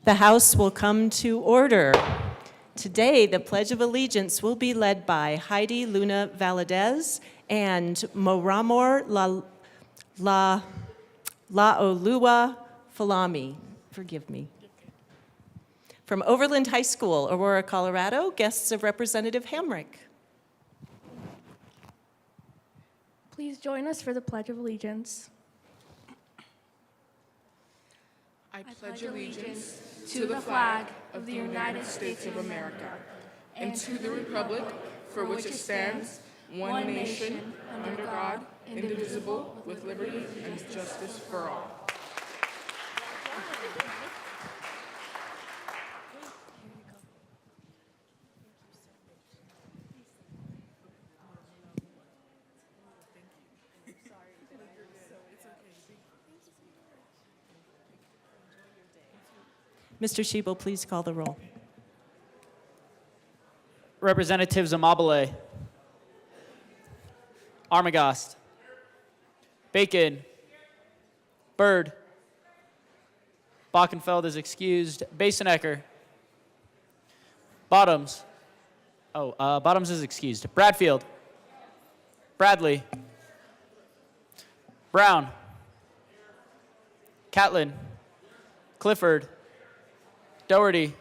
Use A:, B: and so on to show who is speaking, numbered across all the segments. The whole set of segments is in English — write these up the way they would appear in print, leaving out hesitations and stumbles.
A: The House will come to order. Today, the Pledge of Allegiance will be led by Heidi Luna Valadez and Moramor Laolua Falami. Forgive me. From Overland High School, Aurora, Colorado, guests of Representative Hamrick.
B: Please join us for the Pledge of Allegiance.
C: I pledge allegiance to the flag of the United States of America and to the republic for which it stands, one nation, under God, indivisible, with liberty and justice for all.
A: Mr. Schiebel, please call the roll.
D: Representatives Amabile, Armagost, Bacon, Byrd, Bockenfeld is excused, Basenecker, Bottoms, Bottoms is excused, Bradfield, Bradley, Brown, Catlin, Clifford, Doherty,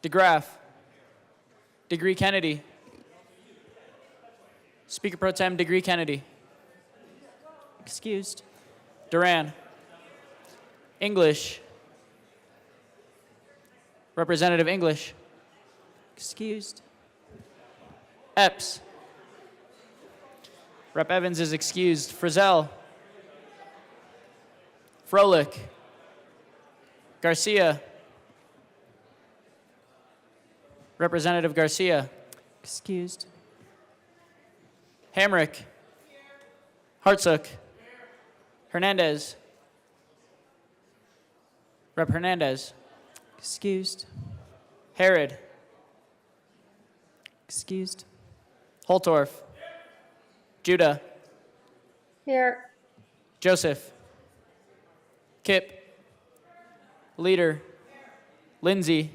D: DeGraff, Degree Kennedy, Speaker Pro Tem Degree Kennedy,
A: Excused.
D: Duran, English, Representative English,
A: Excused.
D: Epps, Rep Evans is excused, Frizzell, Froelich, Garcia, Representative Garcia,
A: Excused.
D: Hamrick, Hartsook, Hernandez, Rep Hernandez,
A: Excused.
D: Herod,
A: Excused.
D: Holtorf, Judah,
E: Here.
D: Joseph, Kip, Leader, Lindsay,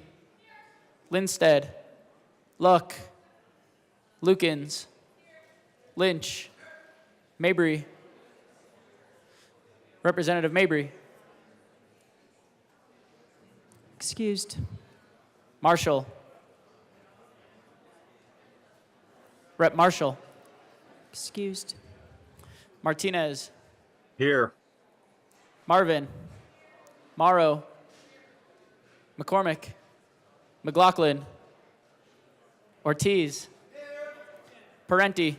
D: Linstead, Luck, Lukens, Lynch, Mabry, Representative Mabry,
A: Excused.
D: Marshall, Rep Marshall,
A: Excused.
D: Martinez,
F: Here.
D: Marvin, Morrow, McCormick, McLaughlin, Ortiz, Parenti,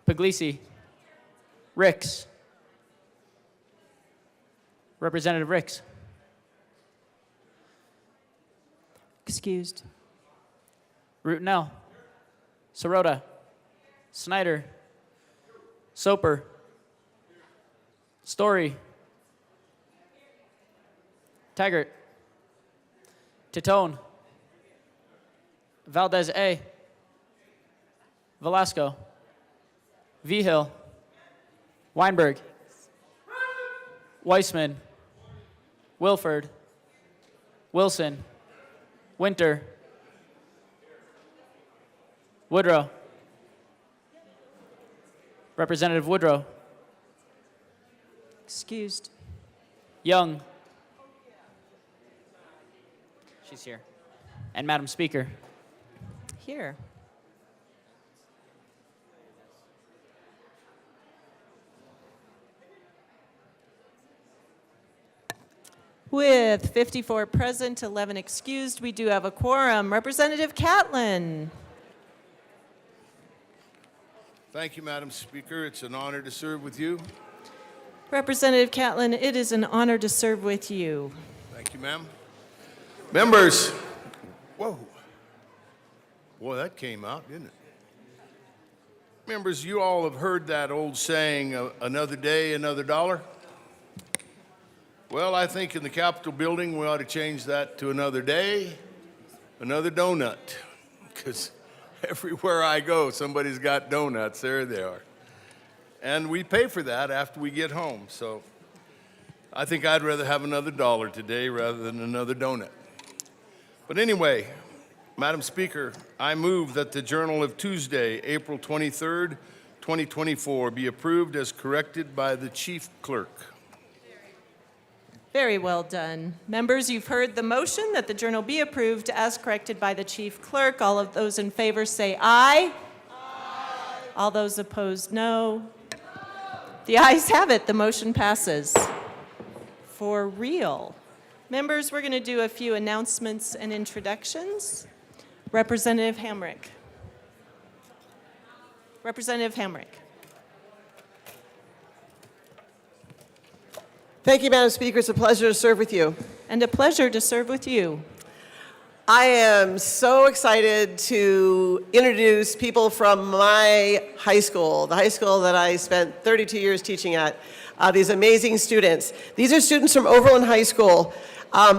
D: Puglisi, Ricks, Representative Ricks,
A: Excused.
D: Rutinel, Sirota, Snyder, Soper, Story, Taggart, Titone, Valdez A, Velasco, Vigil, Weinberg, Weissman, Wilford, Wilson, Winter, Woodrow, Representative Woodrow,
A: Excused.
D: Young, she's here, and Madam Speaker.
A: Here. With 54 present, 11 excused, we do have a quorum. Representative Catlin.
G: Thank you, Madam Speaker. It's an honor to serve with you.
A: Representative Catlin, it is an honor to serve with you.
G: Thank you, ma'am. Members, whoa. Boy, that came out, didn't it? Members, you all have heard that old saying, another day, another dollar. Well, I think in the Capitol building, we ought to change that to another day, another donut. Because everywhere I go, somebody's got donuts. There they are. And we pay for that after we get home. So I think I'd rather have another dollar today rather than another donut. But anyway, Madam Speaker, I move that the Journal of Tuesday, April 23rd, 2024 be approved as corrected by the Chief Clerk.
A: Very well done. Members, you've heard the motion that the journal be approved as corrected by the Chief Clerk. All of those in favor say aye. Aye. All those opposed, no. The ayes have it. The motion passes. For real. Members, we're going to do a few announcements and introductions. Representative Hamrick. Representative Hamrick.
F: Thank you, Madam Speaker. It's a pleasure to serve with you.
A: And a pleasure to serve with you.
F: I am so excited to introduce people from my high school, the high school that I spent 32 years teaching at, these amazing students. These are students from Overland High School.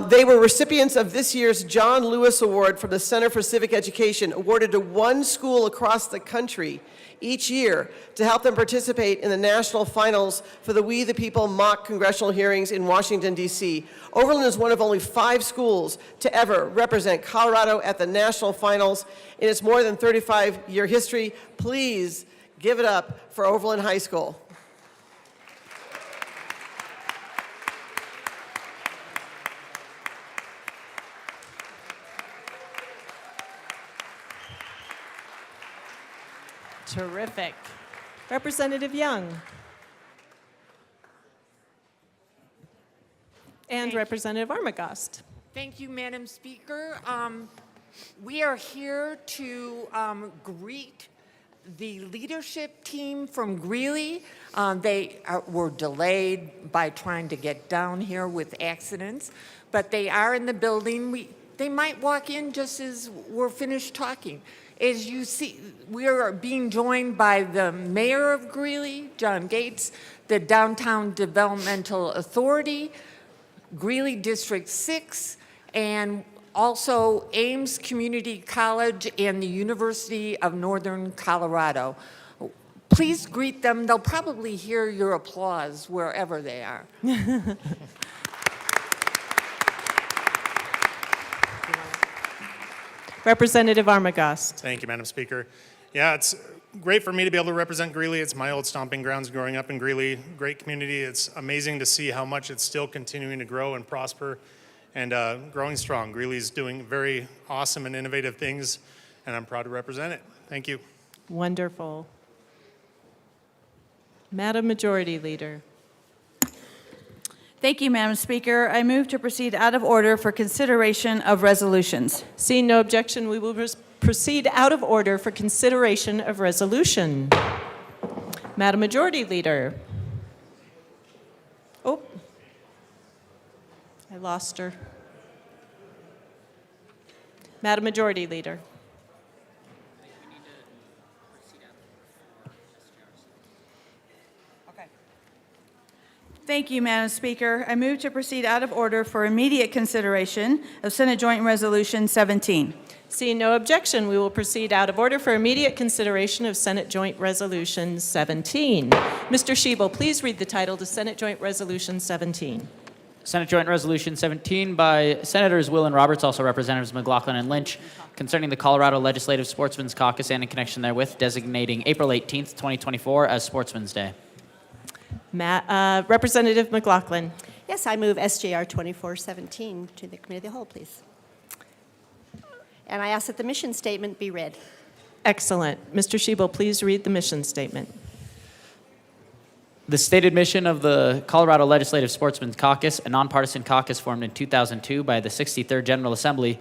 F: They were recipients of this year's John Lewis Award from the Center for Civic Education, awarded to one school across the country each year to help them participate in the national finals for the We the People mock congressional hearings in Washington, D.C. Overland is one of only 5 schools to ever represent Colorado at the national finals in its more than 35-year history. Please give it up for Overland High School.
A: Terrific. Representative Young. And Representative Armagost.
H: Thank you, Madam Speaker. We are here to greet the leadership team from Greeley. They were delayed by trying to get down here with accidents, but they are in the building. They might walk in just as we're finished talking. As you see, we are being joined by the mayor of Greeley, John Gates, the Downtown Developmental Authority, Greeley District 6, and also Ames Community College and the University of Northern Colorado. Please greet them. They'll probably hear your applause wherever they are.
A: Representative Armagost.
I: Thank you, Madam Speaker. Yeah, it's great for me to be able to represent Greeley. It's my old stomping grounds growing up in Greeley. Great community. It's amazing to see how much it's still continuing to grow and prosper and growing strong. Greeley's doing very awesome and innovative things, and I'm proud to represent it. Thank you.
A: Wonderful. Madam Majority Leader.
J: Thank you, Madam Speaker. I move to proceed out of order for consideration of resolutions.
A: Seeing no objection, we will proceed out of order for consideration of resolution. Madam Majority Leader. Oh, I lost her. Madam Majority Leader.
J: Thank you, Madam Speaker. I move to proceed out of order for immediate consideration of Senate Joint Resolution 17.
A: Seeing no objection, we will proceed out of order for immediate consideration of Senate Joint Resolution 17. Mr. Schiebel, please read the title to Senate Joint Resolution 17.
D: Senate Joint Resolution 17 by Senators Will and Roberts, also Representatives McLaughlin and Lynch, concerning the Colorado Legislative Sportsman's Caucus and in connection therewith, designating April 18th, 2024 as Sportsman's Day.
A: Representative McLaughlin.
K: Yes, I move SJR 2417 to the Committee of the Whole, please. And I ask that the mission statement be read.
A: Excellent. Mr. Schiebel, please read the mission statement.
D: The stated mission of the Colorado Legislative Sportsman's Caucus, a nonpartisan caucus formed in 2002 by the 63rd General Assembly,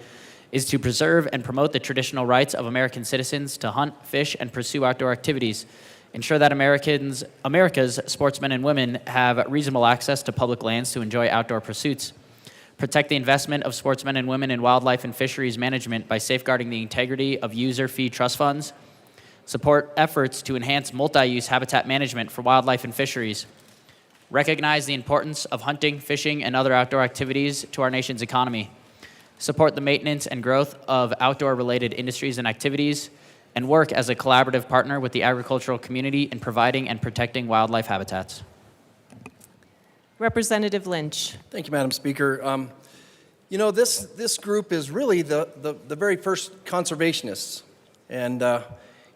D: is to preserve and promote the traditional rights of American citizens to hunt, fish, and pursue outdoor activities, ensure that America's sportsmen and women have reasonable access to public lands to enjoy outdoor pursuits, protect the investment of sportsmen and women in wildlife and fisheries management by safeguarding the integrity of user fee trust funds, support efforts to enhance multi-use habitat management for wildlife and fisheries, recognize the importance of hunting, fishing, and other outdoor activities to our nation's economy, support the maintenance and growth of outdoor-related industries and activities, and work as a collaborative partner with the agricultural community in providing and protecting wildlife habitats.
A: Representative Lynch.
L: Thank you, Madam Speaker. You know, this group is really the very first conservationists, and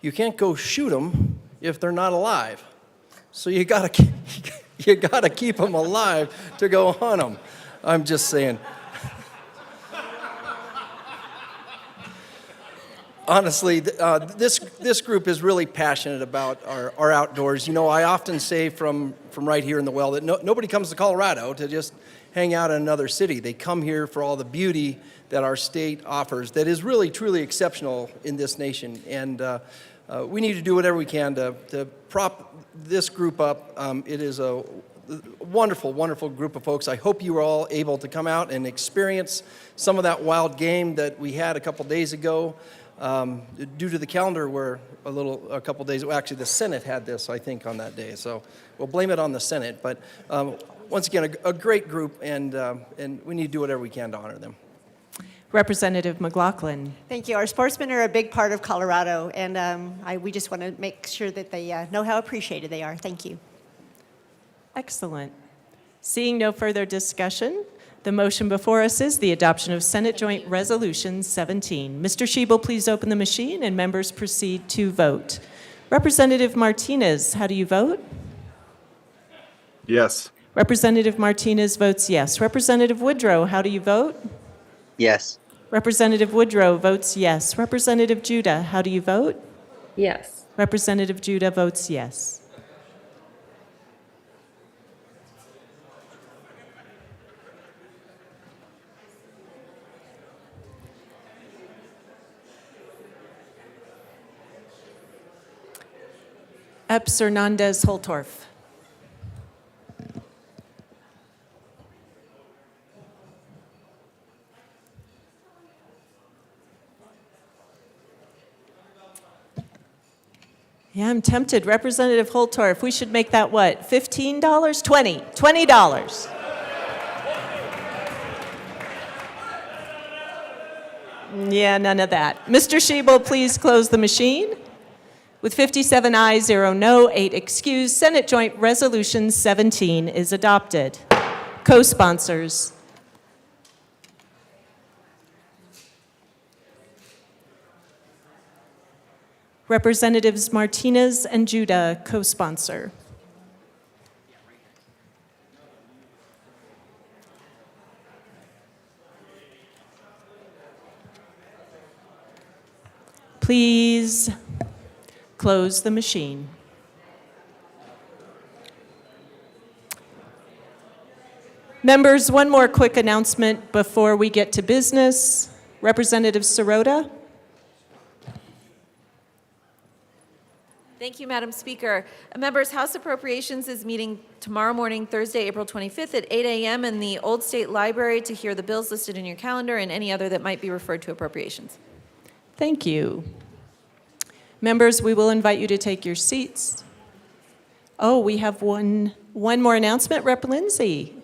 L: you can't go shoot them if they're not alive. So you gotta keep them alive to go hunt them. I'm just saying. Honestly, this group is really passionate about our outdoors. You know, I often say from right here in the well that nobody comes to Colorado to just hang out in another city. They come here for all the beauty that our state offers that is really, truly exceptional in this nation. And we need to do whatever we can to prop this group up. It is a wonderful, wonderful group of folks. I hope you were all able to come out and experience some of that wild game that we had a couple days ago. Due to the calendar, we're a couple days, well, actually the Senate had this, I think, on that day, so we'll blame it on the Senate. But once again, a great group, and we need to do whatever we can to honor them.
A: Representative McLaughlin.
K: Thank you. Our sportsmen are a big part of Colorado, and we just want to make sure that they know how appreciated they are. Thank you.
A: Excellent. Seeing no further discussion, the motion before us is the adoption of Senate Joint Resolution 17. Mr. Schiebel, please open the machine and members proceed to vote. Representative Martinez, how do you vote?
M: Yes.
A: Representative Martinez votes yes. Representative Woodrow, how do you vote?
M: Yes.
A: Representative Woodrow votes yes. Representative Judah, how do you vote?
E: Yes.
A: Representative Judah votes yes. Epps Hernandez Holtorf. Yeah, I'm tempted. Representative Holtorf, we should make that what? $15? $20. Yeah, none of that. Mr. Schiebel, please close the machine. With 57 ayes, 0 no, 8 excused, Senate Joint Resolution 17 is adopted. Co-sponsors. Representatives Martinez and Judah, co-sponsor. Please close the machine. Members, one more quick announcement before we get to business. Representative Sirota.
N: Thank you, Madam Speaker. Members, House Appropriations is meeting tomorrow morning, Thursday, April 25th at 8 a.m. in the Old State Library to hear the bills listed in your calendar and any other that might be referred to appropriations.
A: Thank you. Members, we will invite you to take your seats. Oh, we have one more announcement. Rep. Lindsay.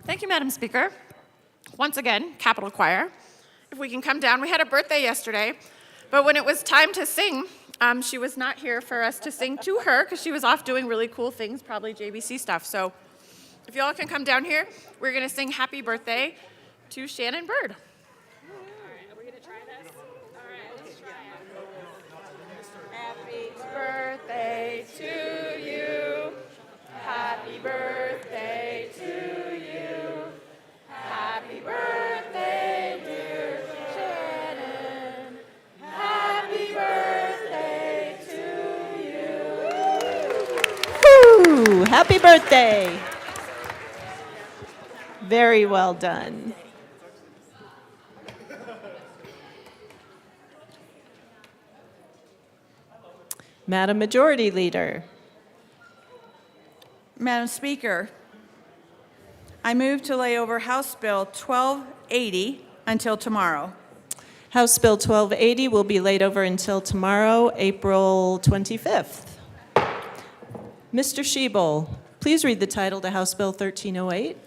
C: Thank you, Madam Speaker. Once again, Capitol Choir. If we can come down, we had a birthday yesterday, but when it was time to sing, she was not here for us to sing to her because she was off doing really cool things, probably JBC stuff. So if y'all can come down here, we're going to sing Happy Birthday to Shannon Bird. Birthday to you. Happy birthday to you. Happy birthday, dear Shannon. Happy birthday to you.
A: Woo! Happy birthday. Very well done. Madam Majority Leader.
J: Madam Speaker, I move to lay over House Bill 1280 until tomorrow.
A: House Bill 1280 will be laid over until tomorrow, April 25th. Mr. Schiebel, please read the title to House Bill 1308.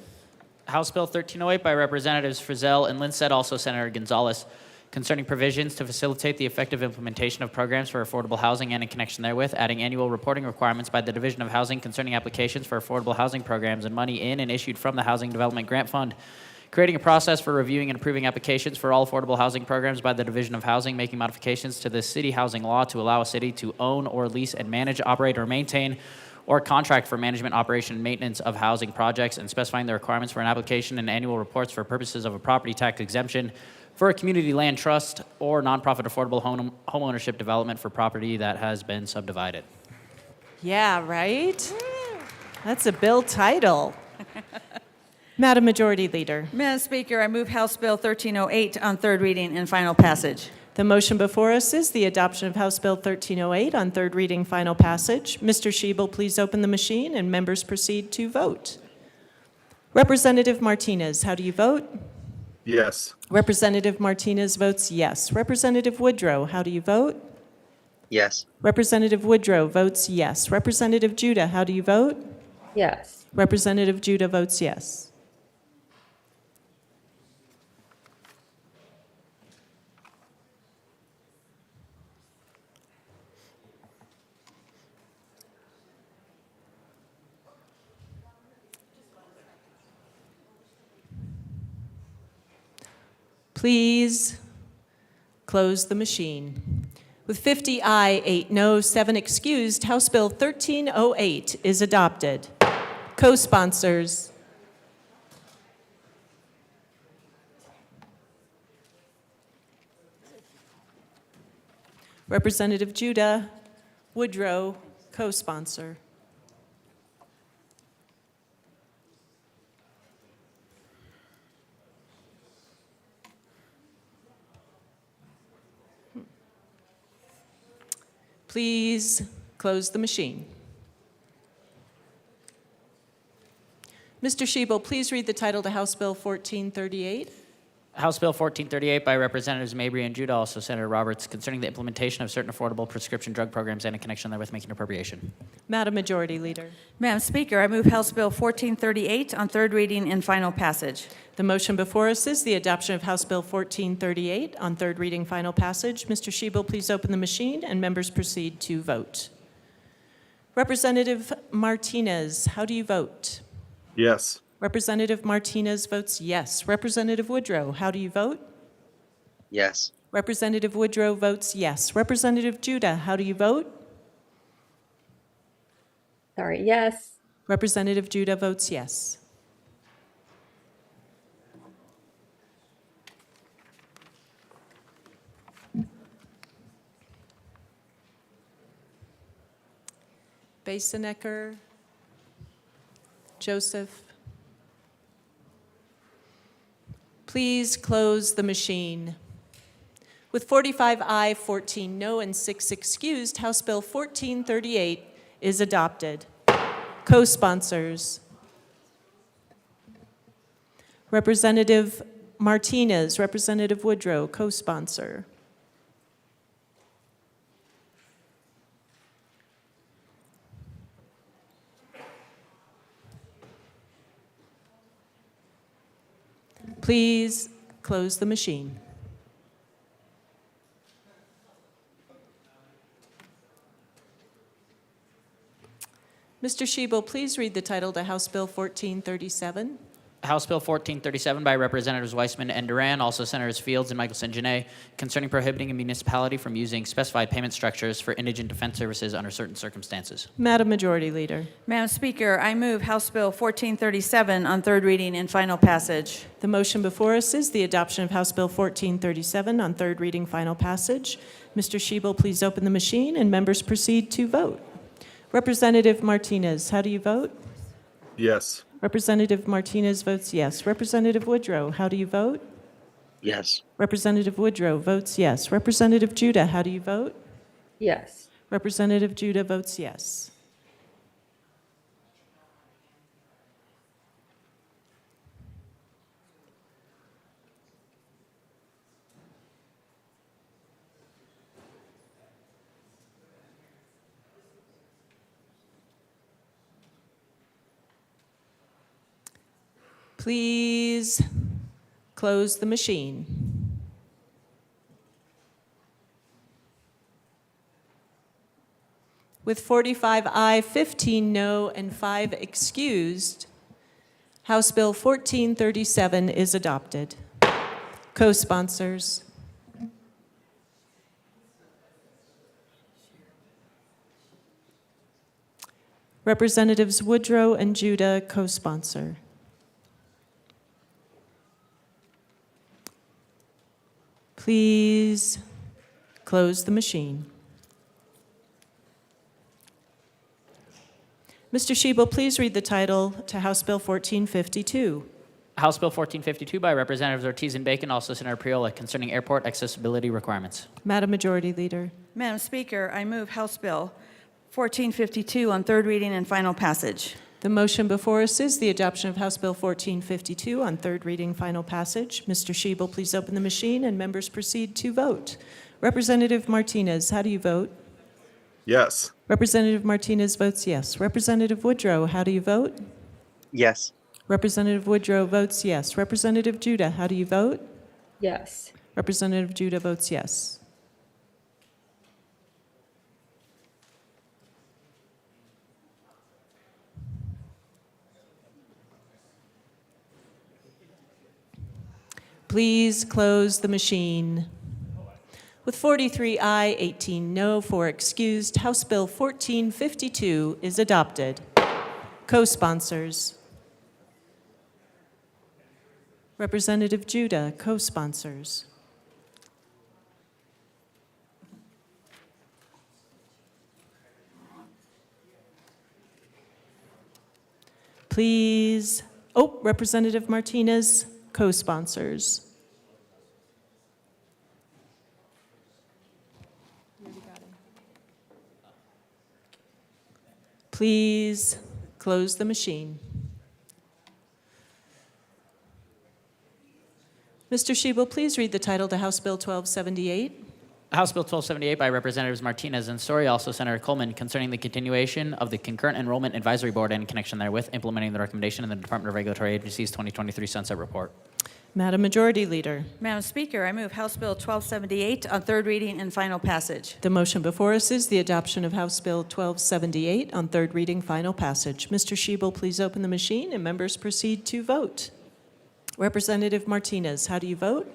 D: House Bill 1308 by Representatives Frizzell and Lindsay, also Senator Gonzalez, concerning provisions to facilitate the effective implementation of programs for affordable housing and in connection therewith, adding annual reporting requirements by the Division of Housing concerning applications for affordable housing programs and money in and issued from the Housing Development Grant Fund, creating a process for reviewing and approving applications for all affordable housing programs by the Division of Housing, making modifications to the city housing law to allow a city to own or lease and manage, operate, or maintain or contract for management, operation, and maintenance of housing projects, and specifying the requirements for an application and annual reports for purposes of a property tax exemption for a community land trust or nonprofit affordable homeownership development for property that has been subdivided.
A: Yeah, right? That's a bill title. Madam Majority Leader.
J: Madam Speaker, I move House Bill 1308 on third reading and final passage.
A: The motion before us is the adoption of House Bill 1308 on third reading, final passage. Mr. Schiebel, please open the machine and members proceed to vote. Representative Martinez, how do you vote?
M: Yes.
A: Representative Martinez votes yes. Representative Woodrow, how do you vote?
M: Yes.
A: Representative Woodrow votes yes. Representative Judah, how do you vote?
E: Yes.
A: Representative Judah votes yes. Please close the machine. With 50 aye, 8 no, 7 excused, House Bill 1308 is adopted. Co-sponsors. Representative Judah Woodrow, co-sponsor. Please close the machine. Mr. Schiebel, please read the title to House Bill 1438.
D: House Bill 1438 by Representatives Mabry and Judah, also Senator Roberts, concerning the implementation of certain affordable prescription drug programs and in connection therewith making appropriation.
A: Madam Majority Leader.
J: Madam Speaker, I move House Bill 1438 on third reading and final passage.
A: The motion before us is the adoption of House Bill 1438 on third reading, final passage. Mr. Schiebel, please open the machine and members proceed to vote. Representative Martinez, how do you vote?
M: Yes.
A: Representative Martinez votes yes. Representative Woodrow, how do you vote?
M: Yes.
A: Representative Woodrow votes yes. Representative Judah, how do you vote?
E: Sorry, yes.
A: Representative Judah votes yes. Basenecker, Joseph. Please close the machine. With 45 aye, 14 no, and 6 excused, House Bill 1438 is adopted. Co-sponsors. Representative Martinez, Representative Woodrow, co-sponsor. Please close the machine. Mr. Schiebel, please read the title to House Bill 1437.
D: House Bill 1437 by Representatives Weissman and Duran, also Senators Fields and Michelson-Genet, concerning prohibiting a municipality from using specified payment structures for indigent defense services under certain circumstances.
A: Madam Majority Leader.
J: Madam Speaker, I move House Bill 1437 on third reading and final passage.
A: The motion before us is the adoption of House Bill 1437 on third reading, final passage. Mr. Schiebel, please open the machine and members proceed to vote. Representative Martinez, how do you vote?
M: Yes.
A: Representative Martinez votes yes. Representative Woodrow, how do you vote?
M: Yes.
A: Representative Woodrow votes yes. Representative Judah, how do you vote?
E: Yes.
A: Representative Judah votes yes. Please close the machine. With 45 aye, 15 no, and 5 excused, House Bill 1437 is adopted. Co-sponsors. Representatives Woodrow and Judah, co-sponsor. Please close the machine. Mr. Shebel, please read the title to House Bill 1452.
D: House Bill 1452 by Representatives Ortiz and Bacon, also Senator Parole, concerning airport accessibility requirements.
A: Madam Majority Leader.
J: Madam Speaker, I move House Bill 1452 on third reading and final passage.
A: The motion before us is the adoption of House Bill 1452 on third reading, final passage. Mr. Shebel, please open the machine and members proceed to vote. Representative Martinez, how do you vote?
M: Yes.
A: Representative Martinez votes yes. Representative Woodrow, how do you vote?
M: Yes.
A: Representative Woodrow votes yes. Representative Judah, how do you vote?
E: Yes.
A: Representative Judah votes yes. Please close the machine. With 43 aye, 18 no, 4 excused, House Bill 1452 is adopted. Co-sponsors. Representative Judah, co-sponsors. Please, Representative Martinez, co-sponsors. Please close the machine. Mr. Shebel, please read the title to House Bill 1278.
D: House Bill 1278 by Representatives Martinez and Story, also Senator Coleman, concerning the continuation of the Concurrent Enrollment Advisory Board and in connection therewith, implementing the recommendation in the Department of Regulatory Agencies 2023 Sunset Report.
A: Madam Majority Leader.
J: Madam Speaker, I move House Bill 1278 on third reading and final passage.
A: The motion before us is the adoption of House Bill 1278 on third reading, final passage. Mr. Shebel, please open the machine and members proceed to vote. Representative Martinez, how do you vote?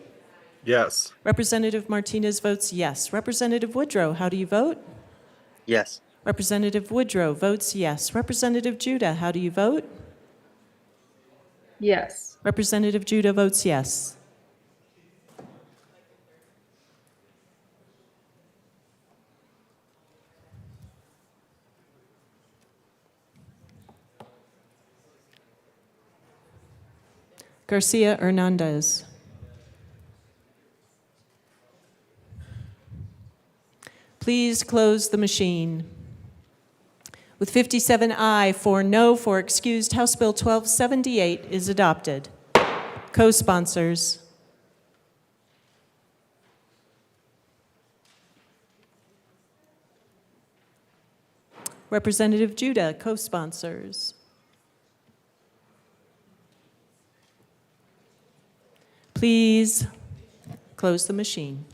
M: Yes.
A: Representative Martinez votes yes. Representative Woodrow, how do you vote?
M: Yes.
A: Representative Woodrow votes yes. Representative Judah, how do you vote?
E: Yes.
A: Representative Judah votes yes. Garcia Hernandez. Please close the machine. With 57 aye, 4 no, 4 excused, House Bill 1278 is adopted. Co-sponsors. Representative Judah, co-sponsors. Please close the machine.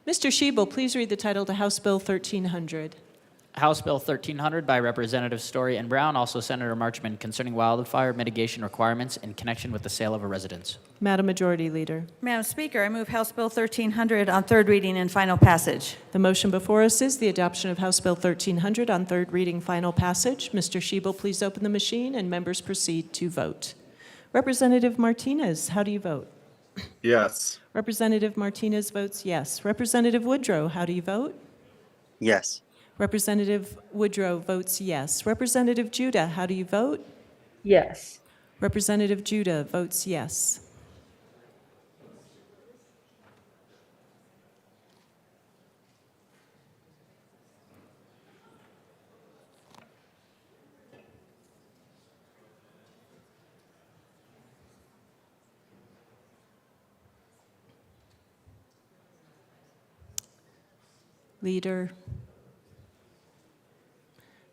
A: Mr. Shebel, please read the title to House Bill 1300.
D: House Bill 1300 by Representatives Story and Brown, also Senator Marchman, concerning wildfire mitigation requirements in connection with the sale of a residence.
A: Madam Majority Leader.
J: Madam Speaker, I move House Bill 1300 on third reading and final passage.
A: The motion before us is the adoption of House Bill 1300 on third reading, final passage. Mr. Shebel, please open the machine and members proceed to vote. Representative Martinez, how do you vote?
M: Yes.
A: Representative Martinez votes yes. Representative Woodrow, how do you vote?
M: Yes.
A: Representative Woodrow votes yes. Representative Judah, how do you vote?
E: Yes.
A: Representative Judah votes yes. Leader,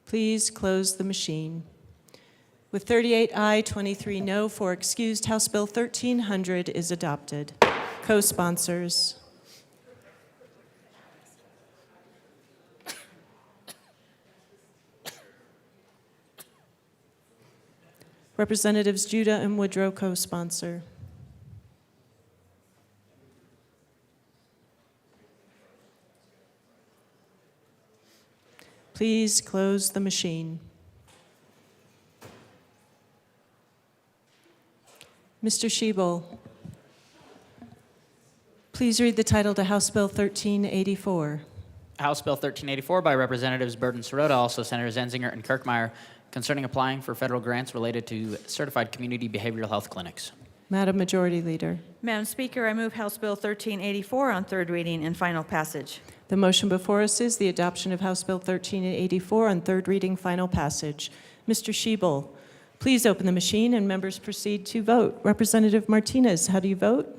A: please close the machine. With 38 aye, 23 no, 4 excused, House Bill 1300 is adopted. Co-sponsors. Representatives Judah and Woodrow co-sponsor. Please close the machine. Mr. Schiebel, please read the title to House Bill 1384.
D: House Bill 1384 by Representatives Burton Sirota, also Senators Enzinger and Kirkmeyer, concerning applying for federal grants related to certified community behavioral health clinics.
A: Madam Majority Leader.
J: Madam Speaker, I move House Bill 1384 on third reading and final passage.
A: The motion before us is the adoption of House Bill 1384 on third reading, final passage. Mr. Schiebel, please open the machine and members proceed to vote. Representative Martinez, how do you vote?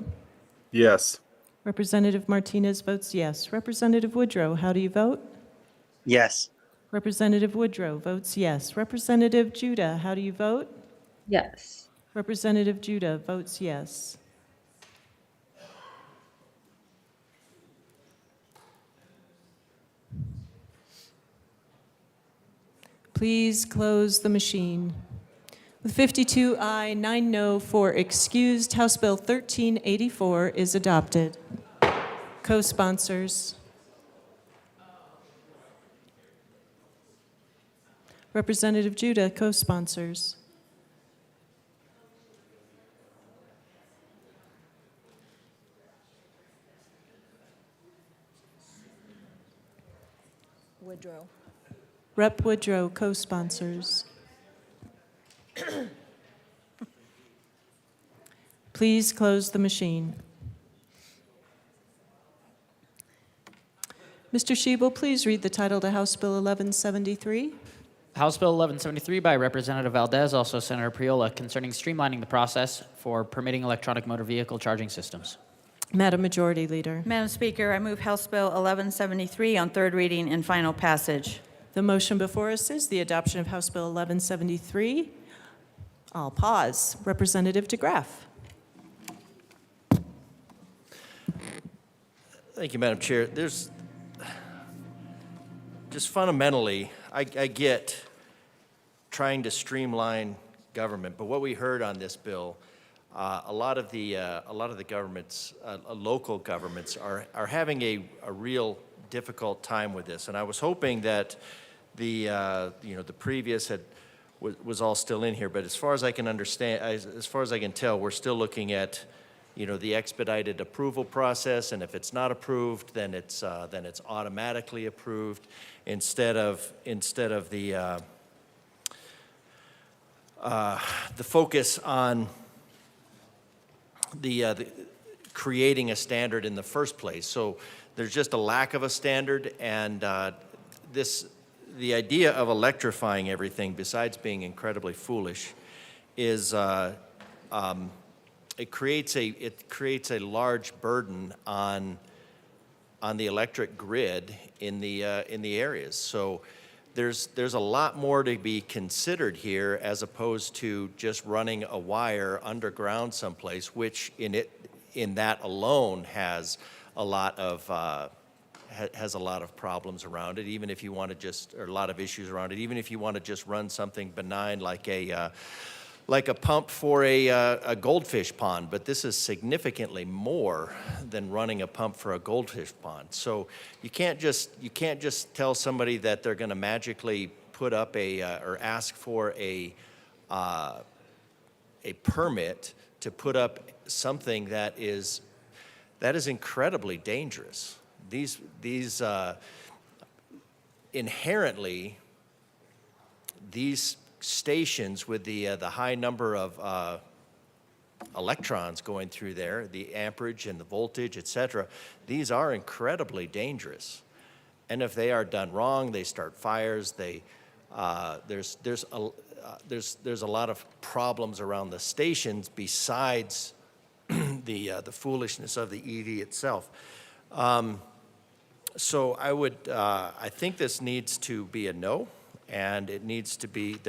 M: Yes.
A: Representative Martinez votes yes. Representative Woodrow, how do you vote?
M: Yes.
A: Representative Woodrow votes yes. Representative Judah, how do you vote?
E: Yes.
A: Representative Judah votes yes. Please close the machine. With 52 aye, 9 no, 4 excused, House Bill 1384 is adopted. Co-sponsors. Representative Judah, co-sponsors.
N: Woodrow.
A: Rep. Woodrow, co-sponsors. Please close the machine. Mr. Schiebel, please read the title to House Bill 1173.
D: House Bill 1173 by Representative Valdez, also Senator Priola, concerning streamlining the process for permitting electronic motor vehicle charging systems.
A: Madam Majority Leader.
J: Madam Speaker, I move House Bill 1173 on third reading and final passage.
A: The motion before us is the adoption of House Bill 1173. I'll pause. Representative DeGraff.
L: Thank you, Madam Chair. There's just fundamentally, I get trying to streamline government, but what we heard on this bill, a lot of the governments, local governments, are having a real difficult time with this. And I was hoping that the previous was all still in here, but as far as I can understand, as far as I can tell, we're still looking at the expedited approval process, and if it's not approved, then it's automatically approved instead of the focus on the creating a standard in the first place. So there's just a lack of a standard, and the idea of electrifying everything, besides being incredibly foolish, is it creates a large burden on the electric grid in the areas. So there's a lot more to be considered here, as opposed to just running a wire underground someplace, which in that alone has a lot of problems around it. Even if you want to or a lot of issues around it. Even if you want to just run something benign like a pump for a goldfish pond, but this is significantly more than running a pump for a goldfish pond. So you can't just tell somebody that they're going to magically put up or ask for a permit to put up something that is incredibly dangerous. These inherently, these stations with the high number of electrons going through there, the amperage and the voltage, etc., these are incredibly dangerous. And if they are done wrong, they start fires. There's a lot of problems around the stations besides the foolishness of the EV itself. So I think this needs to be a no. And there needs to be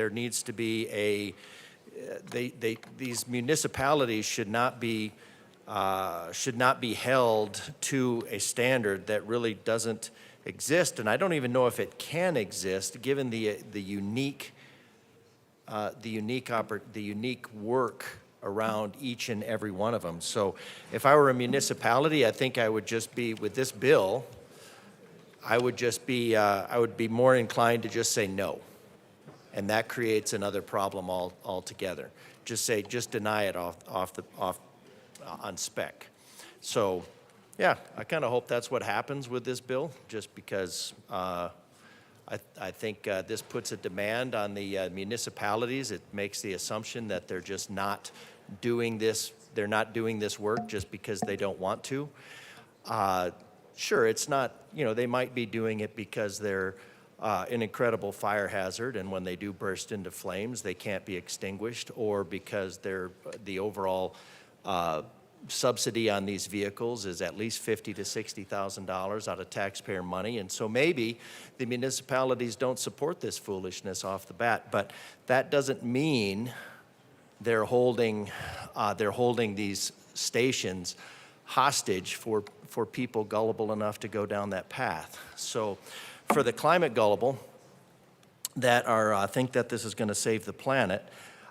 L: these municipalities should not be held to a standard that really doesn't exist. And I don't even know if it can exist, given the unique the unique work around each and every one of them. So if I were a municipality, I think I would just be, with this bill, I would be more inclined to just say no. And that creates another problem altogether. Just deny it on spec. So, yeah, I kind of hope that's what happens with this bill, just because I think this puts a demand on the municipalities. It makes the assumption that they're just not doing this. They're not doing this work just because they don't want to. Sure, it's not, they might be doing it because they're an incredible fire hazard, and when they do burst into flames, they can't be extinguished, or because the overall subsidy on these vehicles is at least $50,000 to $60,000 out of taxpayer money, and so maybe the municipalities don't support this foolishness off the bat, but that doesn't mean they're holding these stations hostage for people gullible enough to go down that path. So for the climate gullible that think that this is going to save the planet,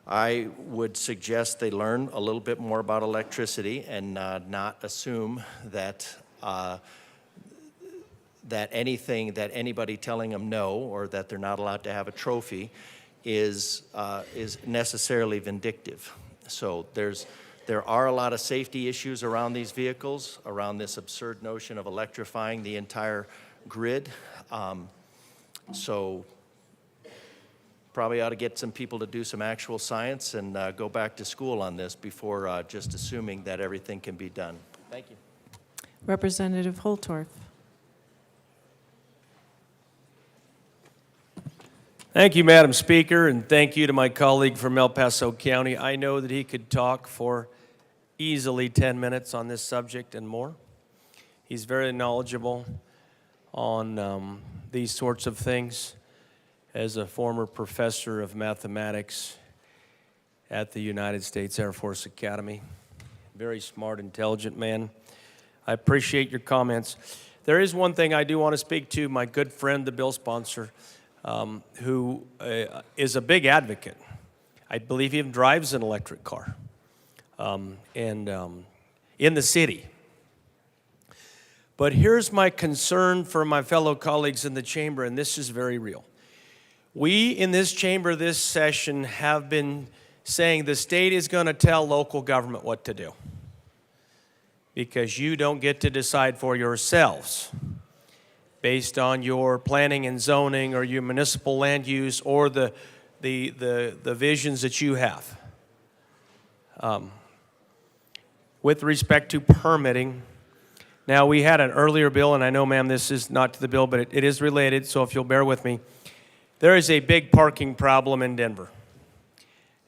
L: I would suggest they learn a little bit more about electricity and not assume that that anybody telling them no, or that they're not allowed to have a trophy is necessarily vindictive. So there are a lot of safety issues around these vehicles, around this absurd notion of electrifying the entire grid. So probably ought to get some people to do some actual science and go back to school on this before just assuming that everything can be done. Thank you.
A: Representative Holtorf.
O: Thank you, Madam Speaker, and thank you to my colleague from El Paso County. I know that he could talk for easily 10 minutes on this subject and more. He's very knowledgeable on these sorts of things. As a former professor of mathematics at the United States Air Force Academy, very smart, intelligent man. I appreciate your comments. There is one thing I do want to speak to, my good friend, the bill sponsor, who is a big advocate. I believe he even drives an electric car, in the city. But here's my concern for my fellow colleagues in the chamber, and this is very real. We in this chamber this session have been saying the state is going to tell local government what to do because you don't get to decide for yourselves based on your planning and zoning or your municipal land use or the visions that you have. With respect to permitting, now we had an earlier bill, and I know, ma'am, this is not to the bill, but it is related, so if you'll bear with me. There is a big parking problem in Denver.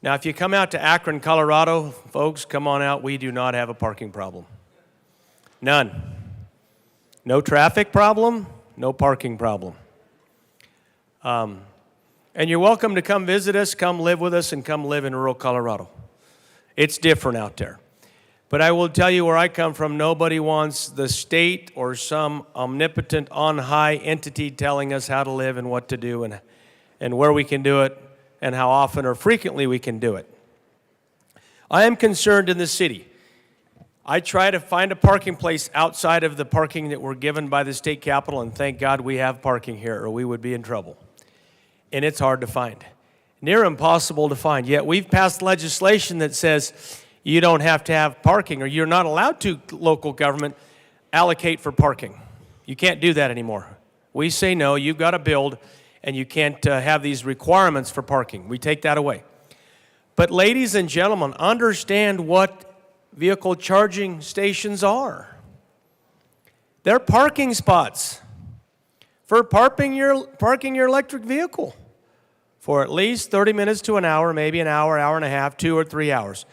O: Now, if you come out to Akron, Colorado, folks, come on out. We do not have a parking problem. None. No traffic problem, no parking problem. And you're welcome to come visit us, come live with us, and come live in rural Colorado. It's different out there. But I will tell you where I come from, nobody wants the state or some omnipotent on-high entity telling us how to live and what to do and where we can do it and how often or frequently we can do it. I am concerned in the city. I try to find a parking place outside of the parking that we're given by the state capitol, and thank God we have parking here or we would be in trouble. And it's hard to find. Near impossible to find. Yet we've passed legislation that says you don't have to have parking, or you're not allowed to, local government, allocate for parking. You can't do that anymore. We say no, you've got to build, and you can't have these requirements for parking. We take that away. But ladies and gentlemen, understand what vehicle charging stations are. They're parking spots for parking your electric vehicle for at least 30 minutes to an hour, maybe an hour, hour and a half, 2 or 3 hours,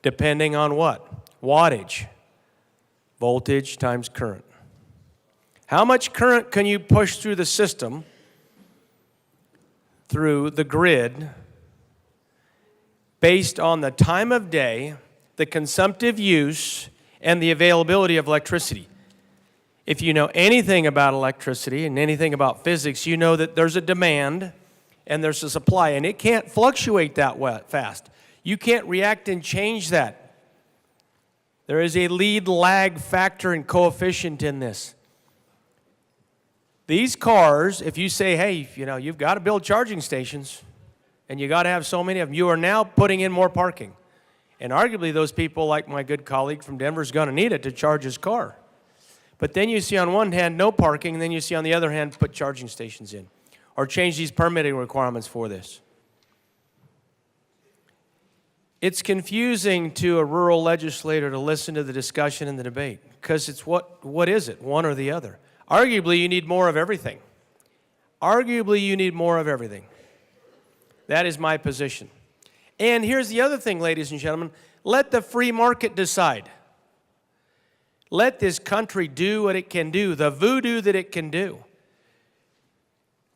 O: depending on what? Wattage, voltage times current. How much current can you push through the system, through the grid, based on the time of day, the consumptive use, and the availability of electricity? If you know anything about electricity and anything about physics, you know that there's a demand and there's a supply, and it can't fluctuate that fast. You can't react and change that. There is a lead lag factor and coefficient in this. These cars, if you say, hey, you know, you've got to build charging stations, and you got to have so many of them, you are now putting in more parking. And arguably those people, like my good colleague from Denver, is going to need it to charge his car. But then you see on one hand no parking, and then you see on the other hand put charging stations in, or change these permitting requirements for this. It's confusing to a rural legislator to listen to the discussion and the debate, because it's what is it, one or the other? Arguably, you need more of everything. Arguably, you need more of everything. That is my position. And here's the other thing, ladies and gentlemen. Let the free market decide. Let this country do what it can do, the voodoo that it can do.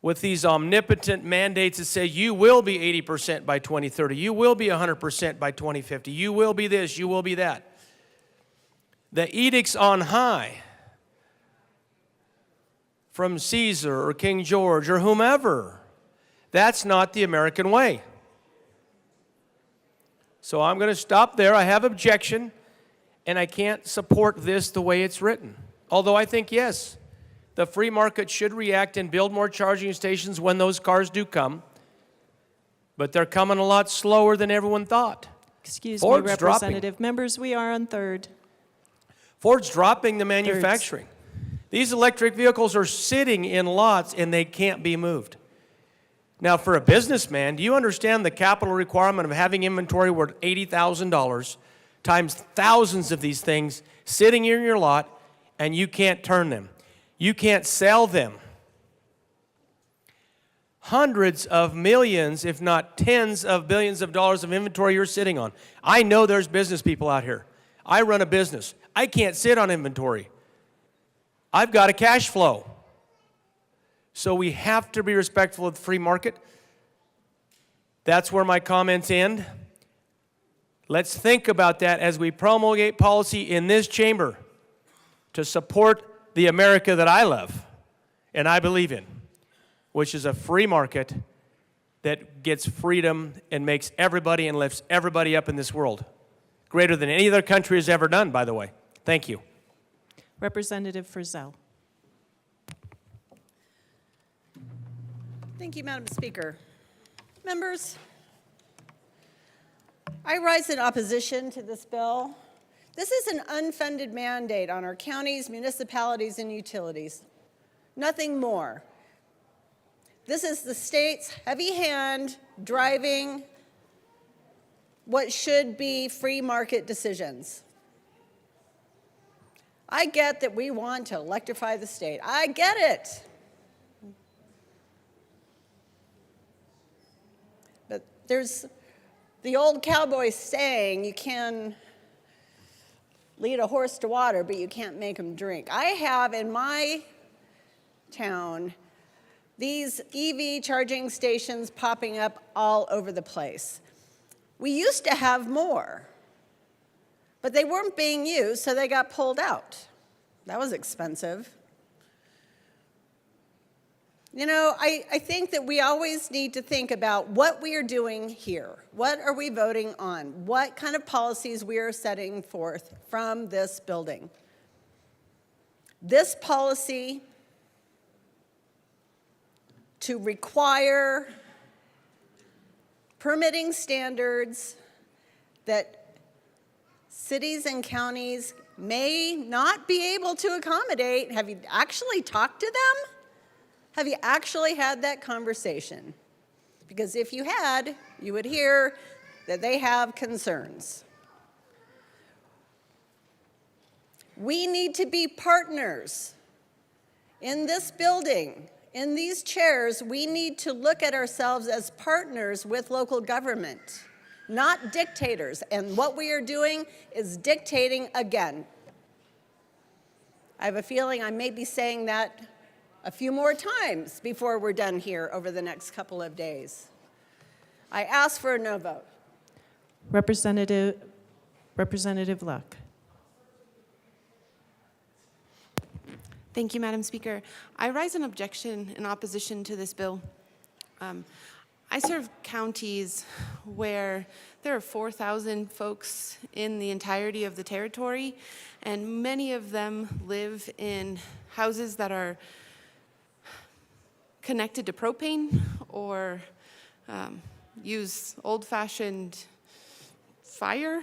O: With these omnipotent mandates that say you will be 80% by 2030, you will be 100% by 2050, you will be this, you will be that. The edicts on high from Caesar or King George or whomever, that's not the American way. So I'm going to stop there. I have objection, and I can't support this the way it's written. Although I think, yes, the free market should react and build more charging stations when those cars do come. But they're coming a lot slower than everyone thought.
A: Excuse
O: Ford's
A: me, Representative. Members, we are on third.
O: Ford's dropping the manufacturing. These electric vehicles are sitting in lots and they can't be moved. Now, for a businessman, do you understand the capital requirement of having inventory worth $80,000 times thousands of these things sitting in your lot, and you can't turn them? You can't sell them. Hundreds of millions, if not tens of billions of dollars of inventory you're sitting on. I know there's business people out here. I run a business. I can't sit on inventory. I've got a cash flow. So we have to be respectful of the free market. That's where my comments end. Let's think about that as we promulgate policy in this chamber to support the America that I love and I believe in, which is a free market that gets freedom and makes everybody and lifts everybody up in this world. Greater than any other country has ever done, by the way. Thank you.
A: Representative Frizzell.
P: Thank you, Madam Speaker. Members, I rise in opposition to this bill. This is an unfunded mandate on our counties, municipalities, and utilities. Nothing more. This is the state's heavy hand driving what should be free market decisions. I get that we want to electrify the state. I get it. But there's the old cowboy saying, you can lead a horse to water, but you can't make him drink. I have in my town these EV charging stations popping up all over the place. We used to have more, but they weren't being used, so they got pulled out. That was expensive. You know, I think that we always need to think about what we are doing here. What are we voting on? What kind of policies we are setting forth from this building? This policy to require permitting standards that cities and counties may not be able to accommodate. Have you actually talked to them? Have you actually had that conversation? Because if you had, you would hear that they have concerns. We need to be partners. In this building, in these chairs, we need to look at ourselves as partners with local government, not dictators. And what we are doing is dictating again. I have a feeling I may be saying that a few more times before we're done here over the next couple of days. I ask for a no vote.
A: Representative Luck.
Q: Thank you, Madam Speaker. I rise in objection in opposition to this bill. I serve counties where there are 4,000 folks in the entirety of the territory, and many of them live in houses that are connected to propane or use old-fashioned fire.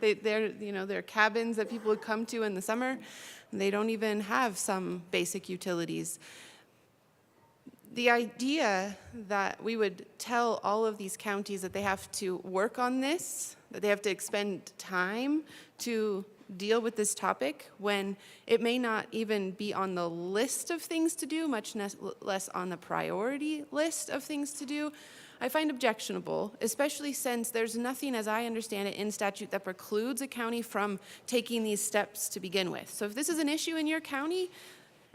Q: They're cabins that people would come to in the summer, and they don't even have some basic utilities. The idea that we would tell all of these counties that they have to work on this, that they have to expend time to deal with this topic when it may not even be on the list of things to do, much less on the priority list of things to do, I find objectionable, especially since there's nothing, as I understand it, in statute that precludes a county from taking these steps to begin with. So if this is an issue in your county,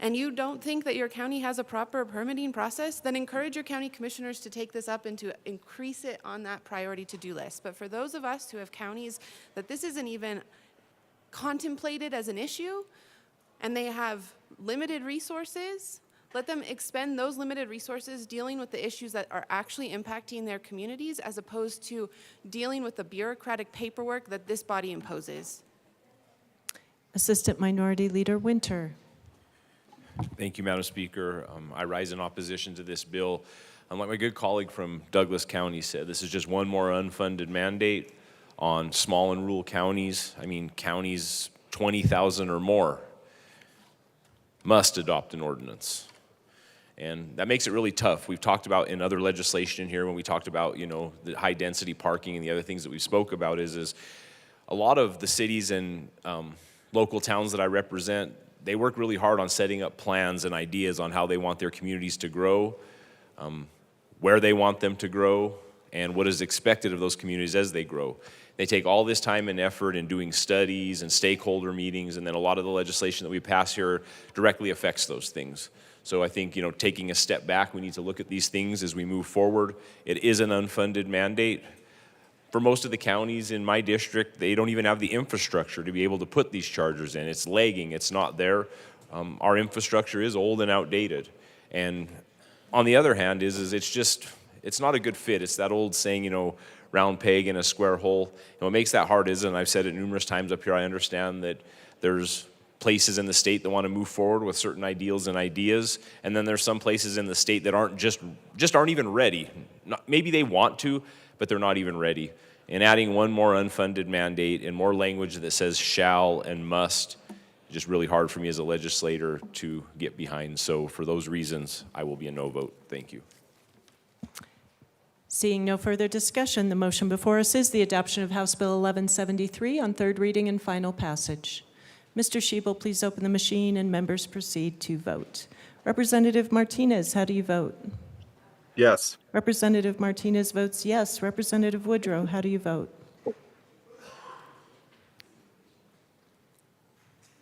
Q: and you don't think that your county has a proper permitting process, then encourage your county commissioners to take this up and to increase it on that priority to-do list. But for those of us who have counties that this isn't even contemplated as an issue, and they have limited resources, let them expend those limited resources dealing with the issues that are actually impacting their communities, as opposed to dealing with the bureaucratic paperwork that this body imposes.
A: Assistant Minority Leader Winter.
R: Thank you, Madam Speaker. I rise in opposition to this bill. Like my good colleague from Douglas County said, this is just one more unfunded mandate on small and rural counties. I mean, counties 20,000 or more must adopt an ordinance. And that makes it really tough. We've talked about in other legislation here when we talked about, the high density parking and the other things that we spoke about is a lot of the cities and local towns that I represent, they work really hard on setting up plans and ideas on how they want their communities to grow, where they want them to grow, and what is expected of those communities as they grow. They take all this time and effort in doing studies and stakeholder meetings, and then a lot of the legislation that we pass here directly affects those things. So I think, taking a step back, we need to look at these things as we move forward. It is an unfunded mandate. For most of the counties in my district, they don't even have the infrastructure to be able to put these chargers in. It's lagging, it's not there. Our infrastructure is old and outdated. And on the other hand, it's not a good fit. It's that old saying, round peg in a square hole. And what makes that hard is, and I've said it numerous times up here, I understand that there's places in the state that want to move forward with certain ideals and ideas, and then there's some places in the state that aren't even ready. Maybe they want to, but they're not even ready. And adding one more unfunded mandate and more language that says shall and must is just really hard for me as a legislator to get behind. So for those reasons, I will be a no vote. Thank you.
A: Seeing no further discussion, the motion before us is the adoption of House Bill 1173 on third reading and final passage. Mr. Schiebel, please open the machine and members proceed to vote. Representative Martinez, how do you vote?
M: Yes.
A: Representative Martinez votes yes. Representative Woodrow, how do you vote?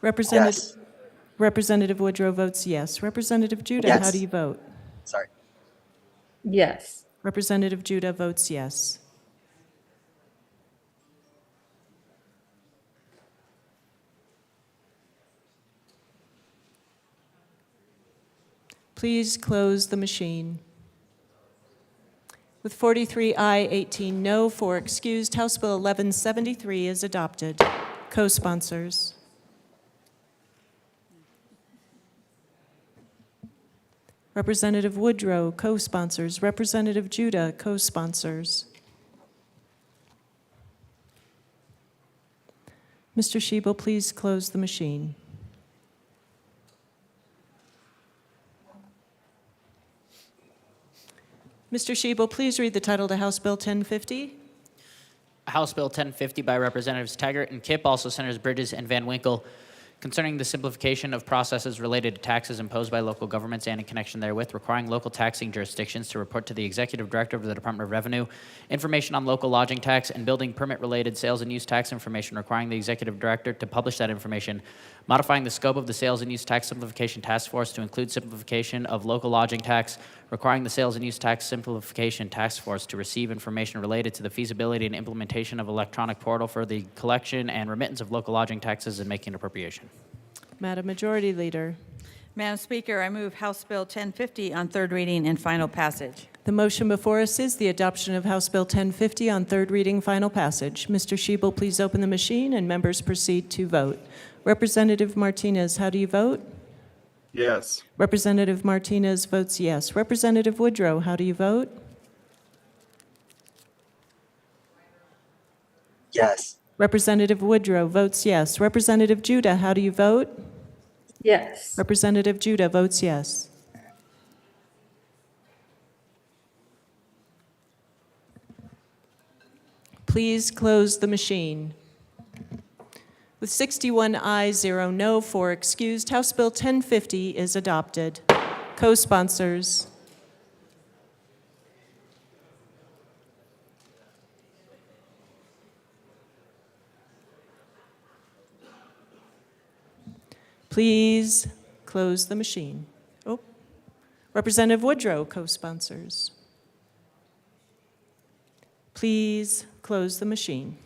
A: Representative Woodrow votes yes. Representative Judah,
M: Yes.
A: how do you vote?
M: Sorry.
E: Yes.
A: Representative Judah votes yes. Please close the machine. With 43 aye, 18 no, 4 excused, House Bill 1173 is adopted. Co-sponsors. Representative Woodrow, co-sponsors. Representative Judah, co-sponsors. Mr. Schiebel, please close the machine. Mr. Schiebel, please read the title to House Bill 1050.
D: House Bill 1050 by Representatives Taggart and Kipp, also Senators Bridges and Van Winkle, concerning the simplification of processes related to taxes imposed by local governments and in connection therewith, requiring local taxing jurisdictions to report to the Executive Director of the Department of Revenue information on local lodging tax and building permit-related sales and use tax information, requiring the Executive Director to publish that information, modifying the scope of the Sales and Use Tax Simplification Task Force to include simplification of local lodging tax, requiring the Sales and Use Tax Simplification Task Force to receive information related to the feasibility and implementation of electronic portal for the collection and remittance of local lodging taxes and making an appropriation.
A: Madam Majority Leader.
J: Madam Speaker, I move House Bill 1050 on third reading and final passage.
A: The motion before us is the adoption of House Bill 1050 on third reading, final passage. Mr. Shebel, please open the machine and members proceed to vote. Representative Martinez, how do you vote?
M: Yes.
A: Representative Martinez votes yes. Representative Woodrow, how do you vote?
M: Yes.
A: Representative Woodrow votes yes. Representative Judah, how do you vote?
E: Yes.
A: Representative Judah votes yes. Please close the machine. With 61 ayes, 0 no, 4 excused, House Bill 1050 is adopted. Co-sponsors. Please close the machine. Oh, Representative Woodrow, co-sponsors. Please close the machine.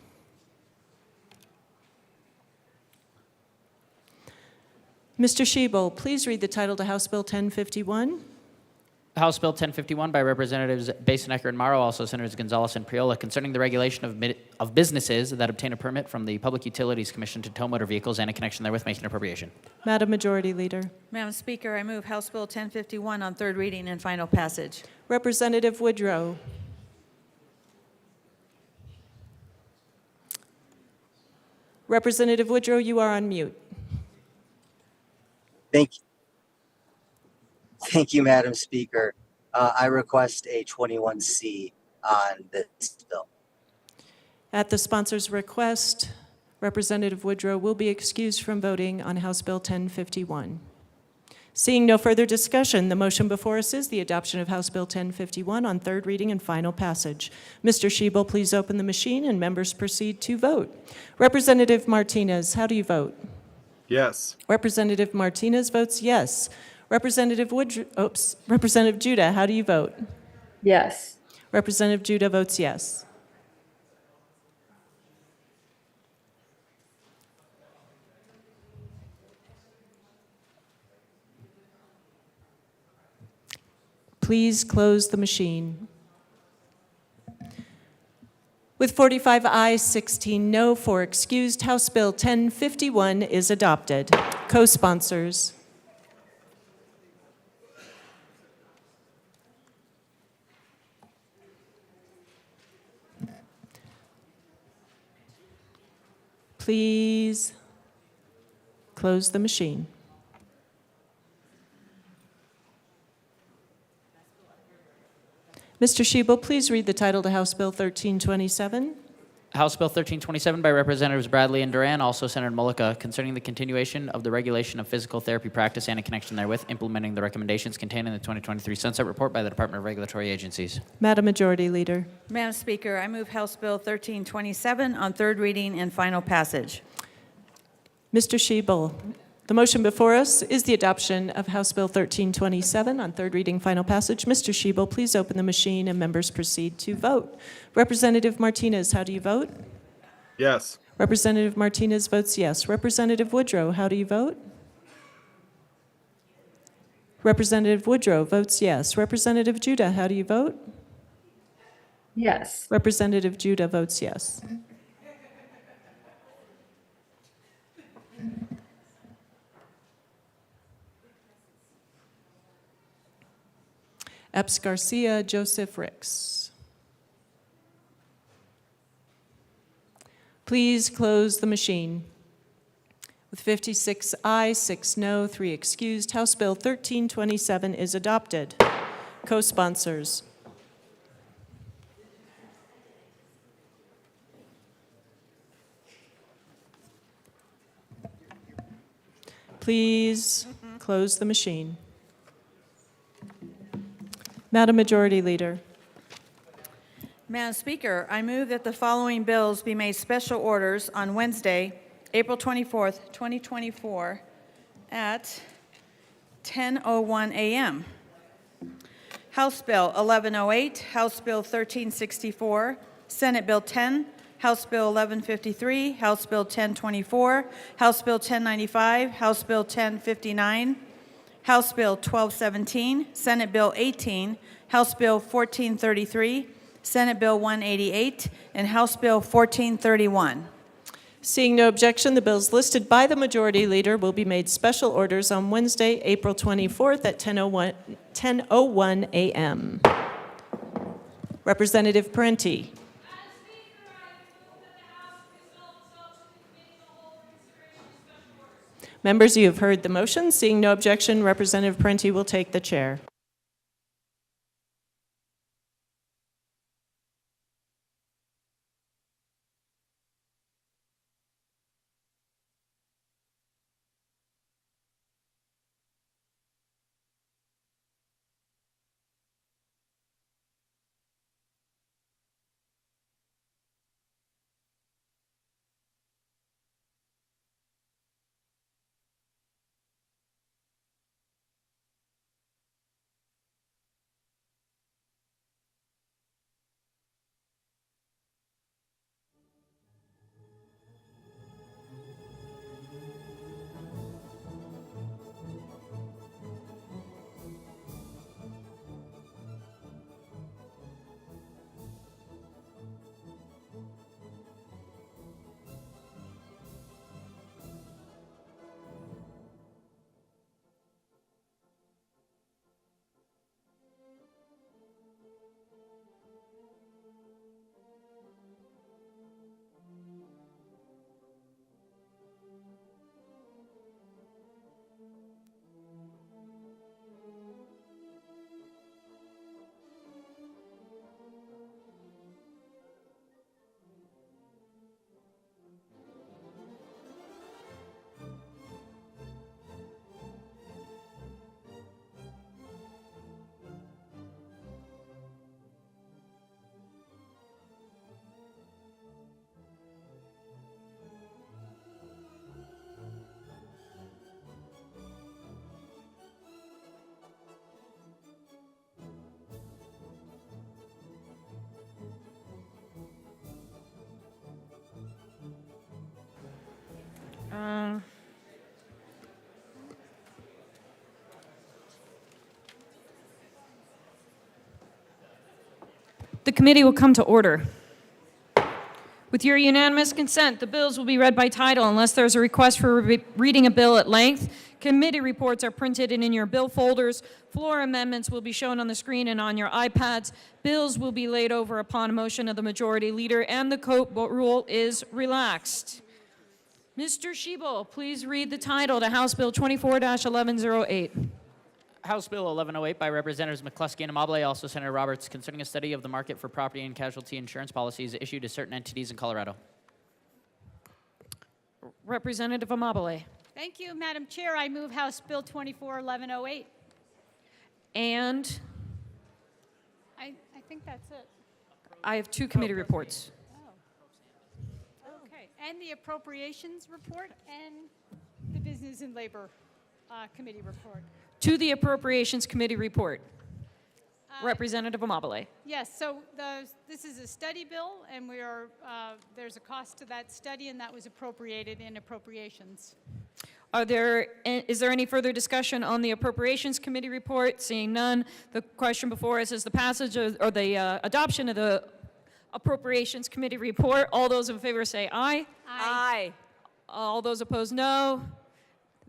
A: Mr. Shebel, please read the title to House Bill 1051.
D: House Bill 1051 by Representatives Basenecker and Morrow, also Senators Gonzalez and Priola, concerning the regulation of businesses that obtain a permit from the Public Utilities Commission to tow motor vehicles and in connection therewith making an appropriation.
A: Madam Majority Leader.
J: Madam Speaker, I move House Bill 1051 on third reading and final passage.
A: Representative Woodrow. Representative Woodrow, you are on mute.
M: Thank you, Madam Speaker. I request a 21C on this bill.
A: At the sponsor's request, Representative Woodrow will be excused from voting on House Bill 1051. Seeing no further discussion, the motion before us is the adoption of House Bill 1051 on third reading and final passage. Mr. Shebel, please open the machine and members proceed to vote. Representative Martinez, how do you vote?
M: Yes.
A: Representative Martinez votes yes. Representative Judah, how do you vote?
E: Yes.
A: Representative Judah votes yes. Please close the machine. With 45 ayes, 16 no, 4 excused, House Bill 1051 is adopted. Co-sponsors. Please close the machine. Mr. Shebel, please read the title to House Bill 1327.
D: House Bill 1327 by Representatives Bradley and Duran, also Senator Mullica, concerning the continuation of the regulation of physical therapy practice and in connection therewith, implementing the recommendations contained in the 2023 Sunset Report by the Department of Regulatory Agencies.
A: Madam Majority Leader.
J: Madam Speaker, I move House Bill 1327 on third reading and final passage.
A: Mr. Shebel, the motion before us is the adoption of House Bill 1327 on third reading, final passage. Mr. Shebel, please open the machine and members proceed to vote. Representative Martinez, how do you vote?
M: Yes.
A: Representative Martinez votes yes. Representative Woodrow, how do you vote? Representative Woodrow votes yes. Representative Judah, how do you vote?
E: Yes.
A: Representative Judah votes yes. Epps Garcia, Joseph Ricks. Please close the machine. With 56 ayes, 6 no, 3 excused, House Bill 1327 is adopted. Co-sponsors. Please close the machine. Madam Majority Leader.
J: Madam Speaker, I move that the following bills be made special orders on Wednesday, April 24th, 2024, at 10:01 a.m. House Bill 1108, House Bill 1364, Senate Bill 10, House Bill 1153, House Bill 1024, House Bill 1095, House Bill 1059, House Bill 1217, Senate Bill 18, House Bill 1433, Senate Bill 188, and House Bill 1431.
A: Seeing no objection, the bills listed by the Majority Leader will be made special orders on Wednesday, April 24th at 10:01 a.m. Representative Parenti. Members, you have heard the motion. Seeing no objection, Representative Parenti will take the chair.
S: The committee will come to order. With your unanimous consent, the bills will be read by title unless there's a request for reading a bill at length. Committee reports are printed and in your bill folders. Floor amendments will be shown on the screen and on your iPads. Bills will be laid over upon a motion of the Majority Leader, and the court rule is relaxed. Mr. Schiebel, please read the title to House Bill 24-1108.
D: House Bill 1108 by Representatives McCluskey and Amabile, also Senator Roberts, concerning a study of the market for property and casualty insurance policies issued to certain entities in Colorado.
S: Representative Amabile.
T: Thank you, Madam Chair. I move House Bill 24-1108.
S: And
T: I think that's it.
S: I have two committee reports.
T: Okay. And the Appropriations Report and the Business and Labor Committee Report.
S: To the Appropriations Committee report. Representative Amabile.
T: Yes, so this is a study bill, and there's a cost to that study, and that was appropriated in appropriations.
S: Is there any further discussion on the Appropriations Committee report? Seeing none, the question before us is the passage or the adoption of the Appropriations Committee report. All those in favor say aye.
T: Aye.
S: All those opposed, no.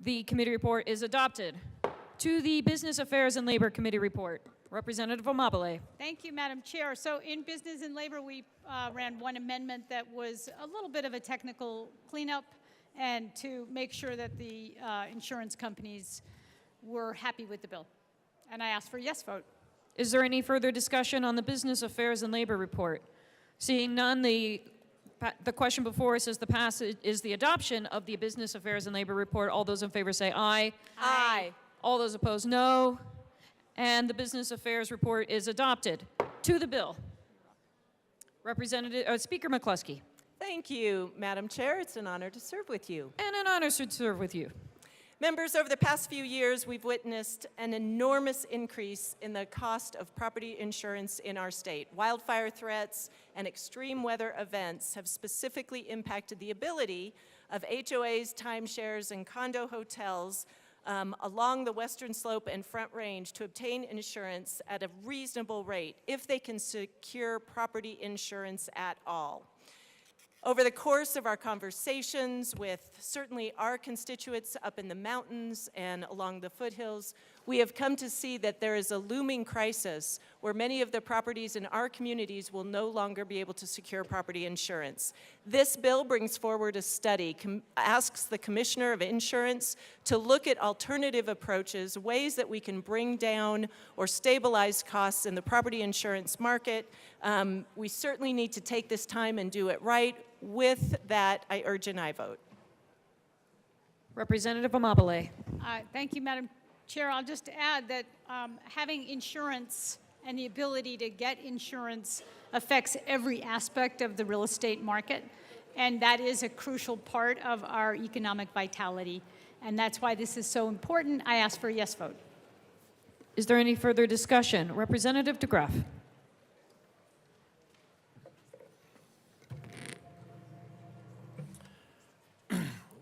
S: The committee report is adopted. To the Business Affairs and Labor Committee report. Representative Amabile.
T: Thank you, Madam Chair. So in Business and Labor, we ran one amendment that was a little bit of a technical cleanup and to make sure that the insurance companies were happy with the bill. And I asked for a yes vote.
S: Is there any further discussion on the Business Affairs and Labor report? Seeing none, the question before us is the adoption of the Business Affairs and Labor report. All those in favor say aye.
T: Aye.
S: All those opposed, no. And the Business Affairs report is adopted. To the bill. Speaker McCluskey.
A: Thank you, Madam Chair. It's an honor to serve with you.
S: And an honor to serve with you.
A: Members, over the past few years, we've witnessed an enormous increase in the cost of property insurance in our state. Wildfire threats and extreme weather events have specifically impacted the ability of HOAs, timeshares, and condo hotels along the western slope and Front Range to obtain insurance at a reasonable rate if they can secure property insurance at all. Over the course of our conversations with certainly our constituents up in the mountains and along the foothills, we have come to see that there is a looming crisis where many of the properties in our communities will no longer be able to secure property insurance. This bill brings forward a study, asks the Commissioner of Insurance to look at alternative approaches, ways that we can bring down or stabilize costs in the property insurance market. We certainly need to take this time and do it right. With that, I urge an aye vote.
S: Representative Amabile.
T: Thank you, Madam Chair. I'll just add that having insurance and the ability to get insurance affects every aspect of the real estate market, and that is a crucial part of our economic vitality, and that's why this is so important. I ask for a yes vote.
S: Is there any further discussion? Representative DeGraff.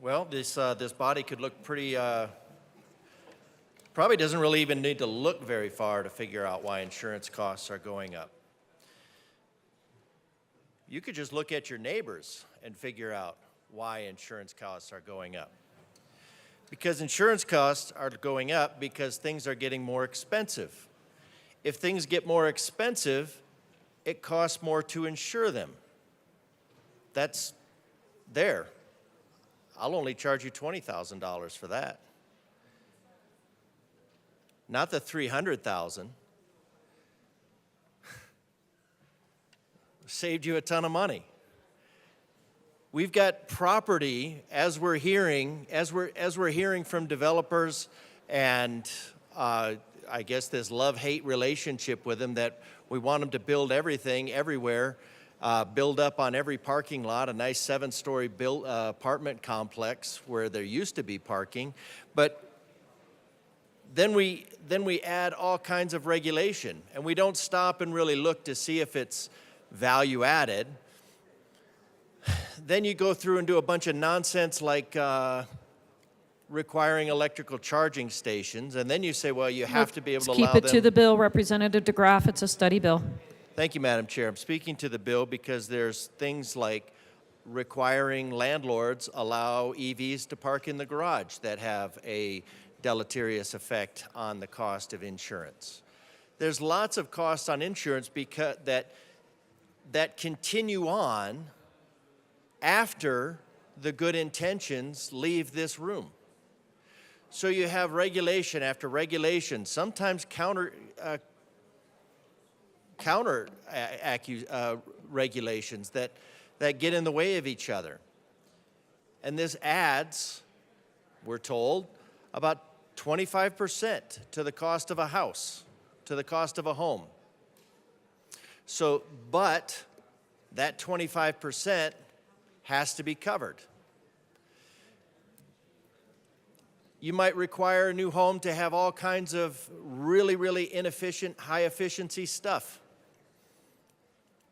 L: Well, this body could look pretty, probably doesn't really even need to look very far to figure out why insurance costs are going up. You could just look at your neighbors and figure out why insurance costs are going up. Because insurance costs are going up because things are getting more expensive. If things get more expensive, it costs more to insure them. That's there. I'll only charge you $20,000 for that. Not the $300,000. Saved you a ton of money. We've got property, as we're hearing from developers, and I guess this love-hate relationship with them, that we want them to build everything everywhere. Build up on every parking lot, a nice 7-story apartment complex where there used to be parking. But then we add all kinds of regulation, and we don't stop and really look to see if it's value added. Then you go through and do a bunch of nonsense like requiring electrical charging stations, and then you say, well, you have to be able to allow them.
S: Keep it to the bill, Representative DeGraff. It's a study bill.
L: Thank you, Madam Chair. I'm speaking to the bill because there's things like requiring landlords allow EVs to park in the garage that have a deleterious effect on the cost of insurance. There's lots of costs on insurance because that continue on after the good intentions leave this room. So you have regulation after regulation, sometimes counter regulations that get in the way of each other. And this adds, we're told, about 25% to the cost of a house, to the cost of a home. So, but that 25% has to be covered. You might require a new home to have all kinds of really, really inefficient, high-efficiency stuff.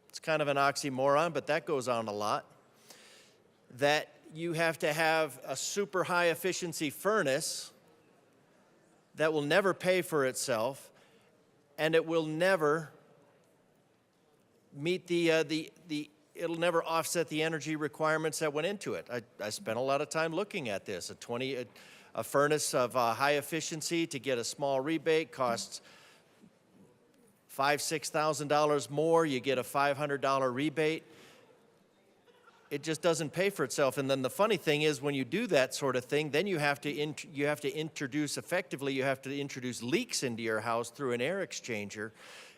L: It's kind of an oxymoron, but that goes on a lot. That you have to have a super high-efficiency furnace that will never pay for itself, and it will never meet it'll never offset the energy requirements that went into it. I spent a lot of time looking at this. A furnace of high efficiency to get a small rebate costs $5,000–6,000 more. You get a $500 rebate. It just doesn't pay for itself. And then the funny thing is, when you do that sort of thing, then you have to introduce leaks into your house through an air exchanger,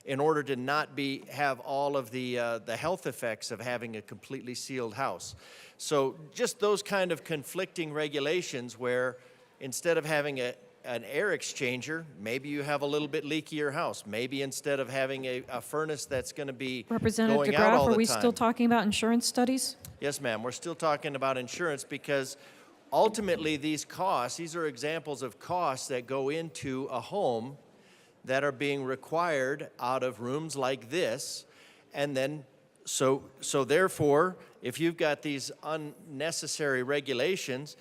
L: in order to not have all of the health effects of having a completely sealed house. So just those kind of conflicting regulations where instead of having an air exchanger, maybe you have a little bit leakier house. Maybe instead of having a furnace that's going to be
S: Representative
L: going out all
S: DeGraff,
L: the
S: are we
L: time.
S: still talking about insurance studies?
L: Yes, ma'am. We're still talking about insurance because ultimately these are examples of costs that go into a home that are being required out of rooms like this. And then, so therefore, if you've got these unnecessary regulations,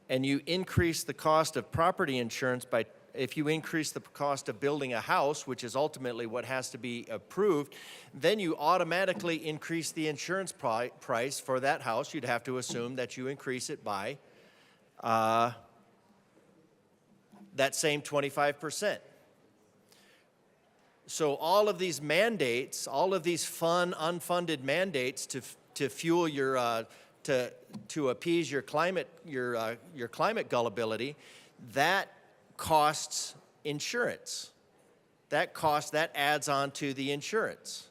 L: and you increase the cost of property insurance by, if you increase the cost of building a house, which is ultimately what has to be approved, then you automatically increase the insurance price for that house. You'd have to assume that you increase it by that same 25%. So all of these mandates, all of these fun, unfunded mandates to fuel your, to appease your climate gullibility, that costs insurance. That adds on to the insurance.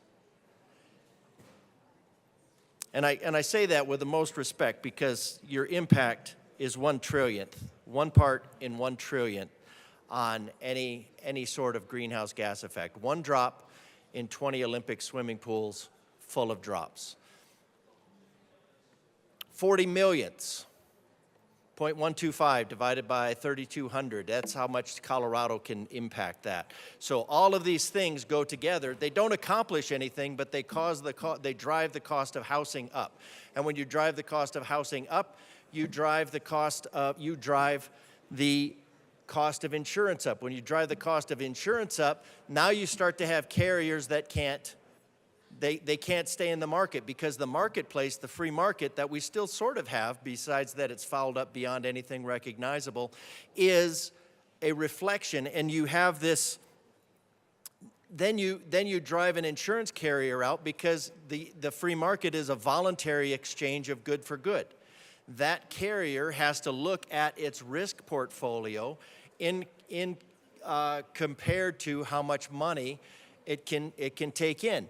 L: And I say that with the most respect because your impact is 1/1,000,000th, 1 part in 1,000,000,000,000 on any sort of greenhouse gas effect. 1 drop in 20 Olympic swimming pools full of drops. 40 millionths, 0.125 divided by 3,200. That's how much Colorado can impact that. So all of these things go together. They don't accomplish anything, but they drive the cost of housing up. And when you drive the cost of housing up, you drive the cost of insurance up. When you drive the cost of insurance up, now you start to have carriers that can't stay in the market because the marketplace, the free market that we still sort of have, besides that it's fouled up beyond anything recognizable, is a reflection. And you have this, then you drive an insurance carrier out because the free market is a voluntary exchange of good for good. That carrier has to look at its risk portfolio compared to how much money it can take in.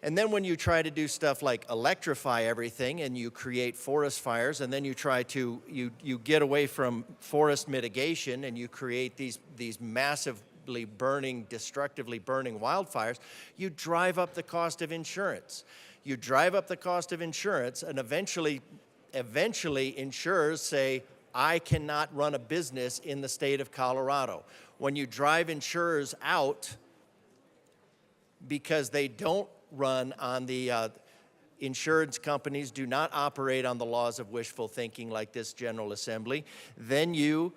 L: And then when you try to do stuff like electrify everything and you create forest fires, and then you try to you get away from forest mitigation and you create these massively destructively burning wildfires, you drive up the cost of insurance. You drive up the cost of insurance, and eventually insurers say, I cannot run a business in the state of Colorado. When you drive insurers out because they don't run on the insurance companies do not operate on the laws of wishful thinking like this General Assembly, then you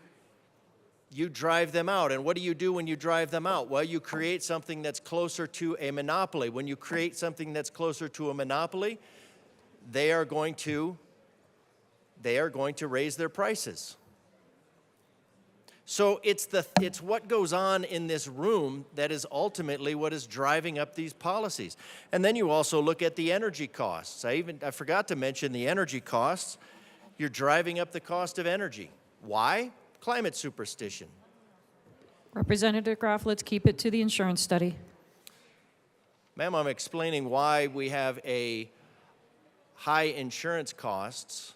L: drive them out. And what do you do when you drive them out? Well, you create something that's closer to a monopoly. When you create something that's closer to a monopoly, they are going to raise their prices. So it's what goes on in this room that is ultimately what is driving up these policies. And then you also look at the energy costs. I forgot to mention the energy costs. You're driving up the cost of energy. Why? Climate superstition.
S: Representative Graff, let's keep it to the insurance study.
L: Ma'am, I'm explaining why we have a high insurance costs,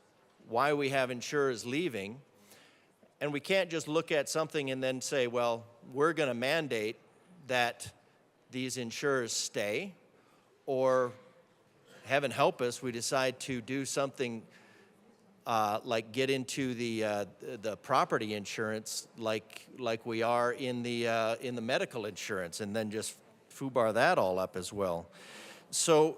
L: why we have insurers leaving, and we can't just look at something and then say, well, we're going to mandate that these insurers stay, or heaven help us, we decide to do something like get into the property insurance like we are in the medical insurance, and then just foobar that all up as well. So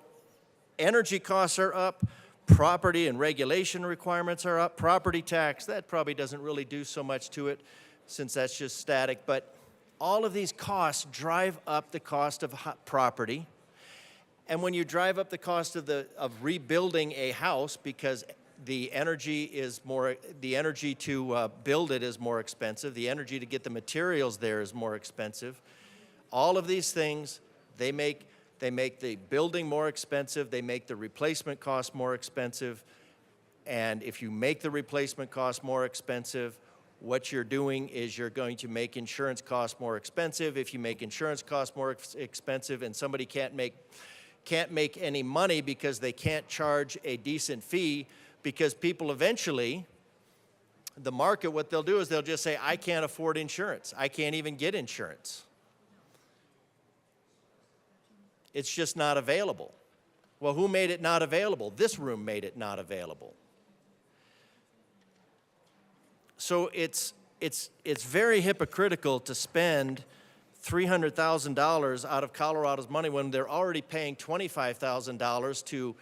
L: energy costs are up. Property and regulation requirements are up. Property tax, that probably doesn't really do so much to it since that's just static. But all of these costs drive up the cost of property. And when you drive up the cost of rebuilding a house because the energy to build it is more expensive, the energy to get the materials there is more expensive, all of these things, they make the building more expensive, they make the replacement cost more expensive, and if you make the replacement cost more expensive, what you're doing is you're going to make insurance costs more expensive. If you make insurance costs more expensive and somebody can't make any money because they can't charge a decent fee, because people eventually, the market, what they'll do is they'll just say, I can't afford insurance. I can't even get insurance. It's just not available. Well, who made it not available? This room made it not available. So it's very hypocritical to spend $300,000 out of Colorado's money when they're already paying $25,000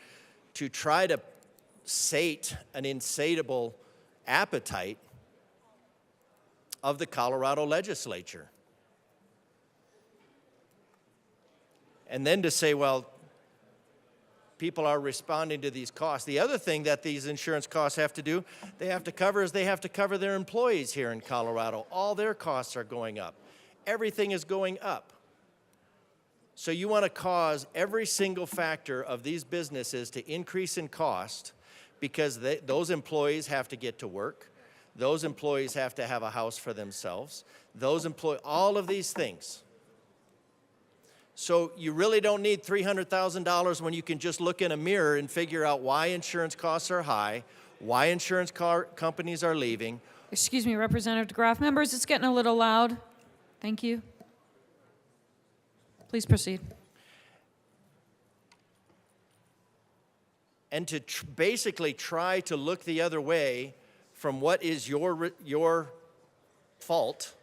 L: to try to sate an insatiable appetite of the Colorado legislature. And then to say, well, people are responding to these costs. The other thing that these insurance costs have to do, they have to cover their employees here in Colorado. All their costs are going up. Everything is going up. So you want to cause every single factor of these businesses to increase in cost because those employees have to get to work. Those employees have to have a house for themselves. All of these things. So you really don't need $300,000 when you can just look in a mirror and figure out why insurance costs are high, why insurance companies are leaving.
S: Excuse me, Representative DeGraff. Members, it's getting a little loud. Thank you. Please proceed.
L: And to basically try to look the other way from what is your fault,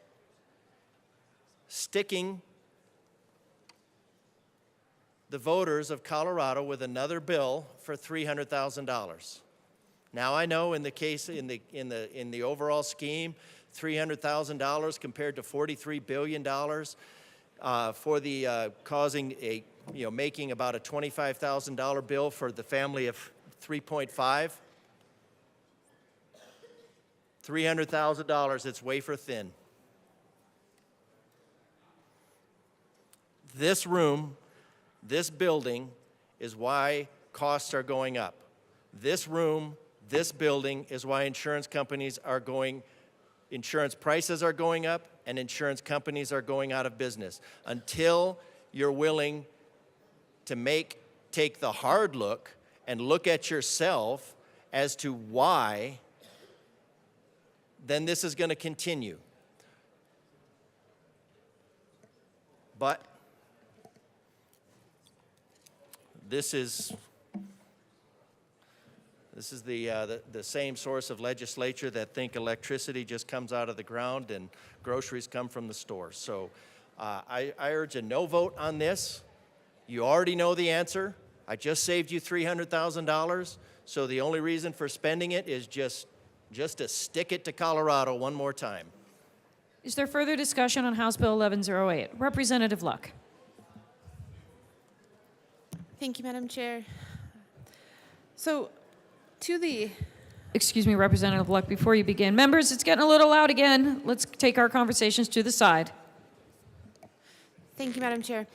L: sticking the voters of Colorado with another bill for $300,000. Now I know in the case in the overall scheme, $300,000 compared to $43 billion for the making about a $25,000 bill for the family of 3.5. $300,000, it's wafer thin. This room, this building is why costs are going up. This room, this building is why insurance prices are going up and insurance companies are going out of business. Until you're willing to take the hard look and look at yourself as to why, then this is going to continue. But this is the same source of legislature that think electricity just comes out of the ground and groceries come from the store. So I urge a no vote on this. You already know the answer. I just saved you $300,000. So the only reason for spending it is just to stick it to Colorado one more time.
S: Is there further discussion on House Bill 1108? Representative Luck.
Q: Thank you, Madam Chair. So,
S: Excuse me, Representative Luck, before you begin. Members, it's getting a little loud again. Let's take our conversations to the side.
Q: Thank you, Madam Chair.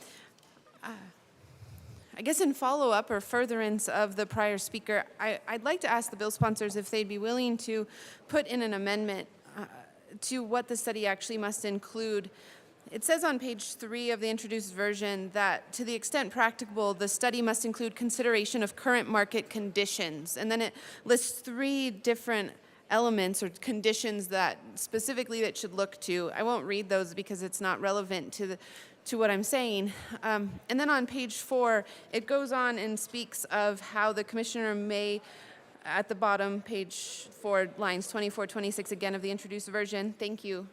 Q: I guess in follow-up or furtherance of the prior speaker, I'd like to ask the bill sponsors if they'd be willing to put in an amendment to what the study actually must include. It says on page 3 of the introduced version that to the extent practicable, the study must include consideration of current market conditions. And then it lists 3 different elements or conditions that specifically it should look to. I won't read those because it's not relevant to what I'm saying. And then on page 4, it goes on and speaks of how the commissioner may, at the bottom, page 4, lines 24, 26, again of the introduced version. Thank you,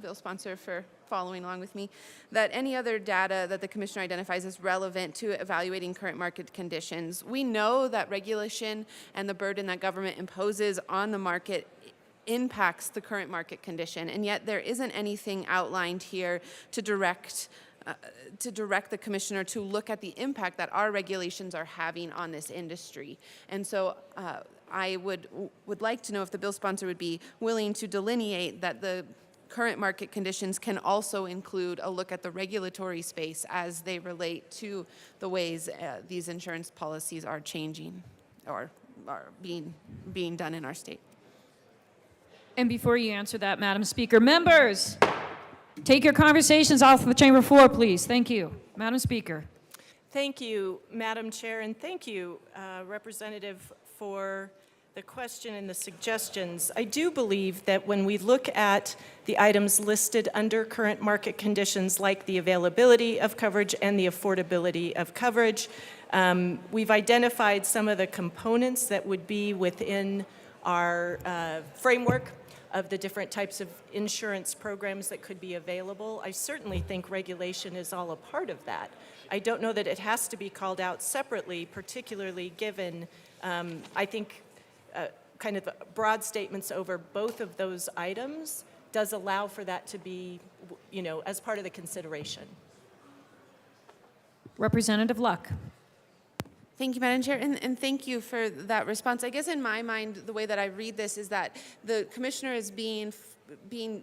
Q: bill sponsor, for following along with me, that any other data that the commissioner identifies as relevant to evaluating current market conditions. We know that regulation and the burden that government imposes on the market impacts the current market condition, and yet there isn't anything outlined here to direct the commissioner to look at the impact that our regulations are having on this industry. And so I would like to know if the bill sponsor would be willing to delineate that the current market conditions can also include a look at the regulatory space as they relate to the ways these insurance policies are changing or are being done in our state.
S: And before you answer that, Madam Speaker, members, take your conversations off the chamber floor, please. Thank you. Madam Speaker.
A: Thank you, Madam Chair, and thank you, Representative, for the question and the suggestions. I do believe that when we look at the items listed under current market conditions, like the availability of coverage and the affordability of coverage, we've identified some of the components that would be within our framework of the different types of insurance programs that could be available. I certainly think regulation is all a part of that. I don't know that it has to be called out separately, particularly given, I think, kind of broad statements over both of those items does allow for that to be, as part of the consideration.
S: Representative Luck.
Q: Thank you, Madam Chair, and thank you for that response. I guess in my mind, the way that I read this is that the commissioner is being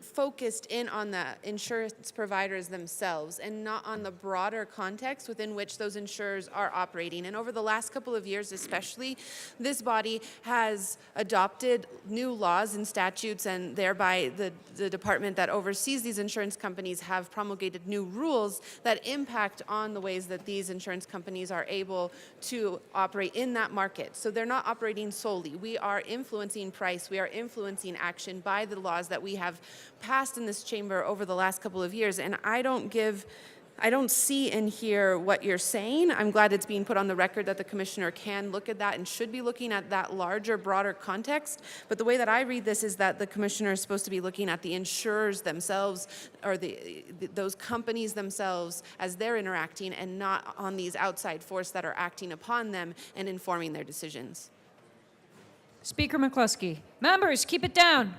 Q: focused in on the insurance providers themselves and not on the broader context within which those insurers are operating. And over the last couple of years especially, this body has adopted new laws and statutes, and thereby the department that oversees these insurance companies have promulgated new rules that impact on the ways that these insurance companies are able to operate in that market. So they're not operating solely. We are influencing price. We are influencing action by the laws that we have passed in this chamber over the last couple of years. And I don't see and hear what you're saying. I'm glad it's being put on the record that the commissioner can look at that and should be looking at that larger, broader context. But the way that I read this is that the commissioner is supposed to be looking at the insurers themselves or those companies themselves as they're interacting, and not on these outside forces that are acting upon them and informing their decisions.
S: Speaker McCluskey. Members, keep it down.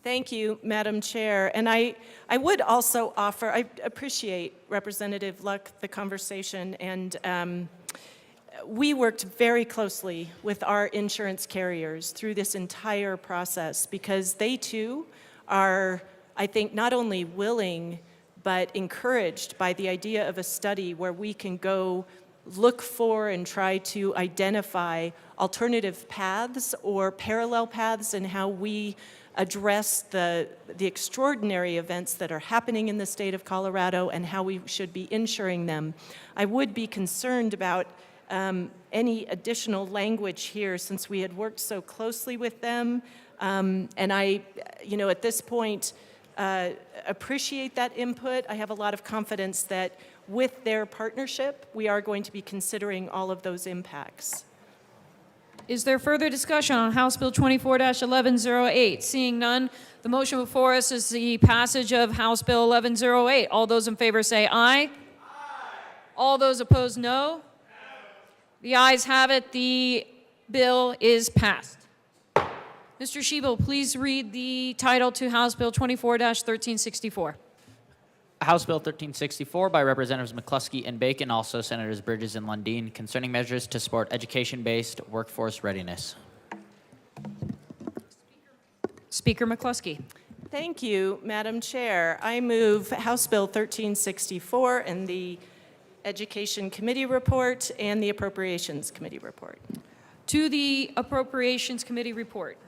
A: Thank you, Madam Chair. And I would also offer, I appreciate Representative Luck, the conversation, and we worked very closely with our insurance carriers through this entire process, because they too are, I think, not only willing, but encouraged by the idea of a study where we can go look for and try to identify alternative paths or parallel paths in how we address the extraordinary events that are happening in the state of Colorado and how we should be insuring them. I would be concerned about any additional language here, since we had worked so closely with them. And I, at this point, appreciate that input. I have a lot of confidence that with their partnership, we are going to be considering all of those impacts.
S: Is there further discussion on House Bill 24-1108? Seeing none, the motion before us is the passage of House Bill 1108. All those in favor say aye. Aye. All those opposed, no. The ayes have it. The bill is passed. Mr. Schiebel, please read the title to House Bill 24-1364.
D: House Bill 1364 by Representatives McCluskey and Bacon, also Senators Bridges and Lundin, concerning measures to support education-based workforce readiness.
S: Speaker McCluskey.
A: Thank you, Madam Chair. I move House Bill 1364 and the Education Committee report and the Appropriations Committee report.
S: To the Appropriations Committee report.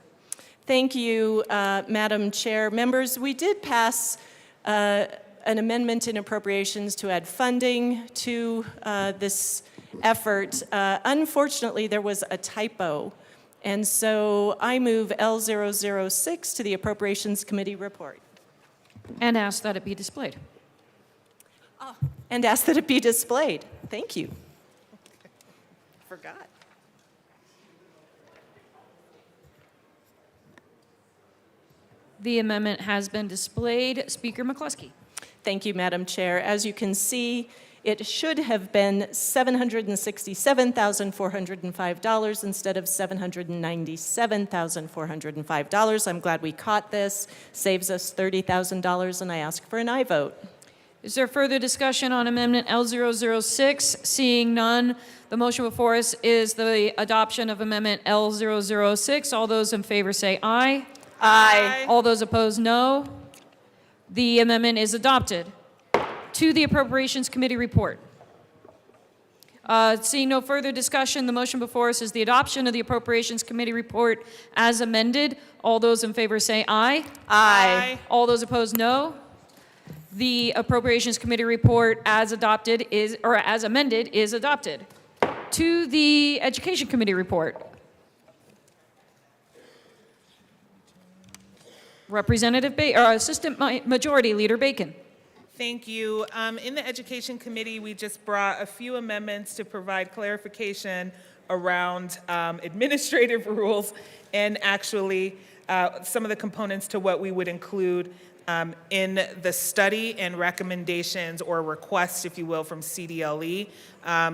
A: Thank you, Madam Chair. Members, we did pass an amendment in appropriations to add funding to this effort. Unfortunately, there was a typo, and so I move L006 to the Appropriations Committee report.
S: And ask that it be displayed.
A: And ask that it be displayed. Thank you. Forgot.
S: The amendment has been displayed. Speaker McCluskey.
A: Thank you, Madam Chair. As you can see, it should have been $767,405 instead of $797,405. I'm glad we caught this. Saves us $30,000, and I ask for an aye vote.
S: Is there further discussion on Amendment L006? Seeing none, the motion before us is the adoption of Amendment L006. All those in favor say aye.
A: Aye.
S: All those opposed, no. The amendment is adopted. To the Appropriations Committee report. Seeing no further discussion, the motion before us is the adoption of the Appropriations Committee report as amended. All those in favor say aye.
A: Aye.
S: All those opposed, no. The Appropriations Committee report as adopted is, or as amended, is adopted. To the Education Committee report. Representative Assistant Majority Leader Bacon.
C: Thank you. In the Education Committee, we just brought a few amendments to provide clarification around administrative rules and actually some of the components to what we would include In the study and recommendations or requests, if you will, from CDLE,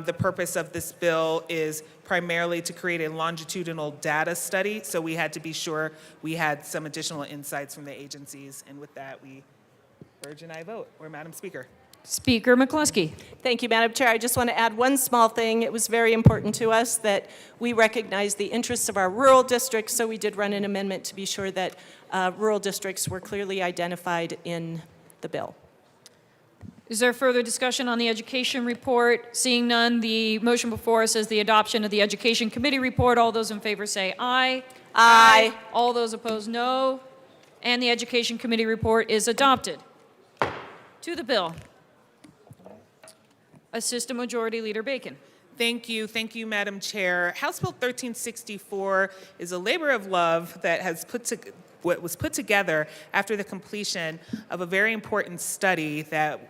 C: the purpose of this bill is primarily to create a longitudinal data study. So we had to be sure we had some additional insights from the agencies. And with that, we urge and I vote. Or Madam Speaker.
S: Speaker McCluskey.
A: Thank you, Madam Chair. I just want to add one small thing. It was very important to us that we recognize the interests of our rural districts, so we did run an amendment to be sure that rural districts were clearly identified in the bill.
S: Is there further discussion on the education report? Seeing none, the motion before us is the adoption of the Education Committee report. All those in favor say aye.
A: Aye.
S: All those opposed, no. And the Education Committee report is adopted. To the bill. Assistant Majority Leader Bacon.
C: Thank you, Madam Chair. House Bill 1364 is a labor of love that was put together after the completion of a very important study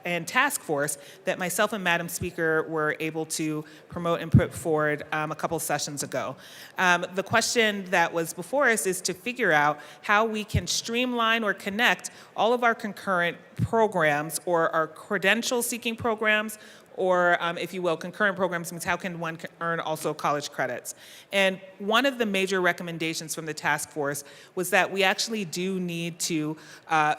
C: and task force that myself and Madam Speaker were able to promote and put forward a couple sessions ago. The question that was before us is to figure out how we can streamline or connect all of our concurrent programs or our credential-seeking programs, or if you will, concurrent programs means how can one earn also college credits. And one of the major recommendations from the task force was that we actually do need to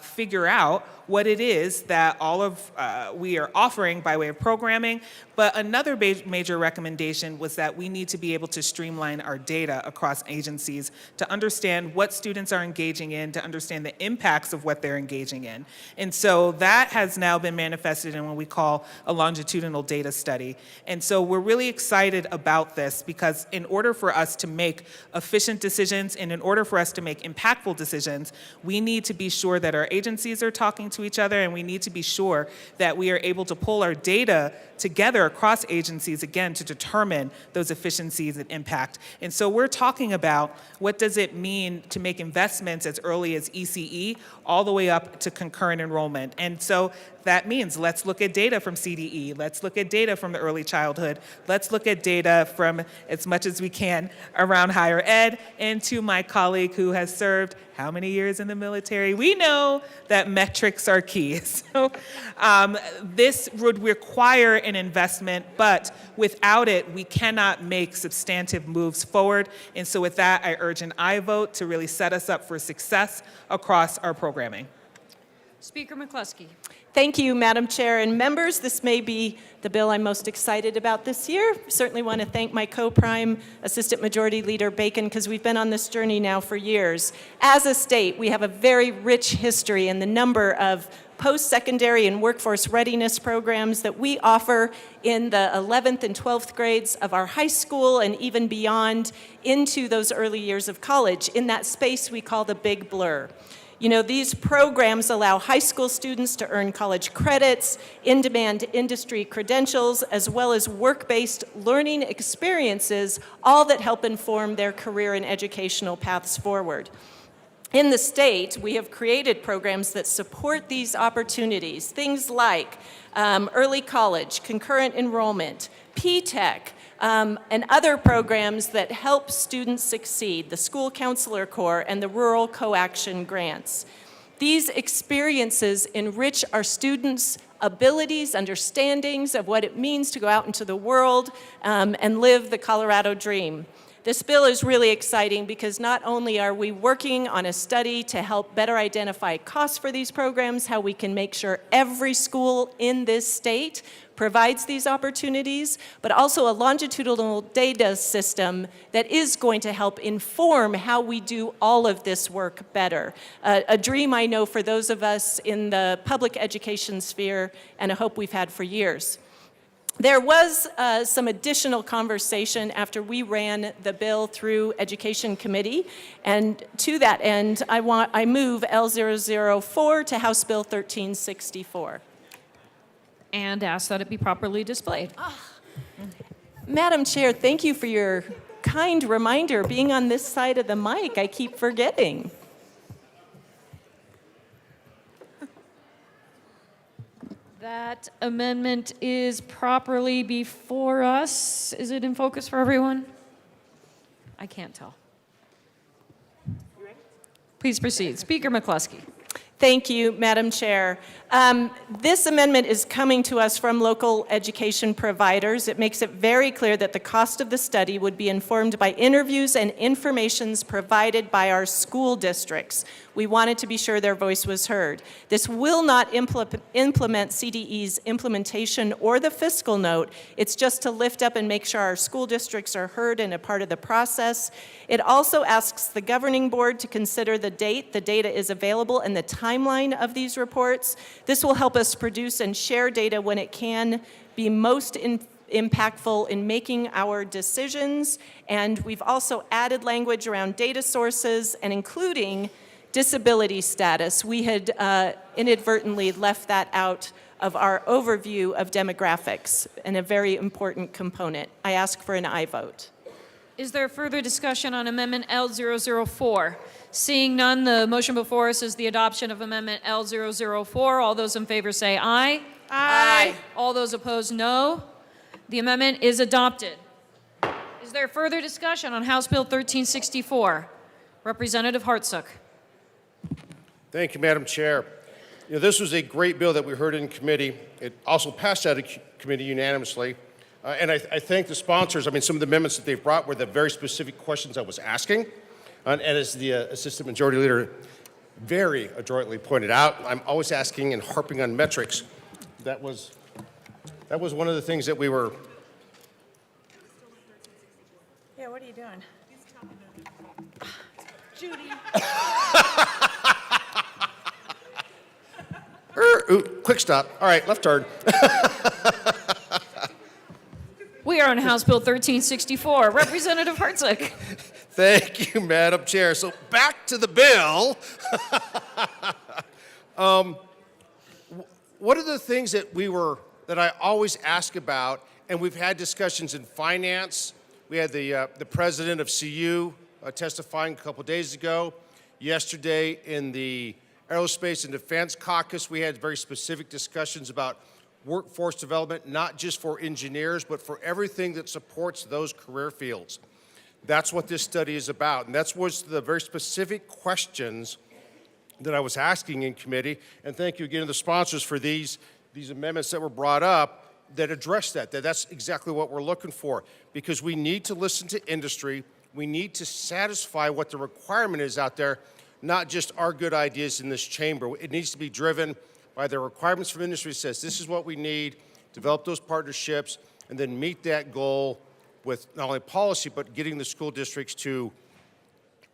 C: figure out what it is that all of we are offering by way of programming. But another major recommendation was that we need to be able to streamline our data across agencies to understand what students are engaging in, to understand the impacts of what they're engaging in. And so that has now been manifested in what we call a longitudinal data study. And so we're really excited about this because in order for us to make efficient decisions and in order for us to make impactful decisions, we need to be sure that our agencies are talking to each other, and we need to be sure that we are able to pull our data together across agencies, again, to determine those efficiencies and impact. And so we're talking about what does it mean to make investments as early as ECE all the way up to concurrent enrollment. And so that means let's look at data from CDE, let's look at data from the early childhood, let's look at data from as much as we can around higher ed. And to my colleague who has served how many years in the military, we know that metrics are key. So this would require an investment, but without it, we cannot make substantive moves forward. And so with that, I urge an aye vote to really set us up for success across our programming.
S: Speaker McCluskey.
A: Thank you, Madam Chair and members. This may be the bill I'm most excited about this year. Certainly want to thank my co-prime, Assistant Majority Leader Bacon, because we've been on this journey now for years. As a state, we have a very rich history in the number of post-secondary and workforce readiness programs that we offer in the 11th and 12th grades of our high school and even beyond into those early years of college. In that space we call the big blur. You know, these programs allow high school students to earn college credits, in-demand industry credentials, as well as work-based learning experiences, all that help inform their career and educational paths forward. In the state, we have created programs that support these opportunities, things like early college, concurrent enrollment, P-TECH, and other programs that help students succeed, the School Counselor Corps and the Rural Co-Action Grants. These experiences enrich our students' abilities, understandings of what it means to go out into the world and live the Colorado dream. This bill is really exciting because not only are we working on a study to help better identify costs for these programs, how we can make sure every school in this state provides these opportunities, but also a longitudinal data system that is going to help inform how we do all of this work better. A dream I know for those of us in the public education sphere and a hope we've had for years. There was some additional conversation after we ran the bill through Education Committee, and to that end, I move L004 to House Bill 1364.
S: And ask that it be properly displayed.
A: Madam Chair, thank you for your kind reminder. Being on this side of the mic, I keep forgetting.
S: That amendment is properly before us. Is it in focus for everyone? I can't tell. Please proceed. Speaker McCluskey.
A: Thank you, Madam Chair. This amendment is coming to us from local education providers. It makes it very clear that the cost of the study would be informed by interviews and informations provided by our school districts. We wanted to be sure their voice was heard. This will not implement CDE's implementation or the fiscal note. It's just to lift up and make sure our school districts are heard and a part of the process. It also asks the governing board to consider the date the data is available and the timeline of these reports. This will help us produce and share data when it can be most impactful in making our decisions. And we've also added language around data sources and including disability status. We had inadvertently left that out of our overview of demographics, and a very important component. I ask for an aye vote.
S: Is there further discussion on Amendment L004? Seeing none, the motion before us is the adoption of Amendment L004. All those in favor say aye. Aye. All those opposed, no. The amendment is adopted. Is there further discussion on House Bill 1364? Representative Hartsook.
U: Thank you, Madam Chair. This was a great bill that we heard in committee. It also passed out of committee unanimously. And I thank the sponsors. I mean, some of the amendments that they've brought were the very specific questions I was asking. And as the Assistant Majority Leader very adroitly pointed out, I'm always asking and harping on metrics. That was one of the things that we were...
J: Yeah, what are you doing? Judy.
U: Ooh, quick stop. All right, left turn.
S: We are on House Bill 1364. Representative Hartsook.
U: Thank you, Madam Chair. So back to the bill. One of the things that I always ask about, and we've had discussions in finance. We had the president of CU testifying a couple days ago. Yesterday in the Aerospace and Defense Caucus, we had very specific discussions about workforce development, not just for engineers, but for everything that supports those career fields. That's what this study is about, and that's was the very specific questions that I was asking in committee. And thank you again to the sponsors for these amendments that were brought up that address that. That's exactly what we're looking for, because we need to listen to industry. We need to satisfy what the requirement is out there, not just our good ideas in this chamber. It needs to be driven by the requirements from industry that says this is what we need, develop those partnerships, and then meet that goal with not only policy, but getting the school districts to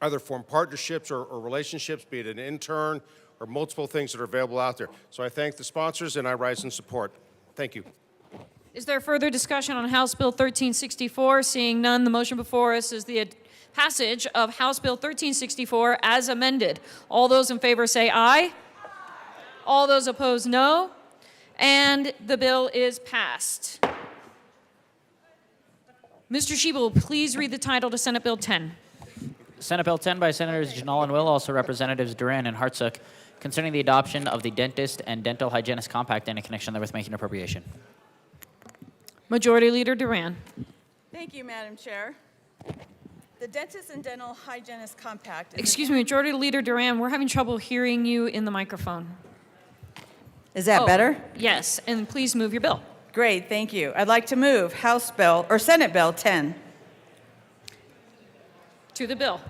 U: either form partnerships or relationships, be it an intern or multiple things that are available out there. So I thank the sponsors and I rise in support. Thank you.
S: Is there further discussion on House Bill 1364? Seeing none, the motion before us is the passage of House Bill 1364 as amended. All those in favor say aye. All those opposed, no. And the bill is passed. Mr. Schiebel, please read the title to Senate Bill 10.
D: Senate Bill 10 by Senators Janal and Will, also Representatives Duran and Hartsook, concerning the adoption of the Dentist and Dental Hygienist Compact and in connection therewith making appropriation.
S: Majority Leader Duran.
J: Thank you, Madam Chair. The Dentist and Dental Hygienist Compact.
S: Excuse me, Majority Leader Duran, we're having trouble hearing you in the microphone.
J: Is that better?
S: Yes, and please move your bill.
J: Great, thank you. I'd like to move Senate Bill 10.
S: To the bill.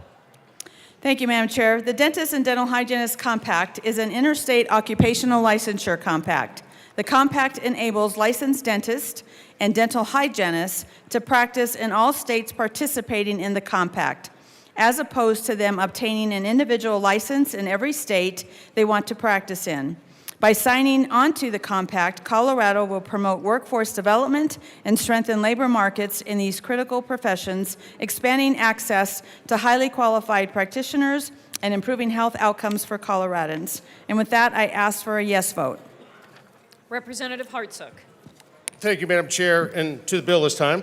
J: Thank you, Madam Chair. The Dentist and Dental Hygienist Compact is an interstate occupational licensure compact. The compact enables licensed dentists and dental hygienists to practice in all states participating in the compact, as opposed to them obtaining an individual license in every state they want to practice in. By signing onto the compact, Colorado will promote workforce development and strengthen labor markets in these critical professions, expanding access to highly qualified practitioners and improving health outcomes for Coloradans. And with that, I ask for a yes vote.
S: Representative Hartsook.
U: Thank you, Madam Chair. And to the bill this time.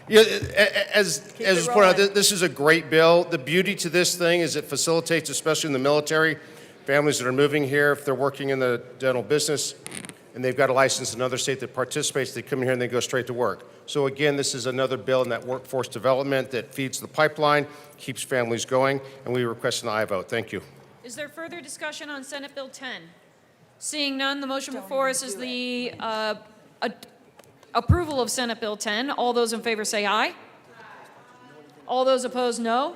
U: As was pointed out, this is a great bill. The beauty to this thing is it facilitates, especially in the military, families that are moving here, if they're working in the dental business, and they've got a license in another state that participates, they come in here and they go straight to work. So again, this is another bill in that workforce development that feeds the pipeline, keeps families going, and we request an aye vote. Thank you.
S: Is there further discussion on Senate Bill 10? Seeing none, the motion before us is the approval of Senate Bill 10. All those in favor say aye. All those opposed, no.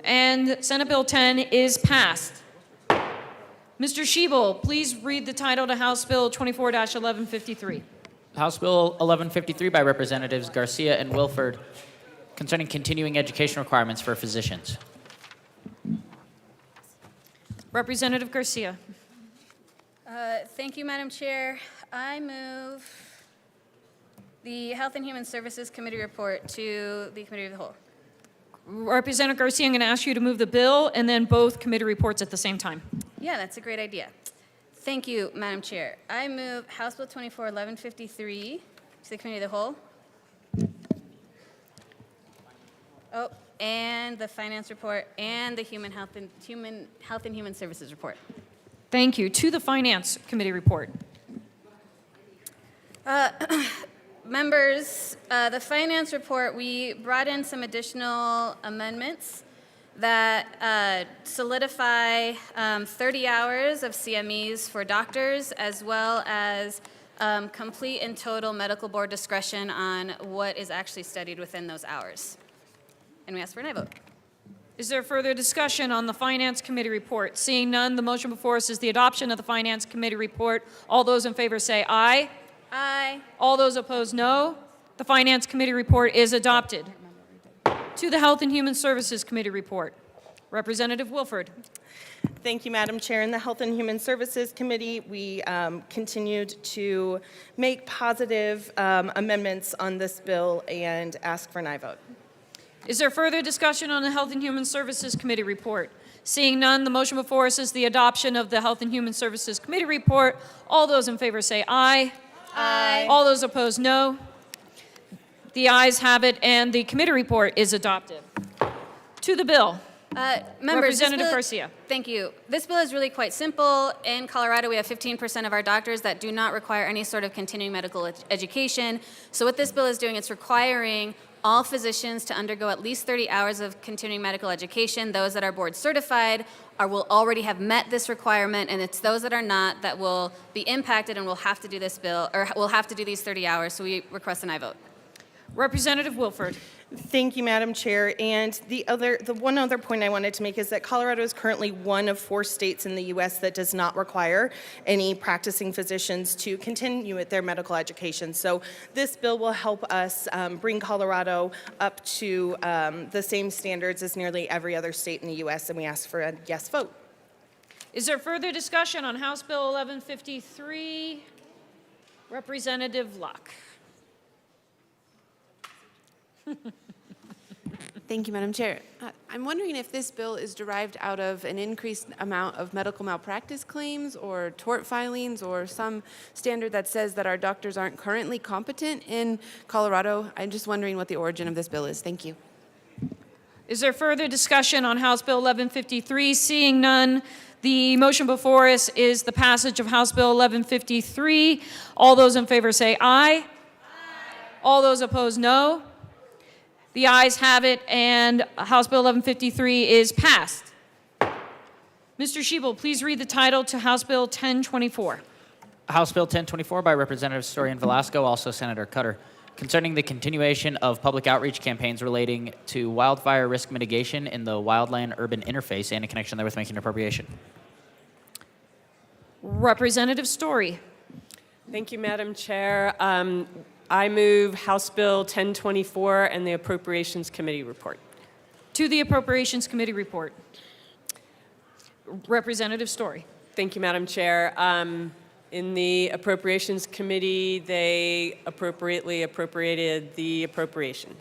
S: And Senate Bill 10 is passed. Mr. Schiebel, please read the title to House Bill 24-1153.
D: House Bill 1153 by Representatives Garcia and Wilford concerning continuing education requirements for physicians.
S: Representative Garcia.
B: Thank you, Madam Chair. I move the Health and Human Services Committee report to the Committee of the Whole.
S: Representative Garcia, I'm going to ask you to move the bill and then both committee reports at the same time.
B: Yeah, that's a great idea. Thank you, Madam Chair. I move House Bill 24-1153 to the Committee of the Whole. Oh, and the Finance report and the Human Health and Human Services report.
S: Thank you. To the Finance Committee report.
B: Members, the Finance report, we brought in some additional amendments that solidify 30 hours of CMEs for doctors, as well as complete and total medical board discretion on what is actually studied within those hours. And we ask for an aye vote.
S: Is there further discussion on the Finance Committee report? Seeing none, the motion before us is the adoption of the Finance Committee report. All those in favor say aye.
B: Aye.
S: All those opposed, no. The Finance Committee report is adopted. To the Health and Human Services Committee report. Representative Wilford.
V: Thank you, Madam Chair. In the Health and Human Services Committee, we continued to make positive amendments on this bill and ask for an aye vote.
S: Is there further discussion on the Health and Human Services Committee report? Seeing none, the motion before us is the adoption of the Health and Human Services Committee report. All those in favor say aye.
B: Aye.
S: All those opposed, no. The ayes have it, and the committee report is adopted. To the bill.
B: Members,
S: Representative Garcia.
B: Thank you. This bill is really quite simple. In Colorado, we have 15% of our doctors that do not require any sort of continuing medical education. So what this bill is doing, it's requiring all physicians to undergo at least 30 hours of continuing medical education. Those that are board certified will already have met this requirement, and it's those that are not that will be impacted and will have to do this bill, or will have to do these 30 hours. So we request an aye vote.
S: Representative Wilford.
V: Thank you, Madam Chair. And the one other point I wanted to make is that Colorado is currently one of 4 states in the U.S. that does not require any practicing physicians to continue with their medical education. So this bill will help us bring Colorado up to the same standards as nearly every other state in the U.S., and we ask for a yes vote.
S: Is there further discussion on House Bill 1153? Representative Locke.
Q: Thank you, Madam Chair. I'm wondering if this bill is derived out of an increased amount of medical malpractice claims or tort filings or some standard that says that our doctors aren't currently competent in Colorado. I'm just wondering what the origin of this bill is. Thank you.
S: Is there further discussion on House Bill 1153? Seeing none, the motion before us is the passage of House Bill 1153. All those in favor say aye. Aye. All those opposed, no. The ayes have it, and House Bill 1153 is passed. Mr. Schiebel, please read the title to House Bill 1024.
D: House Bill 1024 by Representative Story and Velasco, also Senator Cutter, concerning the continuation of public outreach campaigns relating to wildfire risk mitigation in the wildland-urban interface and in connection therewith making an appropriation.
S: Representative Story.
W: Thank you, Madam Chair. I move House Bill 1024 and the Appropriations Committee report.
S: To the Appropriations Committee report. Representative Story.
W: Thank you, Madam Chair. In the Appropriations Committee, they appropriately appropriated the appropriation.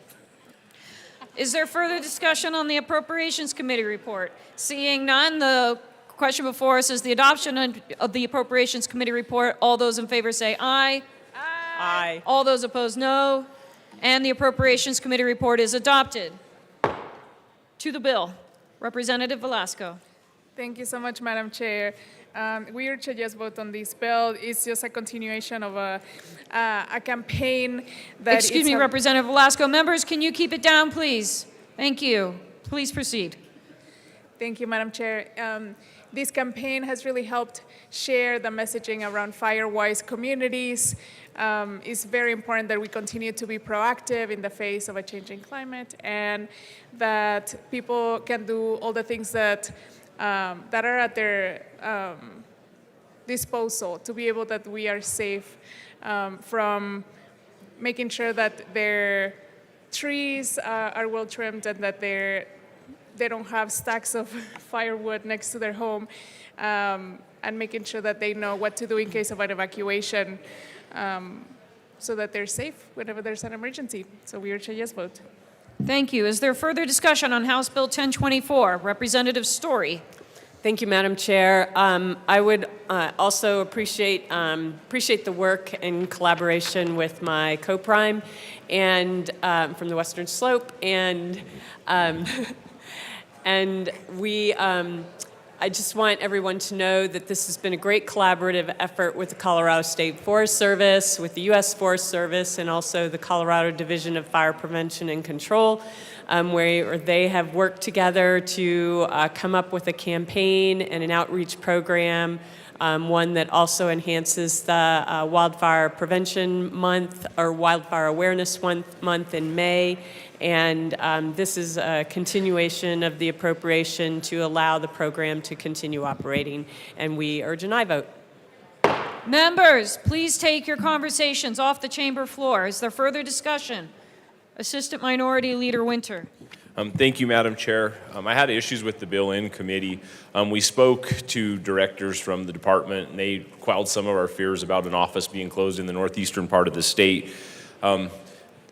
S: Is there further discussion on the Appropriations Committee report? Seeing none, the question before us is the adoption of the Appropriations Committee report. All those in favor say aye.
W: Aye.
S: All those opposed, no. And the Appropriations Committee report is adopted. To the bill. Representative Velasco.
C: Thank you so much, Madam Chair. We urge a yes vote on this bill. It's just a continuation of a campaign that...
S: Excuse me, Representative Velasco. Members, can you keep it down, please? Thank you. Please proceed.
C: Thank you, Madam Chair. This campaign has really helped share the messaging around fire-wise communities. It's very important that we continue to be proactive in the face of a changing climate, and that people can do all the things that are at their disposal to be able that we are safe, from making sure that their trees are well trimmed and that they don't have stacks of firewood next to their home, and making sure that they know what to do in case of an evacuation, so that they're safe whenever there's an emergency. So we urge a yes vote.
S: Thank you. Is there further discussion on House Bill 1024? Representative Story.
W: Thank you, Madam Chair. I would also appreciate the work in collaboration with my co-prime and from the Western Slope, and I just want everyone to know that this has been a great collaborative effort with the Colorado State Forest Service, with the U.S. Forest Service, and also the Colorado Division of Fire Prevention and Control, where they have worked together to come up with a campaign and an outreach program, one that also enhances the Wildfire Prevention Month, or Wildfire Awareness Month in May. And this is a continuation of the appropriation to allow the program to continue operating. And we urge an aye vote.
S: Members, please take your conversations off the chamber floor. Is there further discussion? Assistant Minority Leader Winter.
R: Thank you, Madam Chair. I had issues with the bill in committee. We spoke to directors from the department, and they quelled some of our fears about an office being closed in the northeastern part of the state.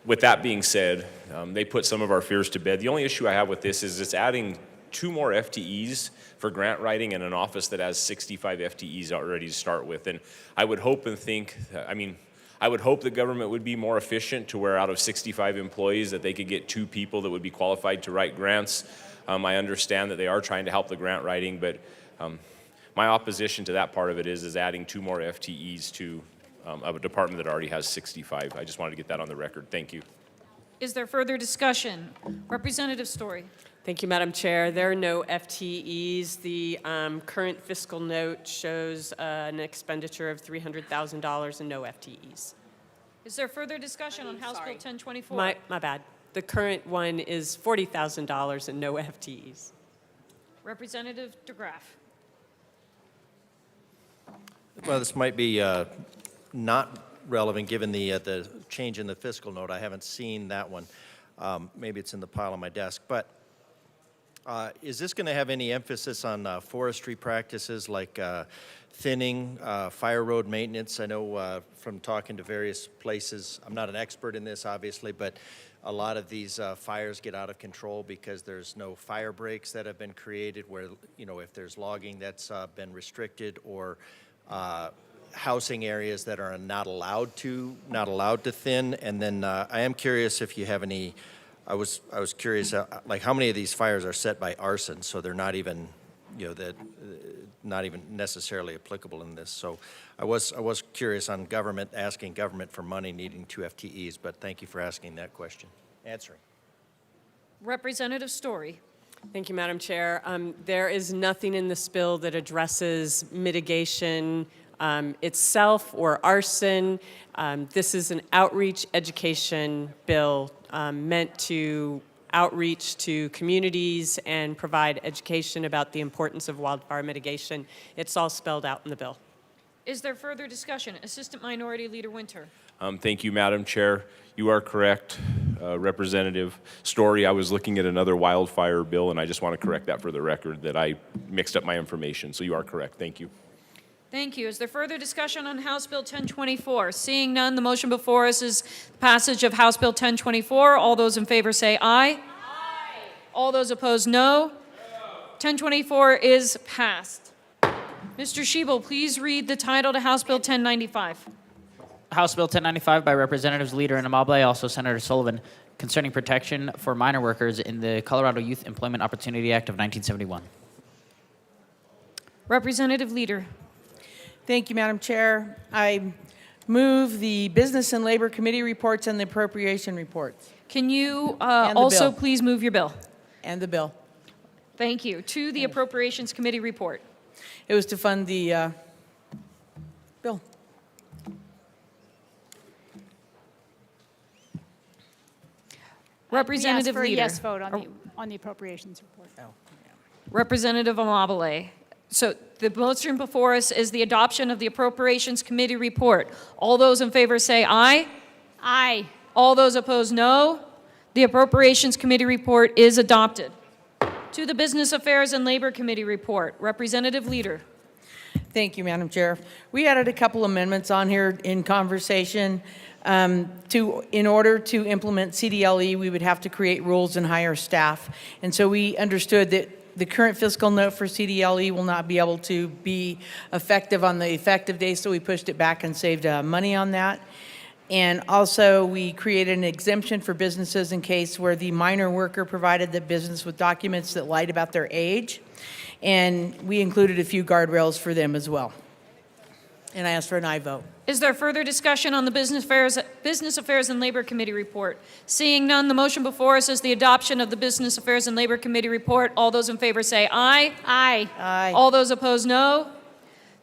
R: With that being said, they put some of our fears to bed. The only issue I have with this is it's adding 2 more FTEs for grant writing in an office that has 65 FTEs already to start with. And I would hope and think, I would hope the government would be more efficient to where out of 65 employees that they could get 2 people that would be qualified to write grants. I understand that they are trying to help the grant writing, but my opposition to that part of it is adding 2 more FTEs to of a department that already has 65. I just wanted to get that on the record. Thank you.
S: Is there further discussion? Representative Story.
W: Thank you, Madam Chair. There are no FTEs. The current fiscal note shows an expenditure of $300,000 and no FTEs.
S: Is there further discussion on House Bill 1024?
W: My bad. The current one is $40,000 and no FTEs.
S: Representative DeGraff.
F: Well, this might be not relevant given the change in the fiscal note. I haven't seen that one. Maybe it's in the pile on my desk. But is this going to have any emphasis on forestry practices like thinning, fire road maintenance? I know from talking to various places, I'm not an expert in this obviously, but a lot of these fires get out of control because there's no fire breaks that have been created where, you know, if there's logging that's been restricted, or housing areas that are not allowed to thin. And then I am curious if you have any. I was curious, like how many of these fires are set by arson, so they're not even, you know, that not even necessarily applicable in this. So I was curious on government, asking government for money needing 2 FTEs, but thank you for asking that question. Answering.
S: Representative Story.
W: Thank you, Madam Chair. There is nothing in this bill that addresses mitigation itself or arson. This is an outreach education bill meant to outreach to communities and provide education about the importance of wildfire mitigation. It's all spelled out in the bill.
S: Is there further discussion? Assistant Minority Leader Winter.
R: Thank you, Madam Chair. You are correct, Representative Story. I was looking at another wildfire bill, and I just want to correct that for the record, that I mixed up my information. So you are correct. Thank you.
S: Thank you. Is there further discussion on House Bill 1024? Seeing none, the motion before us is passage of House Bill 1024. All those in favor say aye. Aye. All those opposed, no. 1024 is passed. Mr. Schiebel, please read the title to House Bill 1095.
D: House Bill 1095 by Representatives Leader and Amable, also Senator Sullivan, concerning protection for minor workers in the Colorado Youth Employment Opportunity Act of 1971.
S: Representative Leader.
J: Thank you, Madam Chair. I move the Business and Labor Committee reports and the appropriation reports.
S: Can you
J: And the
S: also
J: bill.
S: please move your bill?
J: And the bill.
S: Thank you. To the Appropriations Committee report.
J: It was to fund the bill.
S: Representative
T: We asked for
S: Leader.
T: a yes vote on the appropriations report.
S: Representative Amabile. So the motion before us is the adoption of the Appropriations Committee report. All those in favor say aye.
T: Aye.
S: All those opposed, no. The Appropriations Committee report is adopted. To the Business Affairs and Labor Committee report. Representative Leader.
J: Thank you, Madam Chair. We added a couple amendments on here in conversation. In order to implement CDLE, we would have to create rules and hire staff. And so we understood that the current fiscal note for CDLE will not be able to be effective on the effective day, so we pushed it back and saved money on that. And also, we created an exemption for businesses in case where the minor worker provided the business with documents that lied about their age. And we included a few guardrails for them as well. And I asked for an aye vote.
S: Is there further discussion on the Business Affairs and Labor Committee report? Seeing none, the motion before us is the adoption of the Business Affairs and Labor Committee report. All those in favor say aye.
T: Aye.
J: Aye.
S: All those opposed, no.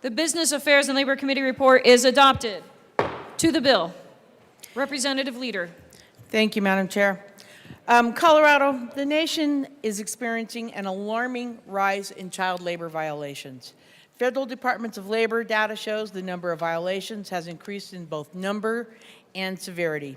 S: The Business Affairs and Labor Committee report is adopted. To the bill. Representative Leader.
J: Thank you, Madam Chair. Colorado, the nation is experiencing an alarming rise in child labor violations. Federal Departments of Labor data shows the number of violations has increased in both number and severity.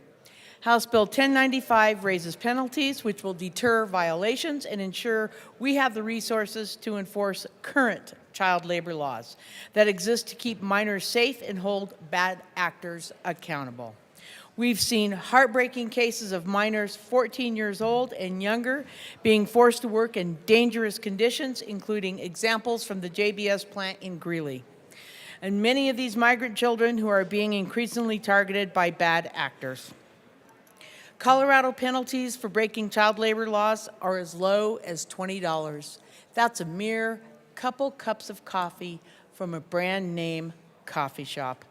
J: House Bill 1095 raises penalties, which will deter violations and ensure we have the resources to enforce current child labor laws that exist to keep minors safe and hold bad actors accountable. We've seen heartbreaking cases of minors 14 years old and younger being forced to work in dangerous conditions, including examples from the JBS plant in Greeley. And many of these migrant children who are being increasingly targeted by bad actors. Colorado penalties for breaking child labor laws are as low as $20. That's a mere couple cups of coffee from a brand name coffee shop.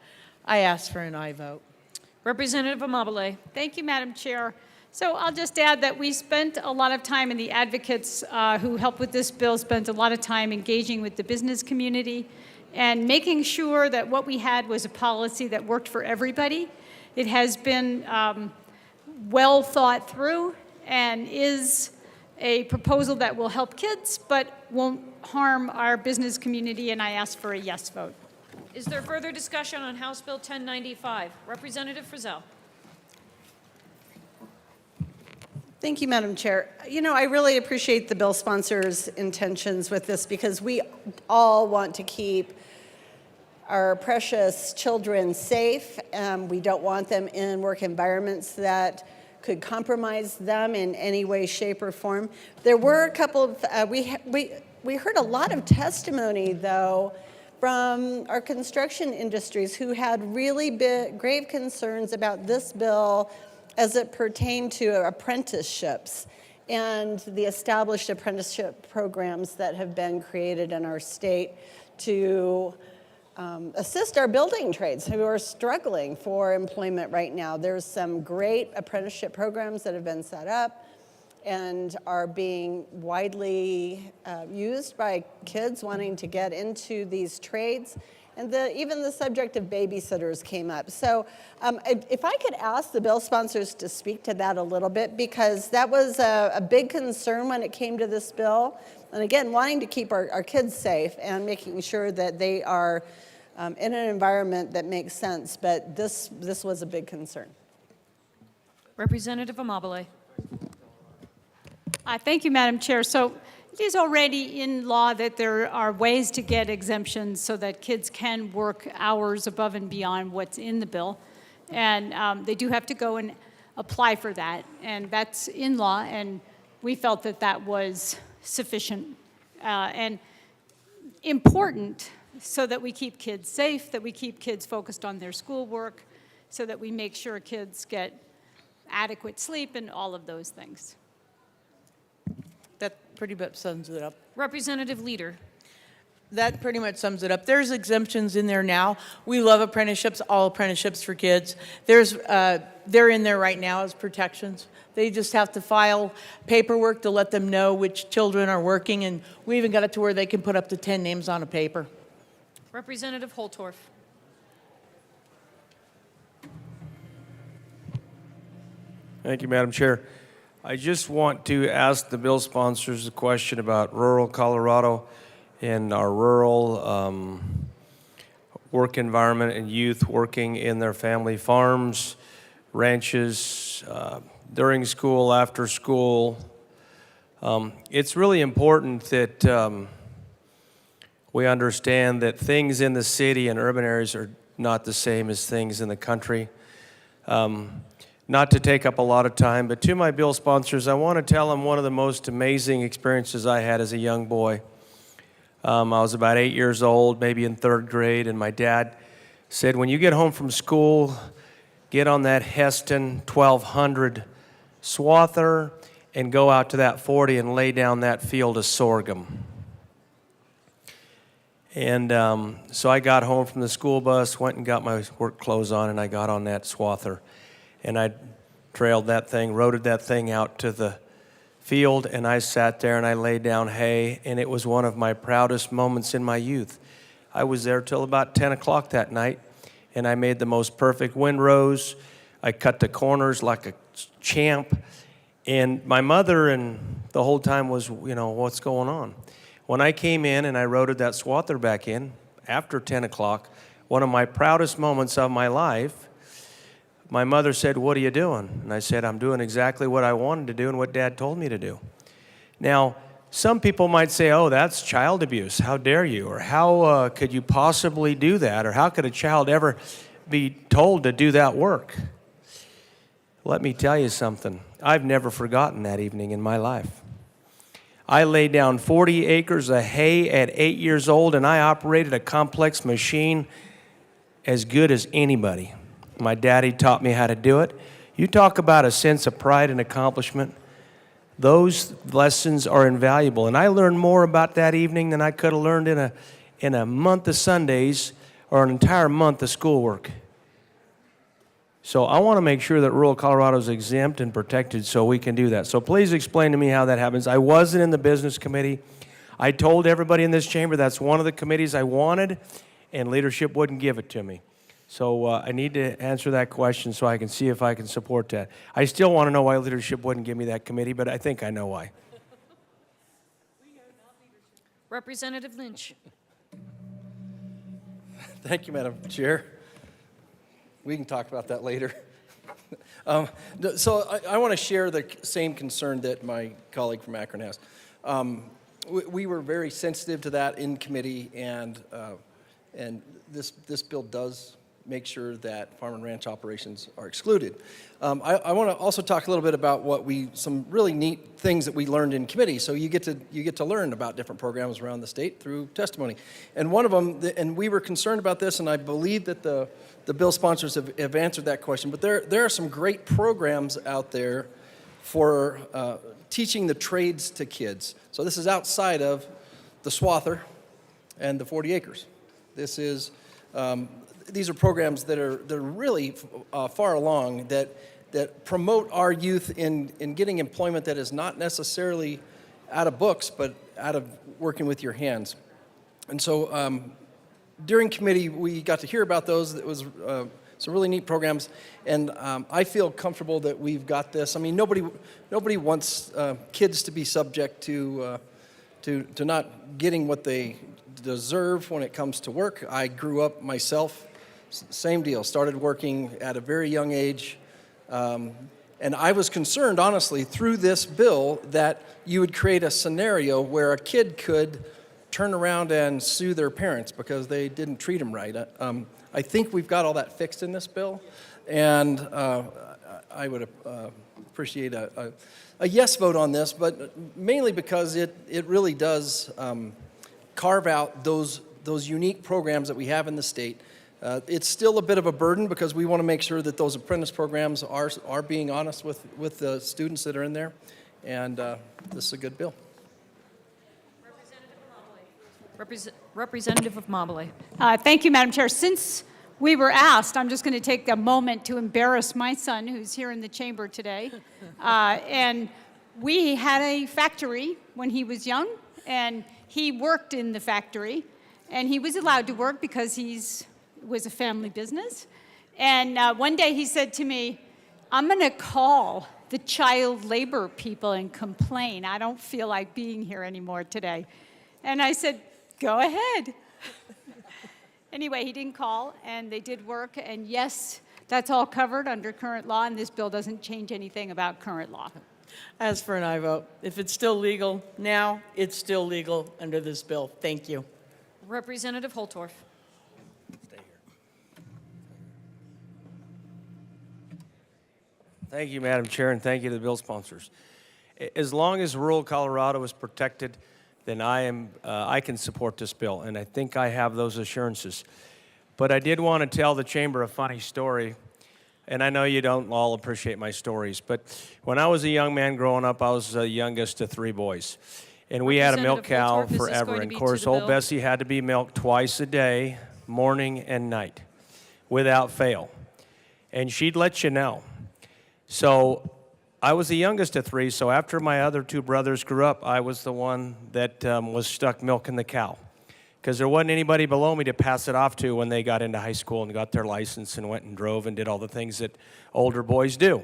J: I ask for an aye vote.
S: Representative Amabile.
T: Thank you, Madam Chair. So I'll just add that we spent a lot of time, and the advocates who helped with this bill spent a lot of time engaging with the business community and making sure that what we had was a policy that worked for everybody. It has been well thought through and is a proposal that will help kids but won't harm our business community, and I ask for a yes vote.
S: Is there further discussion on House Bill 1095? Representative Frizzell.
P: Thank you, Madam Chair. You know, I really appreciate the bill sponsor's intentions with this because we all want to keep our precious children safe. We don't want them in work environments that could compromise them in any way, shape, or form. There were a couple of, we heard a lot of testimony, though, from our construction industries who had really grave concerns about this bill as it pertained to apprenticeships and the established apprenticeship programs that have been created in our state to assist our building trades who are struggling for employment right now. There's some great apprenticeship programs that have been set up and are being widely used by kids wanting to get into these trades. And even the subject of babysitters came up. So if I could ask the bill sponsors to speak to that a little bit, because that was a big concern when it came to this bill. And again, wanting to keep our kids safe and making sure that they are in an environment that makes sense. But this was a big concern.
S: Representative Amabile.
T: Thank you, Madam Chair. So it is already in law that there are ways to get exemptions so that kids can work hours above and beyond what's in the bill. And they do have to go and apply for that. And that's in law, and we felt that that was sufficient and important so that we keep kids safe, that we keep kids focused on their schoolwork, so that we make sure kids get adequate sleep and all of those things.
J: That pretty much sums it up.
S: Representative Leader.
G: that pretty much sums it up. There's exemptions in there now. We love apprenticeships, all apprenticeships for kids. They're in there right now as protections. They just have to file paperwork to let them know which children are working, and we even got it to where they can put up to 10 names on a paper.
S: Representative Holtorf.
O: Thank you, Madam Chair. I just want to ask the bill sponsors a question about rural Colorado and our rural work environment and youth working in their family farms, ranches, during school, after school. It's really important that we understand that things in the city and urban areas are not the same as things in the country. Not to take up a lot of time, but to my bill sponsors, I want to tell them one of the most amazing experiences I had as a young boy. I was about 8 years old, maybe in 3rd grade, and my dad said, when you get home from school, get on that Heston 1200 swather and go out to that 40 and lay down that field of sorghum. And so I got home from the school bus, went and got my work clothes on, and I got on that swather. And I trailed that thing, roaded that thing out to the field, and I sat there and I laid down hay, and it was one of my proudest moments in my youth. I was there till about 10 o'clock that night, and I made the most perfect windrows. I cut the corners like a champ, and my mother and the whole time was, what's going on? When I came in and I roaded that swather back in after 10 o'clock, one of my proudest moments of my life, my mother said, what are you doing? And I said, I'm doing exactly what I wanted to do and what Dad told me to do. Now, some people might say, oh, that's child abuse. How dare you? Or how could you possibly do that? Or how could a child ever be told to do that work? Let me tell you something. I've never forgotten that evening in my life. I laid down 40 acres of hay at 8 years old, and I operated a complex machine as good as anybody. My daddy taught me how to do it. You talk about a sense of pride and accomplishment. Those lessons are invaluable. And I learned more about that evening than I could have learned in a month of Sundays or an entire month of schoolwork. So I want to make sure that rural Colorado is exempt and protected so we can do that. So please explain to me how that happens. I wasn't in the business committee. I told everybody in this chamber that's one of the committees I wanted, and leadership wouldn't give it to me. So I need to answer that question so I can see if I can support that. I still want to know why leadership wouldn't give me that committee, but I think I know why.
S: Representative Lynch.
L: Thank you, Madam Chair. We can talk about that later. So I want to share the same concern that my colleague from Akron has. We were very sensitive to that in committee, and this bill does make sure that farm and ranch operations are excluded. I want to also talk a little bit about some really neat things that we learned in committee. So you get to learn about different programs around the state through testimony. And one of them, and we were concerned about this, and I believe that the bill sponsors have answered that question, but there are some great programs out there for teaching the trades to kids. So this is outside of the swather and the 40 acres. This is these are programs that are really far along that promote our youth in getting employment that is not necessarily out of books, but out of working with your hands. And so during committee, we got to hear about those. It was some really neat programs, and I feel comfortable that we've got this. I mean, nobody wants kids to be subject to not getting what they deserve when it comes to work. I grew up myself, same deal, started working at a very young age, and I was concerned, honestly, through this bill that you would create a scenario where a kid could turn around and sue their parents because they didn't treat them right. I think we've got all that fixed in this bill, and I would appreciate a yes vote on this, but mainly because it really does carve out those unique programs that we have in the state. It's still a bit of a burden because we want to make sure that those apprentice programs are being honest with the students that are in there, and this is a good bill.
S: Representative of Mobley.
T: Thank you, Madam Chair. Since we were asked, I'm just going to take a moment to embarrass my son, who's here in the chamber today. And we had a factory when he was young, and he worked in the factory, and he was allowed to work because it was a family business. And one day he said to me, "I'm going to call the child labor people and complain. I don't feel like being here anymore today." And I said, "Go ahead." Anyway, he didn't call, and they did work, and yes, that's all covered under current law, and this bill doesn't change anything about current law.
G: As for an aye vote, if it's still legal now, it's still legal under this bill. Thank you.
S: Representative Holtorf.
O: Thank you, Madam Chair, and thank you to the bill sponsors. As long as rural Colorado is protected, then I can support this bill, and I think I have those assurances. But I did want to tell the chamber a funny story, and I know you don't all appreciate my stories, but when I was a young man growing up, I was the youngest of 3 boys, and we had a milk cow
S: Representative Holtorf, is this
O: forever.
S: going to
O: And
S: be
O: of
S: to
O: course,
S: the
O: old
S: bill?
O: Bessie had to be milked twice a day, morning and night, without fail, and she'd let you know. So I was the youngest of 3, so after my other 2 brothers grew up, I was the one that was stuck milking the cow, because there wasn't anybody below me to pass it off to when they got into high school and got their license and went and drove and did all the things that older boys do.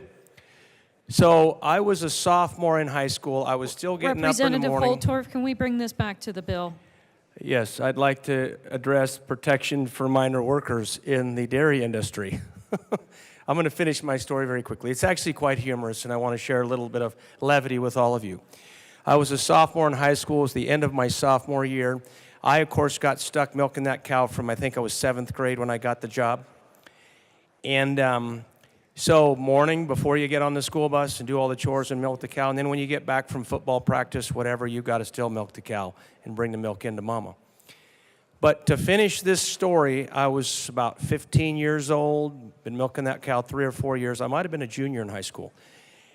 O: So I was a sophomore in high school. I was still getting up in the
S: Representative
O: morning.
S: Holtorf, can we bring this back to the bill?
O: Yes, I'd like to address protection for minor workers in the dairy industry. I'm going to finish my story very quickly. It's actually quite humorous, and I want to share a little bit of levity with all of you. I was a sophomore in high school. It was the end of my sophomore year. I, of course, got stuck milking that cow from, I think I was 7th grade when I got the job. And so morning, before you get on the school bus and do all the chores and milk the cow, and then when you get back from football practice, whatever, you got to still milk the cow and bring the milk into mama. But to finish this story, I was about 15 years old, been milking that cow 3 or 4 years. I might have been a junior in high school.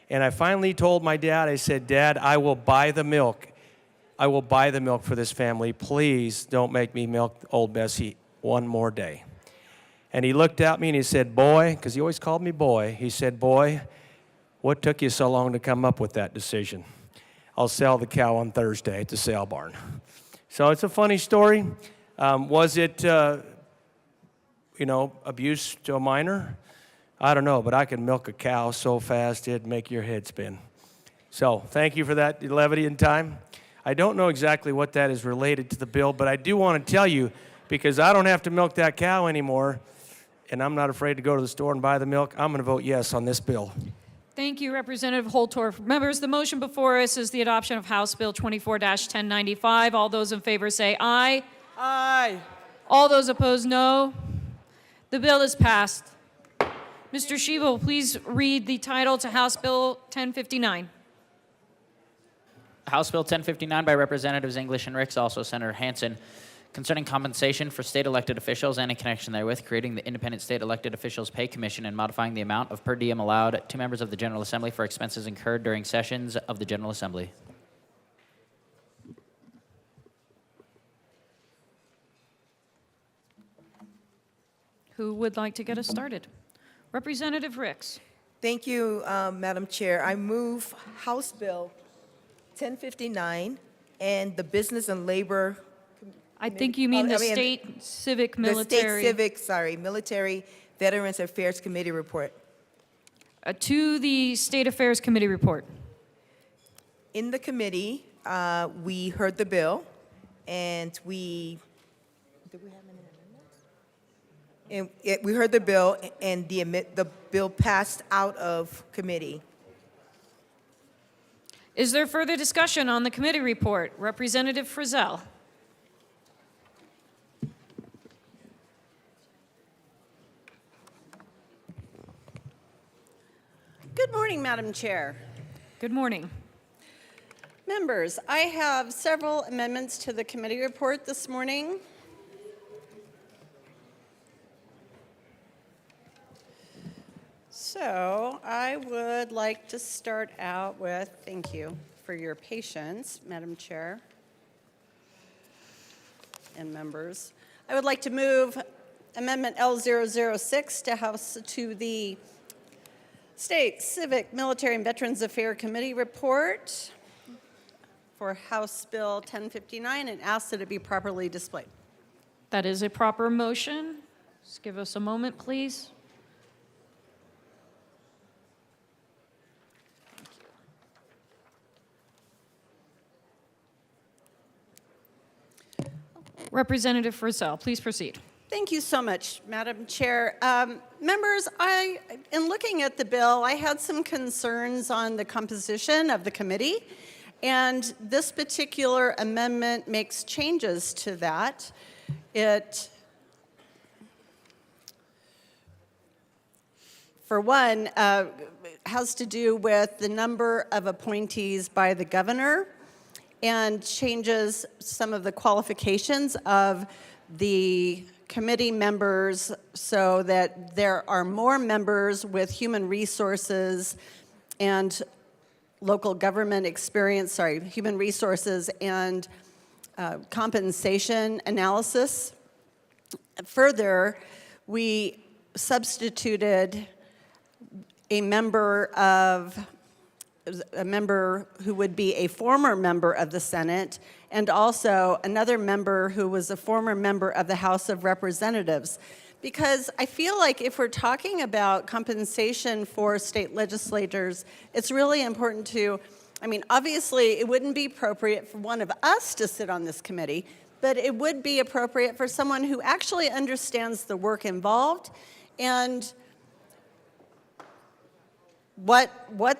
O: And I finally told my dad, I said, "Dad, I will buy the milk. I will buy the milk for this family. Please don't make me milk old Bessie one more day." And he looked at me and he said, "Boy," because he always called me boy, he said, "Boy, what took you so long to come up with that decision? I'll sell the cow on Thursday at the sale barn." So it's a funny story. Was it, abuse to a minor? I don't know, but I could milk a cow so fast it'd make your head spin. So thank you for that levity and time. I don't know exactly what that is related to the bill, but I do want to tell you, because I don't have to milk that cow anymore, and I'm not afraid to go to the store and buy the milk, I'm going to vote yes on this bill.
S: Thank you, Representative Holtorf. Members, the motion before us is the adoption of House Bill 24-1095. All those in favor say aye.
G: Aye.
S: All those opposed, no. The bill is passed. Mr. Shiva, will please read the title to House Bill 1059.
D: House Bill 1059 by Representatives English and Ricks, also Senator Hansen, concerning compensation for state elected officials and in connection therewith, creating the Independent State Elected Officials Pay Commission and modifying the amount of per diem allowed to members of the General Assembly for expenses incurred during sessions of the General Assembly.
S: Who would like to get us started? Representative Ricks.
H: Thank you, Madam Chair. I move House Bill 1059 and the Business and Labor.
S: I think you mean the State Civic Military.
H: The State Civic, Military Veterans Affairs Committee report.
S: To the State Affairs Committee report.
H: In the committee, we heard the bill, and did we have any amendments? And we heard the bill, and the bill passed out of committee.
S: Is there further discussion on the committee report? Representative Frizzell.
P: Good morning, Madam Chair.
S: Good morning.
P: Members, I have several amendments to the committee report this morning. So I would like to start out with, thank you for your patience, Madam Chair. and members. I would like to move Amendment L006 to the State Civic, Military, and Veterans Affairs Committee report for House Bill 1059 and ask that it be properly displayed.
S: That is a proper motion. Just give us a moment, please. Representative Frizzell, please proceed.
P: Thank you so much, Madam Chair. Members, in looking at the bill, I had some concerns on the composition of the committee, and this particular amendment makes changes to that. It, for one, has to do with the number of appointees by the governor and changes some of the qualifications of the committee members so that there are more members with human resources and local government experience, human resources and compensation analysis. Further, we substituted a member who would be a former member of the Senate and also another member who was a former member of the House of Representatives. Because I feel like if we're talking about compensation for state legislators, it's really important to, obviously it wouldn't be appropriate for one of us to sit on this committee, but it would be appropriate for someone who actually understands the work involved and what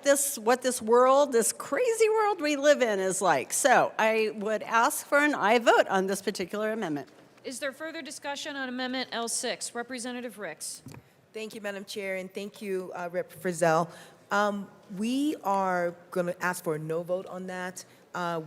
P: this world, this crazy world we live in is like. So I would ask for an aye vote on this particular amendment.
S: Is there further discussion on Amendment L6? Representative Ricks.
H: Thank you, Madam Chair, and thank you, Rep. Frizzell. We are going to ask for a no vote on that.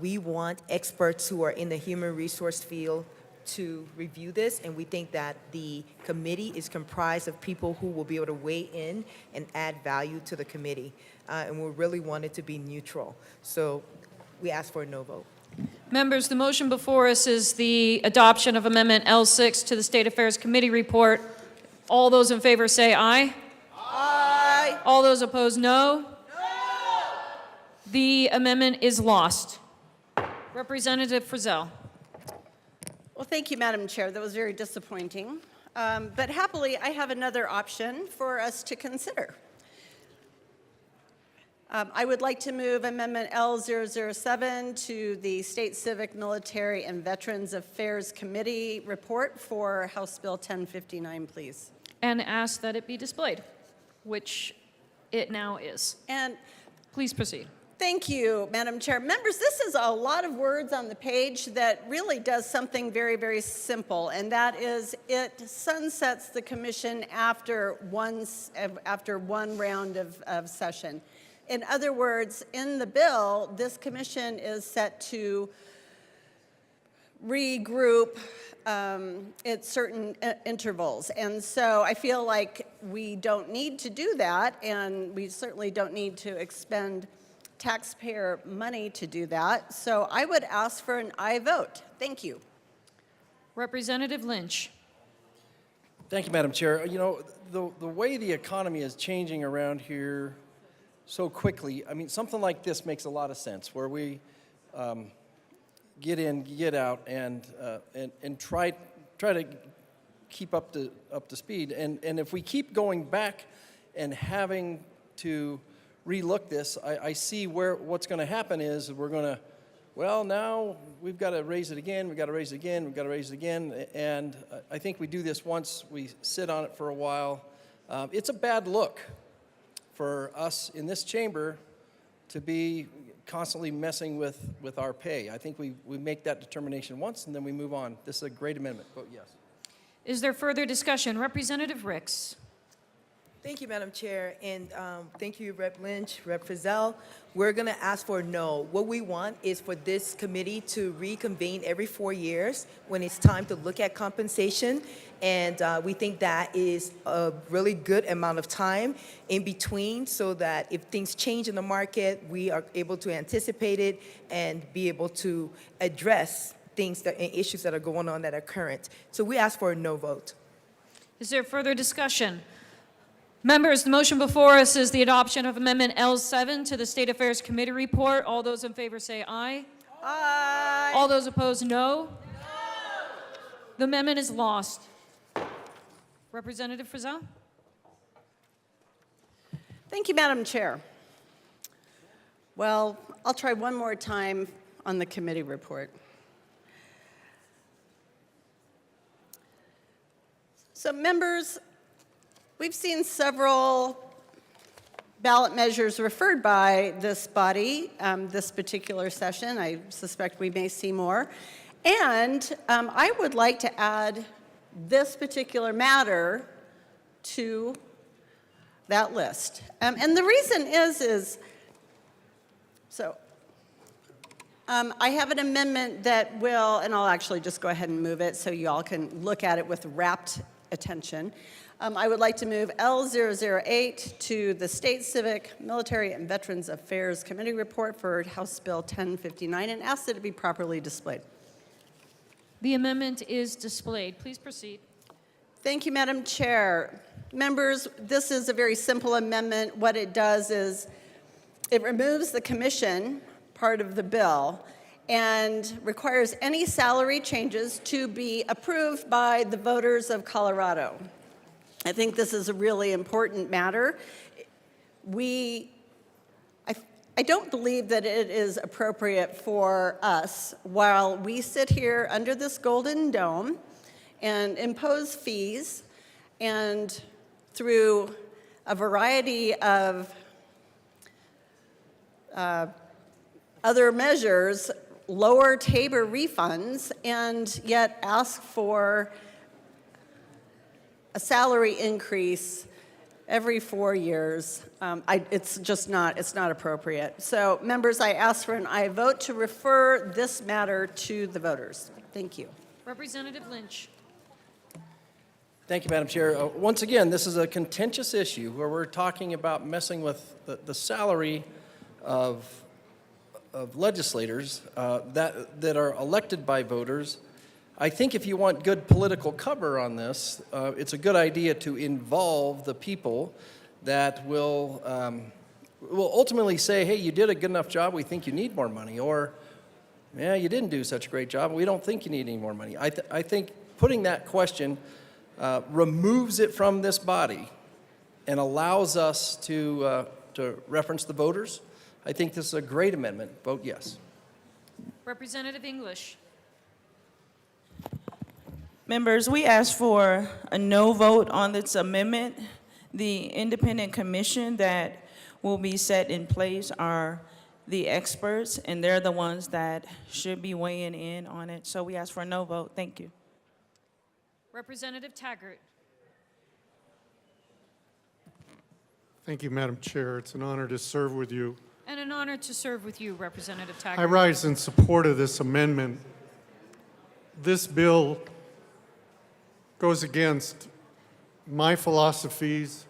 H: We want experts who are in the human resource field to review this, and we think that the committee is comprised of people who will be able to weigh in and add value to the committee, and we really want it to be neutral. So we ask for a no vote.
S: Members, the motion before us is the adoption of Amendment L6 to the State Affairs Committee report. All those in favor say aye.
H: Aye.
S: All those opposed, no. The amendment is lost. Representative Frizzell.
P: Well, thank you, Madam Chair. That was very disappointing. But happily, I have another option for us to consider. I would like to move Amendment L007 to the State Civic, Military, and Veterans Affairs Committee report for House Bill 1059, please.
S: And ask that it be displayed, which it now is.
P: And
S: please proceed.
P: thank you, Madam Chair. Members, this is a lot of words on the page that really does something very, very simple, and that is it sunsets the commission after one round of session. In other words, in the bill, this commission is set to regroup at certain intervals. And so I feel like we don't need to do that, and we certainly don't need to expend taxpayer money to do that. So I would ask for an aye vote. Thank you.
S: Representative Lynch.
L: Thank you, Madam Chair. You know, the way the economy is changing around here so quickly, I mean, something like this makes a lot of sense, where we get in, get out, and try to keep up to speed. And if we keep going back and having to relook this, I see what's going to happen is we're going to, well, now we've got to raise it again, we've got to raise it again, we've got to raise it again, and I think we do this once, we sit on it for a while. It's a bad look for us in this chamber to be constantly messing with our pay. I think we make that determination once and then we move on. This is a great amendment. Vote yes.
S: Is there further discussion? Representative Ricks.
H: Thank you, Madam Chair, and thank you, Rep. Lynch, Rep. Frizzell. We're going to ask for a no. What we want is for this committee to reconvene every 4 years when it's time to look at compensation, and we think that is a really good amount of time in between so that if things change in the market, we are able to anticipate it and be able to address things and issues that are going on that are current. So we ask for a no vote.
S: Is there further discussion? Members, the motion before us is the adoption of Amendment L7 to the State Affairs Committee report. All those in favor say aye.
H: Aye.
S: All those opposed, no. The amendment is lost. Representative Frizzell?
P: Thank you, Madam Chair. Well, I'll try one more time on the committee report. So members, we've seen several ballot measures referred by this body this particular session. I suspect we may see more. And I would like to add this particular matter to that list. And the reason is I have an amendment that will, and I'll actually just go ahead and move it so you all can look at it with rapt attention. I would like to move L008 to the State Civic, Military, and Veterans Affairs Committee report for House Bill 1059 and ask that it be properly displayed.
S: The amendment is displayed. Please proceed.
P: Thank you, Madam Chair. Members, this is a very simple amendment. What it does is it removes the commission part of the bill and requires any salary changes to be approved by the voters of Colorado. I think this is a really important matter. I don't believe that it is appropriate for us, while we sit here under this golden dome and impose fees and through a variety of other measures, lower TABOR refunds, and yet ask for a salary increase every 4 years. It's just not, it's not appropriate. So members, I ask for an aye vote to refer this matter to the voters. Thank you.
S: Representative Lynch.
L: Thank you, Madam Chair. Once again, this is a contentious issue where we're talking about messing with the salary of legislators that are elected by voters. I think if you want good political cover on this, it's a good idea to involve the people that will ultimately say, hey, you did a good enough job, we think you need more money, or, yeah, you didn't do such a great job, we don't think you need any more money. I think putting that question removes it from this body and allows us to reference the voters. I think this is a great amendment. Vote yes.
S: Representative English.
I: Members, we ask for a no vote on this amendment. The independent commission that will be set in place are the experts, and they're the ones that should be weighing in on it. So we ask for a no vote. Thank you.
S: Representative Taggart.
K: Thank you, Madam Chair. It's an honor to serve with you.
S: And an honor to serve with you, Representative Taggart.
K: I rise in support of this amendment. This bill goes against my philosophies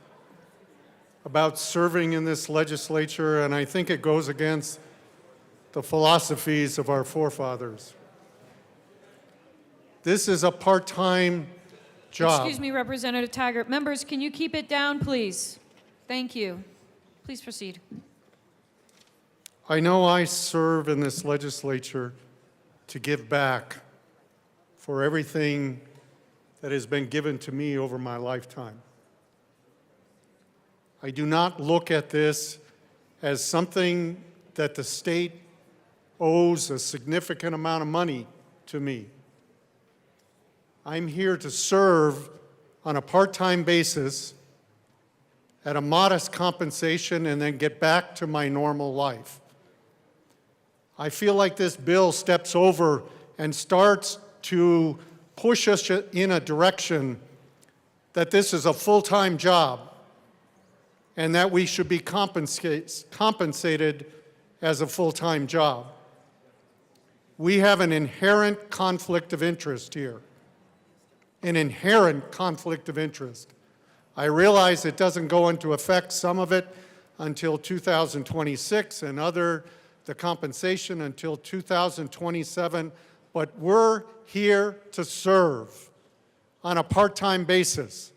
K: about serving in this legislature, and I think it goes against the philosophies of our forefathers. This is a part-time job.
S: Excuse me, Representative Taggart. Members, can you keep it down, please? Thank you. Please proceed.
K: I know I serve in this legislature to give back for everything that has been given to me over my lifetime. I do not look at this as something that the state owes a significant amount of money to me. I'm here to serve on a part-time basis at a modest compensation and then get back to my normal life. I feel like this bill steps over and starts to push us in a direction that this is a full-time job and that we should be compensated as a full-time job. We have an inherent conflict of interest here, an inherent conflict of interest. I realize it doesn't go into effect, some of it, until 2026 and the compensation until 2027. but we're here to serve on a part-time basis.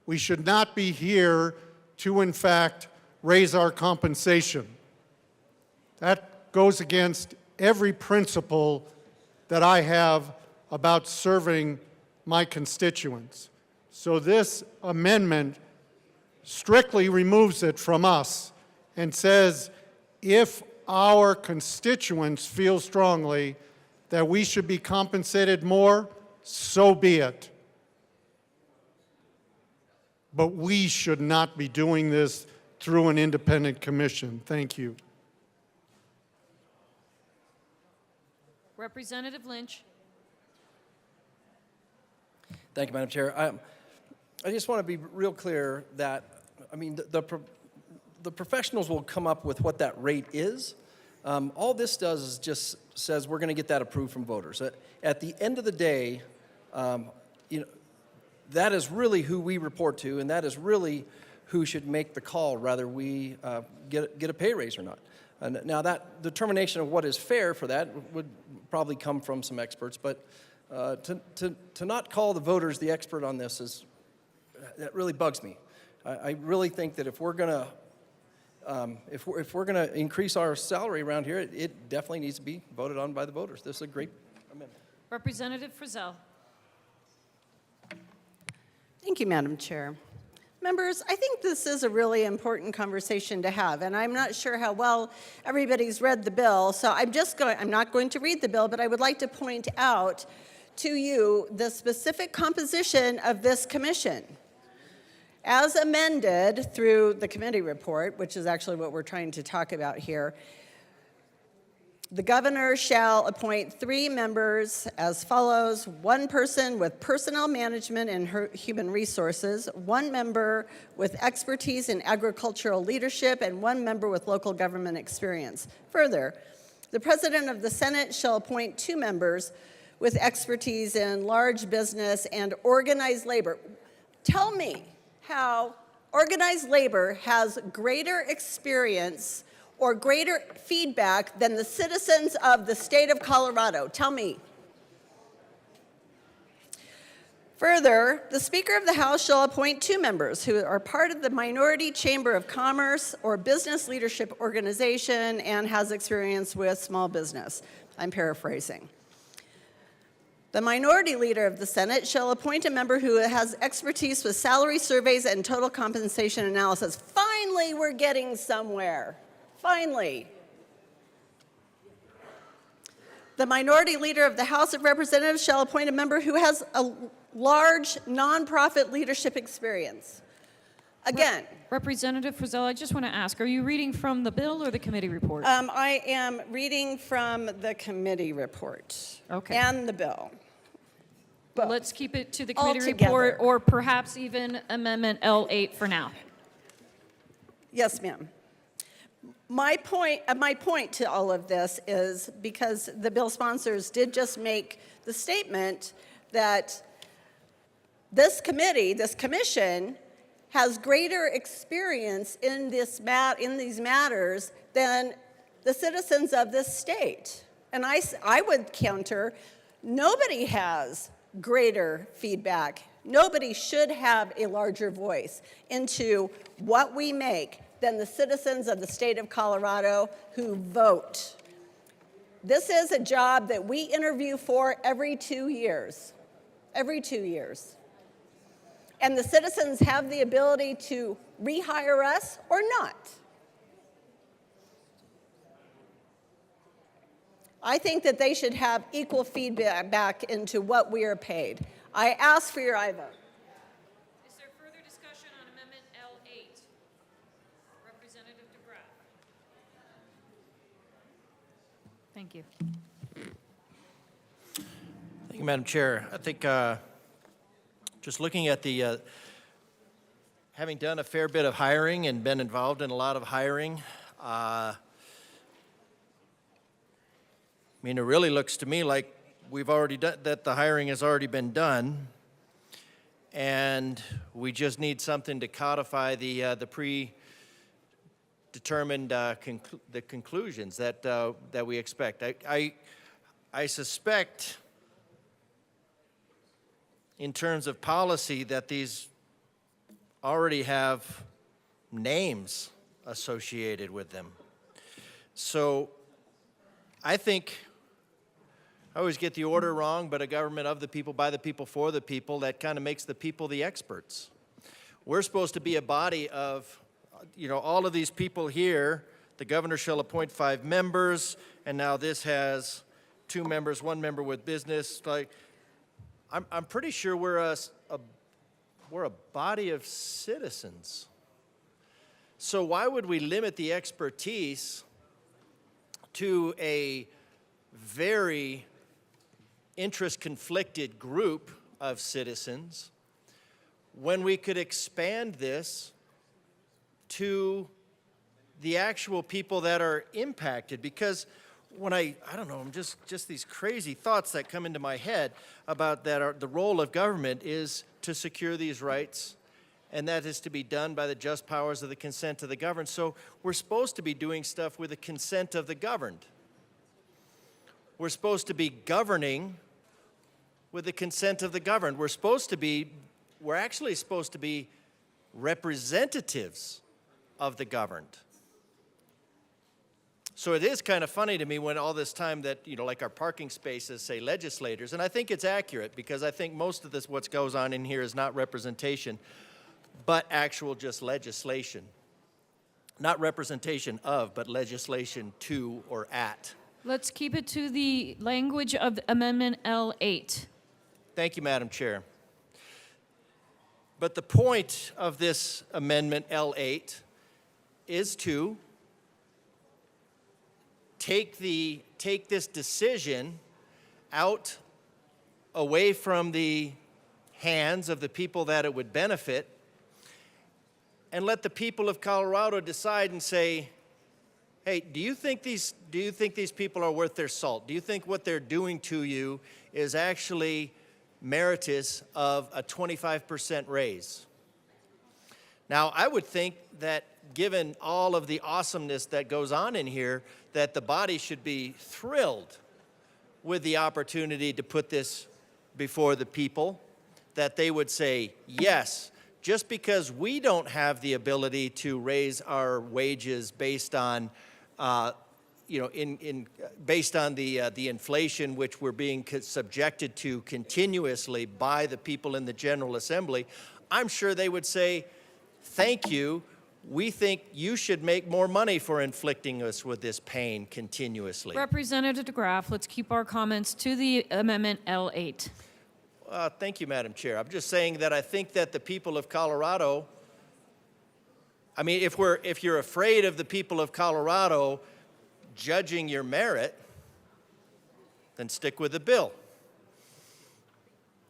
K: We should not be here to, in fact, raise our compensation. That goes against every principle that I have about serving my constituents. So this amendment strictly removes it from us and says if our constituents feel strongly that we should be compensated more, so be it. But we should not be doing this through an independent commission. Thank you.
S: Representative Lynch.
L: Thank you, Madam Chair. I just want to be real clear that, I mean, the professionals will come up with what that rate is. All this does is just says we're going to get that approved from voters. At the end of the day, you know, that is really who we report to, and that is really who should make the call, whether we get a pay raise or not. Now, that determination of what is fair for that would probably come from some experts, but to not call the voters the expert on this that really bugs me. I really think that if we're going to increase our salary around here, it definitely needs to be voted on by the voters. This is a great amendment.
S: Representative Frizzell.
P: Thank you, Madam Chair. Members, I think this is a really important conversation to have, and I'm not sure how well everybody's read the bill, so I'm not going to read the bill, but I would like to point out to you the specific composition of this commission. As amended through the committee report, which is actually what we're trying to talk about here, the governor shall appoint 3 members as follows: 1 person with personnel management and human resources, 1 member with expertise in agricultural leadership, and 1 member with local government experience. Further, the President of the Senate shall appoint 2 members with expertise in large business and organized labor. Tell me how organized labor has greater experience or greater feedback than the citizens of the state of Colorado. Tell me. Further, the Speaker of the House shall appoint 2 members who are part of the Minority Chamber of Commerce or business leadership organization and has experience with small business. I'm paraphrasing. The Minority Leader of the Senate shall appoint a member who has expertise with salary surveys and total compensation analysis. Finally, we're getting somewhere. Finally. The Minority Leader of the House of Representatives shall appoint a member who has a large nonprofit leadership experience. Again.
S: Representative Frizzell, I just want to ask, are you reading from the bill or the committee report?
P: I am reading from the committee report.
S: Okay.
P: And the bill.
S: But let's keep it to the committee
P: Altogether.
S: report, or perhaps even Amendment L8 for now.
P: Yes, ma'am. My point to all of this is because the bill sponsors did just make the statement that this commission has greater experience in these matters than the citizens of this state. And I would counter, nobody has greater feedback. Nobody should have a larger voice into what we make than the citizens of the state of Colorado who vote. This is a job that we interview for every 2 years. Every 2 years. And the citizens have the ability to rehire us or not. I think that they should have equal feedback back into what we are paid. I ask for your aye vote.
S: Is there further discussion on Amendment L8? Representative DeGraff. Thank you.
F: Thank you, Madam Chair. I think just looking at the, having done a fair bit of hiring and been involved in a lot of hiring, I mean, it really looks to me like we've already done, that the hiring has already been done, and we just need something to codify the predetermined the conclusions that we expect. I I suspect, in terms of policy, that these already have names associated with them. So I think, I always get the order wrong, but a government of the people, by the people, for the people, that kind of makes the people the experts. We're supposed to be a body of, all of these people here. The governor shall appoint 5 members, and now this has 2 members, 1 member with business. Like, I'm pretty sure we're a body of citizens. So why would we limit the expertise to a very interest-conflicted group of citizens when we could expand this to the actual people that are impacted? Because when I don't know, I'm just these crazy thoughts that come into my head about that the role of government is to secure these rights, and that is to be done by the just powers of the consent of the governed. So we're supposed to be doing stuff with the consent of the governed. We're supposed to be governing with the consent of the governed. We're actually supposed to be representatives of the governed. So it is kind of funny to me when all this time that, like our parking spaces say legislators, and I think it's accurate because I think most of this, what goes on in here is not representation, but actual just legislation. Not representation of, but legislation to or at.
S: Let's keep it to the language of Amendment L8.
F: Thank you, Madam Chair. But the point of this Amendment L8 is to take this decision out away from the hands of the people that it would benefit, and let the people of Colorado decide and say, hey, do you think these people are worth their salt? Do you think what they're doing to you is actually meritorious of a 25% raise? Now, I would think that given all of the awesomeness that goes on in here, that the body should be thrilled with the opportunity to put this before the people, that they would say, yes, just because we don't have the ability to raise our wages based on, based on the inflation which we're being subjected to continuously by the people in the General Assembly, I'm sure they would say, thank you. We think you should make more money for inflicting us with this pain continuously.
S: Representative DeGraff, let's keep our comments to the Amendment L8.
F: Thank you, Madam Chair. I'm just saying that I think that the people of Colorado, I mean, if you're afraid of the people of Colorado judging your merit, then stick with the bill.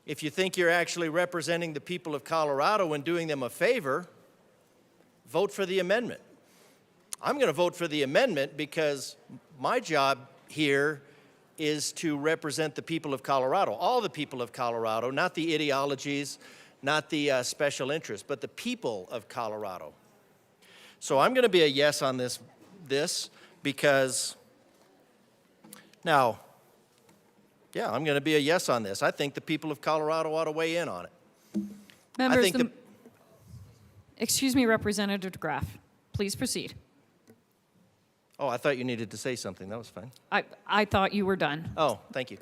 F: If you think you're actually representing the people of Colorado and doing them a favor, vote for the amendment. I'm going to vote for the amendment because my job here is to represent the people of Colorado, all the people of Colorado, not the ideologies, not the special interests, but the people of Colorado. So I'm going to be a yes on this because, now, yeah, I'm going to be a yes on this. I think the people of Colorado ought to weigh in on it.
S: Members, excuse me, Representative DeGraff. Please proceed.
F: Oh, I thought you needed to say something. That was fine.
S: I thought you were done.
F: Oh, thank you.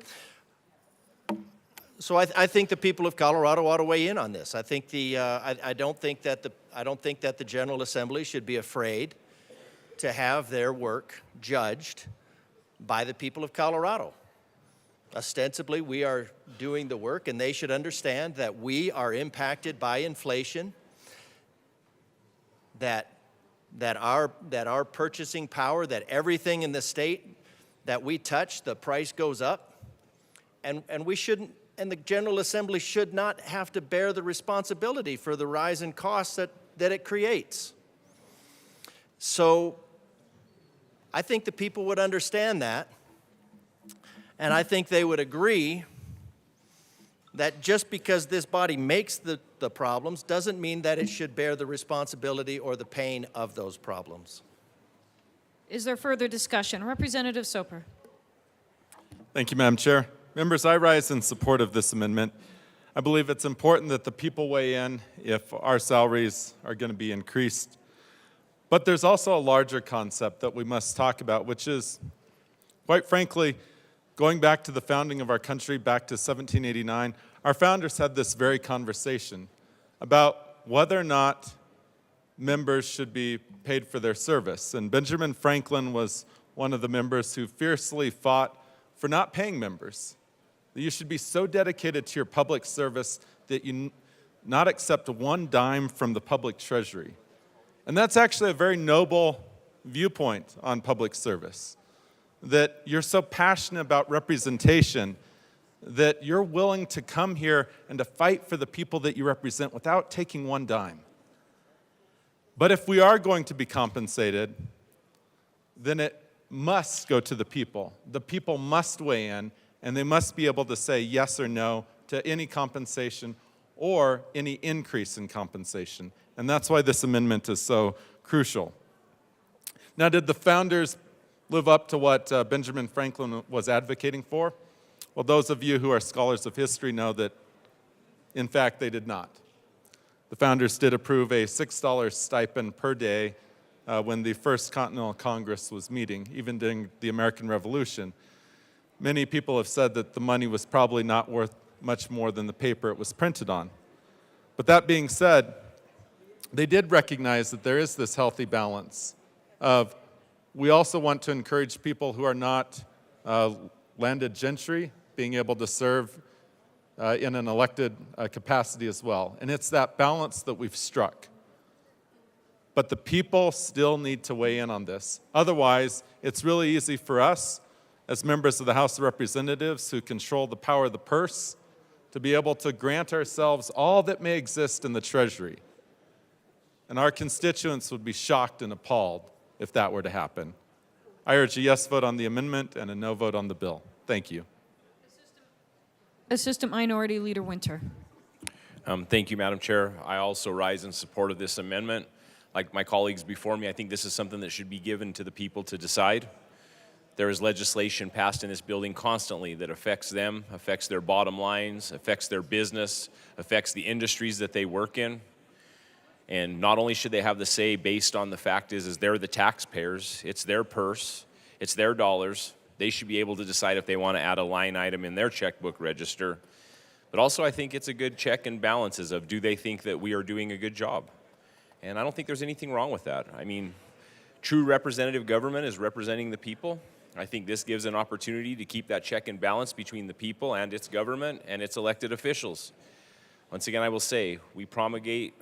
F: So I think the people of Colorado ought to weigh in on this. I think I don't think that the General Assembly should be afraid to have their work judged by the people of Colorado. Ostensibly, we are doing the work, and they should understand that we are impacted by inflation, that our purchasing power, that everything in the state that we touch, the price goes up, and we shouldn't, and the General Assembly should not have to bear the responsibility for the rise in costs that it creates. So I think the people would understand that, and I think they would agree that just because this body makes the problems doesn't mean that it should bear the responsibility or the pain of those problems.
S: Is there further discussion? Representative Soper.
E: Thank you, Madam Chair. Members, I rise in support of this amendment. I believe it's important that the people weigh in if our salaries are going to be increased. But there's also a larger concept that we must talk about, which is, quite frankly, going back to the founding of our country, back to 1789, our founders had this very conversation about whether or not members should be paid for their service. And Benjamin Franklin was one of the members who fiercely fought for not paying members. That you should be so dedicated to your public service that you not accept one dime from the public treasury. And that's actually a very noble viewpoint on public service. That you're so passionate about representation that you're willing to come here and to fight for the people that you represent without taking one dime. But if we are going to be compensated, then it must go to the people. The people must weigh in, and they must be able to say yes or no to any compensation or any increase in compensation. And that's why this amendment is so crucial. Now, did the founders live up to what Benjamin Franklin was advocating for? Well, those of you who are scholars of history know that, in fact, they did not. The founders did approve a $6 stipend per day when the First Continental Congress was meeting, even during the American Revolution. Many people have said that the money was probably not worth much more than the paper it was printed on. But that being said, they did recognize that there is this healthy balance of we also want to encourage people who are not landed gentry being able to serve in an elected capacity as well. And it's that balance that we've struck. But the people still need to weigh in on this. Otherwise, it's really easy for us, as members of the House of Representatives who control the power of the purse, to be able to grant ourselves all that may exist in the Treasury. And our constituents would be shocked and appalled if that were to happen. I urge a yes vote on the amendment and a no vote on the bill. Thank you.
S: Assistant Minority Leader Winter.
R: Thank you, Madam Chair. I also rise in support of this amendment. Like my colleagues before me, I think this is something that should be given to the people to decide. There is legislation passed in this building constantly that affects them, affects their bottom lines, affects their business, affects the industries that they work in. And not only should they have the say based on the fact is they're the taxpayers, it's their purse, it's their dollars. They should be able to decide if they want to add a line item in their checkbook register. But also I think it's a good check and balances of do they think that we are doing a good job? And I don't think there's anything wrong with that. I mean, true representative government is representing the people. I think this gives an opportunity to keep that check and balance between the people and its government and its elected officials. Once again, I will say, we promulgate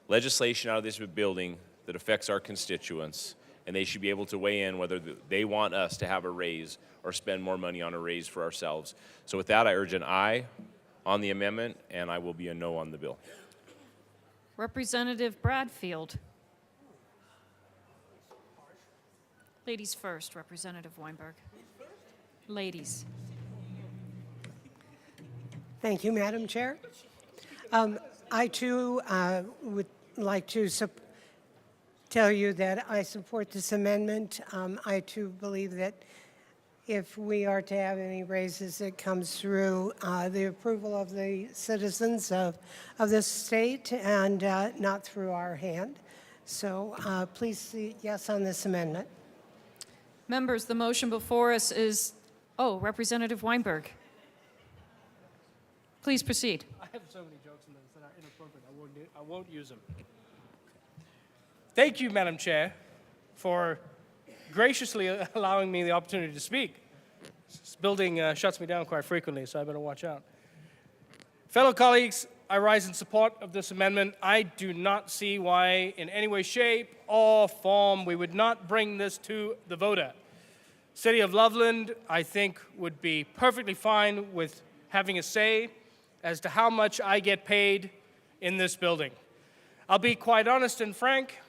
R: legislation out of this building that affects our constituents, and they should be able to weigh in whether they want us to have a raise or spend more money on a raise for ourselves. So with that, I urge an aye on the amendment, and I will be a no on the bill.
S: Representative Bradfield. Ladies first, Representative Weinberg. Ladies.
M: Thank you, Madam Chair. I, too, would like to tell you that I support this amendment. I, too, believe that if we are to have any raises, it comes through the approval of the citizens of this state and not through our hand. So please say yes on this amendment.
S: Members, the motion before us is, Representative Weinberg. Please proceed.
N: I have so many jokes in this that are inappropriate. I won't use them. Thank you, Madam Chair, for graciously allowing me the opportunity to speak. This building shuts me down quite frequently, so I better watch out. Fellow colleagues, I rise in support of this amendment. I do not see why, in any way, shape, or form, we would not bring this to the voter. City of Loveland, I think, would be perfectly fine with having a say as to how much I get paid in this building. I'll be quite honest and frank,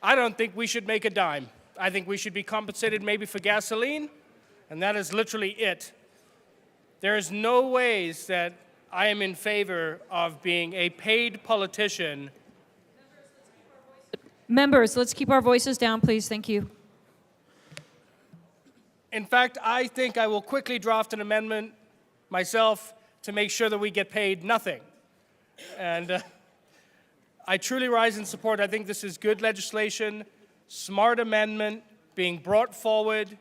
N: I don't think we should make a dime. I think we should be compensated maybe for gasoline, and that is literally it. There is no ways that I am in favor of being a paid politician.
S: Members, let's keep our voices down, please. Thank you.
N: In fact, I think I will quickly draft an amendment myself to make sure that we get paid nothing. And I truly rise in support. I think this is good legislation, smart amendment being brought forward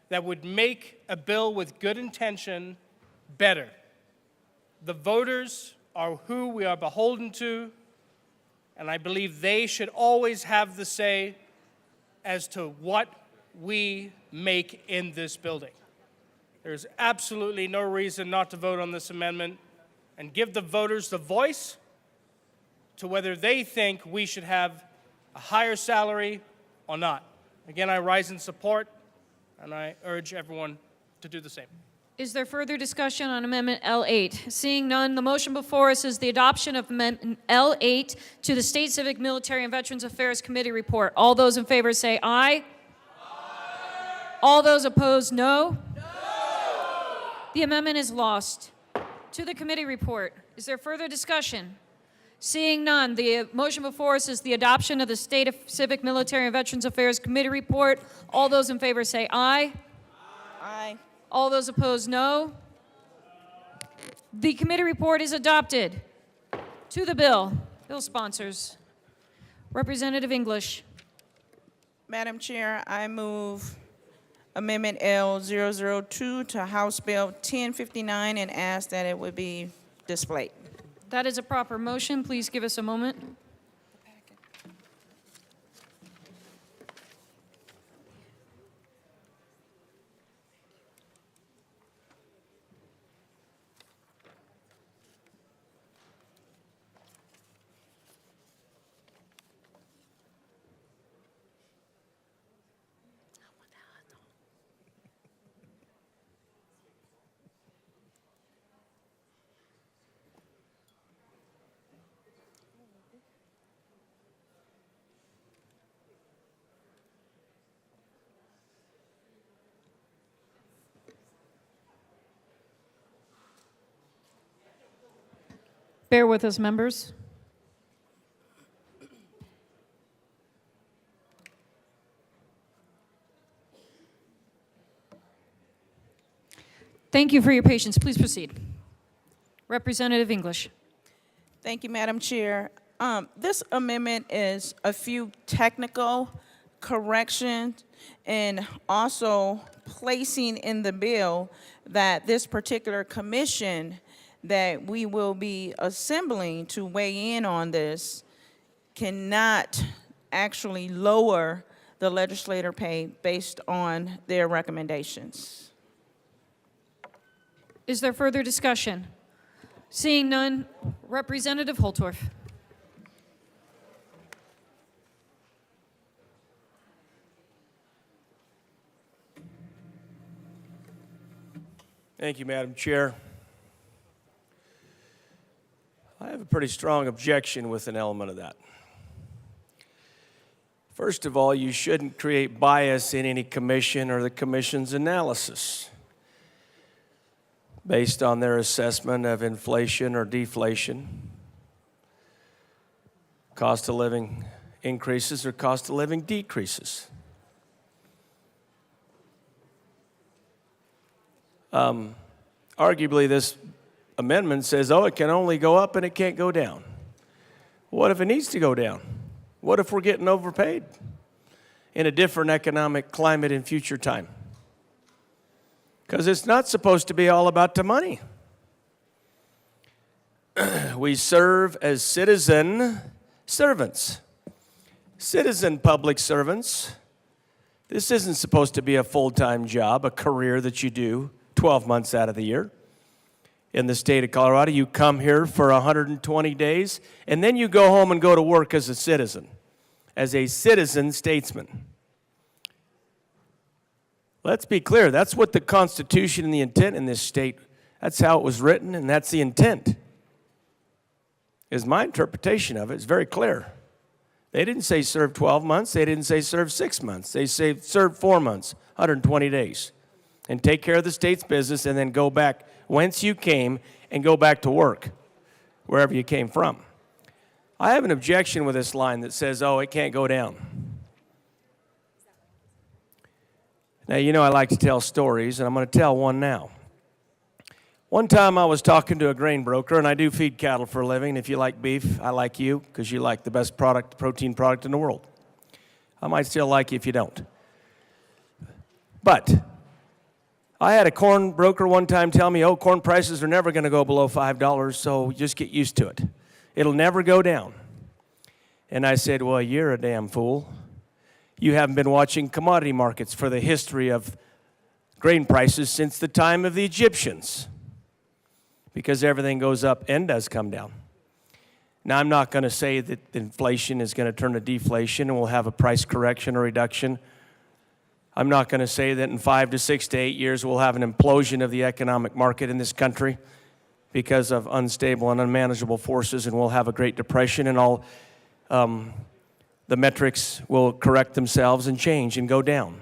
N: that would make a bill with good intention better. The voters are who we are beholden to, and I believe they should always have the say as to what we make in this building. There's absolutely no reason not to vote on this amendment and give the voters the voice to whether they think we should have a higher salary or not. Again, I rise in support, and I urge everyone to do the same.
S: Is there further discussion on Amendment L8? Seeing none, the motion before us is the adoption of Amendment L8 to the State Civic, Military, and Veterans Affairs Committee report. All those in favor say aye. Aye. All those opposed, no. No. The amendment is lost. To the committee report, is there further discussion? Seeing none, the motion before us is the adoption of the State Civic, Military, and Veterans Affairs Committee report. All those in favor say aye.
I: Aye.
S: All those opposed, no. The committee report is adopted. To the bill. Bill sponsors. Representative English.
I: Madam Chair, I move Amendment L002 to House Bill 1059 and ask that it would be displayed.
S: That is a proper motion. Please give us a moment. Bear with us, members. Thank you for your patience. Please proceed. Representative English.
I: Thank you, Madam Chair. This amendment is a few technical corrections and also placing in the bill that this particular commission that we will be assembling to weigh in on this cannot actually lower the legislator pay based on their recommendations.
S: Is there further discussion? Seeing none, Representative Holtorf.
O: Thank you, Madam Chair. I have a pretty strong objection with an element of that. First of all, you shouldn't create bias in any commission or the commission's analysis based on their assessment of inflation or deflation, cost of living increases or cost of living decreases. Arguably, this amendment says, oh, it can only go up and it can't go down. What if it needs to go down? What if we're getting overpaid in a different economic climate in future time? Because it's not supposed to be all about the money. We serve as citizen servants, citizen public servants. This isn't supposed to be a full-time job, a career that you do 12 months out of the year. In the state of Colorado, you come here for 120 days, and then you go home and go to work as a citizen statesman. Let's be clear, that's what the Constitution and the intent in this state, that's how it was written, and that's the intent. Is my interpretation of it is very clear. They didn't say serve 12 months, they didn't say serve 6 months, they say serve 4 months, 120 days, and take care of the state's business and then go back whence you came and go back to work, wherever you came from. I have an objection with this line that says, oh, it can't go down. Now, you know I like to tell stories, and I'm going to tell one now. One time I was talking to a grain broker, and I do feed cattle for a living. If you like beef, I like you because you like the best product, protein product in the world. I might still like you if you don't. But I had a corn broker one time tell me, oh, corn prices are never going to go below $5, so just get used to it. It'll never go down. And I said, well, you're a damn fool. You haven't been watching commodity markets for the history of grain prices since the time of the Egyptians, because everything goes up and does come down. Now, I'm not going to say that inflation is going to turn to deflation and we'll have a price correction or reduction. I'm not going to say that in 5 to 6 to 8 years we'll have an implosion of the economic market in this country because of unstable and unmanageable forces, and we'll have a Great Depression, and all the metrics will correct themselves and change and go down,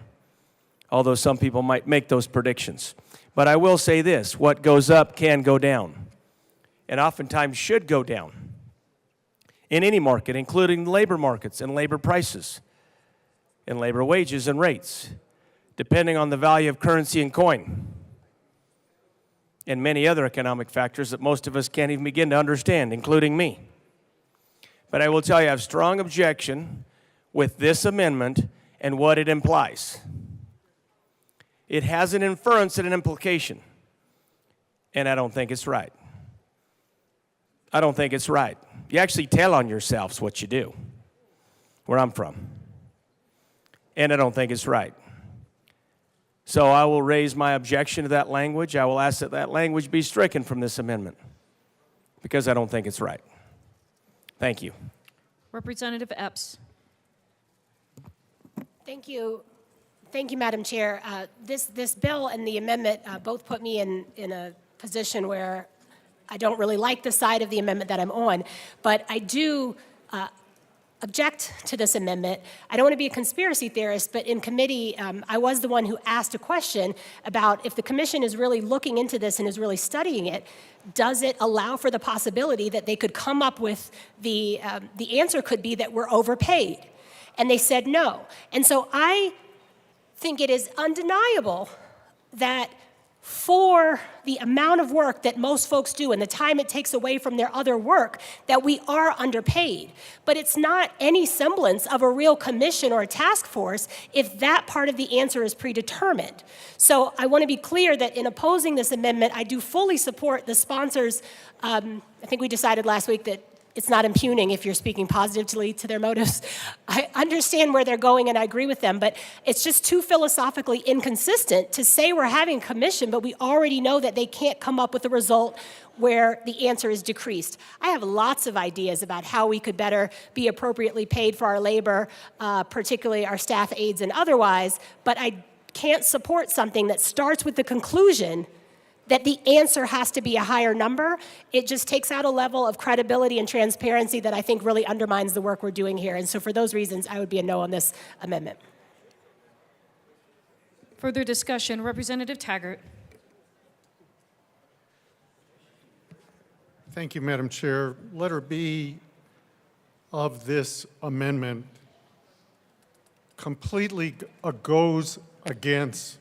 O: although some people might make those predictions. But I will say this, what goes up can go down, and oftentimes should go down in any market, including labor markets and labor prices and labor wages and rates, depending on the value of currency and coin, and many other economic factors that most of us can't even begin to understand, including me. But I will tell you, I have strong objection with this amendment and what it implies. It has an inference and an implication, and I don't think it's right. I don't think it's right. You actually tell on yourselves what you do, where I'm from, and I don't think it's right. So I will raise my objection to that language. I will ask that that language be stricken from this amendment because I don't think it's right. Thank you.
S: Representative Epps.
A: Thank you. Thank you, Madam Chair. This bill and the amendment both put me in a position where I don't really like the side of the amendment that I'm on, but I do object to this amendment. I don't want to be a conspiracy theorist, but in committee, I was the one who asked a question about if the commission is really looking into this and is really studying it, does it allow for the possibility that they could come up with the answer could be that we're overpaid? And they said no. And so I think it is undeniable that for the amount of work that most folks do and the time it takes away from their other work, that we are underpaid. But it's not any semblance of a real commission or a task force if that part of the answer is predetermined. So I want to be clear that in opposing this amendment, I do fully support the sponsors. I think we decided last week that it's not impugning if you're speaking positively to their motives. I understand where they're going and I agree with them, but it's just too philosophically inconsistent to say we're having a commission, but we already know that they can't come up with a result where the answer is decreased. I have lots of ideas about how we could better be appropriately paid for our labor, particularly our staff aides and otherwise, but I can't support something that starts with the conclusion that the answer has to be a higher number. It just takes out a level of credibility and transparency that I think really undermines the work we're doing here. And so for those reasons, I would be a no on this amendment.
S: Further discussion, Representative Taggart.
K: Thank you, Madam Chair. Letter B of this amendment completely goes against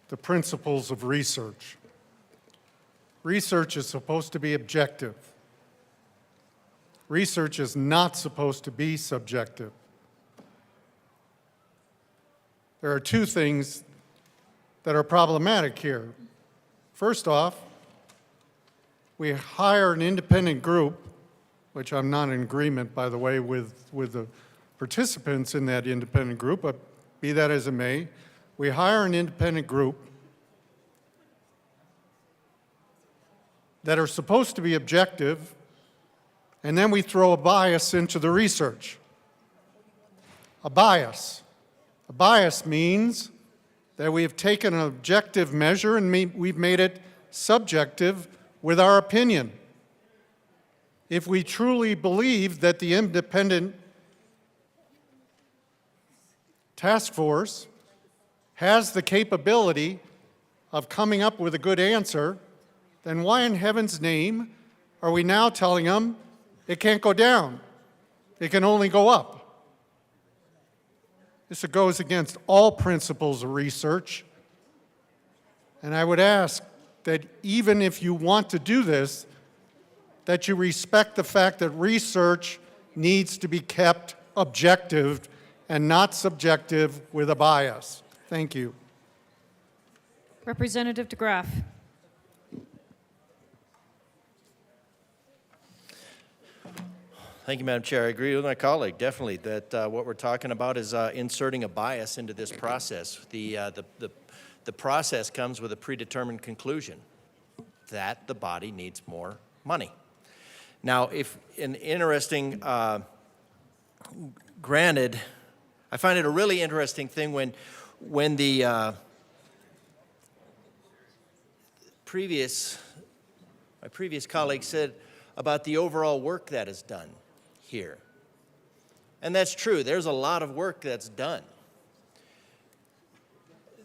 K: the principles of research. Research is supposed to be objective. Research is not supposed to be subjective. There are two things that are problematic here. First off, we hire an independent group, which I'm not in agreement, by the way, with the participants in that independent group, but be that as it may, we hire an independent group that are supposed to be objective, and then we throw a bias into the research. A bias. A bias means that we have taken an objective measure and we've made it subjective with our opinion. If we truly believe that the independent task force has the capability of coming up with a good answer, then why in heaven's name are we now telling them it can't go down? It can only go up. This goes against all principles of research. And I would ask that even if you want to do this, that you respect the fact that research needs to be kept objective and not subjective with a bias. Thank you.
S: Representative DeGraff.
F: Thank you, Madam Chair. I agree with my colleague, definitely, that what we're talking about is inserting a bias into this process. The process comes with a predetermined conclusion that the body needs more money. Now, if an interesting, granted, I find it a really interesting thing when the my previous colleague said about the overall work that is done here. And that's true. There's a lot of work that's done.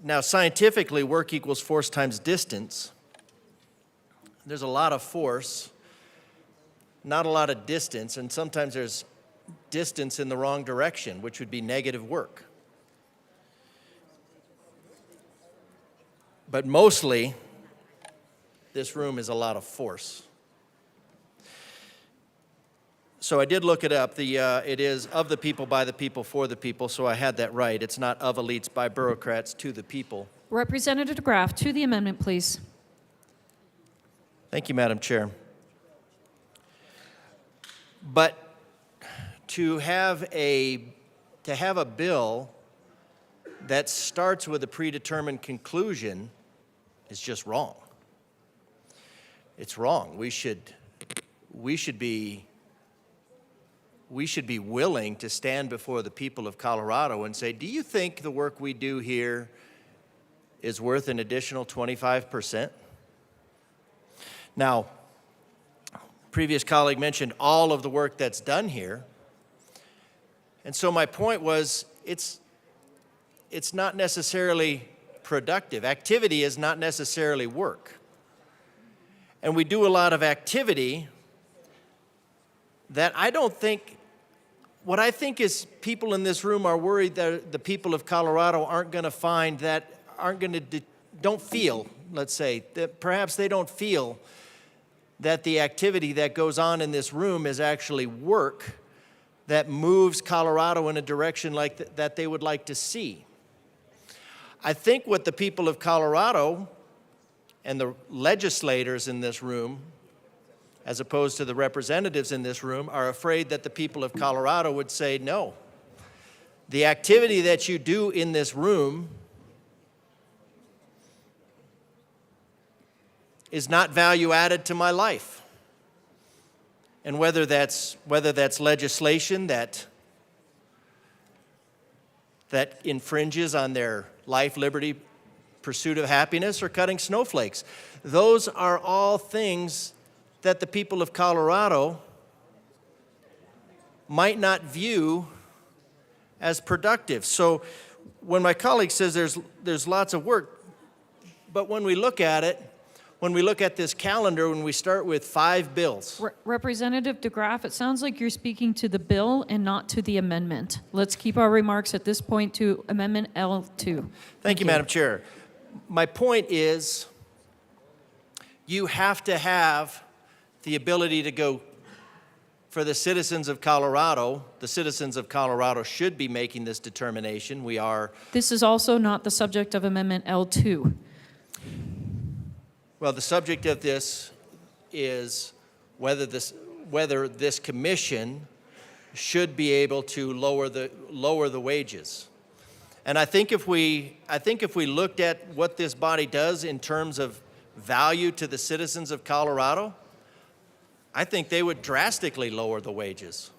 F: Now, scientifically, work equals force times distance. There's a lot of force, not a lot of distance, and sometimes there's distance in the wrong direction, which would be negative work. But mostly, this room is a lot of force. So I did look it up. It is of the people, by the people, for the people, so I had that right. It's not of elites, by bureaucrats, to the people.
S: Representative DeGraff, to the amendment, please.
F: Thank you, Madam Chair. But to have a bill that starts with a predetermined conclusion is just wrong. It's wrong. We should be willing to stand before the people of Colorado and say, do you think the work we do here is worth an additional 25%? Now, previous colleague mentioned all of the work that's done here. And so my point was, it's not necessarily productive. Activity is not necessarily work. And we do a lot of activity that I don't think, what I think is people in this room are worried that the people of Colorado aren't going to find that, don't feel, let's say, that perhaps they don't feel that the activity that goes on in this room is actually work that moves Colorado in a direction like that they would like to see. I think what the people of Colorado and the legislators in this room, as opposed to the representatives in this room, are afraid that the people of Colorado would say, no, the activity that you do in this room is not value added to my life. And whether that's legislation that infringes on their life, liberty, pursuit of happiness, or cutting snowflakes, those are all things that the people of Colorado might not view as productive. So when my colleague says there's lots of work, but when we look at it, when we look at this calendar, when we start with 5 bills.
S: Representative DeGraff, it sounds like you're speaking to the bill and not to the amendment. Let's keep our remarks at this point to Amendment L2.
F: Thank you, Madam Chair. My point is, you have to have the ability to go, for the citizens of Colorado, the citizens of Colorado should be making this determination. We are.
S: This is also not the subject of Amendment L2.
F: Well, the subject of this is whether this commission should be able to lower the wages. And I think if we looked at what this body does in terms of value to the citizens of Colorado, I think they would drastically lower the wages.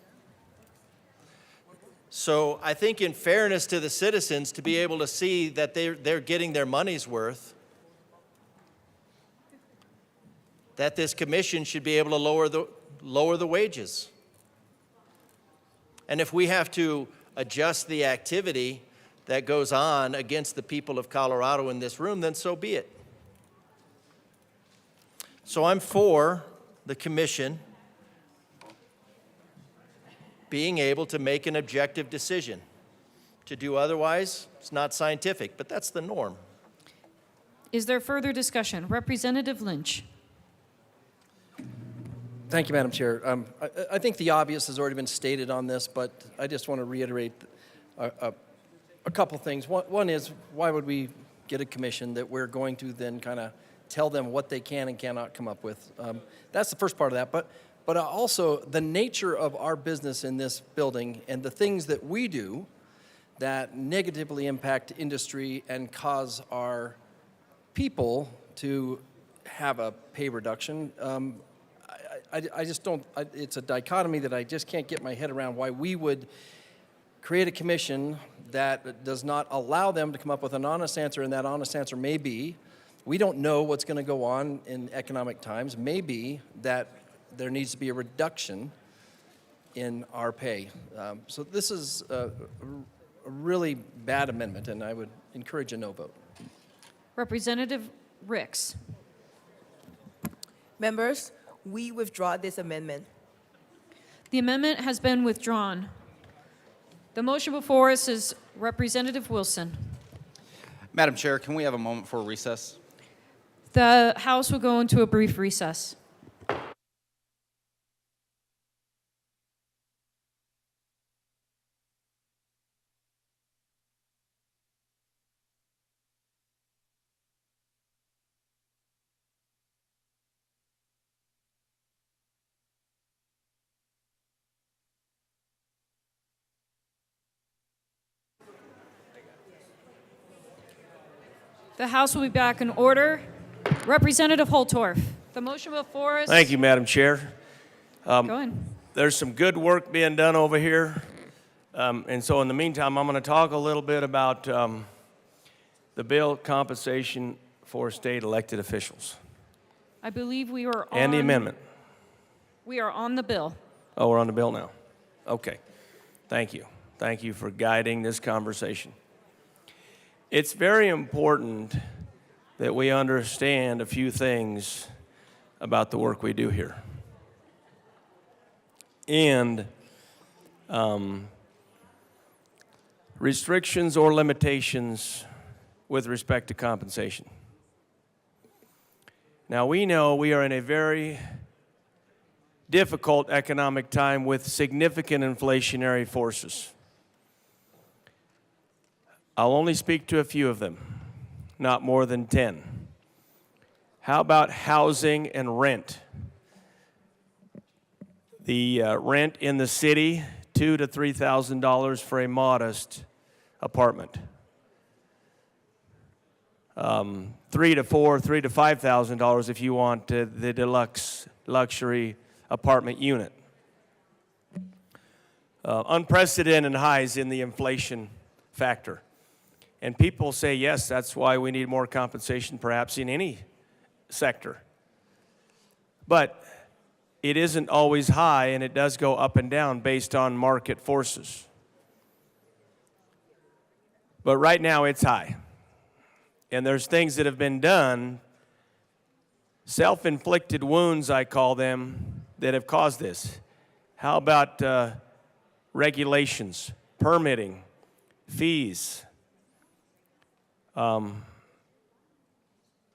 F: So I think in fairness to the citizens, to be able to see that they're getting their money's worth, that this commission should be able to lower the wages. And if we have to adjust the activity that goes on against the people of Colorado in this room, then so be it. So I'm for the commission being able to make an objective decision, To do otherwise, it's not scientific, but that's the norm.
S: Is there further discussion? Representative Lynch.
L: Thank you, Madam Chair. I think the obvious has already been stated on this, but I just want to reiterate a couple things. One is, why would we get a commission that we're going to then kind of tell them what they can and cannot come up with? That's the first part of that. But also, the nature of our business in this building and the things that we do that negatively impact industry and cause our people to have a pay reduction, I just don't, it's a dichotomy that I just can't get my head around, why we would create a commission that does not allow them to come up with an honest answer, and that honest answer may be, we don't know what's going to go on in economic times, maybe that there needs to be a reduction in our pay. So this is a really bad amendment, and I would encourage a no vote.
S: Representative Ricks.
H: Members, we withdraw this amendment.
S: The amendment has been withdrawn. The motion before us is Representative Wilson.
B: Madam Chair, can we have a moment for a recess?
S: The House will go into a brief recess. The House will be back in order. Representative Holtorf, the motion before us.
O: Thank you, Madam Chair.
S: Go ahead.
O: There's some good work being done over here. And so in the meantime, I'm going to talk a little bit about the bill compensation for state elected officials.
S: I believe we are on.
O: And the amendment.
S: We are on the bill.
O: Oh, we're on the bill now. Okay. Thank you. Thank you for guiding this conversation. It's very important that we understand a few things about the work we do here. And restrictions or limitations with respect to compensation. Now, we know we are in a very difficult economic time with significant inflationary forces. I'll only speak to a few of them, not more than 10. How about housing and rent? The rent in the city, $2,000 to $3,000 for a modest apartment. $3,000 to $5,000 if you want the deluxe luxury apartment unit. Unprecedented highs in the inflation factor. And people say, yes, that's why we need more compensation perhaps in any sector. But it isn't always high, and it does go up and down based on market forces. But right now it's high. And there's things that have been done, self-inflicted wounds, I call them, that have caused this. How about regulations, permitting, fees?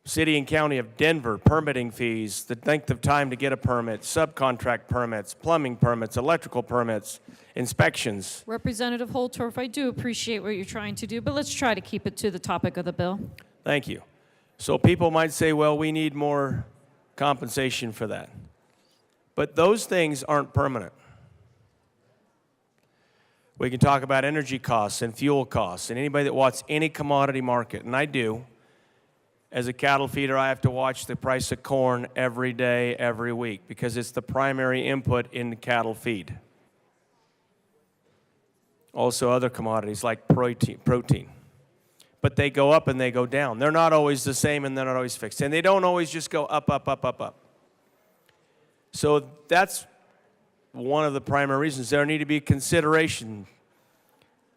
O: City and County of Denver, permitting fees, the length of time to get a permit, subcontract permits, plumbing permits, electrical permits, inspections.
S: Representative Holtorf, I do appreciate what you're trying to do, but let's try to keep it to the topic of the bill.
O: Thank you. So people might say, well, we need more compensation for that. But those things aren't permanent. We can talk about energy costs and fuel costs, and anybody that watches any commodity market, and I do. As a cattle feeder, I have to watch the price of corn every day, every week, because it's the primary input in cattle feed. Also other commodities like protein. But they go up and they go down. They're not always the same and they're not always fixed. And they don't always just go up, up, up, up, up. So that's one of the primary reasons. There need to be consideration,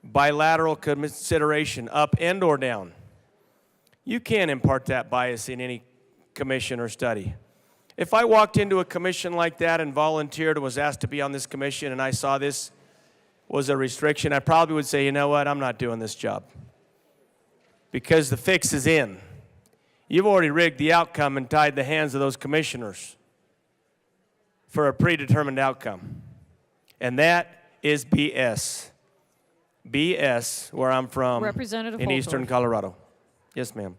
O: bilateral consideration, up and or down. You can't impart that bias in any commission or study. If I walked into a commission like that and volunteered and was asked to be on this commission and I saw this, was a restriction, I probably would say, you know what, I'm not doing this job. Because the fix is in. You've already rigged the outcome and tied the hands of those commissioners for a predetermined outcome. And that is BS. BS, where I'm from,
S: Representative
O: in eastern
S: Holtorf.
O: Colorado. Yes, ma'am.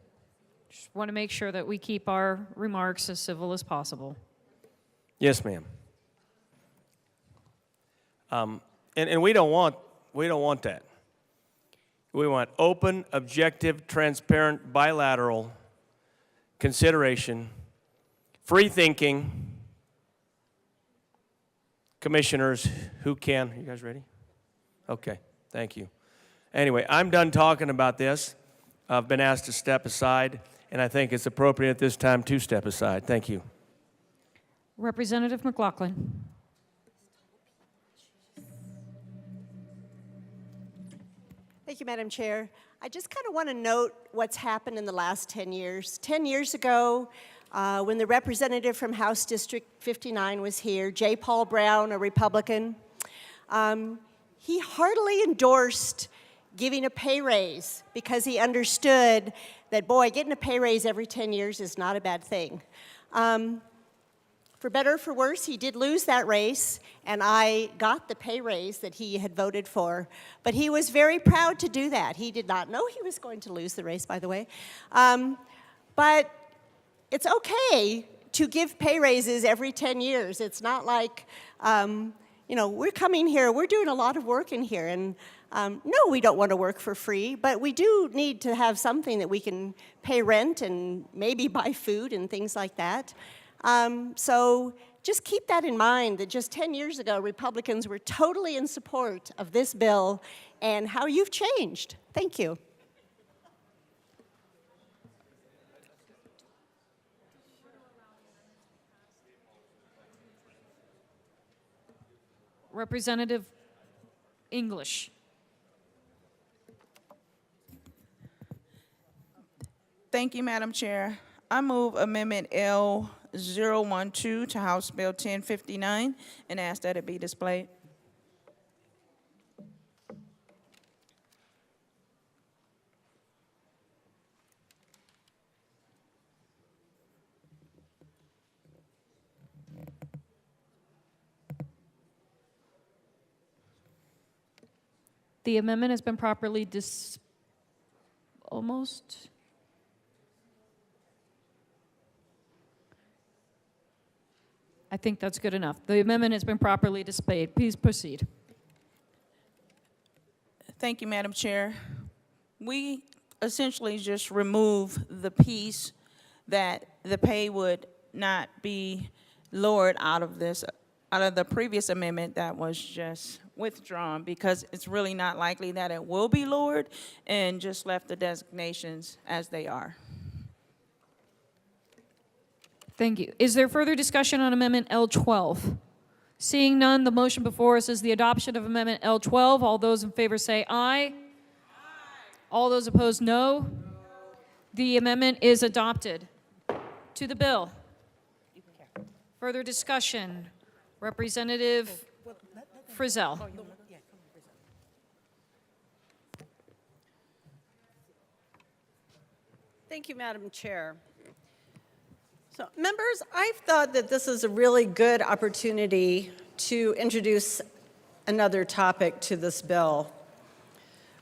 S: Just want to make sure that we keep our remarks as civil as possible.
O: Yes, ma'am. And we don't want that. We want open, objective, transparent, bilateral consideration, free thinking, commissioners who can. Are you guys ready? Okay, thank you. Anyway, I'm done talking about this. I've been asked to step aside, and I think it's appropriate at this time to step aside. Thank you.
S: Representative McLaughlin.
P: Thank you, Madam Chair. I just kind of want to note what's happened in the last 10 years. 10 years ago, when the representative from House District 59 was here, J. Paul Brown, a Republican, he heartily endorsed giving a pay raise because he understood that, boy, getting a pay raise every 10 years is not a bad thing. For better or for worse, he did lose that race, and I got the pay raise that he had voted for. But he was very proud to do that. He did not know he was going to lose the race, by the way. But it's okay to give pay raises every 10 years. It's not like, we're coming here, we're doing a lot of work in here, and no, we don't want to work for free, but we do need to have something that we can pay rent and maybe buy food and things like that. So just keep that in mind, that just 10 years ago, Republicans were totally in support of this bill and how you've changed. Thank you.
S: Representative English.
I: Thank you, Madam Chair. I move Amendment L012 to House Bill 1059 and ask that it be displayed.
S: The amendment has been properly I think that's good enough. The amendment has been properly displayed. Please proceed.
I: Thank you, Madam Chair. We essentially just remove the piece that the pay would not be lowered out of the previous amendment that was just withdrawn, because it's really not likely that it will be lowered, and just left the designations as they are.
S: Thank you. Is there further discussion on Amendment L12? Seeing none, the motion before us is the adoption of Amendment L12. All those in favor say aye. Aye. All those opposed, no. The amendment is adopted. To the bill. Further discussion. Representative Frizzell.
P: Thank you, Madam Chair. So, members, I've thought that this is a really good opportunity to introduce another topic to this bill.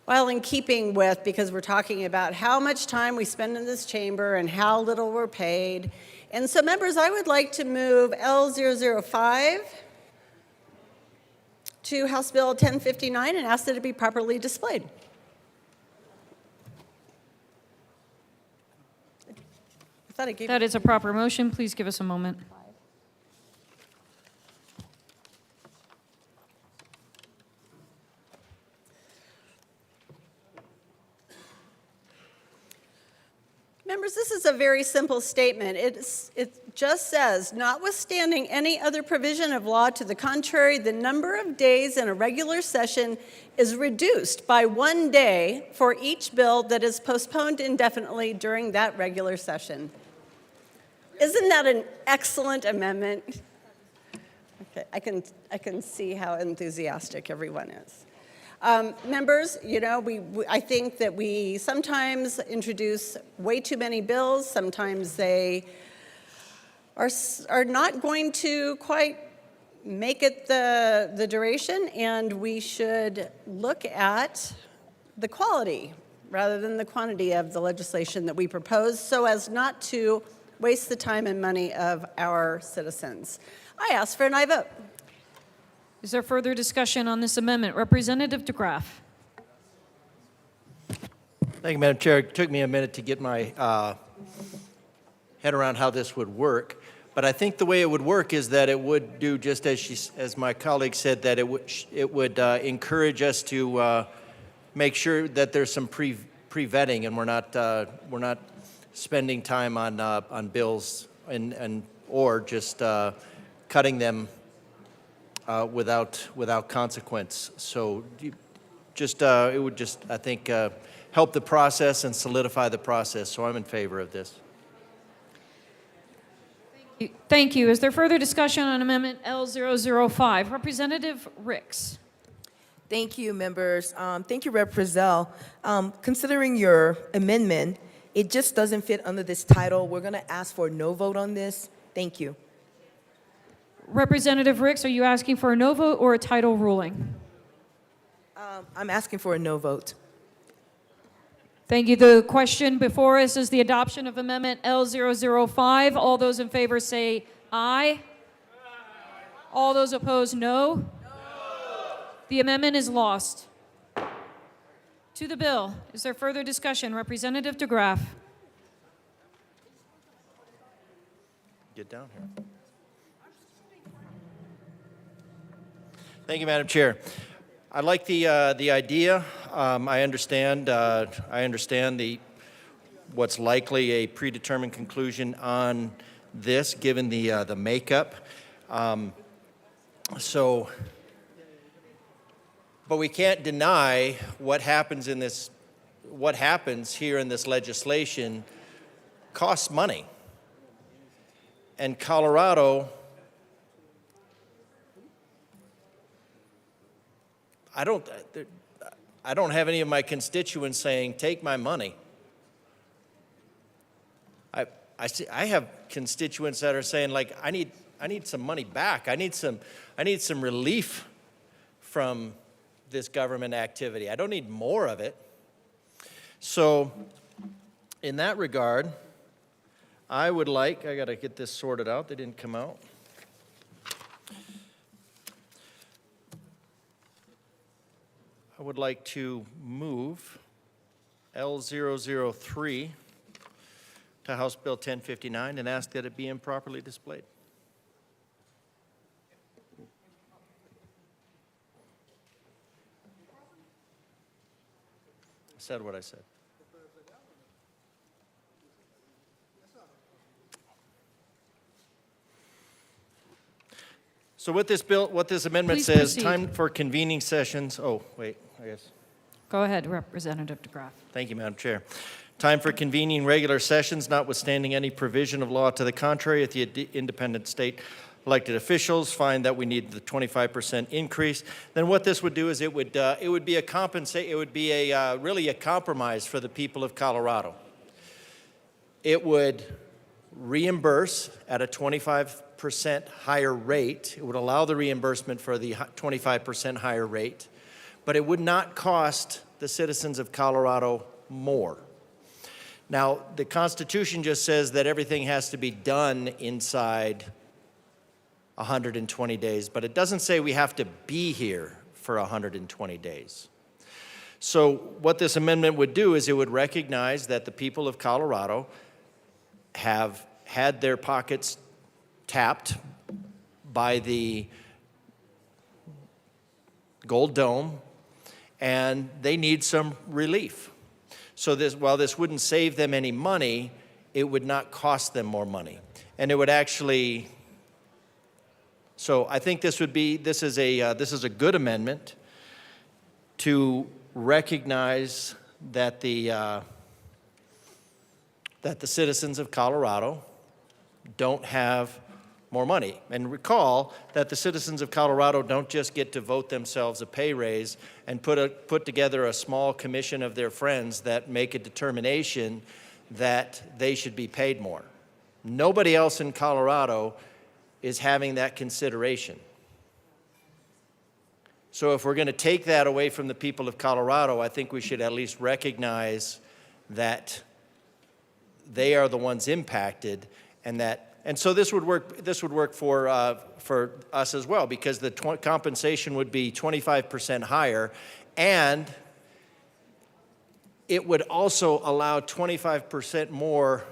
P: While in keeping with, because we're talking about how much time we spend in this chamber and how little we're paid. And so, members, I would like to move L005 to House Bill 1059 and ask that it be properly displayed.
S: That is a proper motion. Please give us a moment.
P: Members, this is a very simple statement. It just says, notwithstanding any other provision of law to the contrary, the number of days in a regular session is reduced by 1 day for each bill that is postponed indefinitely during that regular session. Isn't that an excellent amendment? Okay, I can see how enthusiastic everyone is. Members, you know, I think that we sometimes introduce way too many bills. Sometimes they are not going to quite make it the duration, and we should look at the quality rather than the quantity of the legislation that we propose so as not to waste the time and money of our citizens. I ask for an aye vote.
S: Is there further discussion on this amendment? Representative DeGraff.
F: Thank you, Madam Chair. It took me a minute to get my head around how this would work. But I think the way it would work is that it would do just as my colleague said, that it would encourage us to make sure that there's some pre-vetting, and we're not spending time on bills or just cutting them without consequence. So it would just, I think, help the process and solidify the process. So I'm in favor of this.
S: Thank you. Is there further discussion on Amendment L005? Representative Ricks.
H: Thank you, members. Thank you, Rep. Frizzell. Considering your amendment, it just doesn't fit under this title. We're going to ask for a no vote on this. Thank you.
S: Representative Ricks, are you asking for a no vote or a title ruling?
H: I'm asking for a no vote.
S: Thank you. The question before us is the adoption of Amendment L005. All those in favor say aye. All those opposed, no. The amendment is lost. To the bill, is there further discussion? Representative DeGraff.
F: Get down here. Thank you, Madam Chair. I like the idea. I understand what's likely a predetermined conclusion on this, given the makeup. But we can't deny what happens here in this legislation costs money. And Colorado, I don't have any of my constituents saying, take my money. I have constituents that are saying, like, I need some money back. I need some relief from this government activity. I don't need more of it. So in that regard, I got to get this sorted out. They didn't come out. I would like to move L003 to House Bill 1059 and ask that it be improperly displayed. I said what I said. So what this amendment
S: Please
F: says,
S: proceed.
F: time for convening sessions. Oh, wait, I guess.
S: Go ahead, Representative DeGraff.
F: Thank you, Madam Chair. Time for convening regular sessions, notwithstanding any provision of law to the contrary, if the independent state elected officials find that we need the 25% increase, then what this would do is it would be really a compromise for the people of Colorado. It would reimburse at a 25% higher rate. It would allow the reimbursement for the 25% higher rate, but it would not cost the citizens of Colorado more. Now, the Constitution just says that everything has to be done inside 120 days, but it doesn't say we have to be here for 120 days. So what this amendment would do is it would recognize that the people of Colorado have had their pockets tapped by the Gold Dome, and they need some relief. So while this wouldn't save them any money, it would not cost them more money. And it would actually, so I think this is a good amendment to recognize that the citizens of Colorado don't have more money. And recall that the citizens of Colorado don't just get to vote themselves a pay raise and put together a small commission of their friends that make a determination that they should be paid more. Nobody else in Colorado is having that consideration. So if we're going to take that away from the people of Colorado, I think we should at least recognize that they are the ones impacted, and so this would work for us as well, because the compensation would be 25% higher, and it would also allow 25% more.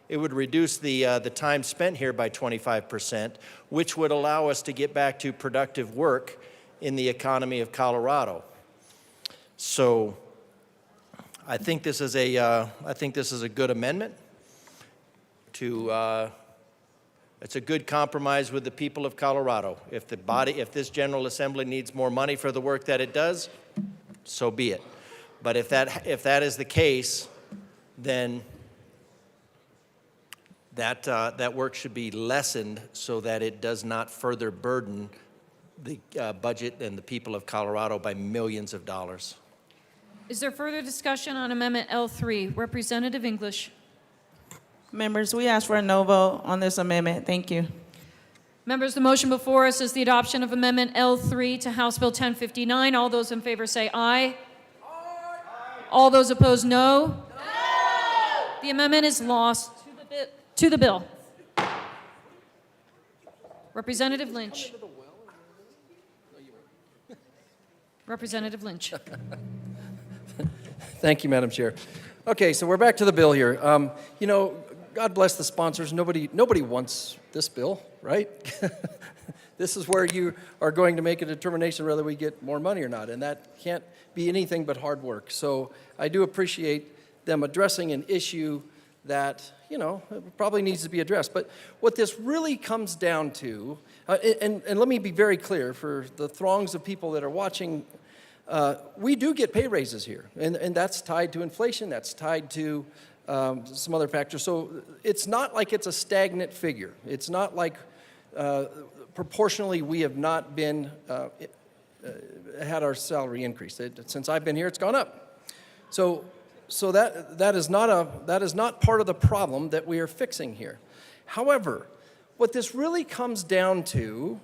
F: It would reduce the time spent here by 25%, which would allow us to get back to productive work in the economy of Colorado. So I think this is a good amendment. It's a good compromise with the people of Colorado. If this General Assembly needs more money for the work that it does, so be it. But if that is the case, then that work should be lessened so that it does not further burden the budget and the people of Colorado by millions of dollars.
S: Is there further discussion on Amendment L3? Representative English.
I: Members, we ask for a no vote on this amendment. Thank you.
S: Members, the motion before us is the adoption of Amendment L3 to House Bill 1059. All those in favor say aye. Aye. All those opposed, no. No. The amendment is lost to the bill. Representative Lynch. Representative Lynch.
L: Thank you, Madam Chair. Okay, so we're back to the bill here. You know, God bless the sponsors. Nobody wants this bill, right? This is where you are going to make a determination whether we get more money or not, and that can't be anything but hard work. So I do appreciate them addressing an issue that, you know, probably needs to be addressed. But what this really comes down to, and let me be very clear for the throngs of people that are watching, we do get pay raises here, and that's tied to inflation, that's tied to some other factors. So it's not like it's a stagnant figure. It's not like proportionally we have not been, had our salary increase. Since I've been here, it's gone up. So that is not part of the problem that we are fixing here. However, what this really comes down to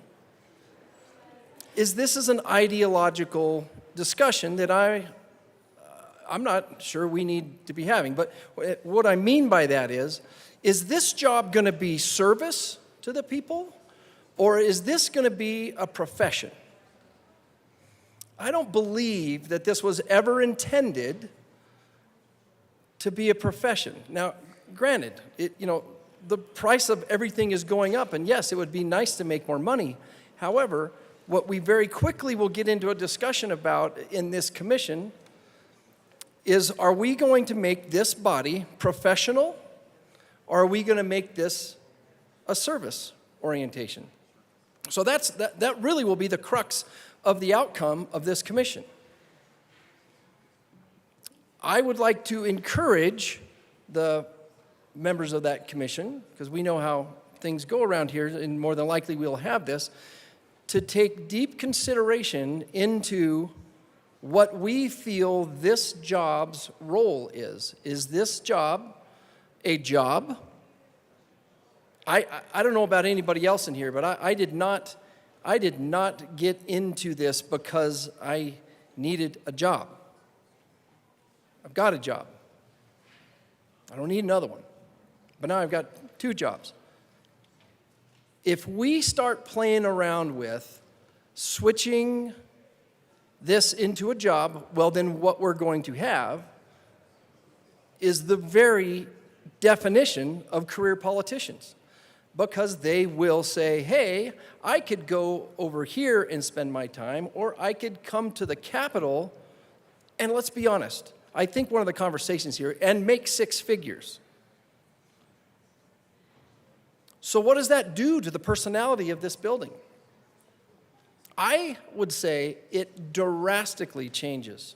L: is this is an ideological discussion that I'm not sure we need to be having. But what I mean by that is this job going to be service to the people, or is this going to be a profession? I don't believe that this was ever intended to be a profession. Now, granted, the price of everything is going up, and yes, it would be nice to make more money. However, what we very quickly will get into a discussion about in this commission is, are we going to make this body professional, or are we going to make this a service orientation? So that really will be the crux of the outcome of this commission. I would like to encourage the members of that commission, because we know how things go around here, and more than likely we'll have this, to take deep consideration into what we feel this job's role is. Is this job a job? I don't know about anybody else in here, but I did not get into this because I needed a job. I've got a job. I don't need another one. But now I've got 2 jobs. If we start playing around with switching this into a job, well, then what we're going to have is the very definition of career politicians. Because they will say, hey, I could go over here and spend my time, or I could come to the Capitol, and let's be honest, I think one of the conversations here, and make 6 figures. So what does that do to the personality of this building? I would say it drastically changes.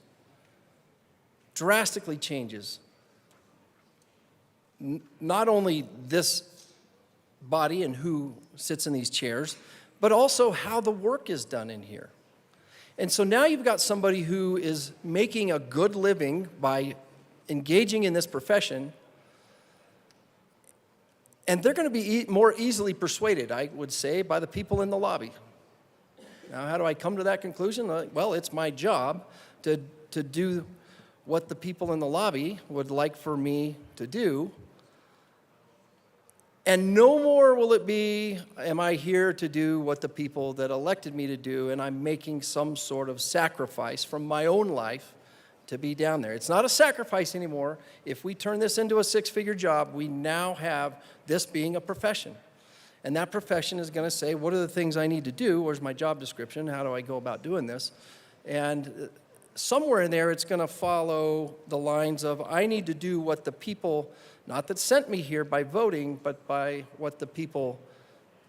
L: Drastically changes. Not only this body and who sits in these chairs, but also how the work is done in here. And so now you've got somebody who is making a good living by engaging in this profession, and they're going to be more easily persuaded, I would say, by the people in the lobby. Now, how do I come to that conclusion? Well, it's my job to do what the people in the lobby would like for me to do. And no more will it be, am I here to do what the people that elected me to do, and I'm making some sort of sacrifice from my own life to be down there. It's not a sacrifice anymore. If we turn this into a six-figure job, we now have this being a profession. And that profession is going to say, what are the things I need to do? Where's my job description? How do I go about doing this? And somewhere in there, it's going to follow the lines of, I need to do what the people, not that sent me here by voting, but by what the people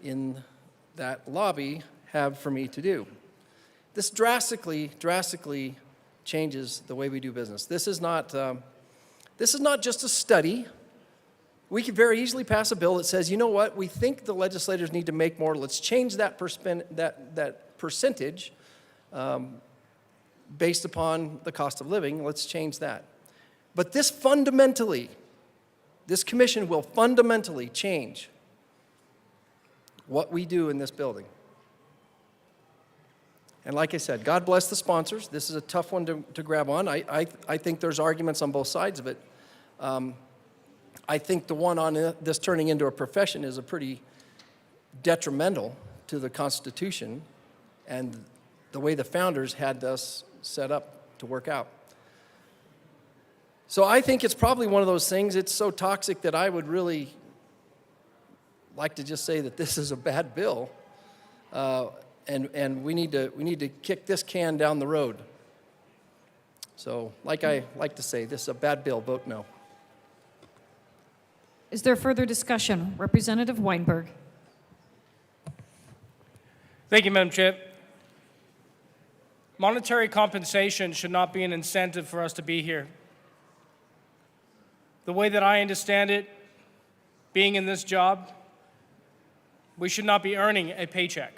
L: in that lobby have for me to do. This drastically changes the way we do business. This is not just a study. We could very easily pass a bill that says, you know what, we think the legislators need to make more. Let's change that percentage based upon the cost of living. Let's change that. But this commission will fundamentally change what we do in this building. And like I said, God bless the sponsors. This is a tough one to grab on. I think there's arguments on both sides of it. I think the one on this turning into a profession is a pretty detrimental to the Constitution and the way the founders had us set up to work out. So I think it's probably one of those things, it's so toxic that I would really like to just say that this is a bad bill. And we need to kick this can down the road. So, like I like to say, this is a bad bill. Vote no.
S: Is there further discussion? Representative Weinberg.
N: Thank you, Madam Chair. Monetary compensation should not be an incentive for us to be here. The way that I understand it, being in this job, we should not be earning a paycheck.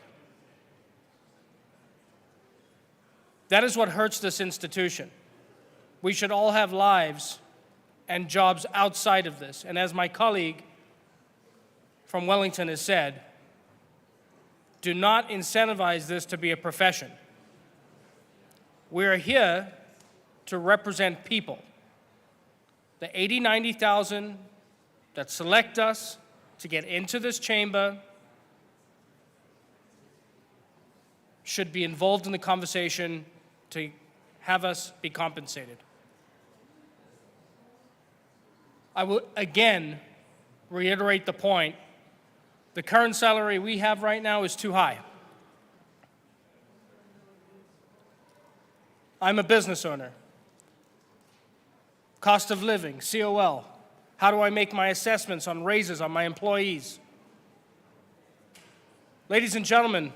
N: That is what hurts this institution. We should all have lives and jobs outside of this. And as my colleague from Wellington has said, do not incentivize this to be a profession. We are here to represent people. The 80, 90,000 that select us to get into this chamber should be involved in the conversation to have us be compensated. I will again reiterate the point. The current salary we have right now is too high. I'm a business owner. Cost of living, COL. How do I make my assessments on raises on my employees? Ladies and gentlemen,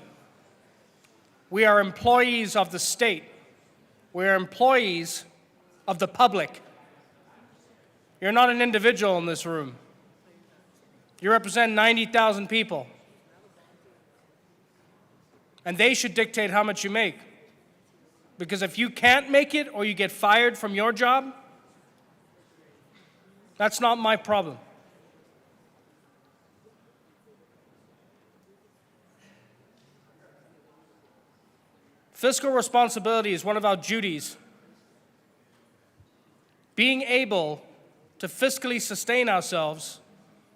N: we are employees of the state. We are employees of the public. You're not an individual in this room. You represent 90,000 people. And they should dictate how much you make. Because if you can't make it or you get fired from your job, that's not my problem. Fiscal responsibility is one of our duties. Being able to fiscally sustain ourselves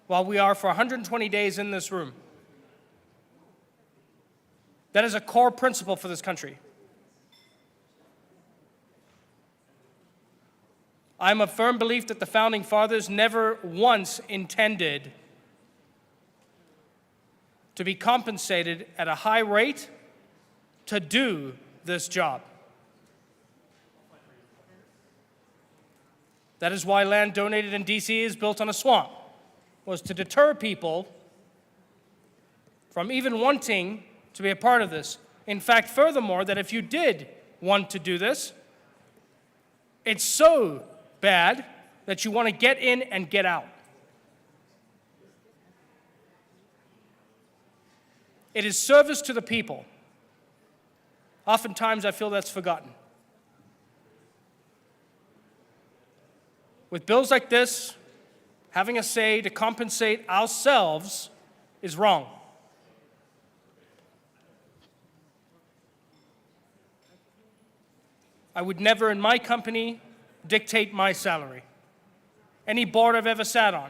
N: while we are for 120 days in this room. That is a core principle for this country. I'm a firm believer that the Founding Fathers never once intended to be compensated at a high rate to do this job. That is why land donated in DC is built on a swamp, was to deter people from even wanting to be a part of this. In fact, furthermore, that if you did want to do this, it's so bad that you want to get in and get out. It is service to the people. Oftentimes, I feel that's forgotten. With bills like this, having a say to compensate ourselves is wrong. I would never in my company dictate my salary. Any board I've ever sat on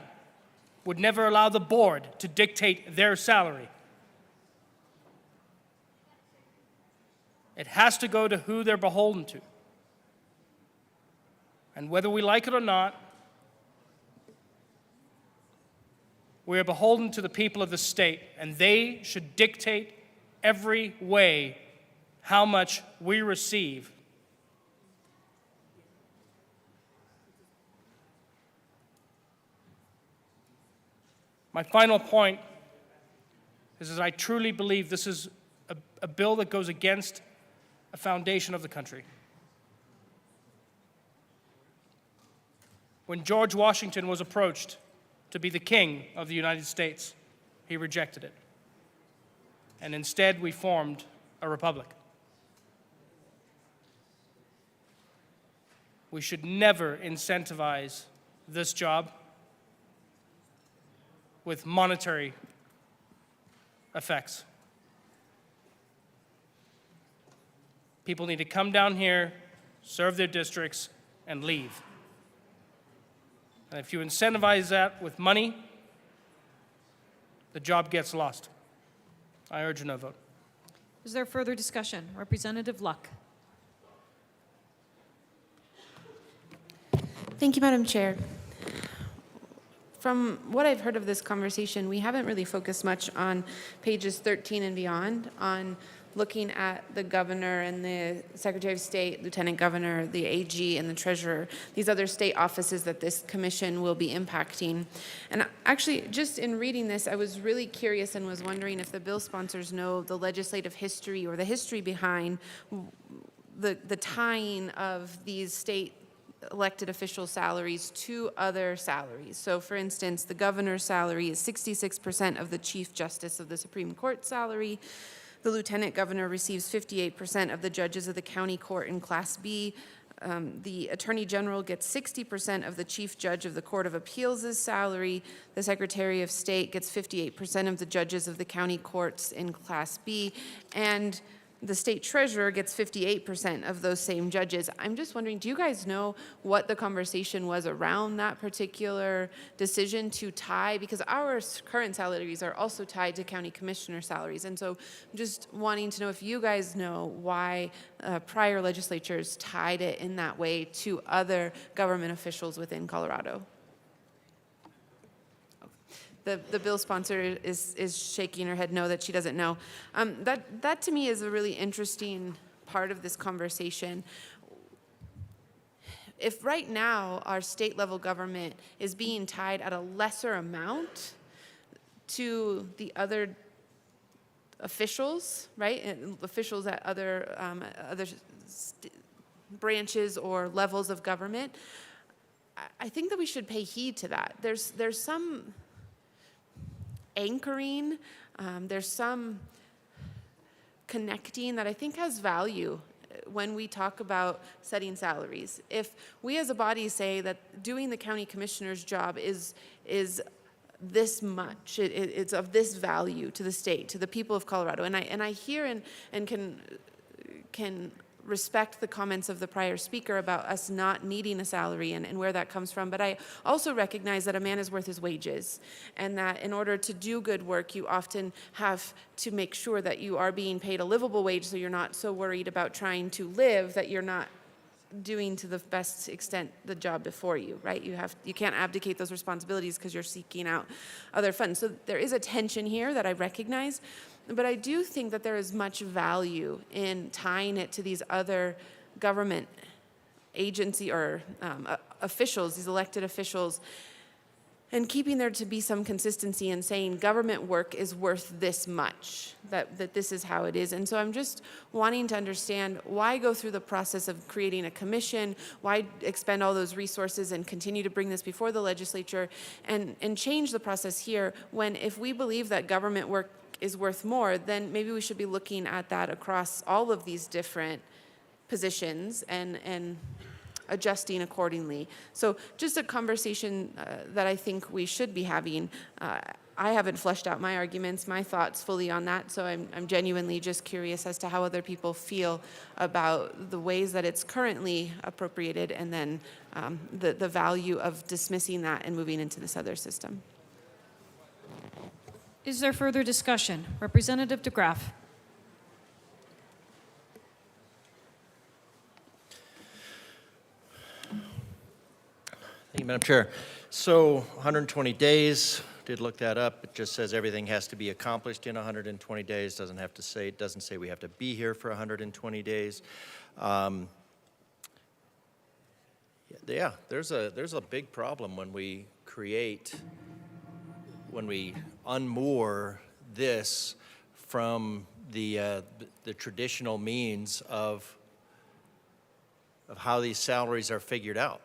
N: would never allow the board to dictate their salary. It has to go to who they're beholden to. And whether we like it or not, we are beholden to the people of the state, and they should dictate every way how much we receive. My final point is I truly believe this is a bill that goes against a foundation of the country. When George Washington was approached to be the king of the United States, he rejected it. And instead, we formed a republic. We should never incentivize this job with monetary effects. People need to come down here, serve their districts, and leave. And if you incentivize that with money, the job gets lost. I urge a no vote.
S: Is there further discussion? Representative Luck.
Q: Thank you, Madam Chair. From what I've heard of this conversation, we haven't really focused much on pages 13 and beyond, on looking at the governor and the Secretary of State, Lieutenant Governor, the AG, and the Treasurer, these other state offices that this commission will be impacting. And actually, just in reading this, I was really curious and was wondering if the bill sponsors know the legislative history or the history behind the tying of these state elected official salaries to other salaries. So for instance, the governor's salary is 66% of the Chief Justice of the Supreme Court salary. The lieutenant governor receives 58% of the judges of the county court in Class B. The attorney general gets 60% of the chief judge of the Court of Appeals' salary. The secretary of state gets 58% of the judges of the county courts in Class B. And the state treasurer gets 58% of those same judges. I'm just wondering, do you guys know what the conversation was around that particular decision to tie? Because our current salaries are also tied to county commissioner salaries. And so I'm just wanting to know if you guys know why prior legislatures tied it in that way to other government officials within Colorado. The bill sponsor is shaking her head no, that she doesn't know. That to me is a really interesting part of this conversation. If right now our state level government is being tied at a lesser amount to the other officials, right? And officials at other branches or levels of government, I think that we should pay heed to that. There's some anchoring, there's some connecting that I think has value when we talk about setting salaries. If we as a body say that doing the county commissioner's job is this much, it's of this value to the state, to the people of Colorado, and I hear and can respect the comments of the prior speaker about us not needing a salary and where that comes from, but I also recognize that a man is worth his wages, and that in order to do good work, you often have to make sure that you are being paid a livable wage, so you're not so worried about trying to live that you're not doing to the best extent the job before you, right? You can't abdicate those responsibilities because you're seeking out other funds. So there is a tension here that I recognize. But I do think that there is much value in tying it to these other government agency or officials, these elected officials, and keeping there to be some consistency in saying government work is worth this much, that this is how it is. And so I'm just wanting to understand why go through the process of creating a commission, why expend all those resources and continue to bring this before the legislature and change the process here when if we believe that government work is worth more, then maybe we should be looking at that across all of these different positions and adjusting accordingly. So just a conversation that I think we should be having. I haven't fleshed out my arguments, my thoughts fully on that, so I'm genuinely just curious as to how other people feel about the ways that it's currently appropriated, and then the value of dismissing that and moving into this other system.
S: Is there further discussion? Representative DeGraff.
F: Thank you, Madam Chair. So 120 days, did look that up. It just says everything has to be accomplished in 120 days. It doesn't say we have to be here for 120 days. Yeah, there's a big problem when we unmoor this from the traditional means of how these salaries are figured out.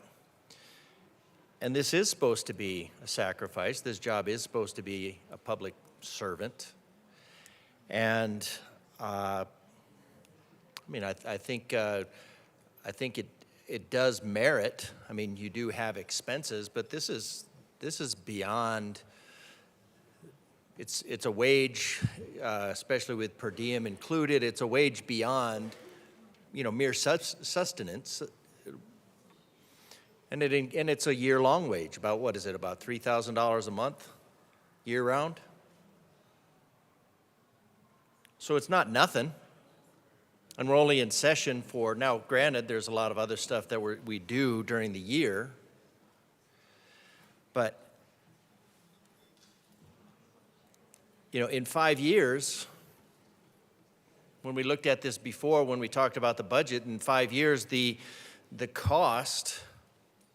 F: And this is supposed to be a sacrifice. This job is supposed to be a public servant. And I think it does merit. I mean, you do have expenses, but this is beyond. It's a wage, especially with per diem included. It's a wage beyond, mere sustenance. And it's a year-long wage. About what is it? About $3,000 a month, year-round. So it's not nothing. And we're only in session for now. Granted, there's a lot of other stuff that we do during the year, but in 5 years, when we looked at this before, when we talked about the budget, in 5 years, the cost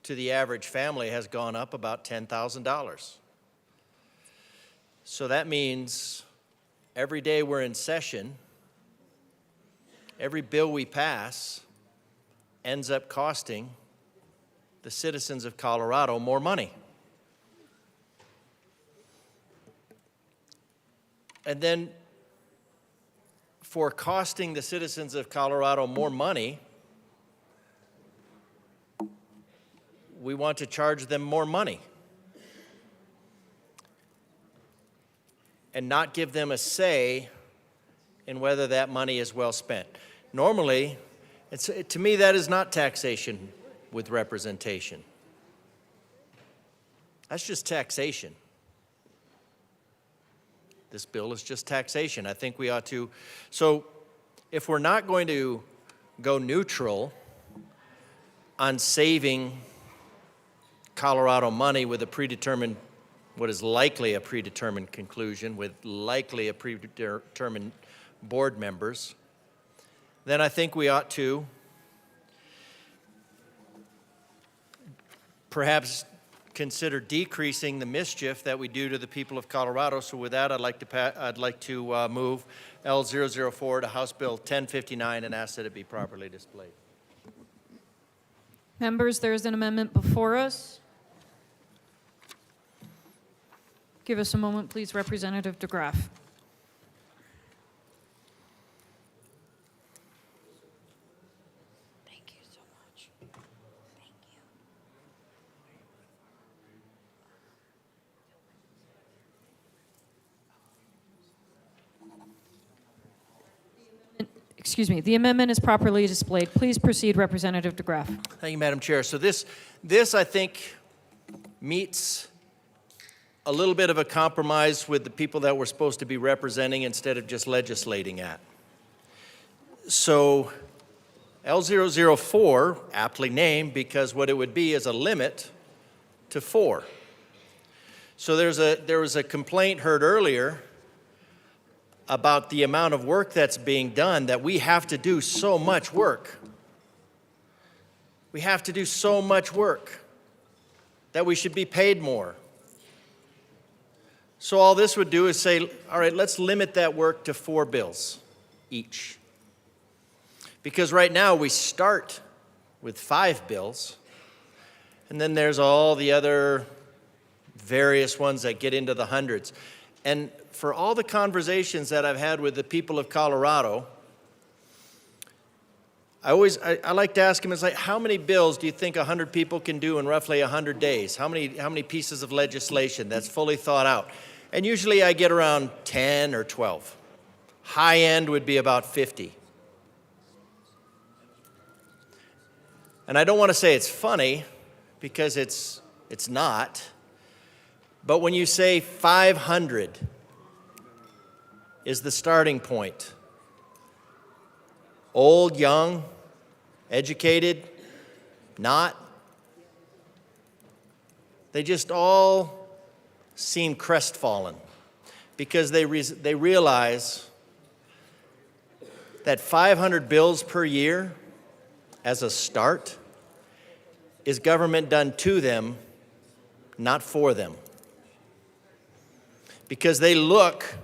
F: to the average family has gone up about $10,000. So that means every day we're in session, every bill we pass ends up costing the citizens of Colorado more money. And then for costing the citizens of Colorado more money, we want to charge them more money and not give them a say in whether that money is well spent. Normally, to me, that is not taxation with representation. That's just taxation. This bill is just taxation. I think we ought to. So if we're not going to go neutral on saving Colorado money with a predetermined, what is likely a predetermined conclusion, with likely a predetermined board members, then I think we ought to perhaps consider decreasing the mischief that we do to the people of Colorado. So with that, I'd like to move L004 to House Bill 1059 and ask that it be properly displayed.
S: Members, there is an amendment before us. Give us a moment, please, Representative DeGraff.
P: Thank you so much. Thank you.
S: Excuse me, the amendment is properly displayed. Please proceed, Representative DeGraff.
F: Thank you, Madam Chair. So this I think meets a little bit of a compromise with the people that we're supposed to be representing instead of just legislating at. So L004, aptly named because what it would be is a limit to 4. So there was a complaint heard earlier about the amount of work that's being done, that we have to do so much work. We have to do so much work that we should be paid more. So all this would do is say, all right, let's limit that work to 4 bills each. Because right now we start with 5 bills, and then there's all the other various ones that get into the hundreds. And for all the conversations that I've had with the people of Colorado, I like to ask them, it's like, how many bills do you think 100 people can do in roughly 100 days? How many pieces of legislation that's fully thought out? And usually I get around 10 or 12. High end would be about 50. And I don't want to say it's funny, because it's not. But when you say 500 is the starting point, old, young, educated, not, they just all seem crestfallen, because they realize that 500 bills per year as a start is government done to them, not for them. Because they look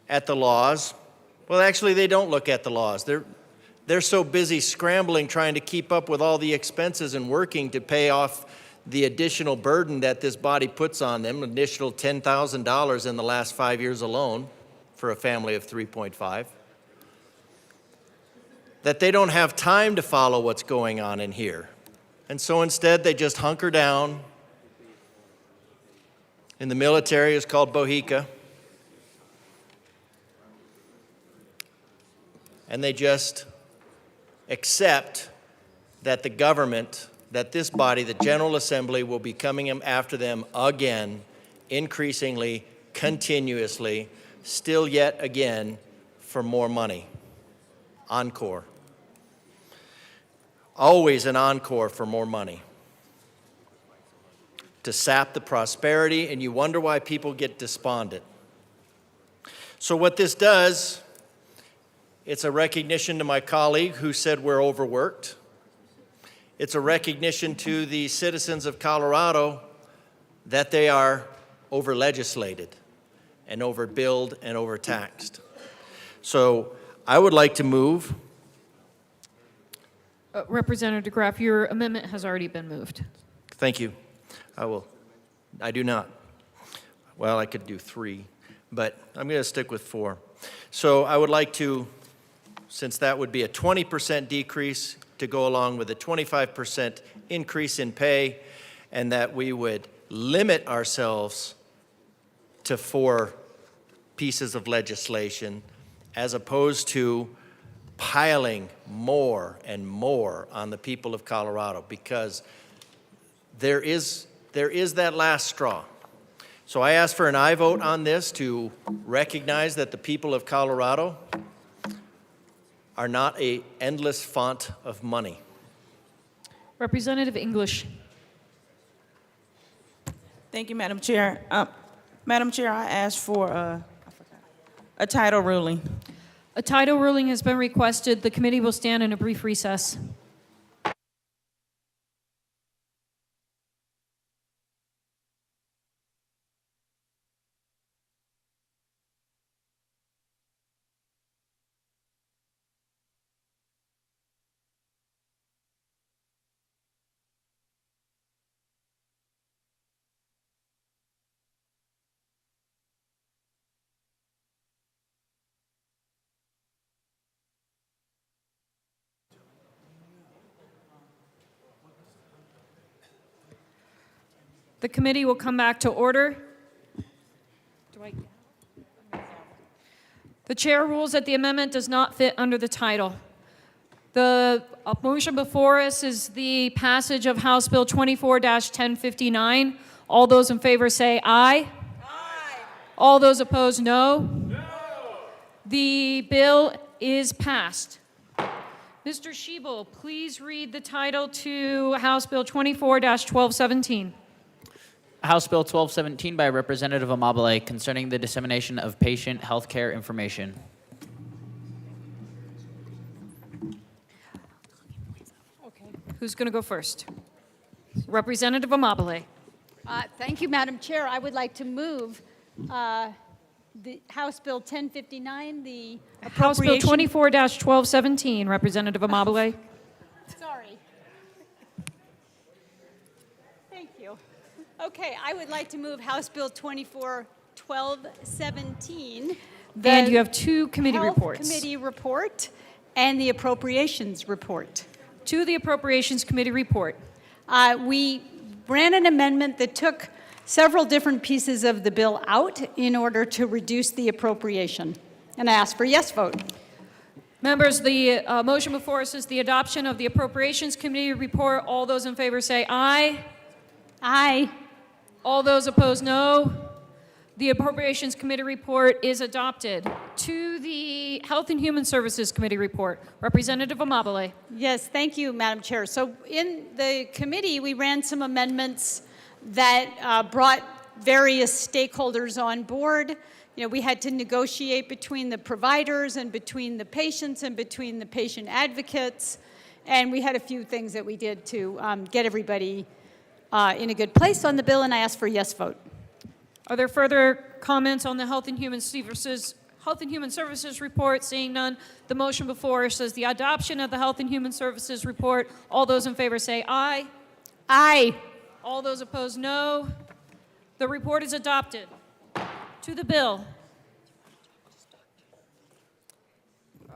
F: at the laws. Well, actually, they don't look at the laws. They're so busy scrambling, trying to keep up with all the expenses and working to pay off the additional burden that this body puts on them, an additional $10,000 in the last 5 years alone for a family of 3.5, that they don't have time to follow what's going on in here. And so instead, they just hunker down. In the military, it's called bohica. And they just accept that the government, that this body, the General Assembly, will be coming after them again, increasingly, continuously, still yet again, for more money. Encore. Always an encore for more money. To sap the prosperity, and you wonder why people get despondent. So what this does, it's a recognition to my colleague who said we're overworked. It's a recognition to the citizens of Colorado that they are over-legislated and over-billed and overtaxed. So I would like to move.
S: Representative DeGraff, your amendment has already been moved.
F: Thank you. I will. I do not. Well, I could do 3, but I'm going to stick with 4. So I would like to, since that would be a 20% decrease, to go along with a 25% increase in pay, and that we would limit ourselves to 4 pieces of legislation, as opposed to piling more and more on the people of Colorado, because there is that last straw. So I ask for an aye vote on this to recognize that the people of Colorado are not an endless font of money.
S: Representative English.
I: Thank you, Madam Chair. Madam Chair, I asked for a title ruling.
S: A title ruling has been requested. The committee will stand in a brief recess. The committee will come back to order. The chair rules that the amendment does not fit under the title. The motion before us is the passage of House Bill 24-1059. All those in favor say aye. Aye. All those opposed, no. No. The bill is passed. Mr. Schiebel, please read the title to House Bill 24-1217.
D: House Bill 1217 by Representative Amabile concerning the dissemination of patient health care information.
S: Who's going to go first? Representative Amabile.
T: Thank you, Madam Chair. I would like to move the House Bill 1059, the
S: House Bill
T: appropriation.
S: 24-1217, Representative Amabile.
T: Sorry. Thank you. Okay, I would like to move House Bill 24-1217 1217.
S: And you have two committee
T: Health
S: reports.
T: Committee report and the Appropriations report.
S: To the Appropriations Committee report.
T: We ran an amendment that took several different pieces of the bill out in order to reduce the appropriation. And I ask for a yes vote.
S: Members, the motion before us is the adoption of the Appropriations Committee report. All those in favor say aye.
T: Aye.
S: All those opposed, no. The Appropriations Committee report is adopted. To the Health and Human Services Committee report, Representative Amabile.
T: Yes, thank you, Madam Chair. So in the committee, we ran some amendments that brought various stakeholders on board. You know, we had to negotiate between the providers and between the patients and between the patient advocates. And we had a few things that we did to get everybody in a good place on the bill, and I ask for a yes vote.
S: Are there further comments on the Health and Human Services report? Seeing none, the motion before us is the adoption of the Health and Human Services report. All those in favor say aye.
T: Aye.
S: All those opposed, no. The report is adopted. To the bill.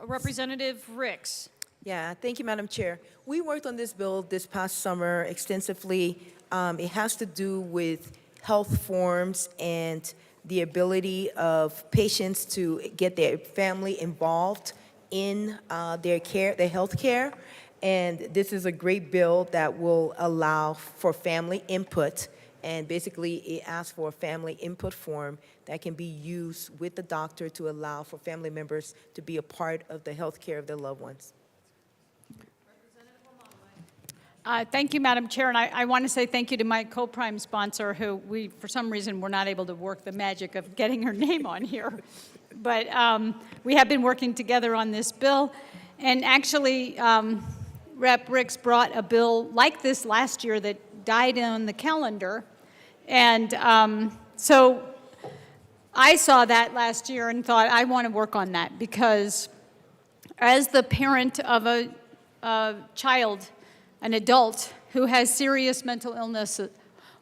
S: Representative Ricks.
H: Yeah, thank you, Madam Chair. We worked on this bill this past summer extensively. It has to do with health forms and the ability of patients to get their family involved in their care, their health care. And this is a great bill that will allow for family input. And basically, it asks for a family input form that can be used with the doctor to allow for family members to be a part of the health care of their loved ones.
T: Thank you, Madam Chair, and I want to say thank you to my co-prime sponsor, who we, for some reason, were not able to work the magic of getting her name on here. But we have been working together on this bill, and actually, Rep. Ricks brought a bill like this last year that died on the calendar, and so I saw that last year and thought, I want to work on that, because as the parent of a child, an adult who has serious mental illness,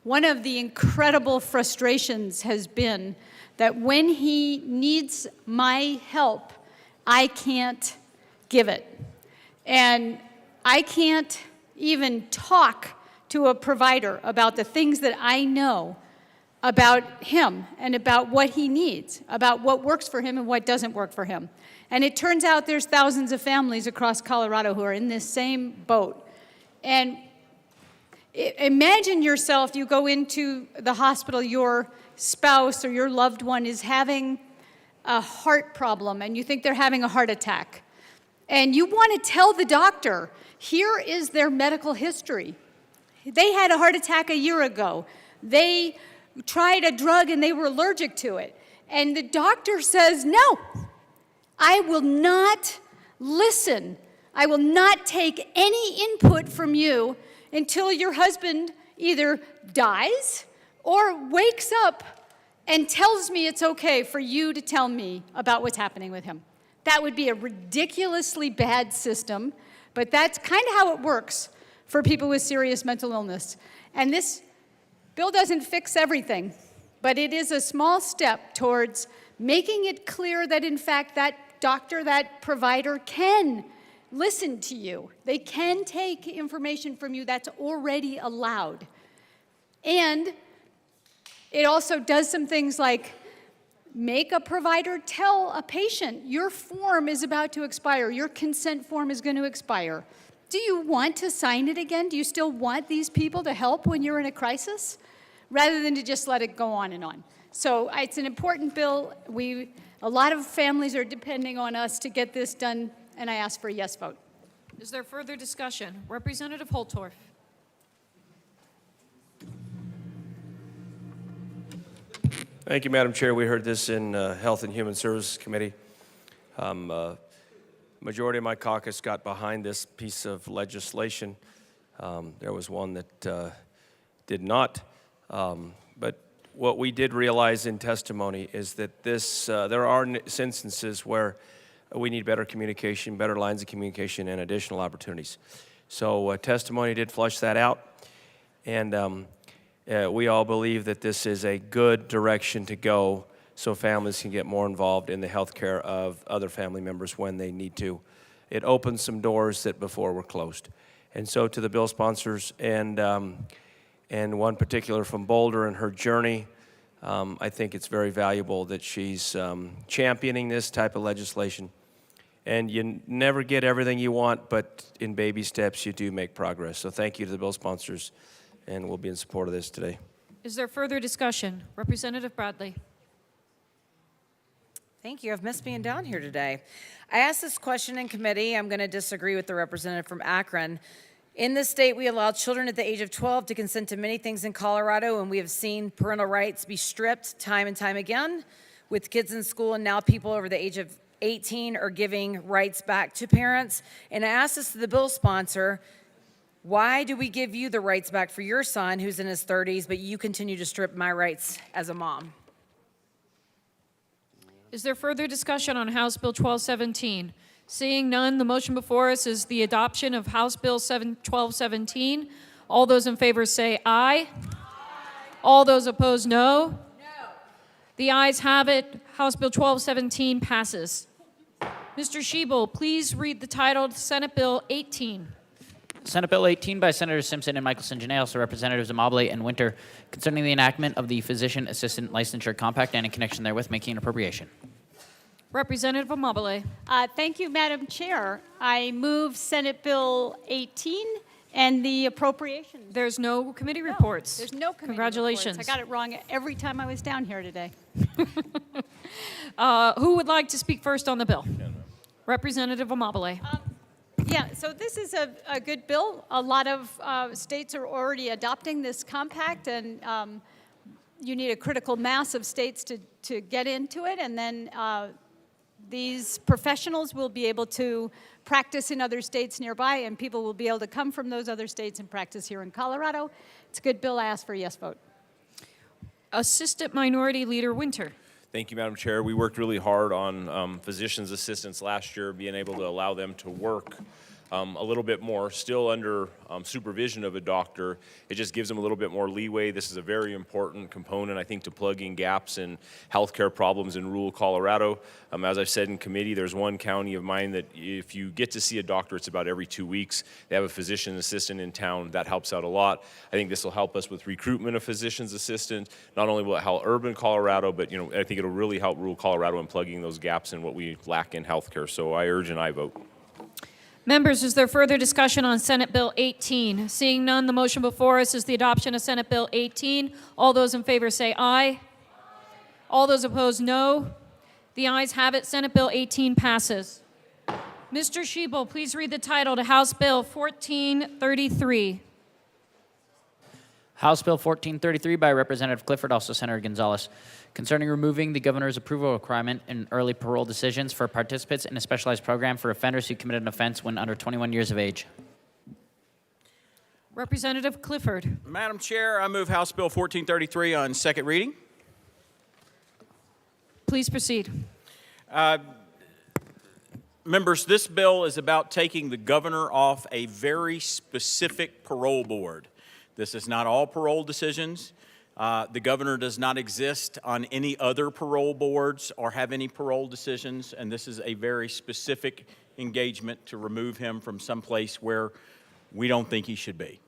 T: one of the incredible frustrations has been that when he needs my help, I can't give it. And I can't even talk to a provider about the things that I know about him and about what he needs, about what works for him and what doesn't work for him. And it turns out there's thousands of families across Colorado who are in this same boat. And imagine yourself, you go into the hospital, your spouse or your loved one is having a heart problem, and you think they're having a heart attack. And you want to tell the doctor, here is their medical history. They had a heart attack a year ago. They tried a drug and they were allergic to it. And the doctor says, no, I will not listen. I will not take any input from you until your husband either dies or wakes up and tells me it's okay for you to tell me about what's happening with him. That would be a ridiculously bad system, but that's kind of how it works for people with serious mental illness. And this bill doesn't fix everything, but it is a small step towards making it clear that, in fact, that doctor, that provider can listen to you. They can take information from you that's already allowed. And it also does some things like make a provider tell a patient, your form is about to expire, your consent form is going to expire. Do you want to sign it again? Do you still want these people to help when you're in a crisis? Rather than to just let it go on and on. So it's an important bill. A lot of families are depending on us to get this done, and I ask for a yes vote.
S: Is there further discussion? Representative Holtorf.
O: Thank you, Madam Chair. We heard this in Health and Human Services Committee. Majority of my caucus got behind this piece of legislation. There was one that did not. But what we did realize in testimony is that there are instances where we need better communication, better lines of communication, and additional opportunities. So testimony did flush that out, and we all believe that this is a good direction to go so families can get more involved in the health care of other family members when they need to. It opens some doors that before were closed. And so to the bill sponsors and one particular from Boulder and her journey, I think it's very valuable that she's championing this type of legislation. And you never get everything you want, but in baby steps you do make progress. So thank you to the bill sponsors, and we'll be in support of this today.
S: Is there further discussion? Representative Bradley.
C: Thank you. I've missed being down here today. I asked this question in committee. I'm going to disagree with the representative from Akron. In this state, we allow children at the age of 12 to consent to many things in Colorado, and we have seen parental rights be stripped time and time again with kids in school, and now people over the age of 18 are giving rights back to parents. And I asked this to the bill sponsor, why do we give you the rights back for your son who's in his 30s, but you continue to strip my rights as a mom?
S: Is there further discussion on House Bill 1217? Seeing none, the motion before us is the adoption of House Bill 1217. All those in favor say aye. All those opposed, no. The ayes have it. House Bill 1217 passes. Mr. Schiebel, please read the title of Senate Bill 18.
D: Senate Bill 18 by Senators Simpson and Michelson Janay, also Representatives Amabile and Winter, concerning the enactment of the Physician Assistant Licensure Compact and in connection therewith making an appropriation.
S: Representative Amabile.
T: Thank you, Madam Chair. I move Senate Bill 18 and the appropriations.
S: There's no committee reports.
T: There's no committee
S: Congratulations.
T: reports. I got it wrong every time I was down here today.
S: Who would like to speak first on the bill? Representative Amabile.
T: Yeah, so this is a good bill. A lot of states are already adopting this compact, and you need a critical mass of states to get into it, and then these professionals will be able to practice in other states nearby, and people will be able to come from those other states and practice here in Colorado. It's a good bill. I ask for a yes vote.
S: Assistant Minority Leader Winter.
R: Thank you, Madam Chair. We worked really hard on physician's assistants last year, being able to allow them to work a little bit more, still under supervision of a doctor. It just gives them a little bit more leeway. This is a very important component, I think, to plugging gaps in healthcare problems in rural Colorado. As I've said in committee, there's one county of mine that if you get to see a doctor, it's about every 2 weeks. They have a physician assistant in town. That helps out a lot. I think this will help us with recruitment of physician's assistants. Not only will it help urban Colorado, but I think it'll really help rural Colorado in plugging those gaps in what we lack in healthcare. So I urge an aye vote.
S: Members, is there further discussion on Senate Bill 18? Seeing none, the motion before us is the adoption of Senate Bill 18. All those in favor say aye. All those opposed, no. The ayes have it. Senate Bill 18 passes. Mr. Schiebel, please read the title to House Bill 1433.
D: House Bill 1433 by Representative Clifford, also Senator Gonzalez, concerning removing the governor's approval requirement in early parole decisions for participants in a specialized program for offenders who committed an offense when under 21 years of age.
S: Representative Clifford.
U: Madam Chair, I move House Bill 1433 on second reading.
S: Please proceed.
U: Members, this bill is about taking the governor off a very specific parole board. This is not all parole decisions. The governor does not exist on any other parole boards or have any parole decisions, and this is a very specific engagement to remove him from someplace where we don't think he should be.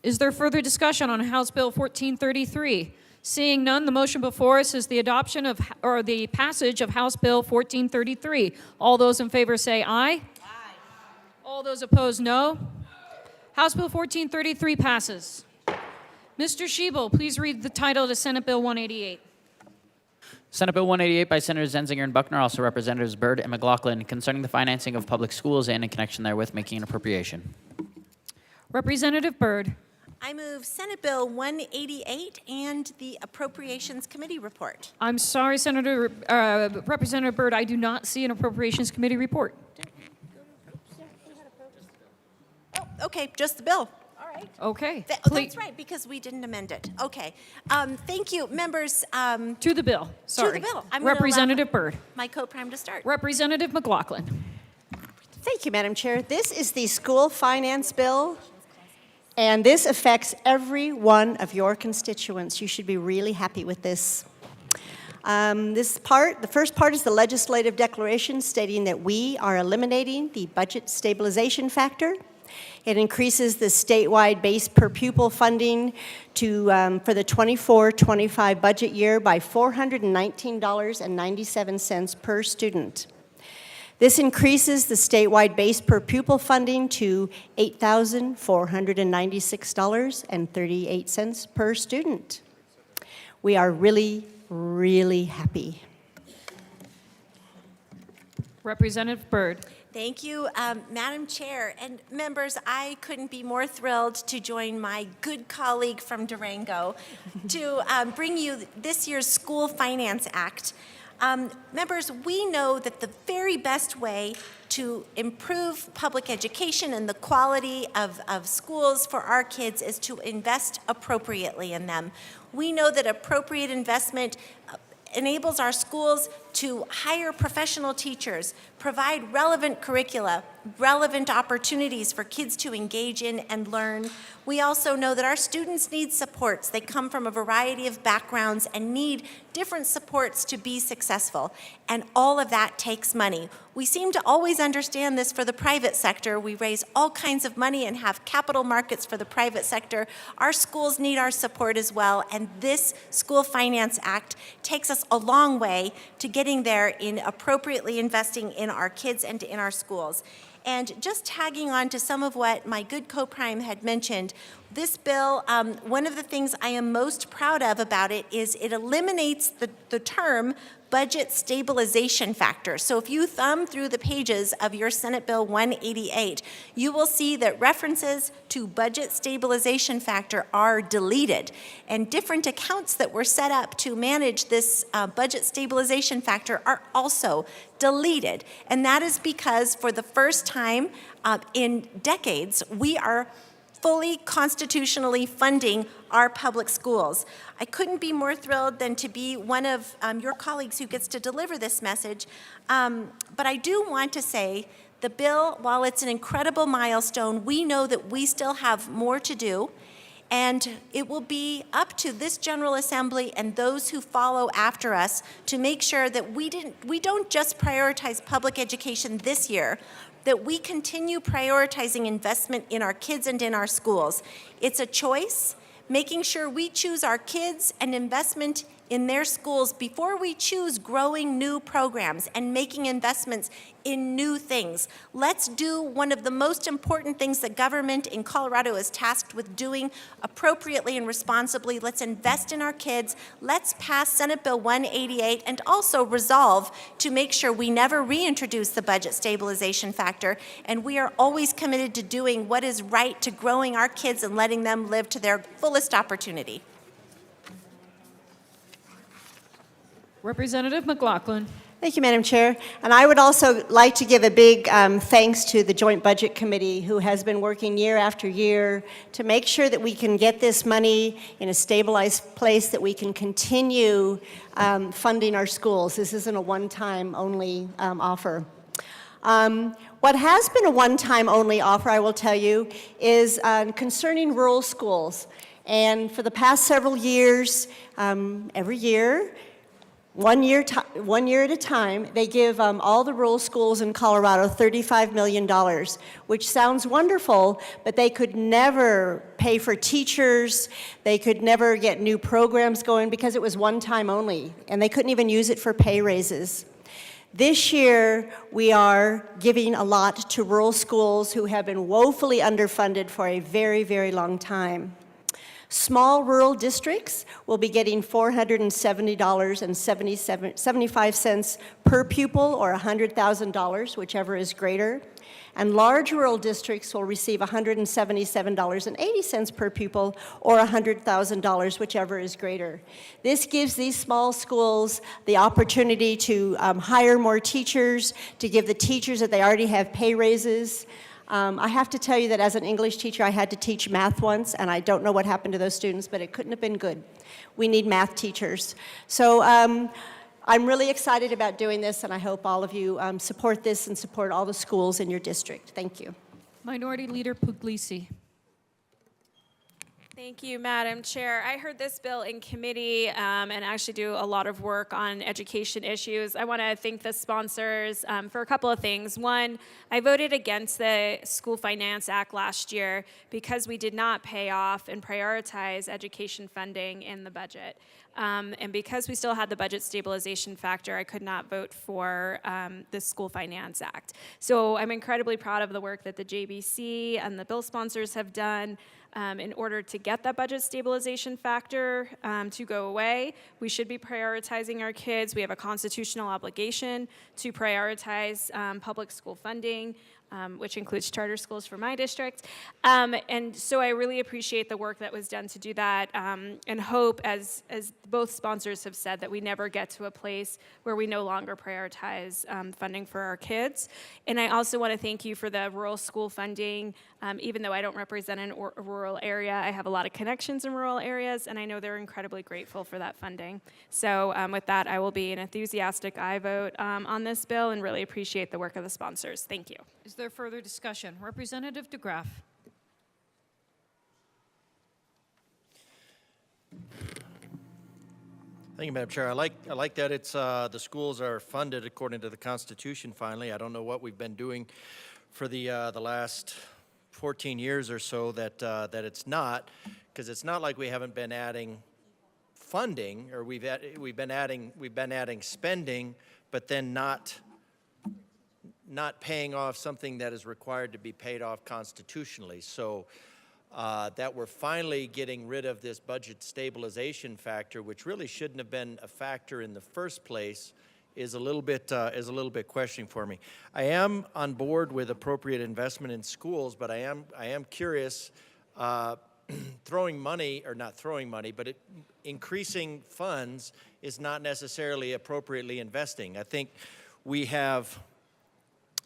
S: Is there further discussion on House Bill 1433? Seeing none, the motion before us is the adoption of, or the passage of House Bill 1433. All those in favor say aye. Aye. All those opposed, no. House Bill 1433 passes. Mr. Schiebel, please read the title to Senate Bill 188.
D: Senate Bill 188 by Senators Zenzinger and Buckner, also Representatives Byrd and McLaughlin, concerning the financing of public schools and in connection therewith making an appropriation.
S: Representative Byrd.
V: I move Senate Bill 188 and the Appropriations Committee report.
S: I'm sorry, Representative Byrd, I do not see an Appropriations Committee report.
V: Oh, okay, just the bill. All right.
S: Okay.
V: That's right, because we didn't amend it. Okay. Thank you, members.
S: To the bill. Sorry.
V: To the bill. I'm gonna
S: Representative
V: allow
S: Byrd.
V: my co-prime to start.
S: Representative McLaughlin.
X: Thank you, Madam Chair. This is the school finance bill, and this affects every one of your constituents. You should be really happy with this. The first part is the legislative declaration stating that we are eliminating the budget stabilization factor. It increases the statewide base per pupil funding to, for the 24-25 budget year by $419.97 per student. This increases the statewide base per pupil funding to $8,496.38 per student. We are really, really happy.
S: Representative Byrd.
V: Thank you, Madam Chair. And members, I couldn't be more thrilled to join my good colleague from Durango to bring you this year's School Finance Act. Members, we know that the very best way to improve public education and the quality of schools for our kids is to invest appropriately in them. We know that appropriate investment enables our schools to hire professional teachers, provide relevant curricula, relevant opportunities for kids to engage in and learn. We also know that our students need supports. They come from a variety of backgrounds and need different supports to be successful. And all of that takes money. We seem to always understand this for the private sector. We raise all kinds of money and have capital markets for the private sector. Our schools need our support as well, and this School Finance Act takes us a long way to getting there in appropriately investing in our kids and in our schools. And just tagging on to some of what my good co-prime had mentioned, this bill, one of the things I am most proud of about it is it eliminates the term budget stabilization factor. So if you thumb through the pages of your Senate Bill 188, you will see that references to budget stabilization factor are deleted. And different accounts that were set up to manage this budget stabilization factor are also deleted. And that is because for the first time in decades, we are fully constitutionally funding our public schools. I couldn't be more thrilled than to be one of your colleagues who gets to deliver this message. But I do want to say the bill, while it's an incredible milestone, we know that we still have more to do. And it will be up to this General Assembly and those who follow after us to make sure that we don't just prioritize public education this year, that we continue prioritizing investment in our kids and in our schools. It's a choice, making sure we choose our kids and investment in their schools before we choose growing new programs and making investments in new things. Let's do one of the most important things that government in Colorado is tasked with doing appropriately and responsibly. Let's invest in our kids. Let's pass Senate Bill 188 and also resolve to make sure we never reintroduce the budget stabilization factor. And we are always committed to doing what is right to growing our kids and letting them live to their fullest opportunity.
S: Representative McLaughlin.
X: Thank you, Madam Chair. And I would also like to give a big thanks to the Joint Budget Committee, who has been working year after year to make sure that we can get this money in a stabilized place, that we can continue funding our schools. This isn't a one-time only offer. What has been a one-time only offer, I will tell you, is concerning rural schools. And for the past several years, every year, one year at a time, they give all the rural schools in Colorado $35 million, which sounds wonderful, but they could never pay for teachers, they could never get new programs going because it was one time only, and they couldn't even use it for pay raises. This year, we are giving a lot to rural schools who have been woefully underfunded for a very, very long time. Small rural districts will be getting $470.75 per pupil, or $100,000, whichever is greater. And large rural districts will receive $177.80 per pupil, or $100,000, whichever is greater. This gives these small schools the opportunity to hire more teachers, to give the teachers that they already have pay raises. I have to tell you that as an English teacher, I had to teach math once, and I don't know what happened to those students, but it couldn't have been good. We need math teachers. So I'm really excited about doing this, and I hope all of you support this and support all the schools in your district. Thank you.
S: Minority Leader Puglisi.
E: Thank you, Madam Chair. I heard this bill in committee and actually do a lot of work on education issues. I want to thank the sponsors for a couple of things. One, I voted against the School Finance Act last year because we did not pay off and prioritize education funding in the budget. And because we still had the budget stabilization factor, I could not vote for the School Finance Act. So I'm incredibly proud of the work that the JBC and the bill sponsors have done in order to get that budget stabilization factor to go away. We should be prioritizing our kids. We have a constitutional obligation to prioritize public school funding, which includes charter schools for my district. And so I really appreciate the work that was done to do that, and hope, as both sponsors have said, that we never get to a place where we no longer prioritize funding for our kids. And I also want to thank you for the rural school funding. Even though I don't represent a rural area, I have a lot of connections in rural areas, and I know they're incredibly grateful for that funding. So with that, I will be an enthusiastic aye vote on this bill and really appreciate the work of the sponsors. Thank you.
S: Is there further discussion? Representative DeGraff.
F: Thank you, Madam Chair. I like that it's the schools are funded according to the Constitution. Finally, I don't know what we've been doing for the last 14 years or so that it's not, because it's not like we haven't been adding funding, or we've been adding spending, but then not paying off something that is required to be paid off constitutionally. So that we're finally getting rid of this budget stabilization factor, which really shouldn't have been a factor in the first place, is a little bit questioning for me. I am on board with appropriate investment in schools, but I am curious. Throwing money, or not throwing money, but increasing funds is not necessarily appropriately investing. I think we have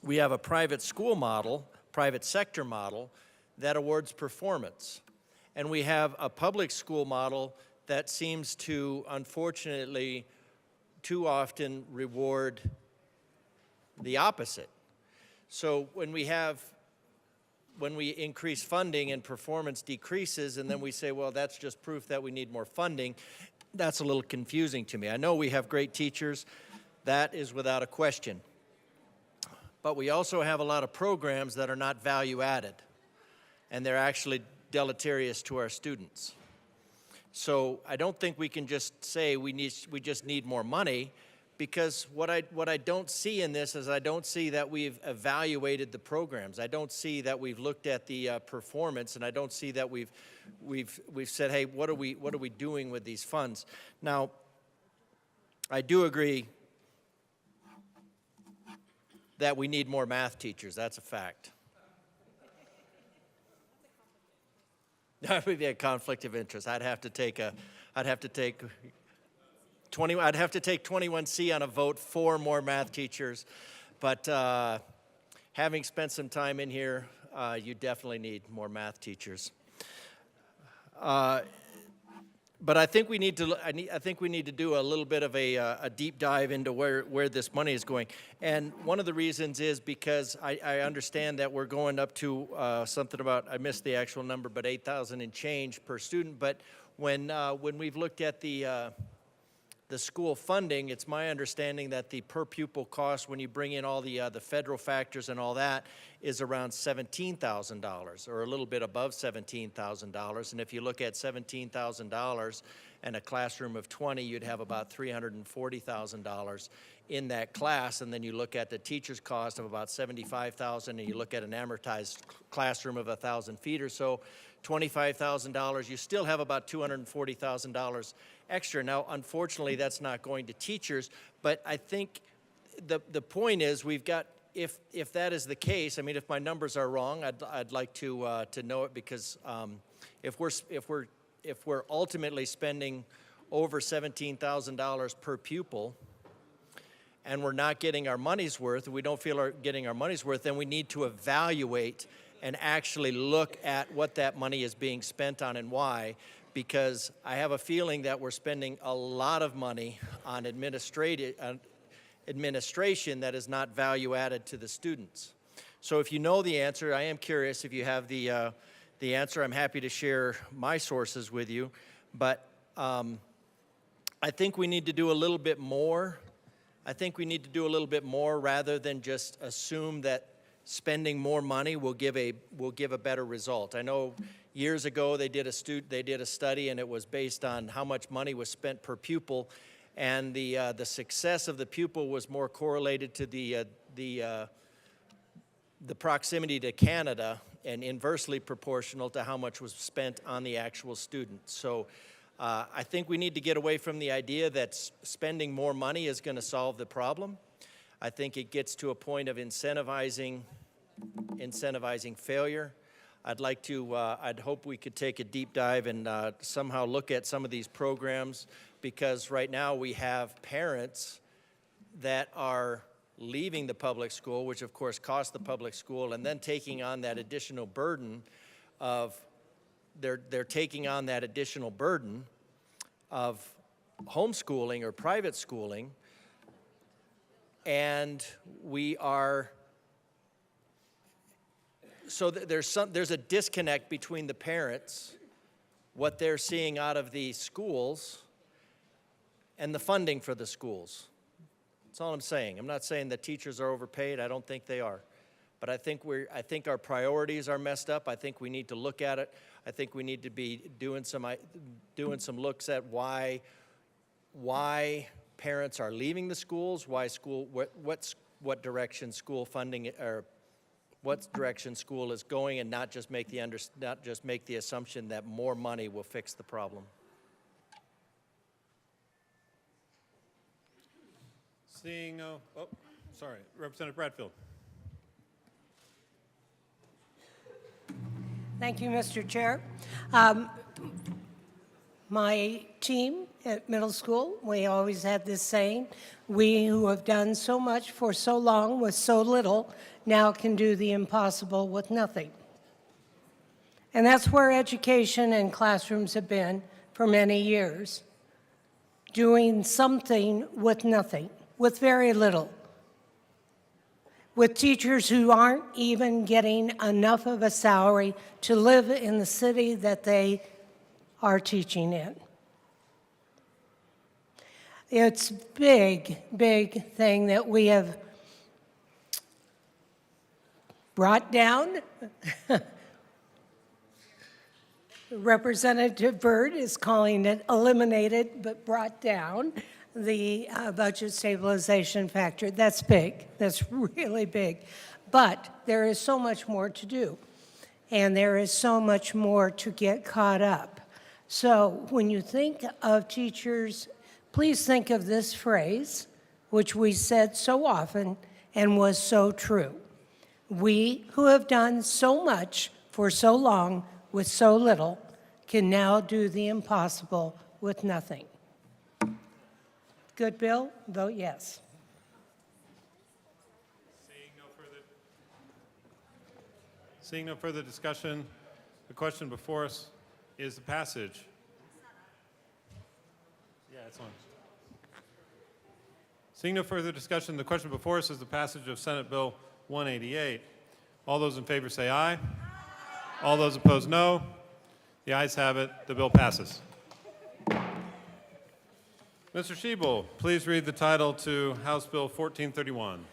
F: a private school model, private sector model, that awards performance. And we have a public school model that seems to, unfortunately, too often reward the opposite. So when we increase funding and performance decreases, and then we say, well, that's just proof that we need more funding, that's a little confusing to me. I know we have great teachers. That is without a question. But we also have a lot of programs that are not value added, and they're actually deleterious to our students. So I don't think we can just say we just need more money, because what I don't see in this is I don't see that we've evaluated the programs. I don't see that we've looked at the performance, and I don't see that we've said, hey, what are we doing with these funds? Now, I do agree that we need more math teachers. That's a fact. That would be a conflict of interest. I'd have to take 21C on a vote for more math teachers, but having spent some time in here, you definitely need more math teachers. But I think we need to do a little bit of a deep dive into where this money is going. And one of the reasons is because I understand that we're going up to something about, I missed the actual number, but 8,000 and change per student. But when we've looked at the school funding, it's my understanding that the per pupil cost, when you bring in all the federal factors and all that, is around $17,000, or a little bit above $17,000. And if you look at $17,000 and a classroom of 20, you'd have about $340,000 in that class. And then you look at the teacher's cost of about $75,000, and you look at an amortized classroom of 1,000 feet or so, $25,000, you still have about $240,000 extra. Now, unfortunately, that's not going to teachers, but I think the point is we've got, if that is the case, I mean, if my numbers are wrong, I'd like to know it, because if we're ultimately spending over $17,000 per pupil, and we're not getting our money's worth, we don't feel getting our money's worth, then we need to evaluate and actually look at what that money is being spent on and why, because I have a feeling that we're spending a lot of money on administration that is not value added to the students. So if you know the answer, I am curious if you have the the answer. I'm happy to share my sources with you, but I think we need to do a little bit more. I think we need to do a little bit more rather than just assume that spending more money will give a better result. I know years ago they did a study, and it was based on how much money was spent per pupil, and the success of the pupil was more correlated to the proximity to Canada and inversely proportional to how much was spent on the actual student. So I think we need to get away from the idea that spending more money is going to solve the problem. I think it gets to a point of incentivizing failure. I'd hope we could take a deep dive and somehow look at some of these programs, because right now we have parents that are leaving the public school, which of course costs the public school, and then taking on that additional burden of they're taking on that additional burden of homeschooling or private schooling, and we are so there's a disconnect between the parents, what they're seeing out of the schools, and the funding for the schools. That's all I'm saying. I'm not saying that teachers are overpaid. I don't think they are. But I think our priorities are messed up. I think we need to look at it. I think we need to be doing some looks at why parents are leaving the schools, what direction school funding or what direction school is going, and not just make the assumption that more money will fix the problem.
G: Seeing sorry, Representative Bradfield.
J: Thank you, Mr. Chair. My team at middle school, we always had this saying, we who have done so much for so long with so little now can do the impossible with nothing. And that's where education and classrooms have been for many years, doing something with nothing, with very little, with teachers who aren't even getting enough of a salary to live in the city that they are teaching in. It's a big, big thing that we have brought down. Representative Byrd is calling it eliminated, but brought down the budget stabilization factor. That's big. That's really big. But there is so much more to do, and there is so much more to get caught up. So when you think of teachers, please think of this phrase, which we said so often and was so true. We who have done so much for so long with so little can now do the impossible with nothing. Good bill? Vote yes.
G: Seeing no further discussion, the question before us is the passage. Yeah, it's on. Seeing no further discussion, the question before us is the passage of Senate Bill 188. All those in favor say aye. Aye. All those opposed, no. The ayes have it. The bill passes. Mr. Schiebel, please read the title to House Bill 1431.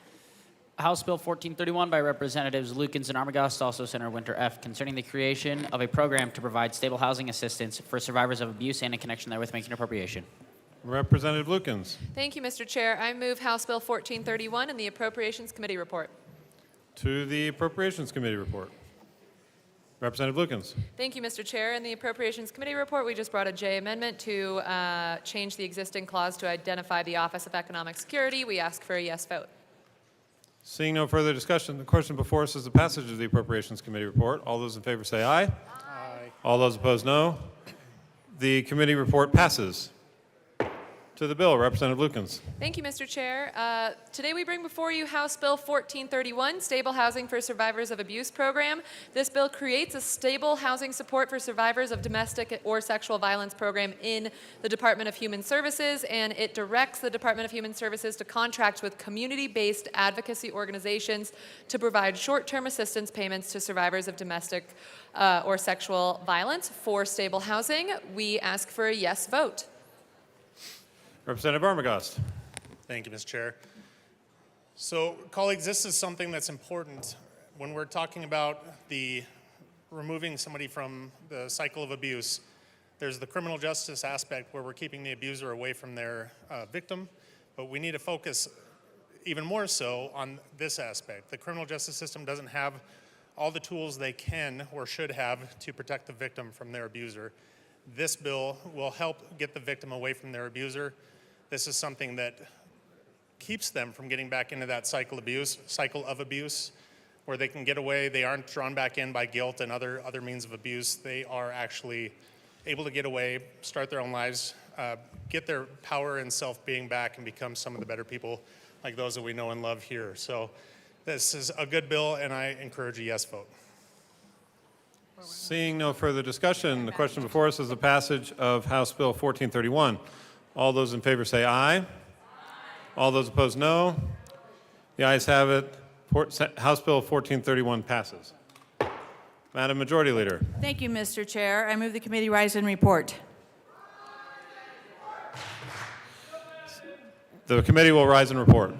D: House Bill 1431 by Representatives Lukens and Armagost, also Senator Winter F., concerning the creation of a program to provide stable housing assistance for survivors of abuse and in connection therewith making appropriation.
G: Representative Lukens.
M: Thank you, Mr. Chair. I move House Bill 1431 and the Appropriations Committee report.
G: To the Appropriations Committee report. Representative Lukens.
M: Thank you, Mr. Chair. In the Appropriations Committee report, we just brought a J amendment to change the existing clause to identify the Office of Economic Security. We ask for a yes vote.
G: Seeing no further discussion, the question before us is the passage of the Appropriations Committee report. All those in favor say aye. Aye. All those opposed, no. The committee report passes. To To the bill, Representative Lukens.
M: Thank you, Mr. Chair. Today we bring before you House Bill 1431, Stable Housing for Survivors of Abuse Program. This bill creates a stable housing support for survivors of domestic or sexual violence program in the Department of Human Services, and it directs the Department of Human Services to contract with community-based advocacy organizations to provide short-term assistance payments to survivors of domestic or sexual violence for stable housing. We ask for a yes vote.
G: Representative Armagost.
A: Thank you, Mr. Chair. So, colleagues, this is something that's important when we're talking about the removing somebody from the cycle of abuse. There's the criminal justice aspect where we're keeping the abuser away from their victim, but we need to focus even more so on this aspect. The criminal justice system doesn't have all the tools they can or should have to protect the victim from their abuser. This bill will help get the victim away from their abuser. This is something that keeps them from getting back into that cycle of abuse, where they can get away. They aren't drawn back in by guilt and other means of abuse. They are actually able to get away, start their own lives, get their power and self-being back, and become some of the better people like those that we know and love here. So this is a good bill, and I encourage a yes vote.
G: Seeing no further discussion, the question before us is the passage of House Bill 1431. All those in favor say aye. Aye. All those opposed, no. The ayes have it. House Bill 1431 passes. Madam Majority Leader.
B: Thank you, Mr. Chair. I move the committee rise and report.
G: The committee will rise and report.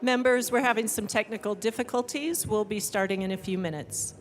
K: Members, we're having some technical difficulties. We'll be starting in a few minutes.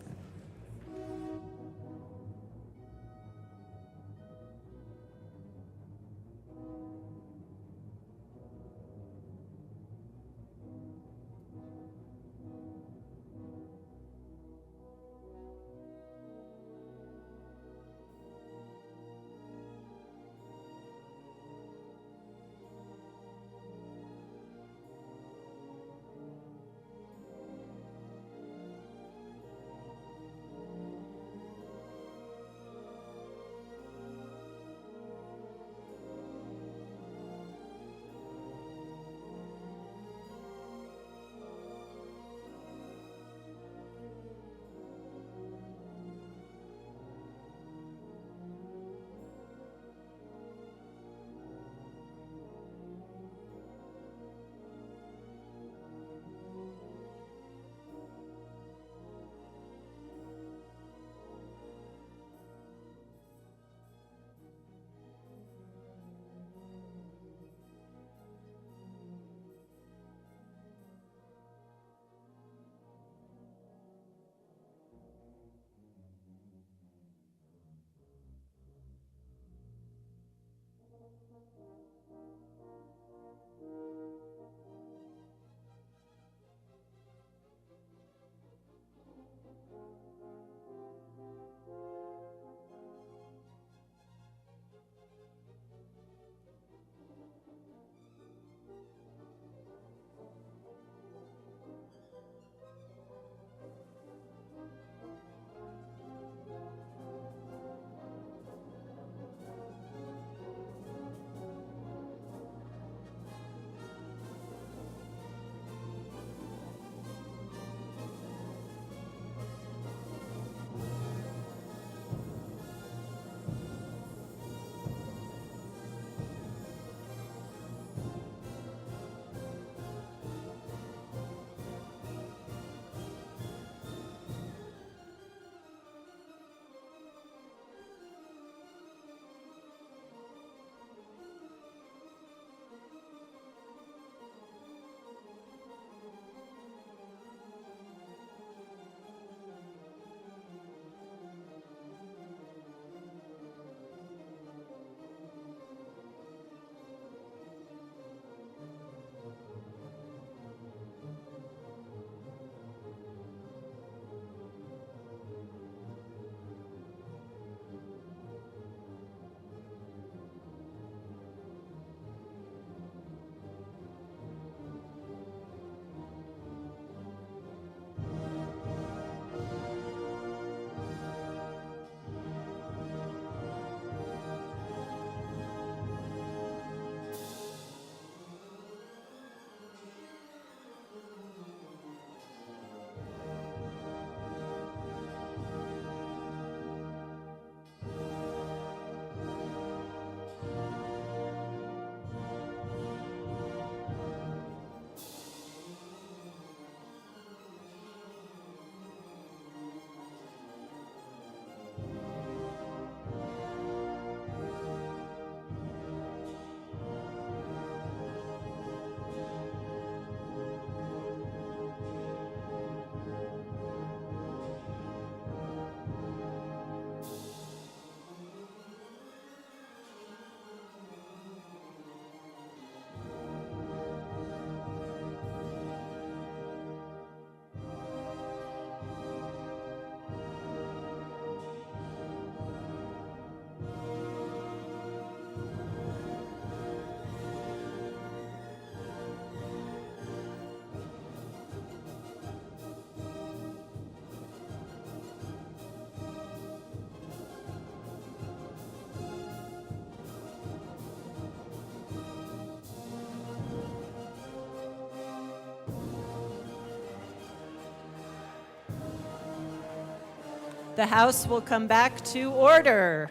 K: The House will come back to order.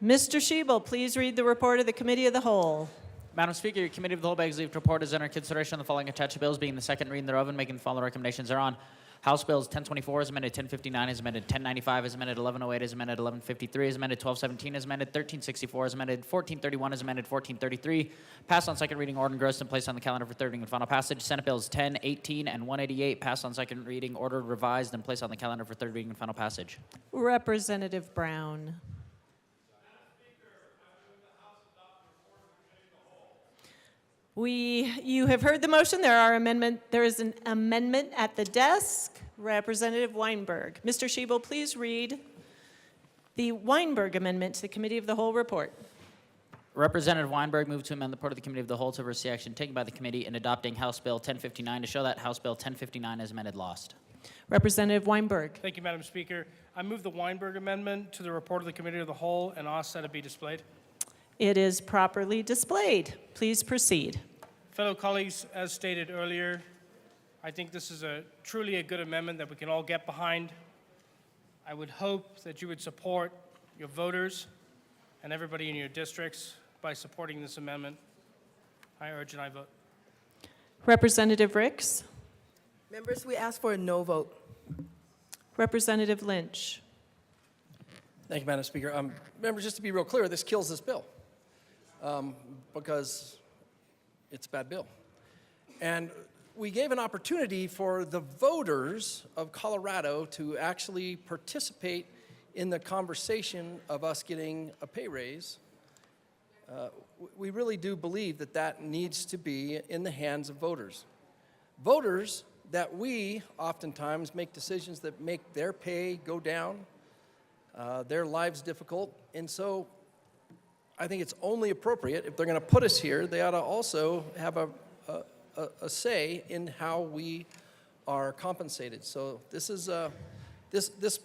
K: Mr. Schiebel, please read the report of the Committee of the Whole.
D: Madam Speaker, your Committee of the Whole begs leave to report as under consideration of the following attached bills, being the second reading thereof and making the following recommendations thereon. House Bills 1024 as amended, 1059 as amended, 1095 as amended, 1108 as amended, 1153 as amended, 1217 as amended, 1364 as amended, 1431 as amended, 1433. Passed on second reading, ordered, engrossed, and placed on the calendar for third reading and final passage. Senate Bills 1018 and 188 passed on second reading, ordered, revised, and placed on the calendar for third reading and final passage.
K: Representative Brown. You have heard the motion. There is an amendment at the desk. Representative Weinberg. Mr. Schiebel, please read the Weinberg amendment to the Committee of the Whole report.
D: Representative Weinberg moved to amend the report of the Committee of the Whole to oversee action taken by the committee in adopting House Bill 1059 to show that House Bill 1059 as amended lost.
K: Representative Weinberg.
L: Thank you, Madam Speaker. I move the Weinberg amendment to the report of the Committee of the Whole and ask that it be displayed.
K: It is properly displayed. Please proceed.
L: Fellow colleagues, as stated earlier, I think this is truly a good amendment that we can all get behind. I would hope that you would support your voters and everybody in your districts by supporting this amendment. I urge and I vote.
K: Representative Ricks.
H: Members, we ask for a no vote.
K: Representative Lynch.
N: Thank you, Madam Speaker. Members, just to be real clear, this kills this bill because it's a bad bill. And we gave an opportunity for the voters of Colorado to actually participate in the conversation of us getting a pay raise. We really do believe that that needs to be in the hands of voters. Voters that we oftentimes make decisions that make their pay go down, their lives difficult, and so I think it's only appropriate, if they're going to put us here, they ought to also have a say in how we are compensated. So this is this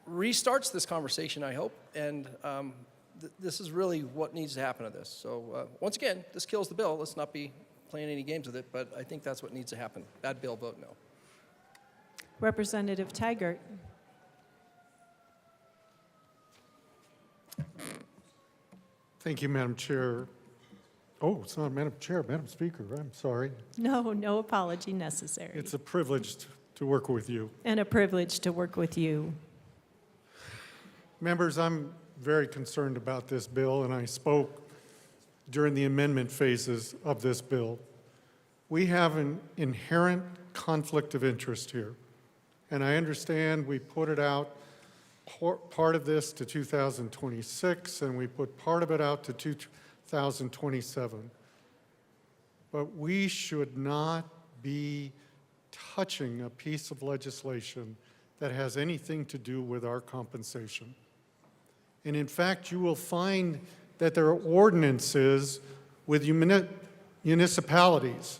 N: restarts this conversation, I hope, and this is really what needs to happen to this. So once again, this kills the bill. Let's not be playing any games with it, but I think that's what needs to happen. Bad bill, vote no.
K: Representative Taggart.
Q: Thank you, Madam Chair. Oh, it's not Madam Chair, Madam Speaker. I'm sorry.
K: No apology necessary.
Q: It's a privilege to work with you.
K: And a privilege to work with you.
Q: Members, I'm very concerned about this bill, and I spoke during the amendment phases of this bill. We have an inherent conflict of interest here, and I understand we put it out, part of this to 2026, and we put part of it out to 2027. But we should not be touching a piece of legislation that has anything to do with our compensation. And in fact, you will find that there are ordinances with municipalities,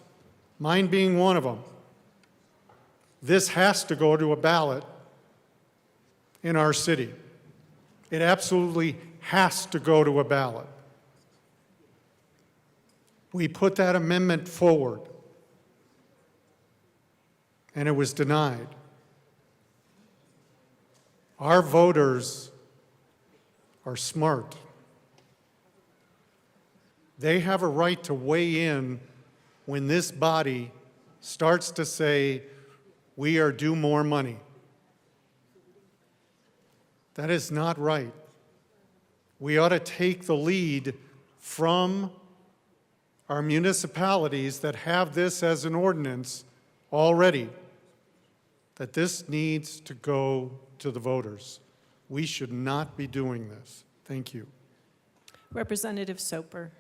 Q: mine being one of them. This has to go to a ballot in our city. It absolutely has to go to a ballot. We put that amendment forward, and it was denied. Our voters are smart. They have a right to weigh in when this body starts to say, we are due more money. That is not right. We ought to take the lead from our municipalities that have this as an ordinance already, that this needs to go to the voters. We should not be doing this. Thank you.
K: Representative Soper.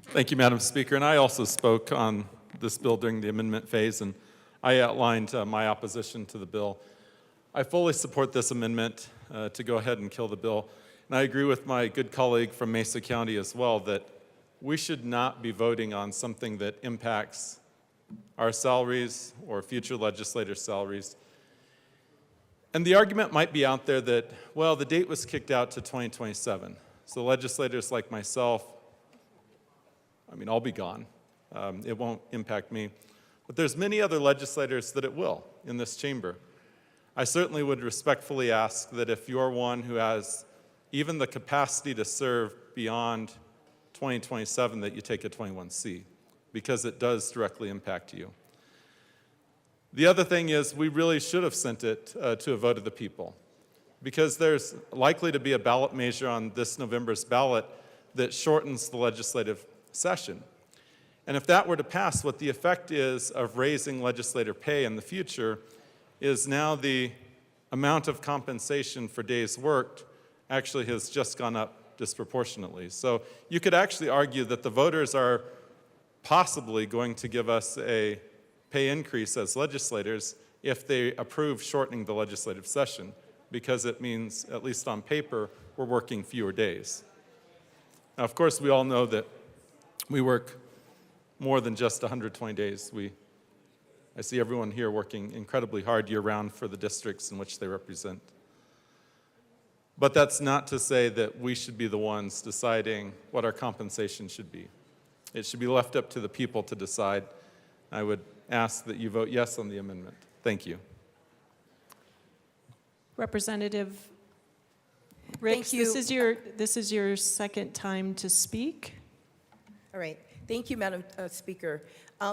W: Thank you, Madam Speaker. And I also spoke on this bill during the amendment phase, and I outlined my opposition to the bill. I fully support this amendment to go ahead and kill the bill. And I agree with my good colleague from Mesa County as well that we should not be voting on something that impacts our salaries or future legislators' salaries. And the argument might be out there that, well, the date was kicked out to 2027. So legislators like myself, I'll be gone. It won't impact me. But there's many other legislators that it will in this chamber. I certainly would respectfully ask that if you're one who has even the capacity to serve beyond 2027, that you take a 21C, because it does directly impact you. The other thing is we really should have sent it to a vote of the people, because there's likely to be a ballot measure on this November's ballot that shortens the legislative session. And if that were to pass, what the effect is of raising legislator pay in the future is now the amount of compensation for days worked actually has just gone up disproportionately. So you could actually argue that the voters are possibly going to give us a pay increase as legislators if they approve shortening the legislative session, because it means, at least on paper, we're working fewer days. Now, of course, we all know that we work more than just 120 days. I see everyone here working incredibly hard year-round for the districts in which they represent. But that's not to say that we should be the ones deciding what our compensation should be. It should be left up to the people to decide. I would ask that you vote yes on the amendment. Thank you.
K: Representative Ricks,
H: Thank you.
K: this is your second time to speak.
H: All right. Thank you, Madam Speaker.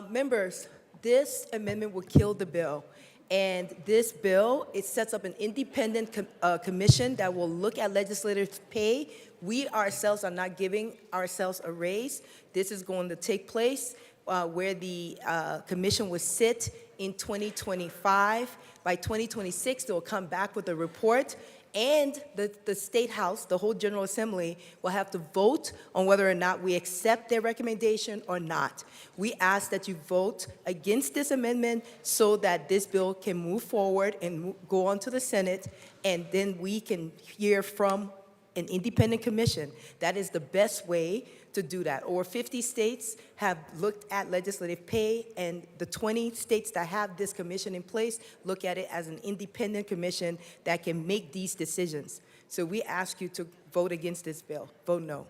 H: Members, this amendment will kill the bill. And this bill, it sets up an independent commission that will look at legislators' pay. We ourselves are not giving ourselves a raise. This is going to take place where the commission will sit in 2025. By 2026, they'll come back with a report. And the State House, the whole General Assembly, will have to vote on whether or not we accept their recommendation or not. We ask that you vote against this amendment so that this bill can move forward and go on to the Senate, and then we can hear from an independent commission. That is the best way to do that. Over 50 states have looked at legislative pay, and the 20 states that have this commission in place look at it as an independent commission that can make these decisions. So we ask you to vote against this bill. Vote no.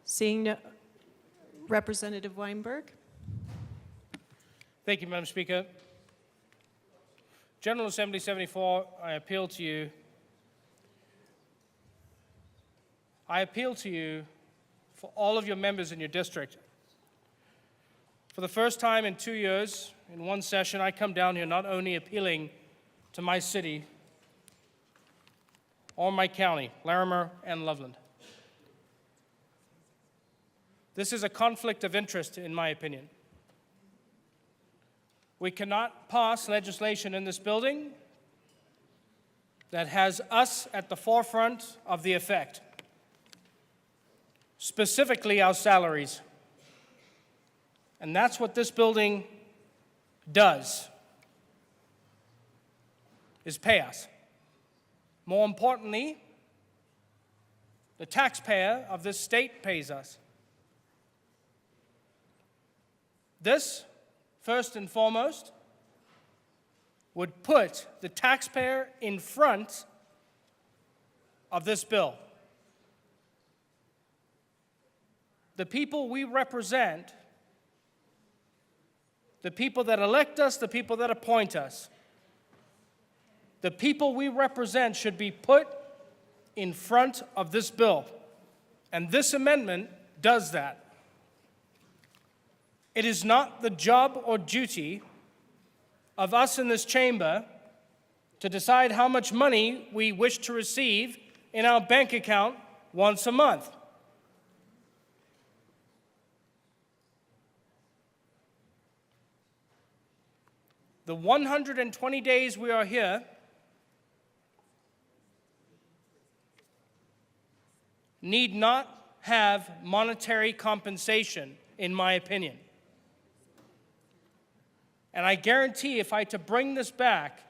K: Seeing no, Representative Weinberg.
L: Thank you, Madam Speaker. General Assembly 74, I appeal to you. I appeal to you for all of your members in your district. For the first time in 2 years, in one session, I come down here not only appealing to my city or my county, Larimer and Loveland. This is a conflict of interest, in my opinion. We cannot pass legislation in this building that has us at the forefront of the effect. Specifically our salaries. And that's what this building does, is pay us. More importantly, the taxpayer of this state pays us. This, first and foremost, would put the taxpayer in front of this bill. The people we represent, the people that elect us, the people that appoint us, the people we represent should be put in front of this bill. And this amendment does that. It is not the job or duty of us in this chamber to decide how much money we wish to receive in our bank account once a month. The 120 days we are here need not have monetary compensation, in my opinion. And I guarantee if I to bring this back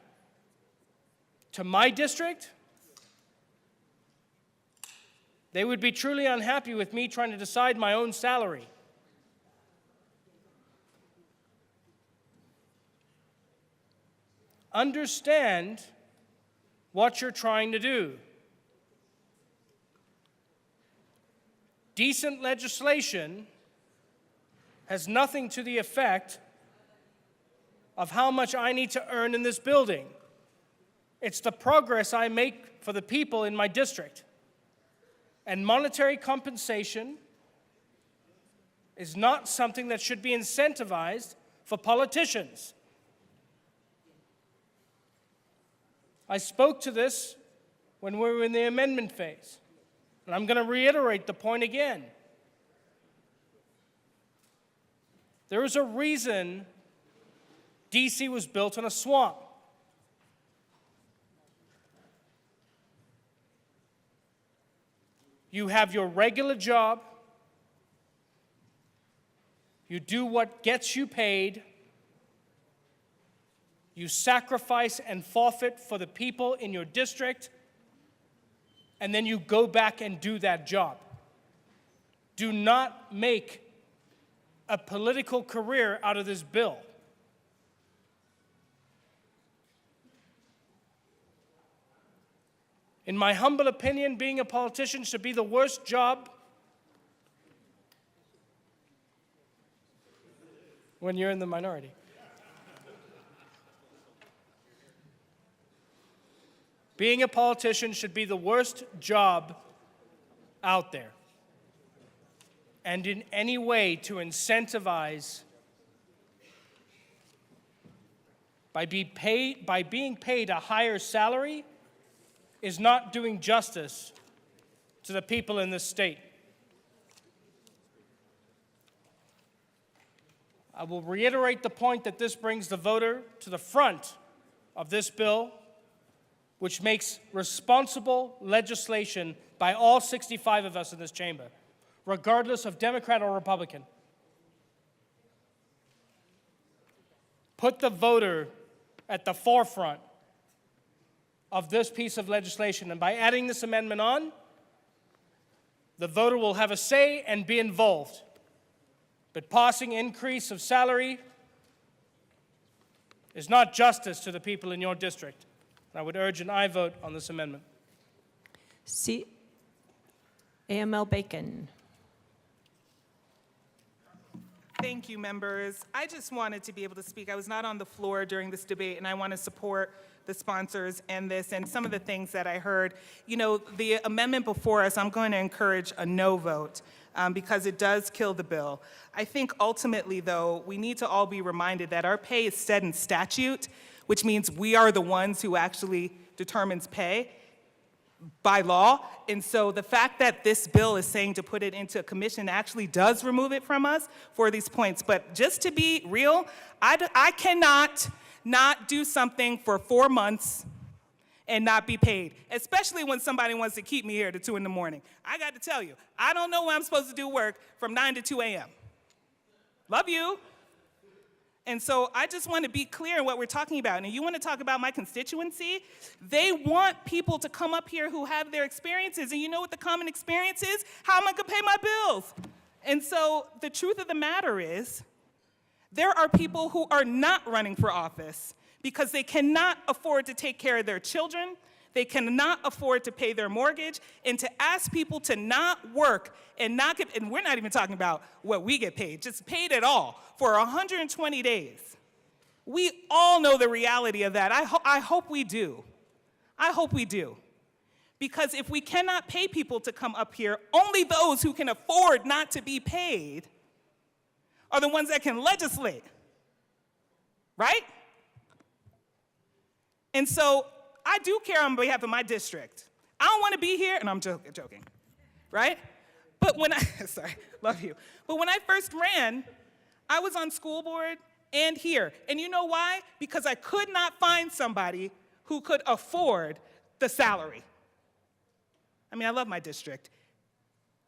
L: to my district, they would be truly unhappy with me trying to decide my own salary. Understand what you're trying to do. Decent legislation has nothing to the effect of how much I need to earn in this building. It's the progress I make for the people in my district. And monetary compensation is not something that should be incentivized for politicians. I spoke to this when we were in the amendment phase, and I'm going to reiterate the point again. There is a reason DC was built in a swamp. You have your regular job, you do what gets you paid, you sacrifice and forfeit for the people in your district, and then you go back and do that job. Do not make a political career out of this bill. In my humble opinion, being a politician should be the worst job when you're in the minority. Being a politician should be the worst job out there. And in any way to incentivize by being paid a higher salary is not doing justice to the people in this state. I will reiterate the point that this brings the voter to the front of this bill, which makes responsible legislation by all 65 of us in this chamber, regardless of Democrat or Republican. Put the voter at the forefront of this piece of legislation, and by adding this amendment on, the voter will have a say and be involved. But passing increase of salary is not justice to the people in your district. I would urge an aye vote on this amendment.
K: See, AML Bacon.
C: Thank you, members. I just wanted to be able to speak. I was not on the floor during this debate, and I want to support the sponsors in this and some of the things that I heard. You know, the amendment before us, I'm going to encourage a no vote because it does kill the bill. I think ultimately, though, we need to all be reminded that our pay is set in statute, which means we are the ones who actually determines pay by law. And so the fact that this bill is saying to put it into a commission actually does remove it from us for these points. But just to be real, I cannot not do something for 4 months and not be paid, especially when somebody wants to keep me here to 2 in the morning. I got to tell you, I don't know when I'm supposed to do work from 9 to 2 a.m. Love you. And so I just want to be clear in what we're talking about. And you want to talk about my constituency? They want people to come up here who have their experiences. And you know what the common experience is? How am I going to pay my bills? And so the truth of the matter is, there are people who are not running for office because they cannot afford to take care of their children, they cannot afford to pay their mortgage, and to ask people to not work and not get, and we're not even talking about what we get paid, just paid at all for 120 days. We all know the reality of that. I hope we do. I hope we do. Because if we cannot pay people to come up here, only those who can afford not to be paid are the ones that can legislate, right? And so I do care on behalf of my district. I don't want to be here, and I'm joking, right? But when sorry, love you. But when I first ran, I was on school board and here. And you know why? Because I could not find somebody who could afford the salary. I mean, I love my district.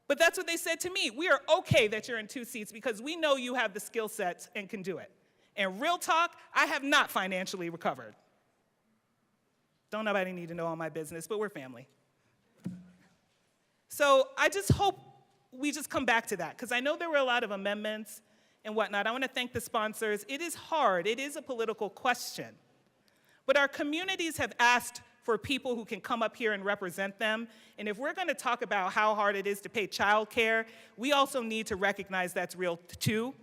C: But that's what they said to me. We are okay that you're in 2 seats because we know you have the skill sets and can do it. And real talk, I have not financially recovered. Don't nobody need to know all my business, but we're family. So I just hope we just come back to that, because I know there were a lot of amendments and whatnot. I want to thank the sponsors. It is hard. It is a political question. But our communities have asked for people who can come up here and represent them. And if we're going to talk about how hard it is to pay child care, we also need to recognize that's real too.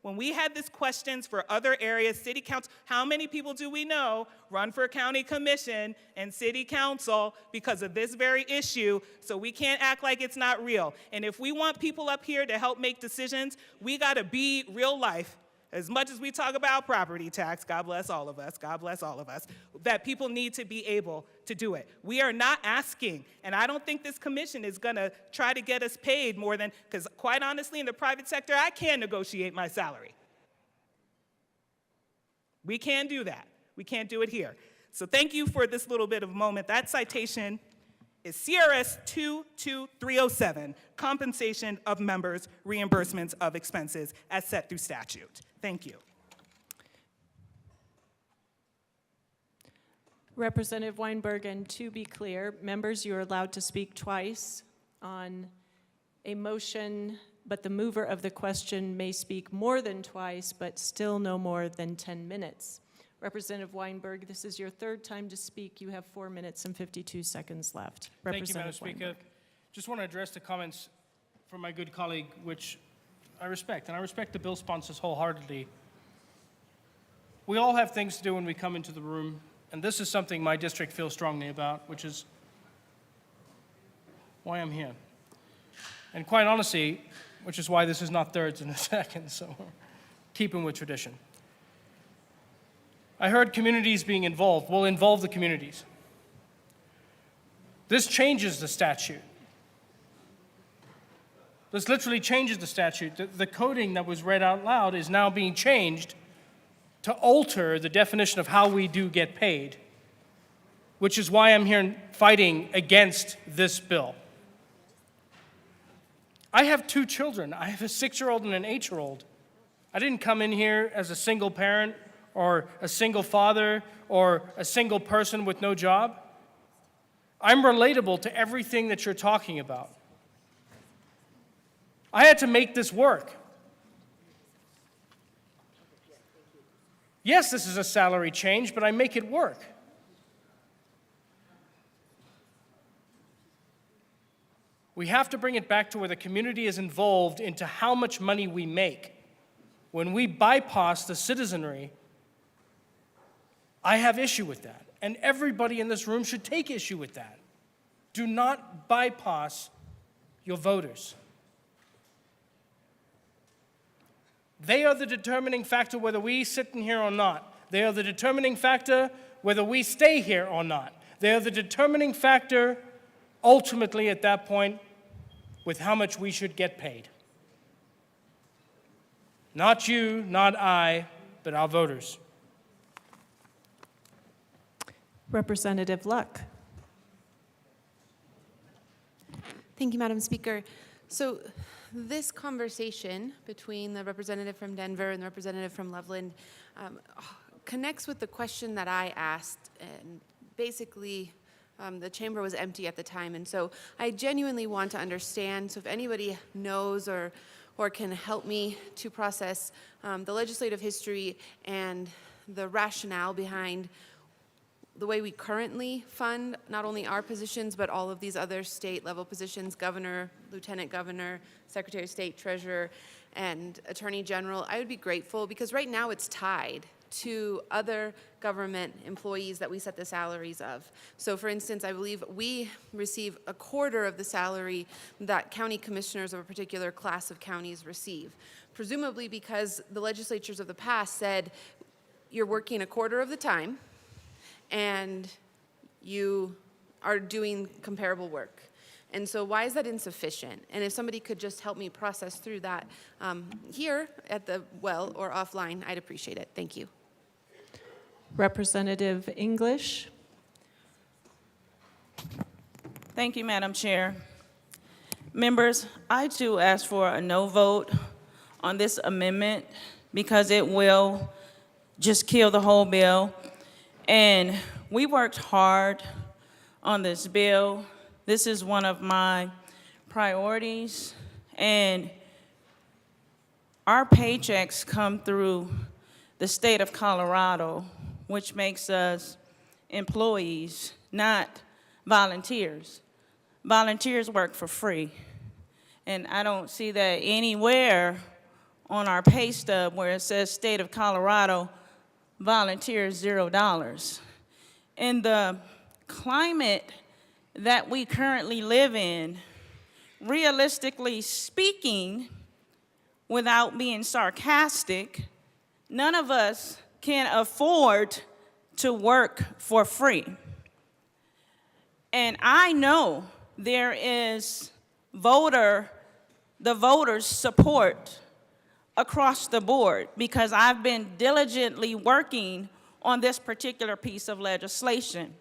C: When we had these questions for other areas, city council, how many people do we know run for county commission and city council because of this very issue? So we can't act like it's not real. And if we want people up here to help make decisions, we got to be real life as much as we talk about property tax, God bless all of us, God bless all of us, that people need to be able to do it. We are not asking, and I don't think this commission is gonna try to get us paid more than, because quite honestly, in the private sector, I can negotiate my salary. We can do that. We can't do it here. So thank you for this little bit of moment. That citation is CRS 22307, compensation of members, reimbursements of expenses as set through statute. Thank you.
K: Representative Weinberg, and to be clear, members, you are allowed to speak twice on a motion, but the mover of the question may speak more than twice, but still no more than 10 minutes. Representative Weinberg, this is your third time to speak. You have 4 minutes and 52 seconds left.
L: Thank you, Madam
K: Representative
L: Speaker.
K: Weinberg.
L: Just want to address the comments from my good colleague, which I respect, and I respect the bill sponsors wholeheartedly. We all have things to do when we come into the room, and this is something my district feels strongly about, which is why I'm here. And quite honestly, which is why this is not thirds and a second, so keeping with tradition. I heard communities being involved. We'll involve the communities. This changes the statute. This literally changes the statute. The coding that was read out loud is now being changed to alter the definition of how we do get paid, which is why I'm here fighting against this bill. I have 2 children. I have a 6-year-old and an 8-year-old. I didn't come in here as a single parent or a single father or a single person with no job. I'm relatable to everything that you're talking about. I had to make this work. Yes, this is a salary change, but I make it work. We have to bring it back to where the community is involved into how much money we make. When we bypass the citizenry, I have issue with that, and everybody in this room should take issue with that. Do not bypass your voters. They are the determining factor whether we sit in here or not. They are the determining factor whether we stay here or not. They are the determining factor, ultimately at that point, with how much we should get paid. Not you, not I, but our voters.
K: Representative Luck.
I: Thank you, Madam Speaker. So this conversation between the representative from Denver and the representative from Loveland connects with the question that I asked, and basically the chamber was empty at the time, and so I genuinely want to understand, so if anybody knows or can help me to process the legislative history and the rationale behind the way we currently fund not only our positions, but all of these other state-level positions, governor, lieutenant governor, secretary of state, treasurer, and attorney general, I would be grateful, because right now it's tied to other government employees that we set the salaries of. So for instance, I believe we receive a quarter of the salary that county commissioners of a particular class of counties receive, presumably because the legislatures of the past said, you're working a quarter of the time, and you are doing comparable work. And so why is that insufficient? And if somebody could just help me process through that here at the well or offline, I'd appreciate it. Thank you.
K: Representative English.
O: Thank you, Madam Chair. Members, I too ask for a no vote on this amendment because it will just kill the whole bill. And we worked hard on this bill. This is one of my priorities. And our paychecks come through the state of Colorado, which makes us employees, not volunteers. Volunteers work for free. And I don't see that anywhere on our pay stub where it says state of Colorado, volunteers $0. In the climate that we currently live in, realistically speaking, without being sarcastic, none of us can afford to work for free. And I know there is the voters' support across the board because I've been diligently working on this particular piece of legislation.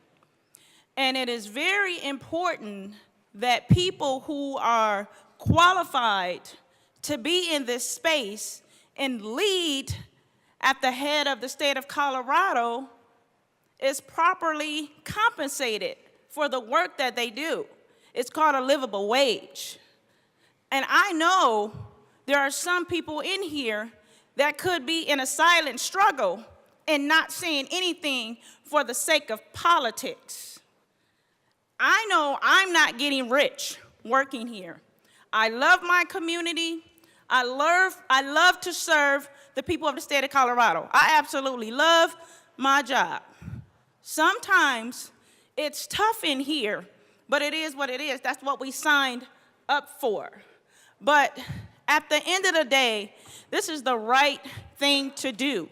O: And it is very important that people who are qualified to be in this space and lead at the head of the state of Colorado is properly compensated for the work that they do. It's called a livable wage. And I know there are some people in here that could be in a silent struggle and not saying anything for the sake of politics. I know I'm not getting rich working here. I love my community. I love to serve the people of the state of Colorado. I absolutely love my job. Sometimes it's tough in here, but it is what it is. That's what we signed up for. But at the end of the day, this is the right thing to do,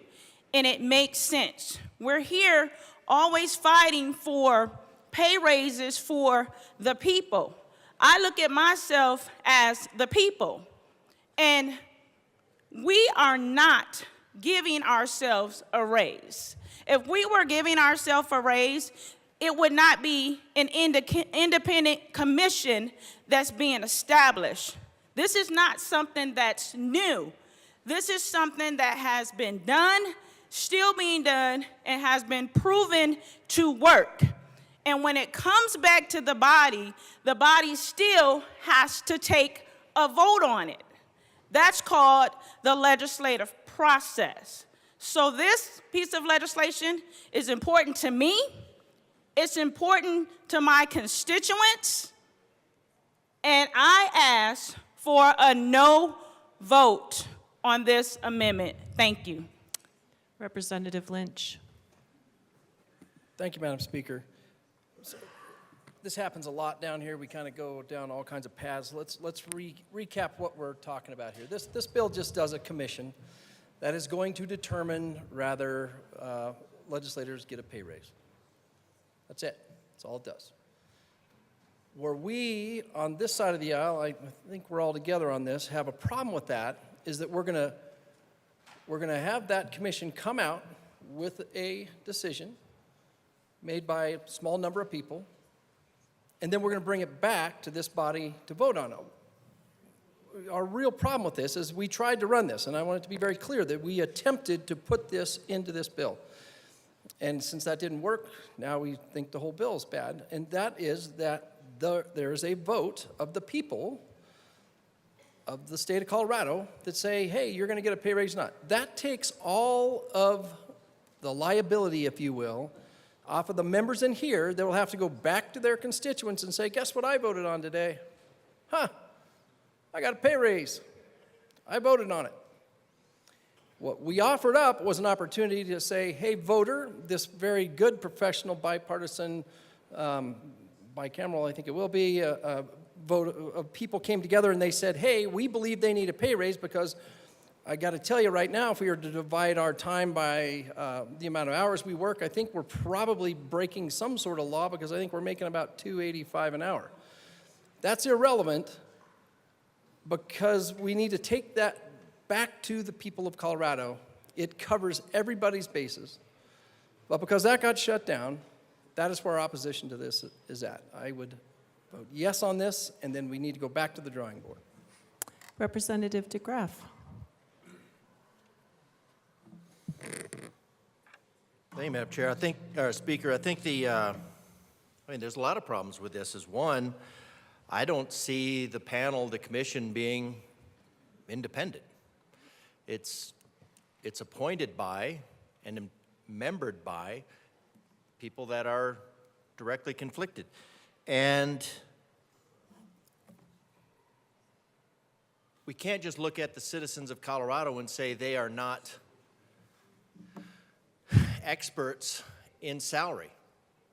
O: and it makes sense. We're here always fighting for pay raises for the people. I look at myself as the people, and we are not giving ourselves a raise. If we were giving ourselves a raise, it would not be an independent commission that's being established. This is not something that's new. This is something that has been done, still being done, and has been proven to work. And when it comes back to the body still has to take a vote on it. That's called the legislative process. So this piece of legislation is important to me. It's important to my constituents. And I ask for a no vote on this amendment. Thank you.
K: Representative Lynch.
N: Thank you, Madam Speaker. So, this happens a lot down here. We kind of go down all kinds of paths. Let's recap what we're talking about here. This bill just does a commission that is going to determine whether legislators get a pay raise. That's it. That's all it does. Where we, on this side of the aisle, I think we're all together on this, have a problem with that, is that we're gonna have that commission come out with a decision made by a small number of people, and then we're gonna bring it back to this body to vote on it. Our real problem with this is we tried to run this, and I want it to be very clear that we attempted to put this into this bill. And since that didn't work, now we think the whole bill is bad, and that is that there is a vote of the people of the state of Colorado that say, hey, you're gonna get a pay raise or not. That takes all of the liability, if you will, off of the members in here that will have to go back to their constituents and say, guess what I voted on today? Huh, I got a pay raise. I voted on it. What we offered up was an opportunity to say, hey, voter, this very good professional bipartisan, bicameral, I think it will be, a vote of people came together and they said, hey, we believe they need a pay raise because I got to tell you right now, if we were to divide our time by the amount of hours we work, I think we're probably breaking some sort of law because I think we're making about $2.85 an hour. That's irrelevant because we need to take that back to the people of Colorado. It covers everybody's bases. But because that got shut down, that is where our opposition to this is at. I would vote yes on this, and then we need to go back to the drawing board.
K: Representative DeGraff.
F: Thank you, Madam Chair. Speaker, I think there's a lot of problems with this. One, I don't see the panel, the commission being independent. It's appointed by and membered by people that are directly conflicted. And we can't just look at the citizens of Colorado and say they are not experts in salary.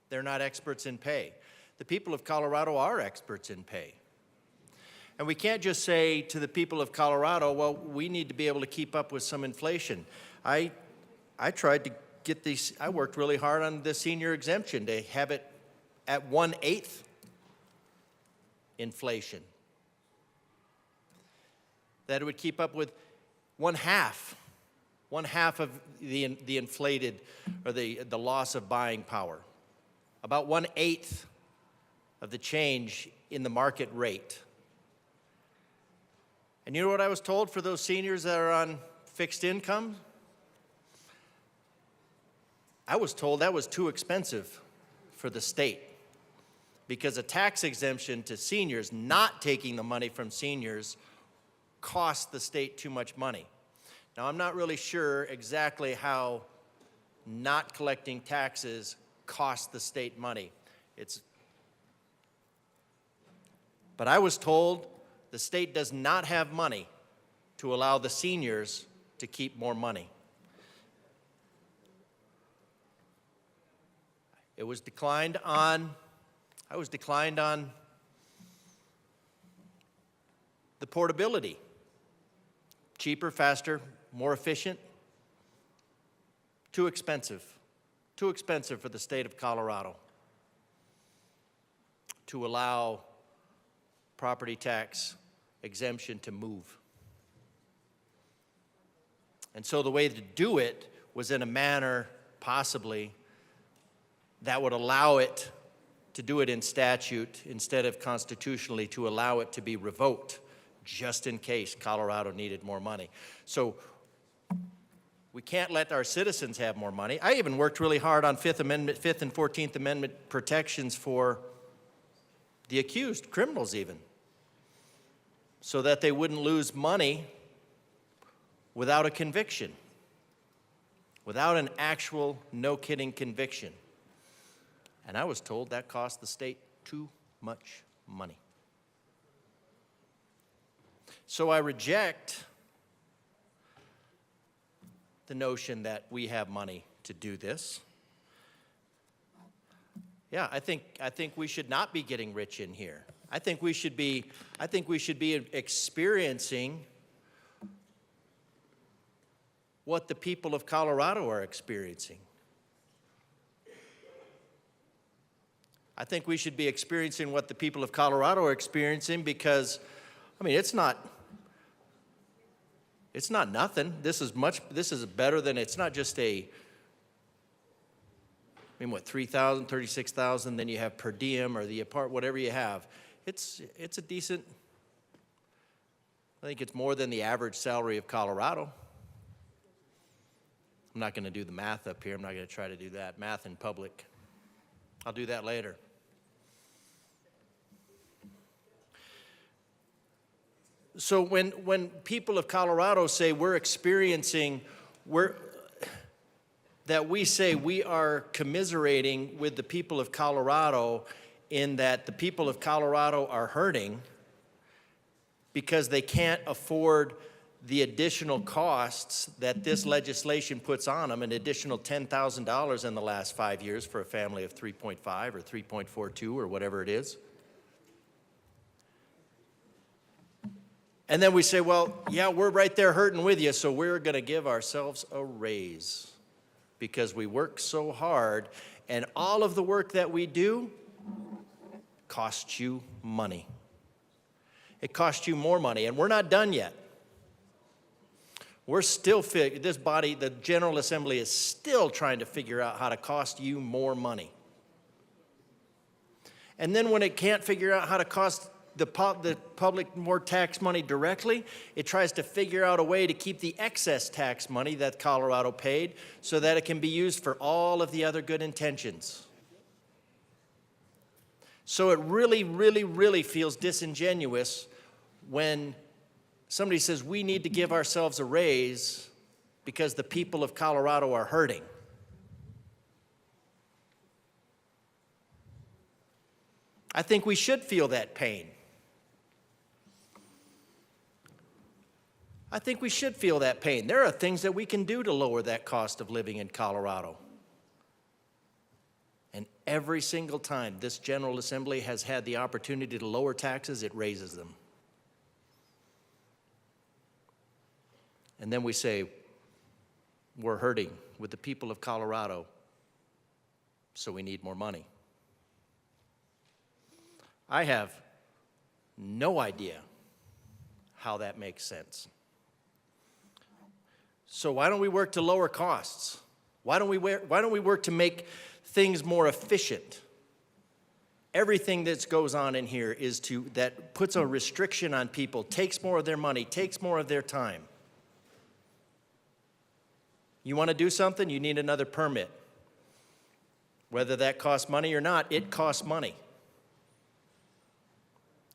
F: They're not experts in pay. The people of Colorado are experts in pay. And we can't just say to the people of Colorado, well, we need to be able to keep up with some inflation. I I tried to get these, I worked really hard on the senior exemption to have it at 1/8 inflation. That it would keep up with one half of the inflated, or the loss of buying power. About 1/8 of the change in the market rate. And you know what I was told for those seniors that are on fixed income? I was told that was too expensive for the state, because a tax exemption to seniors, not taking the money from seniors, costs the state too much money. Now, I'm not really sure exactly how not collecting taxes costs the state money. But I was told the state does not have money to allow the seniors to keep more money. I was declined on the portability. Cheaper, faster, more efficient. Too expensive for the state of Colorado to allow property tax exemption to move. And so the way to do it was in a manner, possibly, that would allow it to do it in statute instead of constitutionally, to allow it to be revoked just in case Colorado needed more money. So we can't let our citizens have more money. I even worked really hard on Fifth and 14th Amendment protections for the accused, criminals even, so that they wouldn't lose money without a conviction, without an actual, no-kidding conviction. And I was told that cost the state too much money. So I reject the notion that we have money to do this. Yeah, I think we should not be getting rich in here. I think we should be experiencing what the people of Colorado are experiencing. I think we should be experiencing what the people of Colorado are experiencing, because, I mean, it's not nothing. This is better than, it's not just what, 3,000, 36,000, then you have per diem or the apart, whatever you have. It's a decent, I think it's more than the average salary of Colorado. I'm not going to do the math up here. I'm not going to try to do that. Math in public. I'll do that later. So when people of Colorado say that we say we are commiserating with the people of Colorado in that the people of Colorado are hurting because they can't afford the additional costs that this legislation puts on them, an additional $10,000 in the last 5 years for a family of 3.5 or 3.42 or whatever it is. And then we say, well, yeah, we're right there hurting with you, so we're going to give ourselves a raise because we work so hard, and all of the work that we do costs you money. It costs you more money, and we're not done yet. We're still, this body, the General Assembly, is still trying to figure out how to cost you more money. And then when it can't figure out how to cost the public more tax money directly, it tries to figure out a way to keep the excess tax money that Colorado paid so that it can be used for all of the other good intentions. So it really, really, really feels disingenuous when somebody says we need to give ourselves a raise because the people of Colorado are hurting. I think we should feel that pain. I think we should feel that pain. There are things that we can do to lower that cost of living in Colorado. And every single time this General Assembly has had the opportunity to lower taxes, it raises them. And then we say, we're hurting with the people of Colorado, so we need more money. I have no idea how that makes sense. So why don't we work to lower costs? Why don't we work to make things more efficient? Everything that goes on in here that puts a restriction on people, takes more of their money, takes more of their time. You want to do something, you need another permit. Whether that costs money or not, it costs money.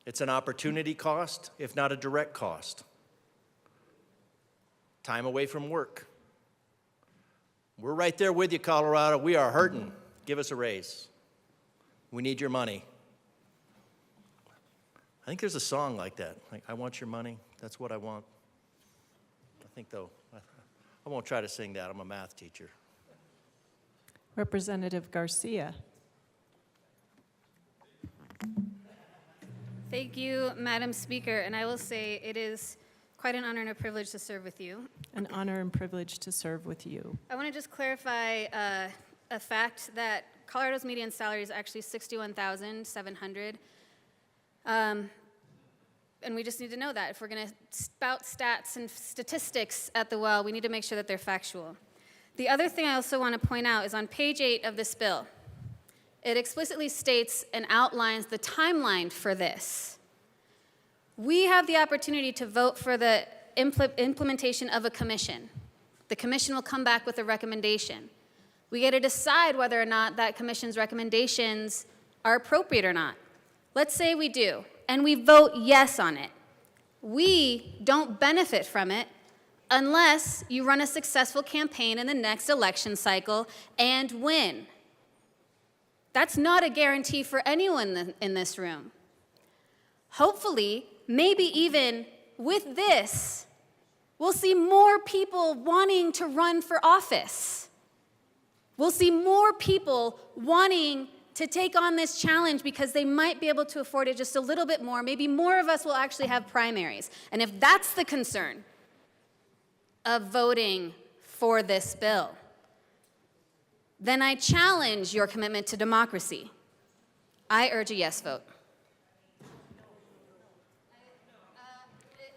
F: It's an opportunity cost, if not a direct cost. Time away from work. We're right there with you, Colorado. We are hurting. Give us a raise. We need your money. I think there's a song like that. Like, I want your money. That's what I want. I think, though, I won't try to sing that. I'm a math teacher.
K: Representative Garcia.
P: Thank you, Madam Speaker. And I will say it is quite an honor and a privilege to serve with you.
K: An honor and privilege to serve with you.
P: I want to just clarify a fact that Colorado's median salary is actually $61,700. And we just need to know that. If we're going to spout stats and statistics at the well, we need to make sure that they're factual. The other thing I also want to point out is on page 8 of this bill, it explicitly states and outlines the timeline for this. We have the opportunity to vote for the implementation of a commission. The commission will come back with a recommendation. We get to decide whether or not that commission's recommendations are appropriate or not. Let's say we do, and we vote yes on it. We don't benefit from it unless you run a successful campaign in the next election cycle and win. That's not a guarantee for anyone in this room. Hopefully, maybe even with this, we'll see more people wanting to run for office. We'll see more people wanting to take on this challenge because they might be able to afford it just a little bit more. Maybe more of us will actually have primaries. And if that's the concern of voting for this bill, then I challenge your commitment to democracy. I urge a yes vote.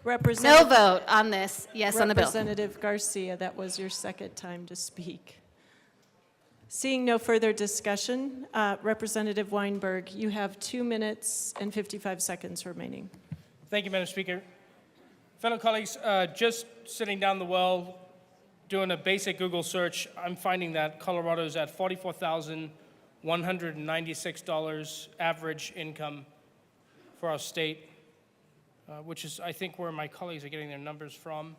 P: No vote on this, yes on the bill.
K: Representative Garcia, that was your second time to speak. Seeing no further discussion, Representative Weinberg, you have 2 minutes and 55 seconds remaining.
L: Thank you, Madam Speaker. Fellow colleagues, just sitting down the well, doing a basic Google search, I'm finding that Colorado is at $44,196 average income for our state, which is, I think, where my colleagues are getting their numbers from.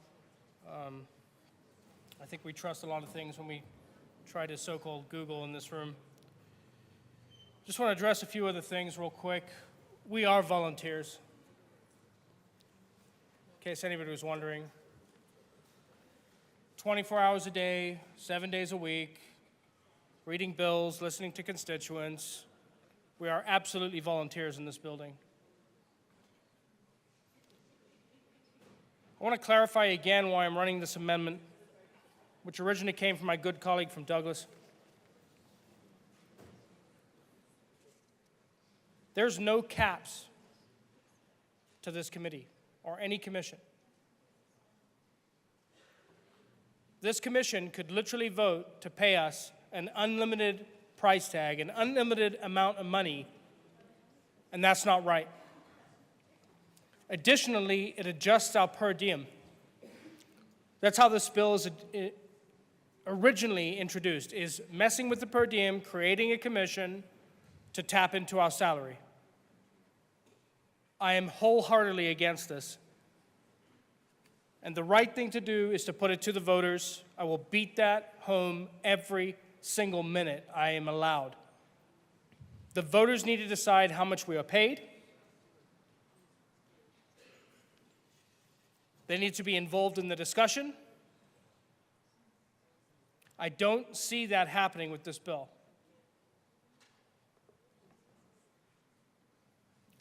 L: I think we trust a lot of things when we try to so-called Google in this room. Just want to address a few other things real quick. We are volunteers, in case anybody was wondering. 24 hours a day, 7 days a week, reading bills, listening to constituents. We are absolutely volunteers in this building. I want to clarify again why I'm running this amendment, which originally came from my good colleague from Douglas. There's no caps to this committee or any commission. This commission could literally vote to pay us an unlimited price tag, an unlimited amount of money, and that's not right. Additionally, it adjusts our per diem. That's how this bill is originally introduced, is messing with the per diem, creating a commission to tap into our salary. I am wholeheartedly against this. And the right thing to do is to put it to the voters. I will beat that home every single minute I am allowed. The voters need to decide how much we are paid. They need to be involved in the discussion. I don't see that happening with this bill.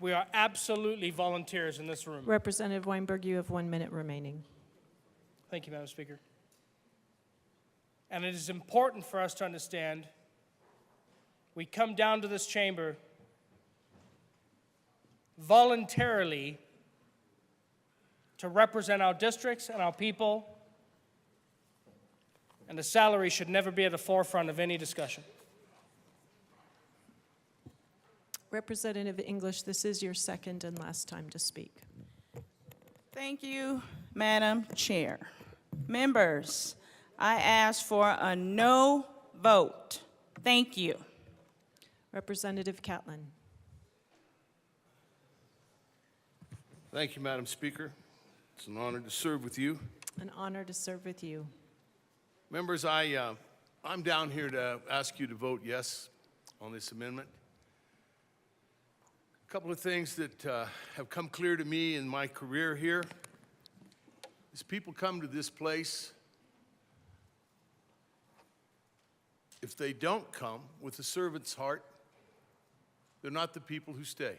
L: We are absolutely volunteers in this room.
K: Representative Weinberg, you have 1 minute remaining.
L: Thank you, Madam Speaker. And it is important for us to understand we come down to this chamber voluntarily to represent our districts and our people, and the salary should never be at the forefront of any discussion.
K: Representative English, this is your second and last time to speak.
O: Thank you, Madam Chair. Members, I ask for a no vote. Thank you.
K: Representative Catlin.
R: Thank you, Madam Speaker. It's an honor to serve with you.
K: An honor to serve with you.
R: Members, I'm down here to ask you to vote yes on this amendment. A couple of things that have come clear to me in my career here is people come to this place, if they don't come with a servant's heart, they're not the people who stay.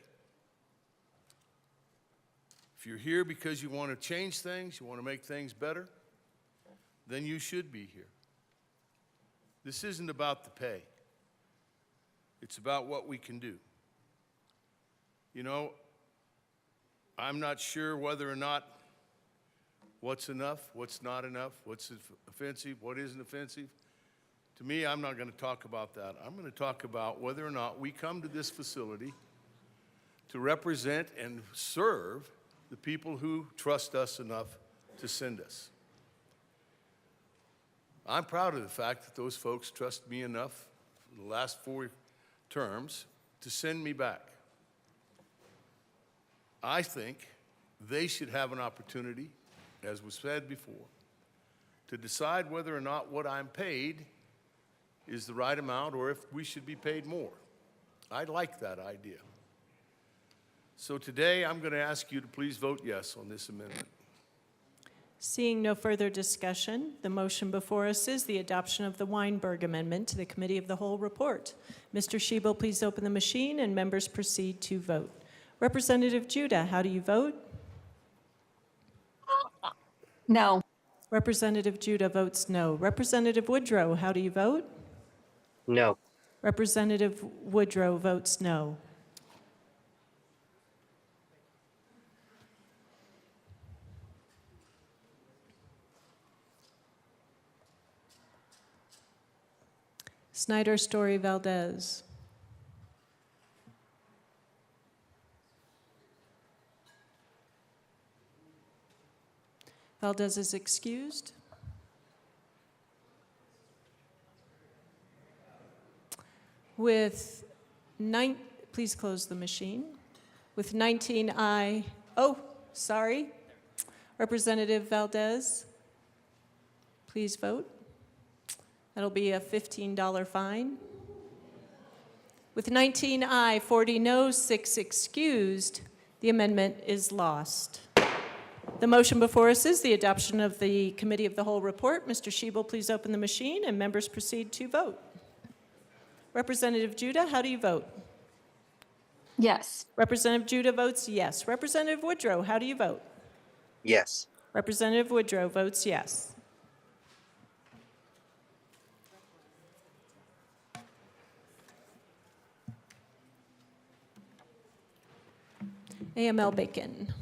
R: If you're here because you want to change things, you want to make things better, then you should be here. This isn't about the pay. It's about what we can do. You know, I'm not sure whether or not what's enough, what's not enough, what's offensive, what isn't offensive. To me, I'm not going to talk about that. I'm going to talk about whether or not we come to this facility to represent and serve the people who trust us enough to send us. I'm proud of the fact that those folks trust me enough for the last 4 terms to send me back. I think they should have an opportunity, as was said before, to decide whether or not what I'm paid is the right amount or if we should be paid more. I like that idea. So today, I'm going to ask you to please vote yes on this amendment.
K: Seeing no further discussion, the motion before us is the adoption of the Weinberg Amendment to the Committee of the Whole report. Mr. Schiebel, please open the machine and members proceed to vote. Representative Judah, how do you vote?
S: No.
K: Representative Judah votes no. Representative Woodrow, how do you vote?
T: No.
K: Representative Woodrow votes no. Snyder, Story, Valdez. Valdez is excused. With please close the machine. With 19 aye, sorry. Representative Valdez, please vote. That'll be a $15 fine. With 19 aye, 40 no, 6 excused, the amendment is lost. The motion before us is the adoption of the Committee of the Whole report. Mr. Schiebel, please open the machine and members proceed to vote. Representative Judah, how do you vote?
S: Yes.
K: Representative Judah votes yes. Representative Woodrow, how do you vote?
T: Yes.
K: Representative Woodrow votes yes. AML Bacon.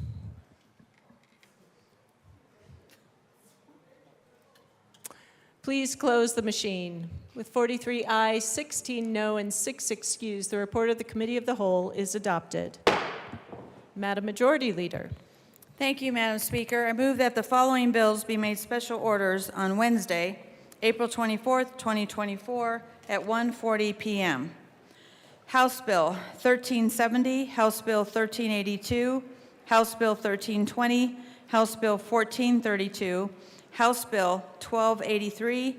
K: Please close the machine. With 43 ayes, 16 no, and 6 excused, the report of the Committee of the Whole is adopted. Madam Majority Leader.
B: Thank you, Madam Speaker. I move that the following bills be made special orders on Wednesday, April 24th, 2024, at 1:40 p.m. House Bill 1370, House Bill 1382, House Bill 1320, House Bill 1432, House Bill 1283,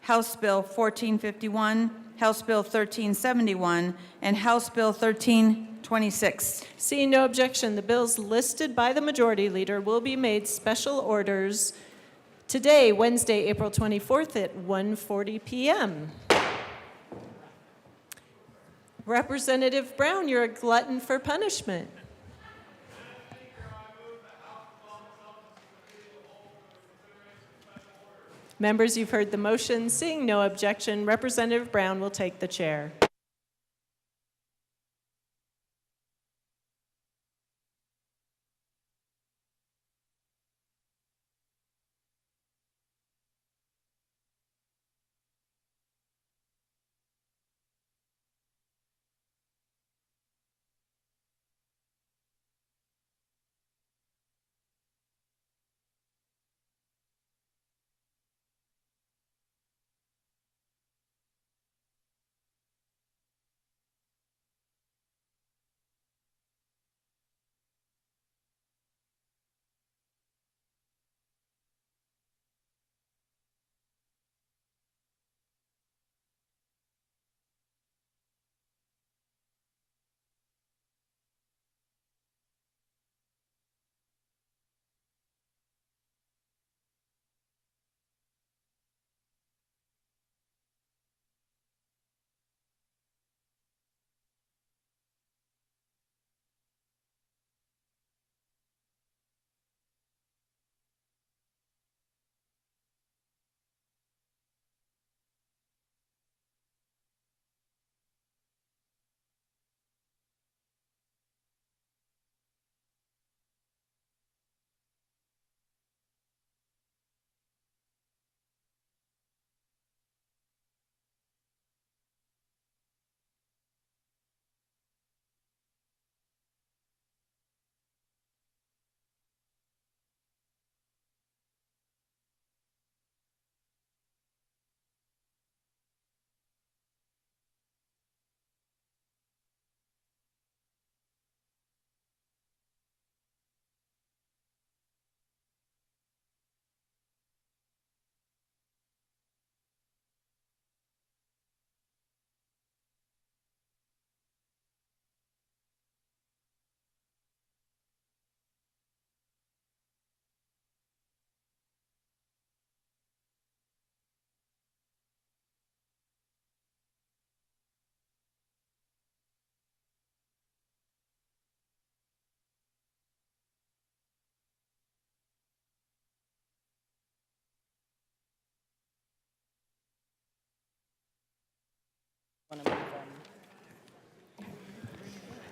B: House Bill 1451, House Bill 1371, and House Bill 1326.
K: Seeing no objection, the bills listed by the Majority Leader will be made special orders today, Wednesday, April 24th at 1:40 p.m. Representative Brown, you're a glutton for punishment. Members, you've heard the motion. Seeing no objection, Representative Brown will take the chair.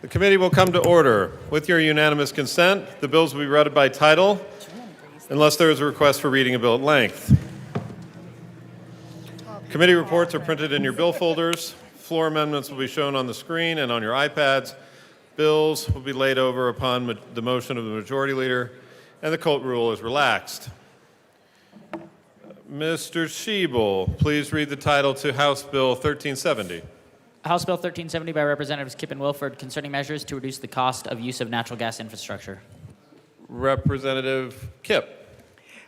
G: The committee will come to order. With your unanimous consent, the bills will be read by title unless there is a request for reading a bill at length. Committee reports are printed in your bill folders. Floor amendments will be shown on the screen and on your iPads. Bills will be laid over upon the motion of the majority leader, and the Colt rule is relaxed. Mr. Schiebel, please read the title to House Bill 1370.
D: House Bill 1370 by Representatives Kipp and Wilford concerning measures to reduce the cost of use of natural gas infrastructure.
G: Representative Kipp.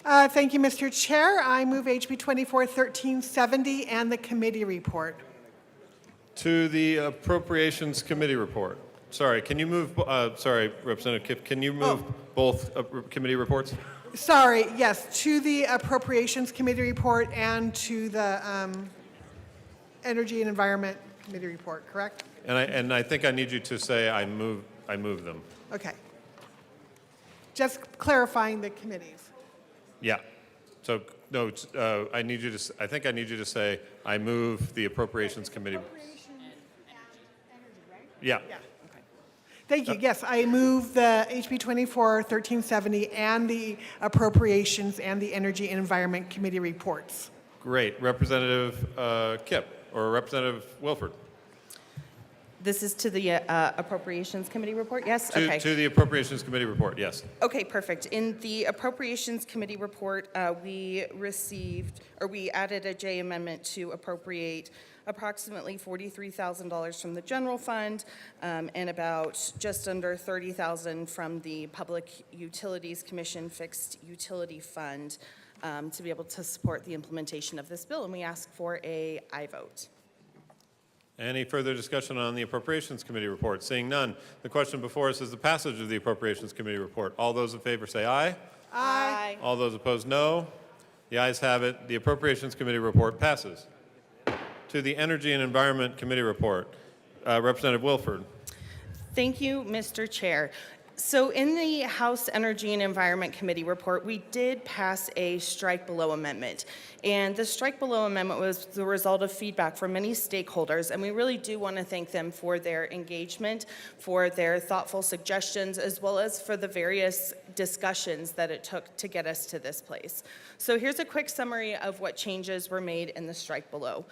E: Thank you, Mr. Chair. I move HB 24-1370 and the committee report.
G: To the Appropriations Committee report. Sorry, can you move, sorry, Representative Kipp, can you move both committee reports?
E: Sorry, yes, to the Appropriations Committee report and to the Energy and Environment Committee report, correct?
G: And I think I need you to say I move them.
E: Okay. Just clarifying the committees.
G: Yeah. So no, I need you to. I think I need you to say I move the Appropriations Committee. Yeah.
E: Yeah. Okay. Thank you. Yes, I move the HB 24-1370 and the Appropriations and the Energy and Environment Committee reports.
G: Great, Representative Kipp or Representative Wilford.
O: This is to the Appropriations Committee report, yes?
G: To the Appropriations Committee report, yes.
O: Okay, perfect. In the Appropriations Committee report, we added a J amendment to appropriate approximately $43,000 from the general fund and about just under $30,000 from the Public Utilities Commission Fixed Utility Fund to be able to support the implementation of this bill, and we ask for a aye vote.
G: Any further discussion on the Appropriations Committee report? Seeing none, the question before us is the passage of the Appropriations Committee report. All those in favor say aye.
E: Aye.
G: All those opposed, no. The ayes have it. The Appropriations Committee report passes. To the Energy and Environment Committee report, Representative Wilford.
O: Thank you, Mr. Chair. So in the House Energy and Environment Committee report, we did pass a strike below amendment. And the strike below amendment was the result of feedback from many stakeholders, and we really do want to thank them for their engagement, for their thoughtful suggestions, as well as for the various discussions that it took to get us to this place. So here's a quick summary of what changes were made in the strike below.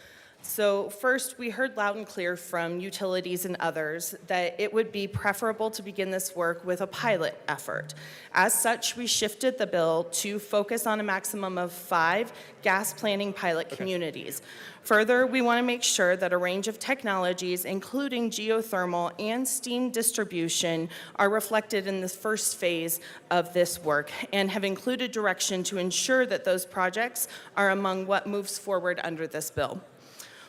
O: So first, we heard loud and clear from utilities and others that it would be preferable to begin this work with a pilot effort. As such, we shifted the bill to focus on a maximum of 5 gas planning pilot communities. Further, we want to make sure that a range of technologies, including geothermal and steam distribution, are reflected in this first phase of this work and have included direction to ensure that those projects are among what moves forward under this bill.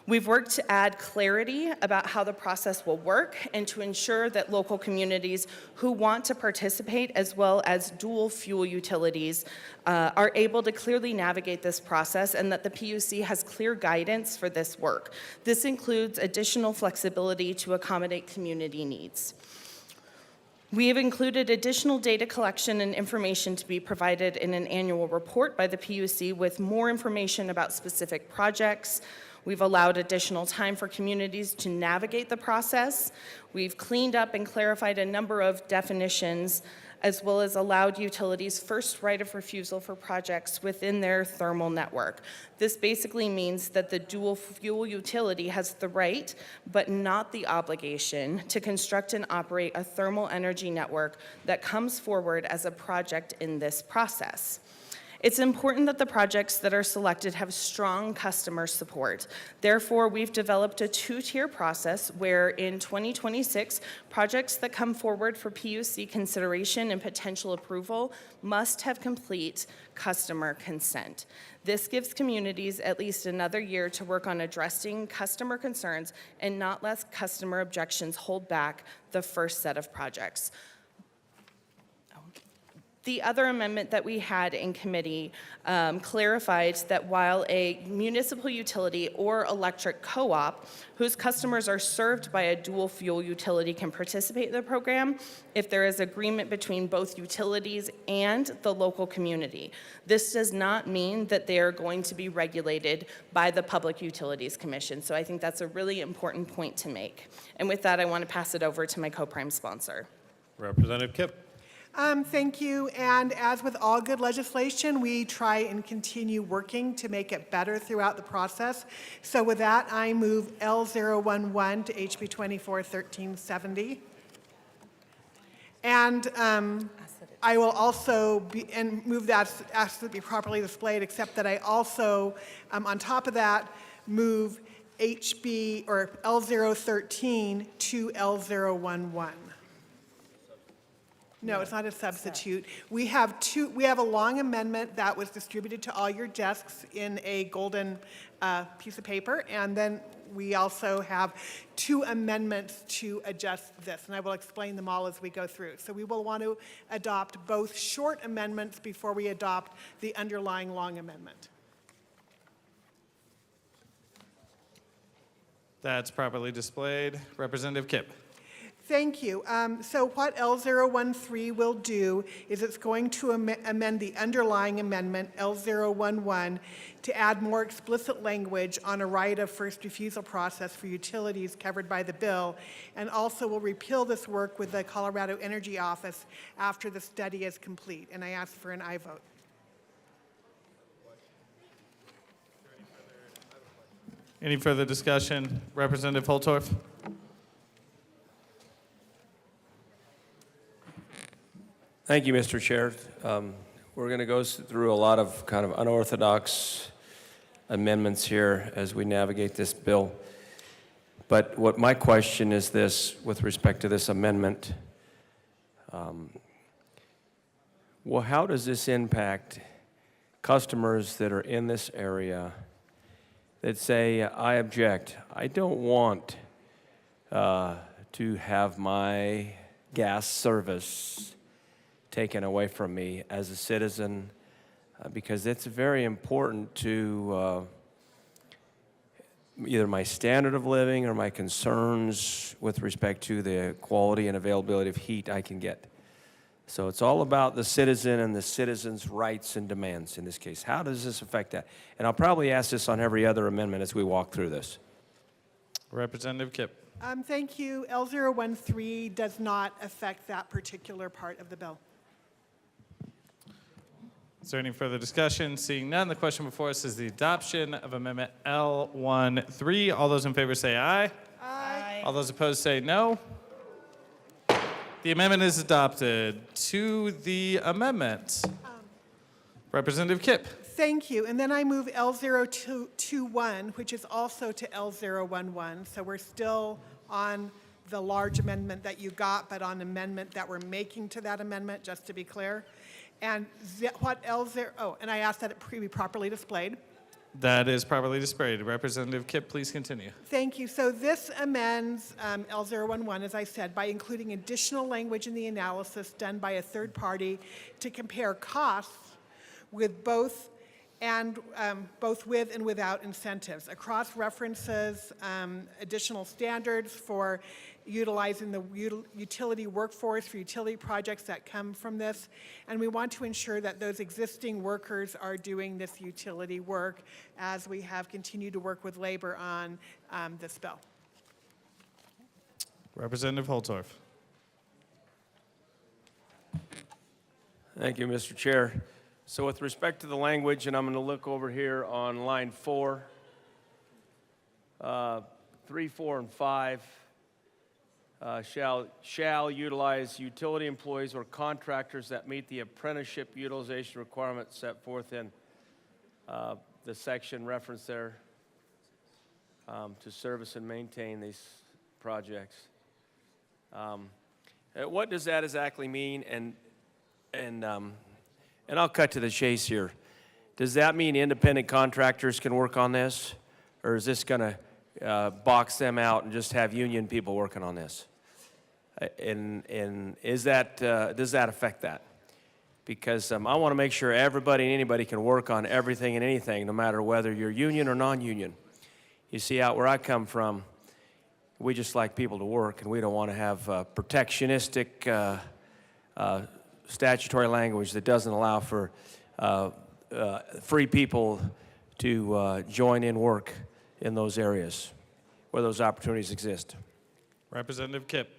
O: We've worked to add clarity about how the process will work and to ensure that local communities who want to participate, as well as dual fuel utilities, are able to clearly navigate this process and that the PUC has clear guidance for this work. This includes additional flexibility to accommodate community needs. We have included additional data collection and information to be provided in an annual report by the PUC with more information about specific projects. We've allowed additional time for communities to navigate the process. We've cleaned up and clarified a number of definitions, as well as allowed utilities first right of refusal for projects within their thermal network. This basically means that the dual fuel utility has the right, but not the obligation, to construct and operate a thermal energy network that comes forward as a project in this process. It's important that the projects that are selected have strong customer support. Therefore, we've developed a 2-tier process where in 2026, projects that come forward for PUC consideration and potential approval must have complete customer consent. This gives communities at least another year to work on addressing customer concerns and not let customer objections hold back the first set of projects. The other amendment that we had in committee clarified that while a municipal utility or electric co-op whose customers are served by a dual fuel utility can participate in the program if there is agreement between both utilities and the local community. This does not mean that they are going to be regulated by the Public Utilities Commission. So I think that's a really important point to make. And with that, I want to pass it over to my co-prime sponsor.
G: Representative Kipp.
E: Thank you. And as with all good legislation, we try and continue working to make it better throughout the process. So with that, I move L011 to HB 241370. And I will also move that as to be properly displayed, except that I also, on top of that, move HB or L013 to L011. No, it's not a substitute. We have a long amendment that was distributed to all your desks in a golden piece of paper, and then we also have 2 amendments to adjust this, and I will explain them all as we go through. So we will want to adopt both short amendments before we adopt the underlying long amendment.
G: That's properly displayed. Representative Kipp.
E: Thank you. So what L013 will do is it's going to amend the underlying amendment, L011, to add more explicit language on a right of first refusal process for utilities covered by the bill, and also will repeal this work with the Colorado Energy Office after the study is complete. And I ask for an aye vote.
G: Any further discussion? Representative Holtorf.
J: Thank you, Mr. Chair. We're going to go through a lot of kind of unorthodox amendments here as we navigate this bill. But what my question is this, with respect to this amendment, well, how does this impact customers that are in this area that say, I object, I don't want to have my gas service taken away from me as a citizen, because it's very important to either my standard of living or my concerns with respect to the quality and availability of heat I can get. So it's all about the citizen and the citizen's rights and demands in this case. How does this affect that? And I'll probably ask this on every other amendment as we walk through this.
G: Representative Kipp.
E: Thank you. L013 does not affect that particular part of the bill.
G: Is there any further discussion? Seeing none, the question before us is the adoption of Amendment L13. All those in favor say aye.
E: Aye.
G: All those opposed say no. The amendment is adopted. To the amendment, Representative Kipp.
E: Thank you. And then I move L021, which is also to L011. So we're still on the large amendment that you got, but on amendment that we're making to that amendment, just to be clear. And what L0, and I ask that it be properly displayed.
G: That is properly displayed. Representative Kipp, please continue.
E: Thank you. So this amends L011, as I said, by including additional language in the analysis done by a third party to compare costs with both with and without incentives. Across references additional standards for utilizing the utility workforce for utility projects that come from this. And we want to ensure that those existing workers are doing this utility work as we have continued to work with labor on this bill.
G: Representative Holtorf.
J: Thank you, Mr. Chair. So with respect to the language, and I'm going to look over here on line 4, 3, 4, and 5, shall utilize utility employees or contractors that meet the apprenticeship utilization requirements set forth in the section reference there to service and maintain these projects. What does that exactly mean? And I'll cut to the chase here. Does that mean independent contractors can work on this? Or is this going to box them out and just have union people working on this? And is that, does that affect that? Because I want to make sure everybody and anybody can work on everything and anything, no matter whether you're union or non-union. You see, out where I come from, we just like people to work, and we don't want to have protectionistic statutory language that doesn't allow for free people to join in work in those areas where those opportunities exist.
G: Representative Kipp.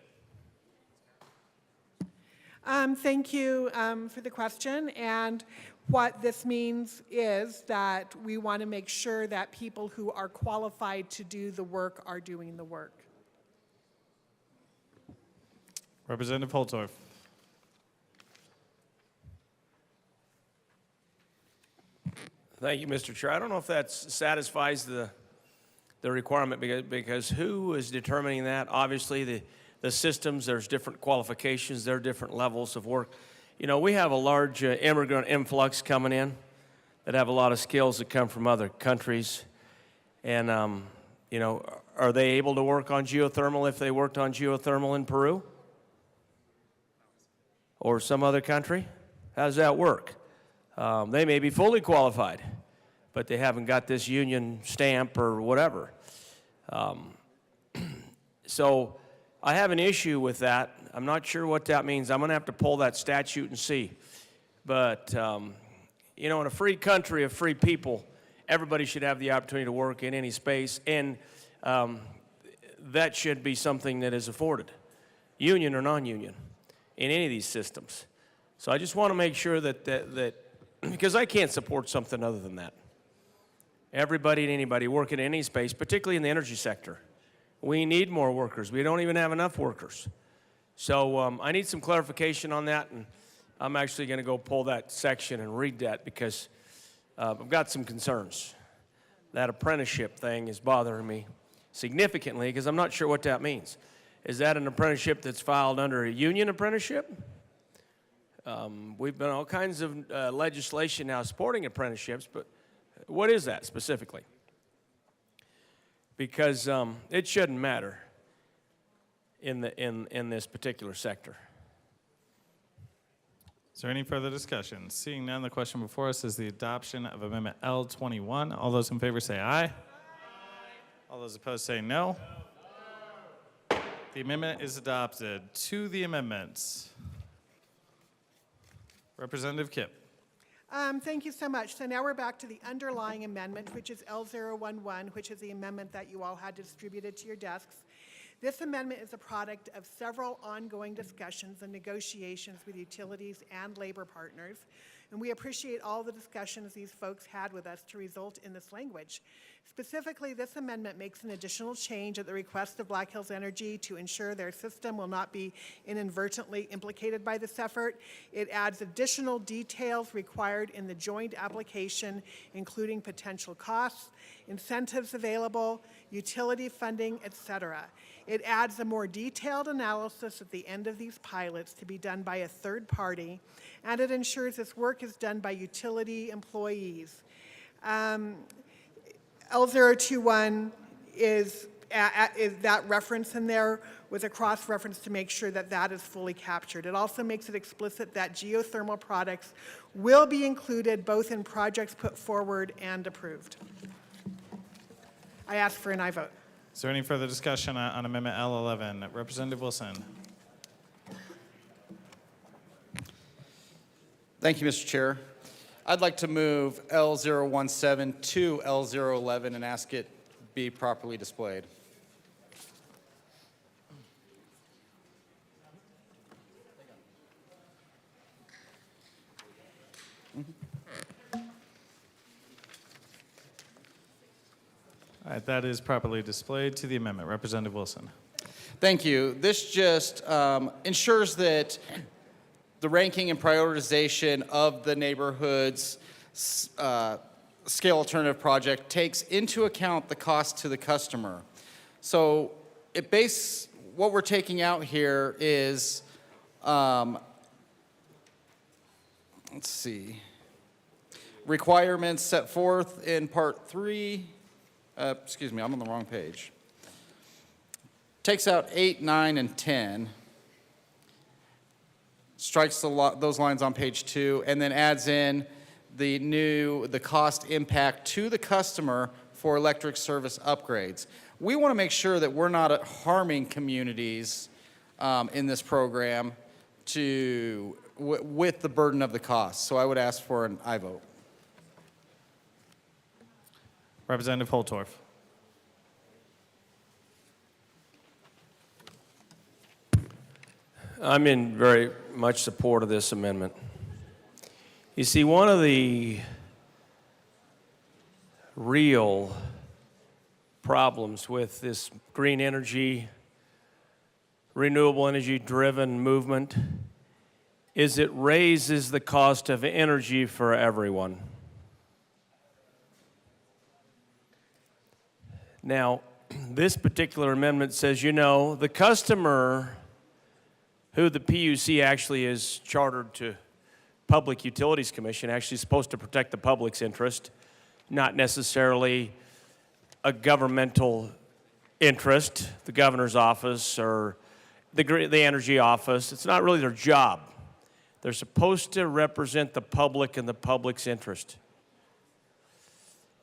E: Thank you for the question. And what this means is that we want to make sure that people who are qualified to do the work are doing the work.
G: Representative Holtorf.
J: Thank you, Mr. Chair. I don't know if that satisfies the requirement because who is determining that? Obviously, the systems, there's different qualifications, there are different levels of work. You know, we have a large immigrant influx coming in that have a lot of skills that come from other countries. And, you know, are they able to work on geothermal if they worked on geothermal in Peru? Or some other country? How does that work? They may be fully qualified, but they haven't got this union stamp or whatever. So I have an issue with that. I'm not sure what that means. I'm going to have to pull that statute and see. But, you know, in a free country of free people, everybody should have the opportunity to work in any space, and that should be something that is afforded, union or non-union, in any of these systems. So I just want to make sure that because I can't support something other than that. Everybody and anybody working in any space, particularly in the energy sector. We need more workers. We don't even have enough workers. So I need some clarification on that, and I'm actually going to go pull that section and read that because I've got some concerns. That apprenticeship thing is bothering me significantly because I'm not sure what that means. Is that an apprenticeship that's filed under a union apprenticeship? We've been all kinds of legislation now supporting apprenticeships, but what is that specifically? Because it shouldn't matter in this particular sector.
G: Is there any further discussion? Seeing none, the question before us is the adoption of Amendment L21. All those in favor say aye. Aye. All those opposed say no. The amendment is adopted. To the amendments.
M: Representative Kipp.
E: Thank you so much. So now we're back to the underlying amendment, which is L011, which is the amendment that you all had distributed to your desks. This amendment is a product of several ongoing discussions and negotiations with utilities and labor partners, and we appreciate all the discussions these folks had with us to result in this language. Specifically, this amendment makes an additional change at the request of Black Hills Energy to ensure their system will not be inadvertently implicated by this effort. It adds additional details required in the joint application, including potential costs, incentives available, utility funding, etc. It adds a more detailed analysis at the end of these pilots to be done by a third party, and it ensures this work is done by utility employees. L021 is that reference in there with a cross-reference to make sure that that is fully captured. It also makes it explicit that geothermal products will be included both in projects put forward and approved. I ask for an aye vote.
M: Is there any further discussion on Amendment L11? Representative Wilson.
U: Thank you, Mr. Chair. I'd like to move L017 to L011 and ask it be properly displayed.
M: All right, that is properly displayed to the amendment. Representative Wilson.
U: Thank you. This just ensures that the ranking and prioritization of the neighborhood's scale alternative project takes into account the cost to the customer. So what we're taking out here is, let's see, requirements set forth in Part 3. Excuse me, I'm on the wrong page. Takes out 8, 9, and 10. Strikes those lines on page 2, and then adds in the cost impact to the customer for electric service upgrades. We want to make sure that we're not harming communities in this program with the burden of the cost. So I would ask for an aye vote.
M: Representative Holtorf.
J: I'm in very much support of this amendment. You see, one of the real problems with this green energy, renewable energy driven movement is it raises the cost of energy for everyone. Now, this particular amendment says, you know, the customer who the PUC actually is chartered to Public Utilities Commission, actually supposed to protect the public's interest, not necessarily a governmental interest, the governor's office or the energy office. It's not really their job. They're supposed to represent the public and the public's interest.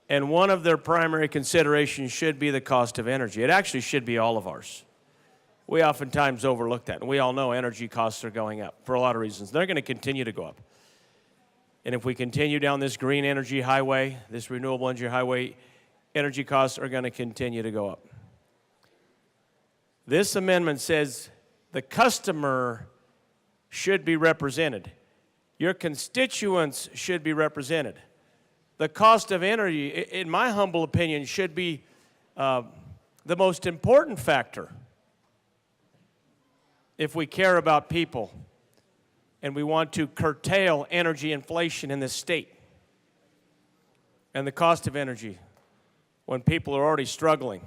J: And one of their primary considerations should be the cost of energy. It actually should be all of ours. We oftentimes overlook that, and we all know energy costs are going up for a lot of reasons. They're going to continue to go up. And if we continue down this green energy highway, this renewable energy highway, energy costs are going to continue to go up. This amendment says the customer should be represented. Your constituents should be represented. The cost of energy, in my humble opinion, should be the most important factor if we care about people and we want to curtail energy inflation in this state and the cost of energy when people are already struggling.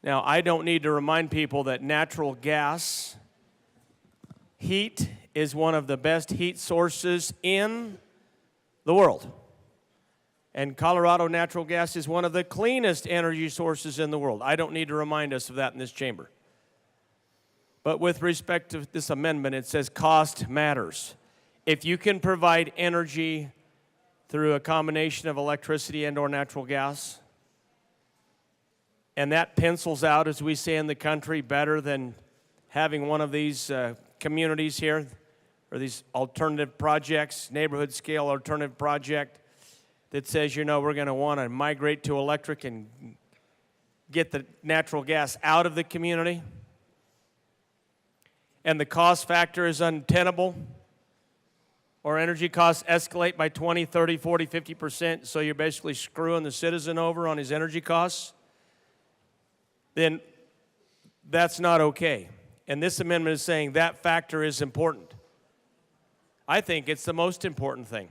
J: Now, I don't need to remind people that natural gas heat is one of the best heat sources in the world. And Colorado natural gas is one of the cleanest energy sources in the world. I don't need to remind us of that in this chamber. But with respect to this amendment, it says cost matters. If you can provide energy through a combination of electricity and or natural gas, and that pencils out, as we say in the country, better than having one of these communities here or these alternative projects, neighborhood scale alternative project that says, you know, we're going to want to migrate to electric and get the natural gas out of the community, and the cost factor is untenable, or energy costs escalate by 20, 30, 40, 50%, so you're basically screwing the citizen over on his energy costs, then that's not okay. And this amendment is saying that factor is important. I think it's the most important thing.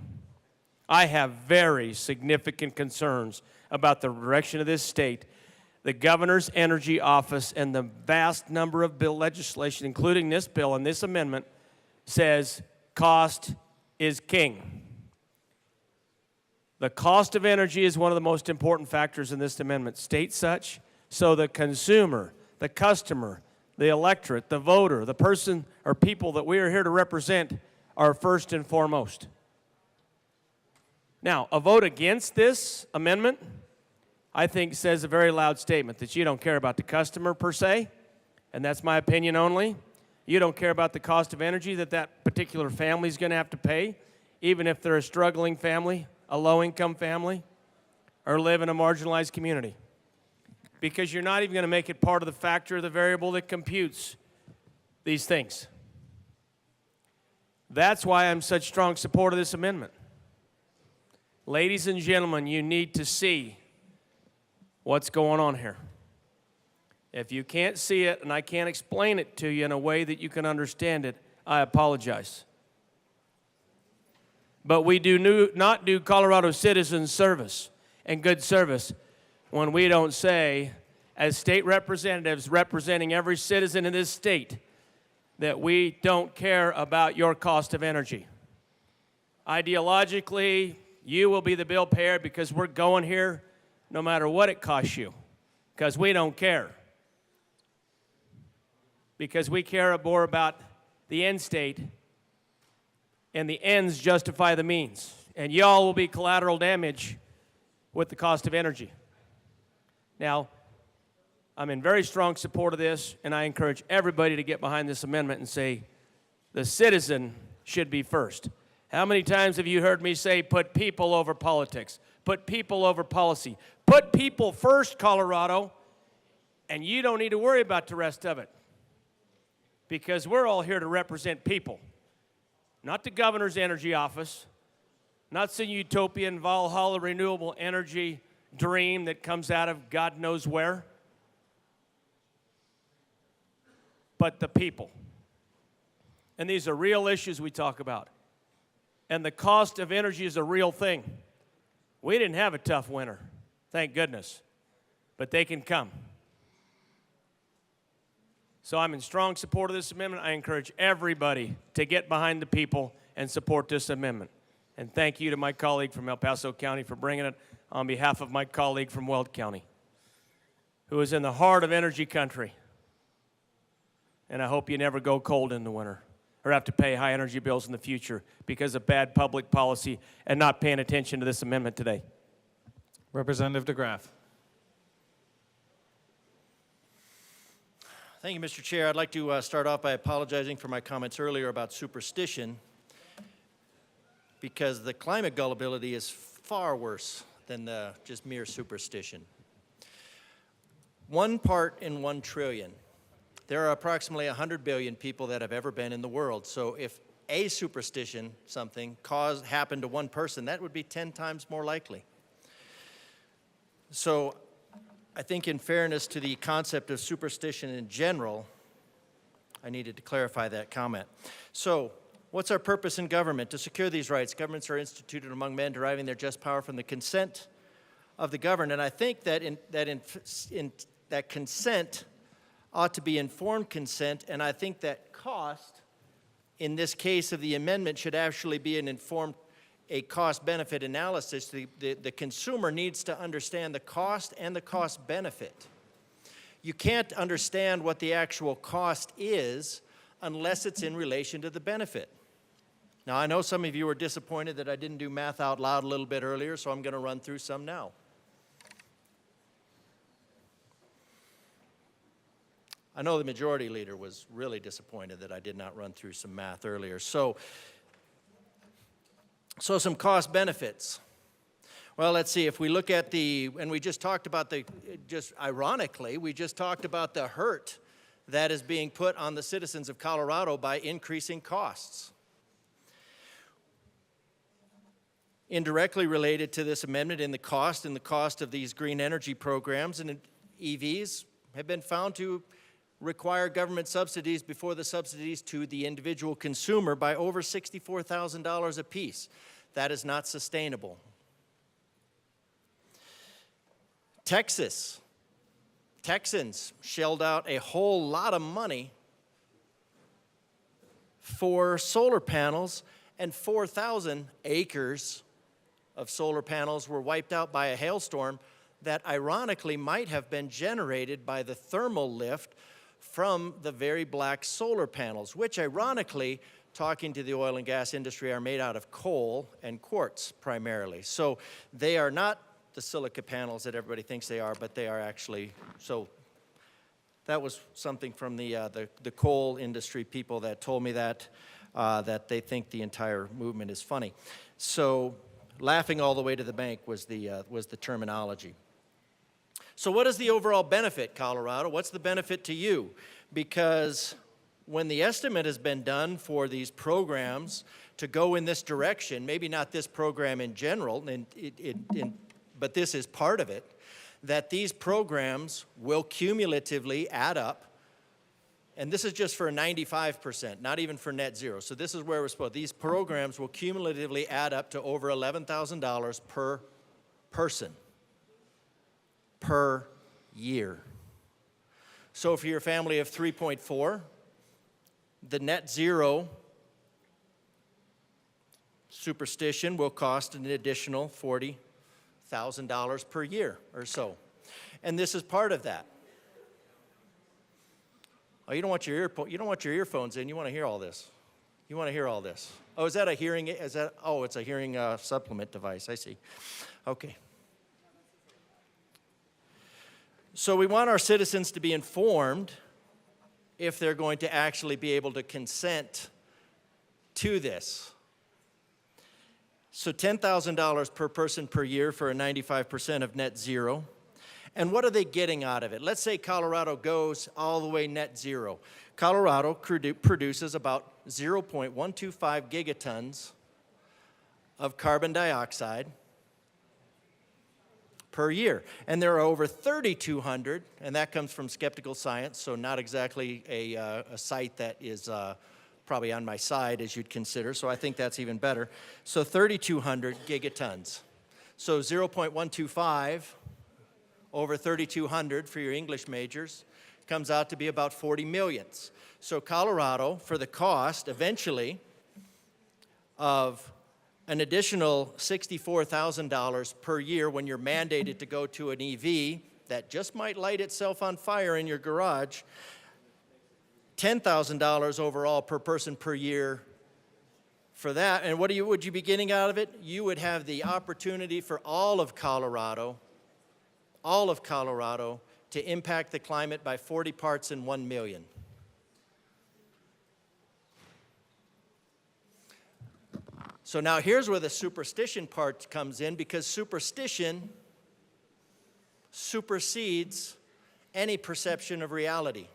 J: I have very significant concerns about the direction of this state. The governor's energy office and the vast number of bill legislation, including this bill and this amendment, says cost is king. The cost of energy is one of the most important factors in this amendment. State such, so the consumer, the customer, the electorate, the voter, the person or people that we are here to represent are first and foremost. Now, a vote against this amendment, I think, says a very loud statement that you don't care about the customer per se, and that's my opinion only. You don't care about the cost of energy that that particular family is going to have to pay, even if they're a struggling family, a low-income family, or live in a marginalized community. Because you're not even going to make it part of the factor or the variable that computes these things. That's why I'm such strong support of this amendment. Ladies and gentlemen, you need to see what's going on here. If you can't see it and I can't explain it to you in a way that you can understand it, I apologize. But we do not do Colorado citizens service and good service when we don't say, as state representatives representing every citizen in this state, that we don't care about your cost of energy. Ideologically, you will be the bill payer because we're going here no matter what it costs you, because we don't care. Because we care more about the end state, and the ends justify the means. And y'all will be collateral damage with the cost of energy. Now, I'm in very strong support of this, and I encourage everybody to get behind this amendment and say, the citizen should be first. How many times have you heard me say, put people over politics, put people over policy, put people first, Colorado, and you don't need to worry about the rest of it, because we're all here to represent people, not the governor's energy office, not some utopian Valhalla renewable energy dream that comes out of God knows where, but the people. And these are real issues we talk about. And the cost of energy is a real thing. We didn't have a tough winter, thank goodness, but they can come. So I'm in strong support of this amendment. I encourage everybody to get behind the people and support this amendment. And thank you to my colleague from El Paso County for bringing it on behalf of my colleague from Weld County, who is in the heart of energy country. And I hope you never go cold in the winter or have to pay high energy bills in the future because of bad public policy and not paying attention to this amendment today.
M: Representative DeGraff.
F: Thank you, Mr. Chair. I'd like to start off by apologizing for my comments earlier about superstition, because the climate gullibility is far worse than just mere superstition. 1 part in 1 trillion. There are approximately 100 billion people that have ever been in the world. So if a superstition, something, happened to one person, that would be 10 times more likely. So I think in fairness to the concept of superstition in general, I needed to clarify that comment. So what's our purpose in government? To secure these rights, governments are instituted among men deriving their just power from the consent of the governed. And I think that that consent ought to be informed consent, and I think that cost, in this case of the amendment, should actually be a cost-benefit analysis. The consumer needs to understand the cost and the cost-benefit. You can't understand what the actual cost is unless it's in relation to the benefit. Now, I know some of you were disappointed that I didn't do math out loud a little bit earlier, so I'm going to run through some now. I know the majority leader was really disappointed that I did not run through some math earlier. So some cost benefits. Well, let's see, if we look at and we just talked about just ironically, we just talked about the hurt that is being put on the citizens of Colorado by increasing costs. Indirectly related to this amendment in the cost of these green energy programs and EVs have been found to require government subsidies before the subsidies to the individual consumer by over $64,000 apiece. That is not sustainable. Texans shelled out a whole lot of money for solar panels, and 4,000 acres of solar panels were wiped out by a hailstorm that ironically might have been generated by the thermal lift from the very black solar panels, which ironically, talking to the oil and gas industry, are made out of coal and quartz primarily. So they are not the silica panels that everybody thinks they are, but they are actually, so that was something from the coal industry people that told me that they think the entire movement is funny. So laughing all the way to the bank was the terminology. So what is the overall benefit, Colorado? What's the benefit to you? Because when the estimate has been done for these programs to go in this direction, maybe not this program in general, but this is part of it, that these programs will cumulatively add up, and this is just for 95%, not even for net zero. So this is where we're supposed. These programs will cumulatively add up to over $11,000 per person per year. So for your family of 3.4, the net zero superstition will cost an additional $40,000 per year or so. And this is part of that. Oh, you don't want your earphones in. You want to hear all this. You want to hear all this. Oh, is that a hearing? Oh, it's a hearing supplement device. I see. Okay. So we want our citizens to be informed if they're going to actually be able to consent to this. So $10,000 per person per year for a 95% of net zero. And what are they getting out of it? Let's say Colorado goes all the way net zero. Colorado produces about 0.125 gigatons of carbon dioxide per year. And there are over 3,200, and that comes from Skeptical Science, so not exactly a site that is probably on my side, as you'd consider, so I think that's even better. So 3,200 gigatons. So 0.125 over 3,200 for your English majors comes out to be about 40 millions. So Colorado, for the cost, eventually, of an additional $64,000 per year when you're mandated to go to an EV that just might light itself on fire in your garage, $10,000 overall per person per year for that. And what would you be getting out of it? You would have the opportunity for all of Colorado to impact the climate by 40 parts in 1 million. So now here's where the superstition part comes in, because superstition supersedes any perception of reality.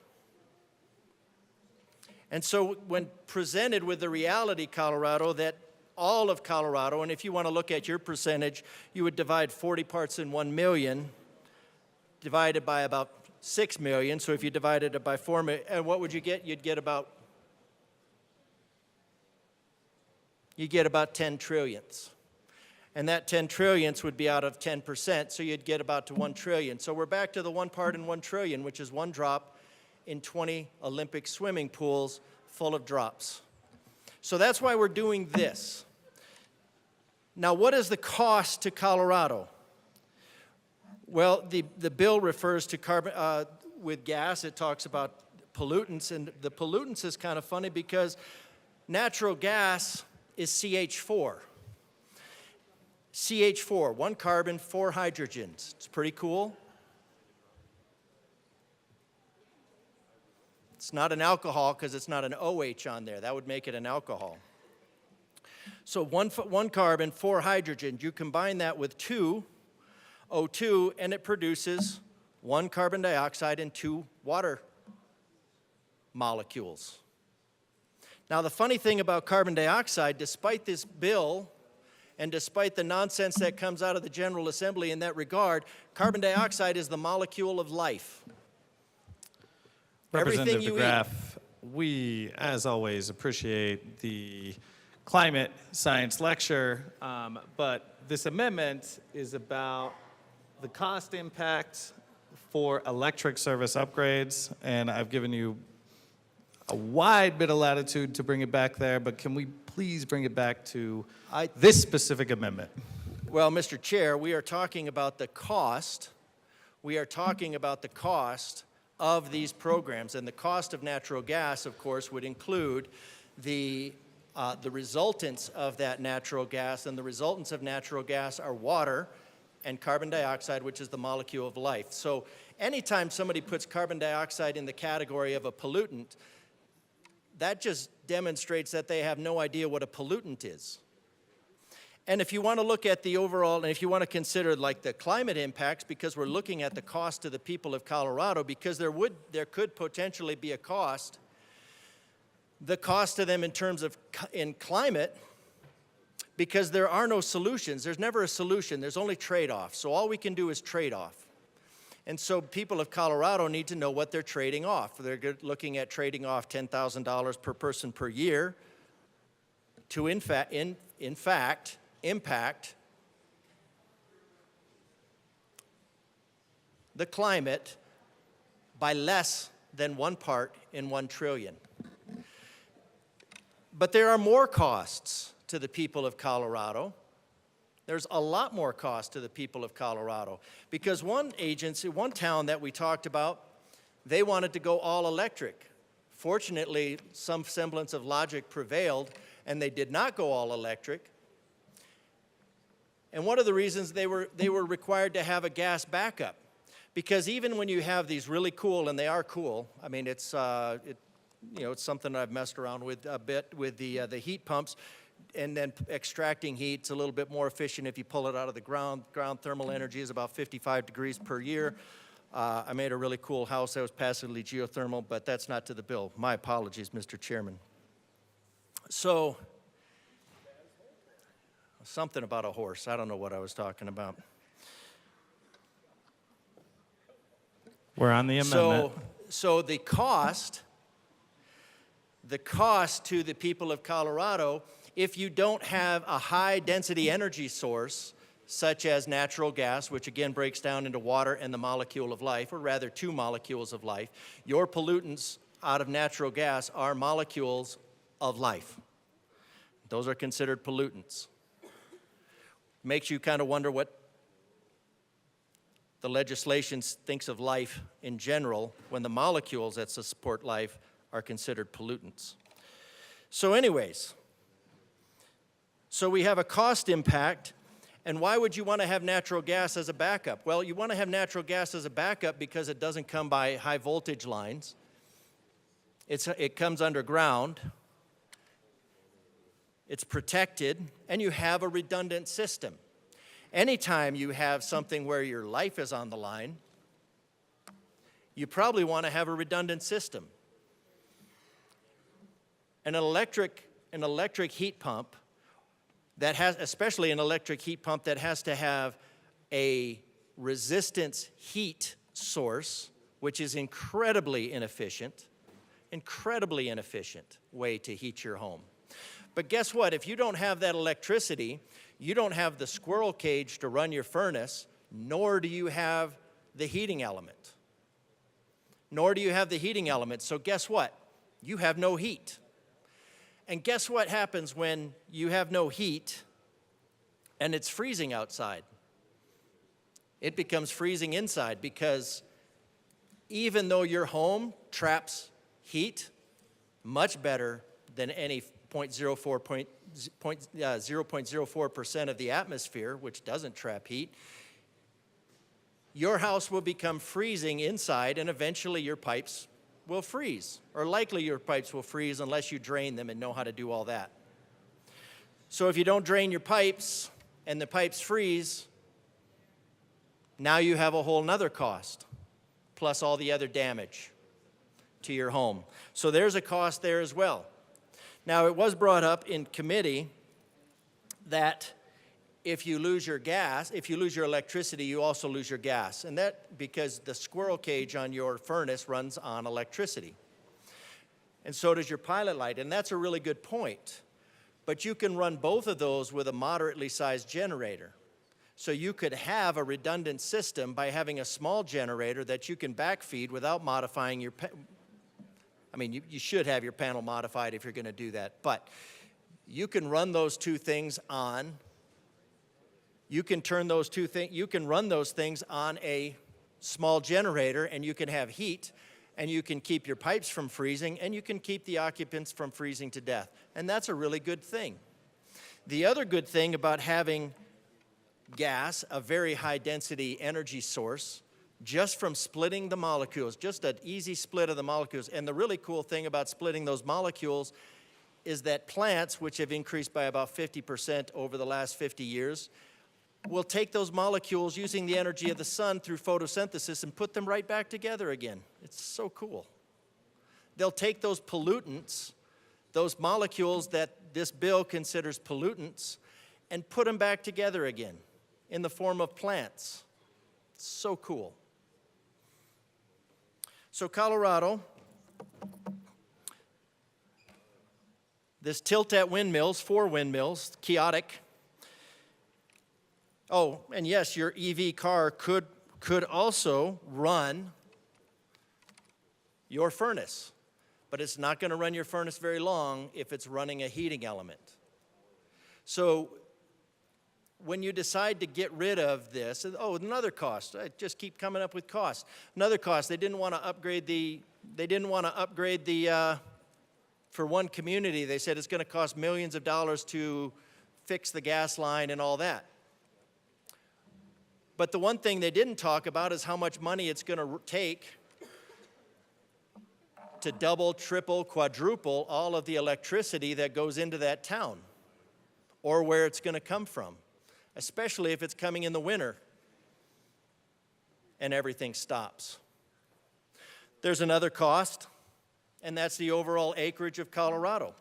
F: And so when presented with the reality, Colorado, that all of Colorado, and if you want to look at your percentage, you would divide 40 parts in 1 million, divided by about 6 million. So if you divided it by 4 million, and what would you get? You'd get about 10 trillionths. And that 10 trillionths would be out of 10%, so you'd get about to 1 trillion. So we're back to the 1 part in 1 trillion, which is 1 drop in 20 Olympic swimming pools full of drops. So that's why we're doing this. Now, what is the cost to Colorado? Well, the bill refers to carbon, with gas, it talks about pollutants, and the pollutants is kind of funny because natural gas is CH4. CH4, 1 carbon, 4 hydrogens. It's pretty cool. It's not an alcohol because it's not an OH on there. That would make it an alcohol. So one carbon, 4 hydrogen. You combine that with 2 O2, and it produces 1 carbon dioxide and 2 water molecules. Now, the funny thing about carbon dioxide, despite this bill and despite the nonsense that comes out of the General Assembly in that regard, carbon dioxide is the molecule of life.
M: Representative
F: Everything you
M: DeGraff, we, as always, appreciate the climate science lecture, but this amendment is about the cost impact for electric service upgrades, and I've given you a wide bit of latitude to bring it back there, but can we please bring it back to this specific amendment?
F: Well, Mr. Chair, we are talking about the cost. We are talking about the cost of these programs, and the cost of natural gas, of course, would include the resultants of that natural gas, and the resultants of natural gas are water and carbon dioxide, which is the molecule of life. So anytime somebody puts carbon dioxide in the category of a pollutant, that just demonstrates that they have no idea what a pollutant is. And if you want to look at the overall, and if you want to consider like the climate impacts, because we're looking at the cost to the people of Colorado, because there could potentially be a cost, the cost to them in terms of in climate, because there are no solutions. There's never a solution. There's only trade-offs. So all we can do is trade off. And so people of Colorado need to know what they're trading off. They're looking at trading off $10,000 per person per year to, in fact, impact the climate by less than 1 part in 1 trillion. But there are more costs to the people of Colorado. There's a lot more cost to the people of Colorado, because one agency, one town that we talked about, they wanted to go all electric. Fortunately, some semblance of logic prevailed, and they did not go all electric. And one of the reasons they were required to have a gas backup, because even when you have these really cool, and they are cool, I mean, it's something I've messed around with a bit with the heat pumps. And then extracting heat, it's a little bit more efficient if you pull it out of the ground. Ground thermal energy is about 55 degrees per year. I made a really cool house that was passively geothermal, but that's not to the bill. My apologies, Mr. Chairman. So, something about a horse. I don't know what I was talking about.
M: We're on the amendment.
F: So the cost to the people of Colorado, if you don't have a high-density energy source, such as natural gas, which again breaks down into water and the molecule of life, or rather 2 molecules of life, your pollutants out of natural gas are molecules of life. Those are considered pollutants. Makes you kind of wonder what the legislation thinks of life in general when the molecules that support life are considered pollutants. So anyways, so we have a cost impact, and why would you want to have natural gas as a backup? Well, you want to have natural gas as a backup because it doesn't come by high voltage lines. It comes underground. It's protected, and you have a redundant system. Anytime you have something where your life is on the line, you probably want to have a redundant system. An electric heat pump that has, especially an electric heat pump that has to have a resistance heat source, which is incredibly inefficient way to heat your home. But guess what? If you don't have that electricity, you don't have the squirrel cage to run your furnace, nor do you have the heating element. So guess what? You have no heat. And guess what happens when you have no heat and it's freezing outside? It becomes freezing inside, because even though your home traps heat much better than any 0.04% of the atmosphere, which doesn't trap heat, your house will become freezing inside, and eventually your pipes will freeze, or likely your pipes will freeze unless you drain them and know how to do all that. So if you don't drain your pipes and the pipes freeze, now you have a whole nother cost, plus all the other damage to your home. So there's a cost there as well. Now, it was brought up in committee that if you lose your gas, if you lose your electricity, you also lose your gas. And that because the squirrel cage on your furnace runs on electricity. And so does your pilot light, and that's a really good point. But you can run both of those with a moderately sized generator. So you could have a redundant system by having a small generator that you can backfeed without modifying your, I mean, you should have your panel modified if you're going to do that. But you can run those two things on, you can turn those two things, you can run those things on a small generator, and you can have heat, and you can keep your pipes from freezing, and you can keep the occupants from freezing to death. And that's a really good thing. The other good thing about having gas, a very high density energy source, just from splitting the molecules, just an easy split of the molecules. And the really cool thing about splitting those molecules is that plants, which have increased by about 50% over the last 50 years, will take those molecules using the energy of the sun through photosynthesis and put them right back together again. It's so cool. They'll take those pollutants, those molecules that this bill considers pollutants, and put them back together again in the form of plants. It's so cool. So Colorado, this tilt at windmills, 4 windmills, chaotic. Oh, and yes, your EV car could also run your furnace, but it's not going to run your furnace very long if it's running a heating element. So when you decide to get rid of this, oh, another cost. I just keep coming up with costs. Another cost. They didn't want to upgrade the. For one community, they said it's going to cost millions of dollars to fix the gas line and all that. But the one thing they didn't talk about is how much money it's going to take to double, triple, quadruple all of the electricity that goes into that town, or where it's going to come from, especially if it's coming in the winter and everything stops. There's another cost, and that's the overall acreage of Colorado.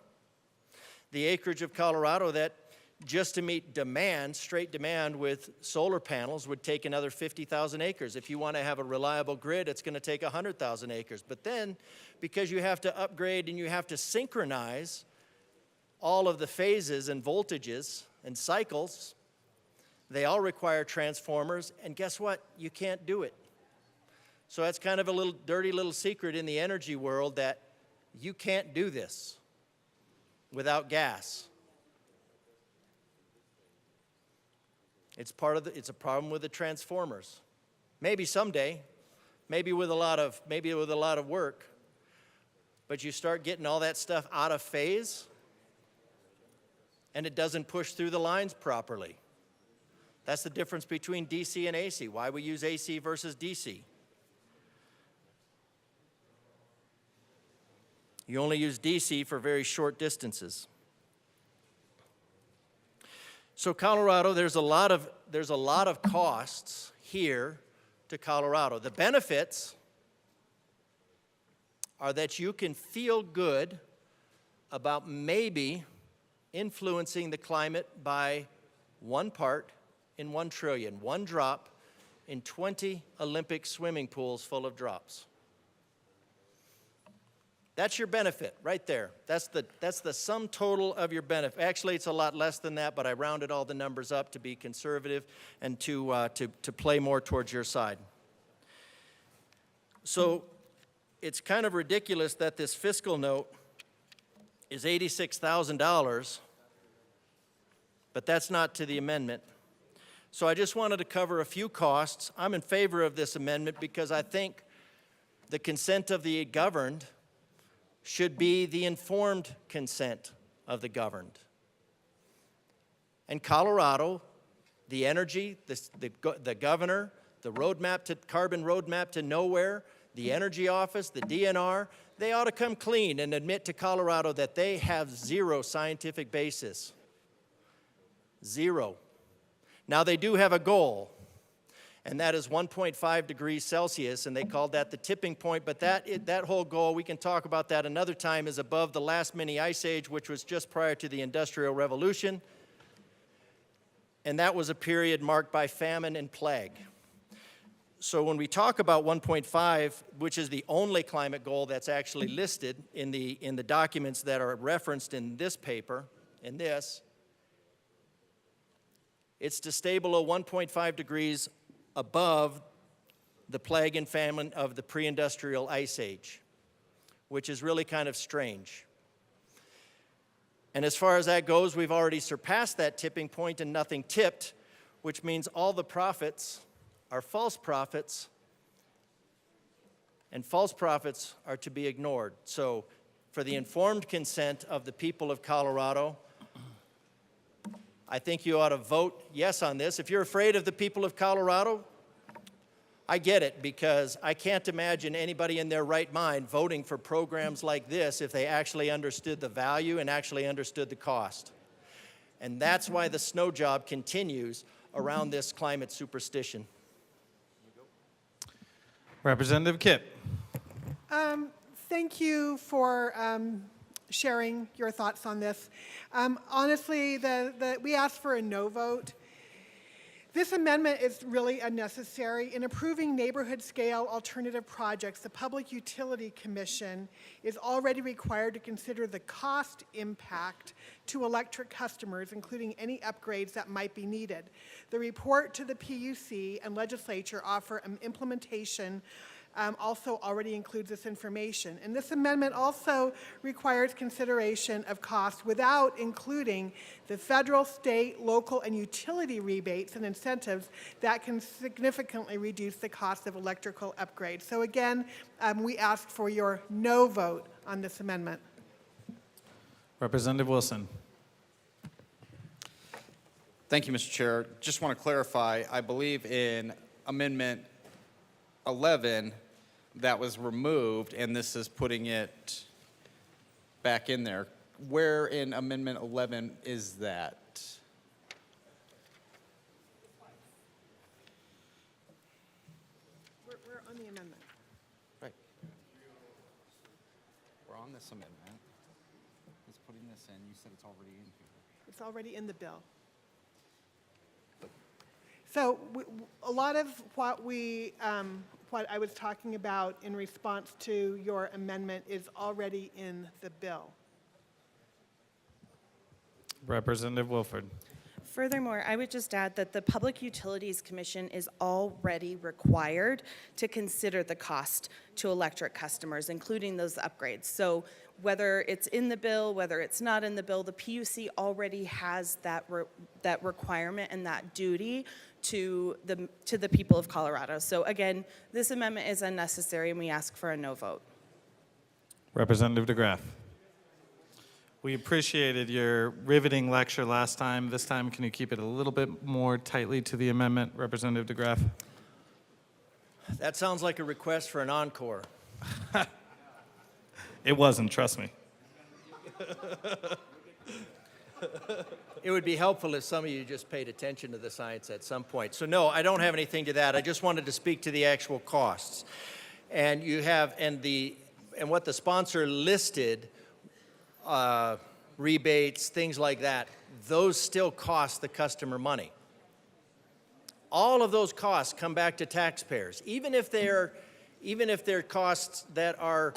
F: The acreage of Colorado that just to meet demand, straight demand with solar panels would take another 50,000 acres. If you want to have a reliable grid, it's going to take 100,000 acres. But then, because you have to upgrade and you have to synchronize all of the phases and voltages and cycles, they all require transformers, and guess what? You can't do it. So that's kind of a little dirty little secret in the energy world that you can't do this without gas. It's a problem with the transformers. Maybe someday, maybe with a lot of work, but you start getting all that stuff out of phase, and it doesn't push through the lines properly. That's the difference between DC and AC, why we use AC versus DC. You only use DC for very short distances. So Colorado, there's a lot of costs here to Colorado. The benefits are that you can feel good about maybe influencing the climate by 1 part in 1 trillion, 1 drop in 20 Olympic swimming pools full of drops. That's your benefit right there. That's the sum total of your benefit. Actually, it's a lot less than that, but I rounded all the numbers up to be conservative and to play more towards your side. So it's kind of ridiculous that this fiscal note is $86,000, but that's not to the amendment. So I just wanted to cover a few costs. I'm in favor of this amendment because I think the consent of the governed should be the informed consent of the governed. And Colorado, the energy, the governor, the roadmap to carbon roadmap to nowhere, the Energy Office, the DNR, they ought to come clean and admit to Colorado that they have zero scientific basis. Zero. Now, they do have a goal, and that is 1.5 degrees Celsius, and they called that the tipping point, but that whole goal, we can talk about that another time, is above the last mini ice age, which was just prior to the Industrial Revolution, and that was a period marked by famine and plague. So when we talk about 1.5, which is the only climate goal that's actually listed in the documents that are referenced in this paper, in this, it's to stay below 1.5 degrees above the plague and famine of the pre-industrial ice age, which is really kind of strange. And as far as that goes, we've already surpassed that tipping point and nothing tipped, which means all the prophets are false prophets, and false prophets are to be ignored. So for the informed consent of the people of Colorado, I think you ought to vote yes on this. If you're afraid of the people of Colorado, I get it, because I can't imagine anybody in their right mind voting for programs like this if they actually understood the value and actually understood the cost. And that's why the snow job continues around this climate superstition.
M: Representative Kipp.
E: Thank you for sharing your thoughts on this. Honestly, we asked for a no vote. This amendment is really unnecessary. In approving neighborhood-scale alternative projects, the Public Utility Commission is already required to consider the cost impact to electric customers, including any upgrades that might be needed. The report to the PUC and legislature offer an implementation also already includes this information. And this amendment also requires consideration of costs without including the federal, state, local, and utility rebates and incentives that can significantly reduce the cost of electrical upgrades. So again, we ask for your no vote on this amendment.
M: Representative Wilson.
U: Thank you, Mr. Chair. Just want to clarify, I believe in Amendment 11 that was removed, and this is putting it back in there. Where in Amendment 11 is that?
E: We're on the amendment.
U: Right. We're on this amendment. It's putting this in. You said it's already in here.
E: It's already in the bill. So a lot of what I was talking about in response to your amendment is already in the bill.
M: Representative Wilford.
A: Furthermore, I would just add that the Public Utilities Commission is already required to consider the cost to electric customers, including those upgrades. So whether it's in the bill, whether it's not in the bill, the PUC already has that requirement and that duty to the people of Colorado. So again, this amendment is unnecessary, and we ask for a no vote.
M: Representative DeGraff. We appreciated your riveting lecture last time. This time, can you keep it a little bit more tightly to the amendment, Representative DeGraff?
F: That sounds like a request for an encore.
M: It wasn't, trust me.
F: It would be helpful if some of you just paid attention to the science at some point. So no, I don't have anything to that. I just wanted to speak to the actual costs. And you have, and what the sponsor listed, rebates, things like that, those still cost the customer money. All of those costs come back to taxpayers, even if they're costs that are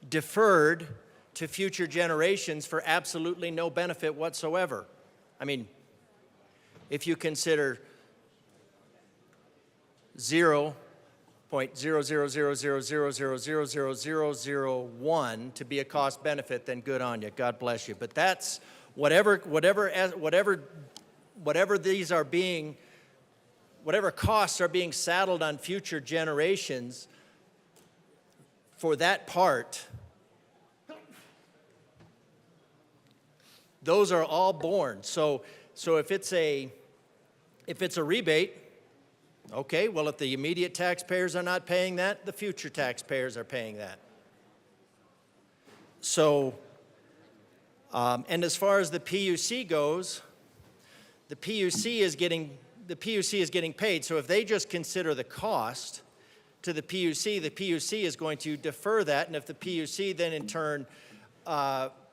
F: deferred to future generations for absolutely no benefit whatsoever. I mean, if you consider 0.00000000001 to be a cost benefit, then good on you. God bless you. But that's whatever costs are being saddled on future generations for that part, those are all borne. So if it's a If it's a rebate, okay, well, if the immediate taxpayers are not paying that, the future taxpayers are paying that. So, and as far as the PUC goes, the PUC is getting paid. So if they just consider the cost to the PUC is going to defer that. And if the PUC then in turn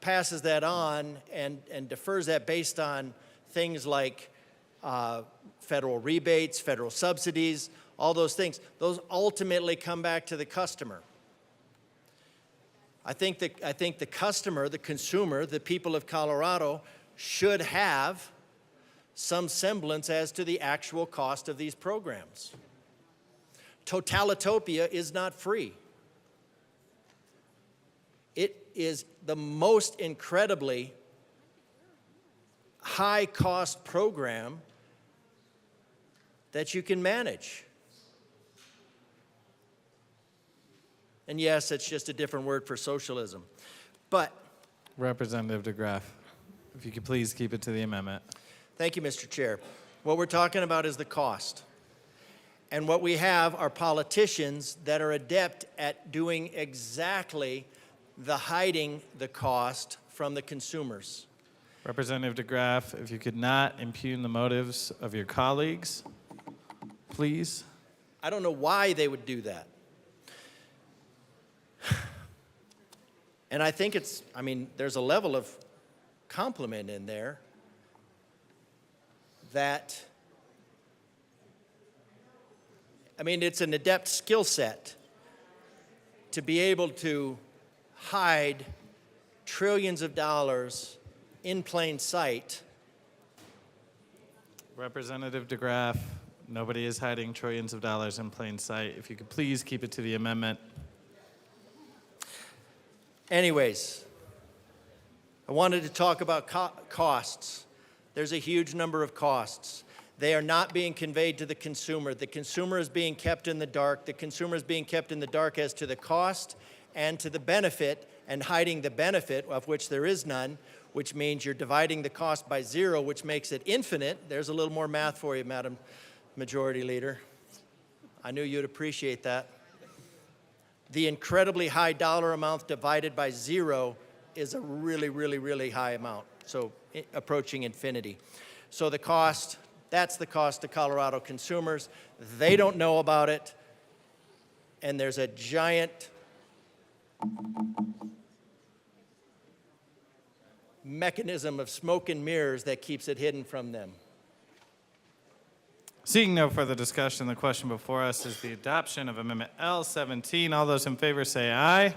F: passes that on and defers that based on things like federal rebates, federal subsidies, all those things, those ultimately come back to the customer. I think the customer, the consumer, the people of Colorado should have some semblance as to the actual cost of these programs. Totalitopia is not free. It is the most incredibly high-cost program that you can manage. And yes, it's just a different word for socialism. But
M: Representative DeGraff, if you could please keep it to the amendment.
F: thank you, Mr. Chair. What we're talking about is the cost. And what we have are politicians that are adept at doing exactly the hiding the cost from the consumers.
M: Representative DeGraff, if you could not impugn the motives of your colleagues, please.
F: I don't know why they would do that. And I think there's a level of compliment in there that, it's an adept skill set to be able to hide trillions of dollars in plain sight.
M: Representative DeGraff, nobody is hiding trillions of dollars in plain sight. If you could please keep it to the amendment.
F: Anyways, I wanted to talk about costs. There's a huge number of costs. They are not being conveyed to the consumer. The consumer is being kept in the dark. The consumer is being kept in the dark as to the cost and to the benefit, and hiding the benefit, of which there is none, which means you're dividing the cost by zero, which makes it infinite. There's a little more math for you, Madam Majority Leader. I knew you'd appreciate that. The incredibly high dollar amount divided by zero is a really, really, really high amount, so approaching infinity. So the cost, that's the cost to Colorado consumers. They don't know about it, and there's a giant mechanism of smoke and mirrors that keeps it hidden from them.
M: Seeing no further discussion, the question before us is the adoption of Amendment L17. All those in favor say aye.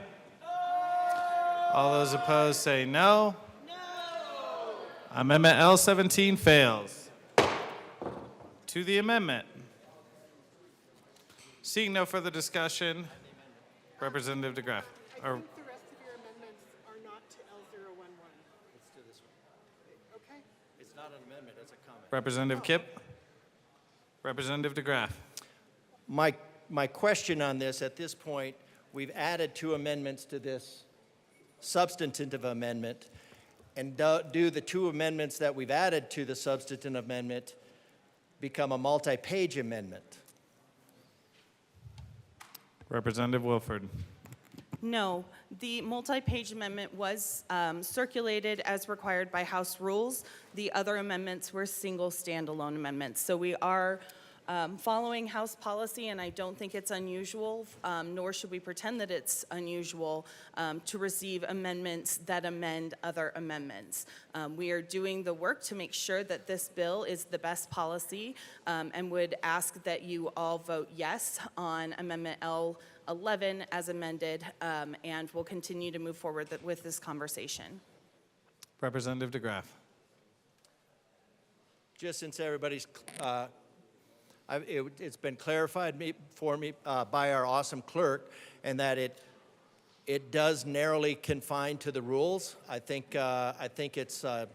M: All those opposed say no. Amendment L17 fails. To the amendment. Seeing no further discussion, Representative DeGraff.
E: I think the rest of your amendments are not to L011.
F: It's to this one. Okay. It's not an amendment, it's a comment.
M: Representative Kipp. Representative DeGraff.
F: My question on this, at this point, we've added 2 amendments to this substantive amendment, and do the 2 amendments that we've added to the substantive amendment become a multi-page amendment?
M: Representative Wilford.
A: No, the multi-page amendment was circulated as required by House rules. The other amendments were single standalone amendments. So we are following House policy, and I don't think it's unusual, nor should we pretend that it's unusual to receive amendments that amend other amendments. We are doing the work to make sure that this bill is the best policy, and would ask that you all vote yes on Amendment L11 as amended, and we'll continue to move forward with this conversation.
M: Representative DeGraff.
F: Just since everybody's, it's been clarified for me by our awesome clerk, and that it does narrowly confine to the rules. I think it's an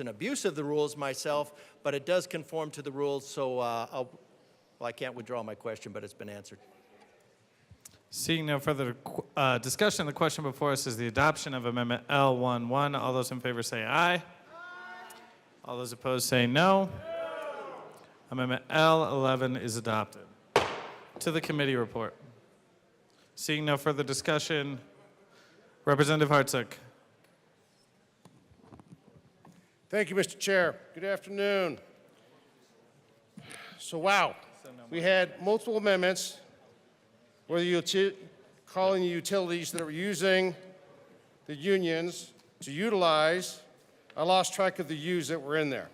F: abuse of the rules myself, but it does conform to the rules. So I can't withdraw my question, but it's been answered.
M: Seeing no further discussion, the question before us is the adoption of Amendment L11. All those in favor say aye. All those opposed say no. Amendment L11 is adopted. To the committee report. Seeing no further discussion, Representative Hartsook.
Q: Thank you, Mr. Chair. Good afternoon. So, wow, we had multiple amendments where calling the utilities that are using the unions to utilize. I lost track of the U's that were in there.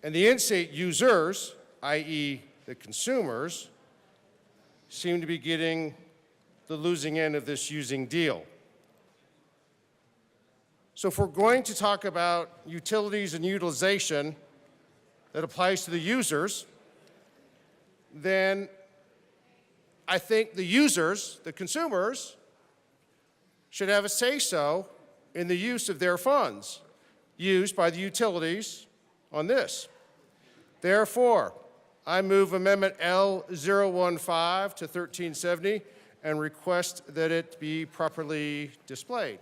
Q: And the in-state users, i.e. the consumers, seem to be getting the losing end of this using deal. So if we're going to talk about utilities and utilization that applies to the users, then I think the users, the consumers, should have a say-so in the use of their funds used by the utilities on this. Therefore, I move Amendment L015 to 1370 and request that it be properly displayed.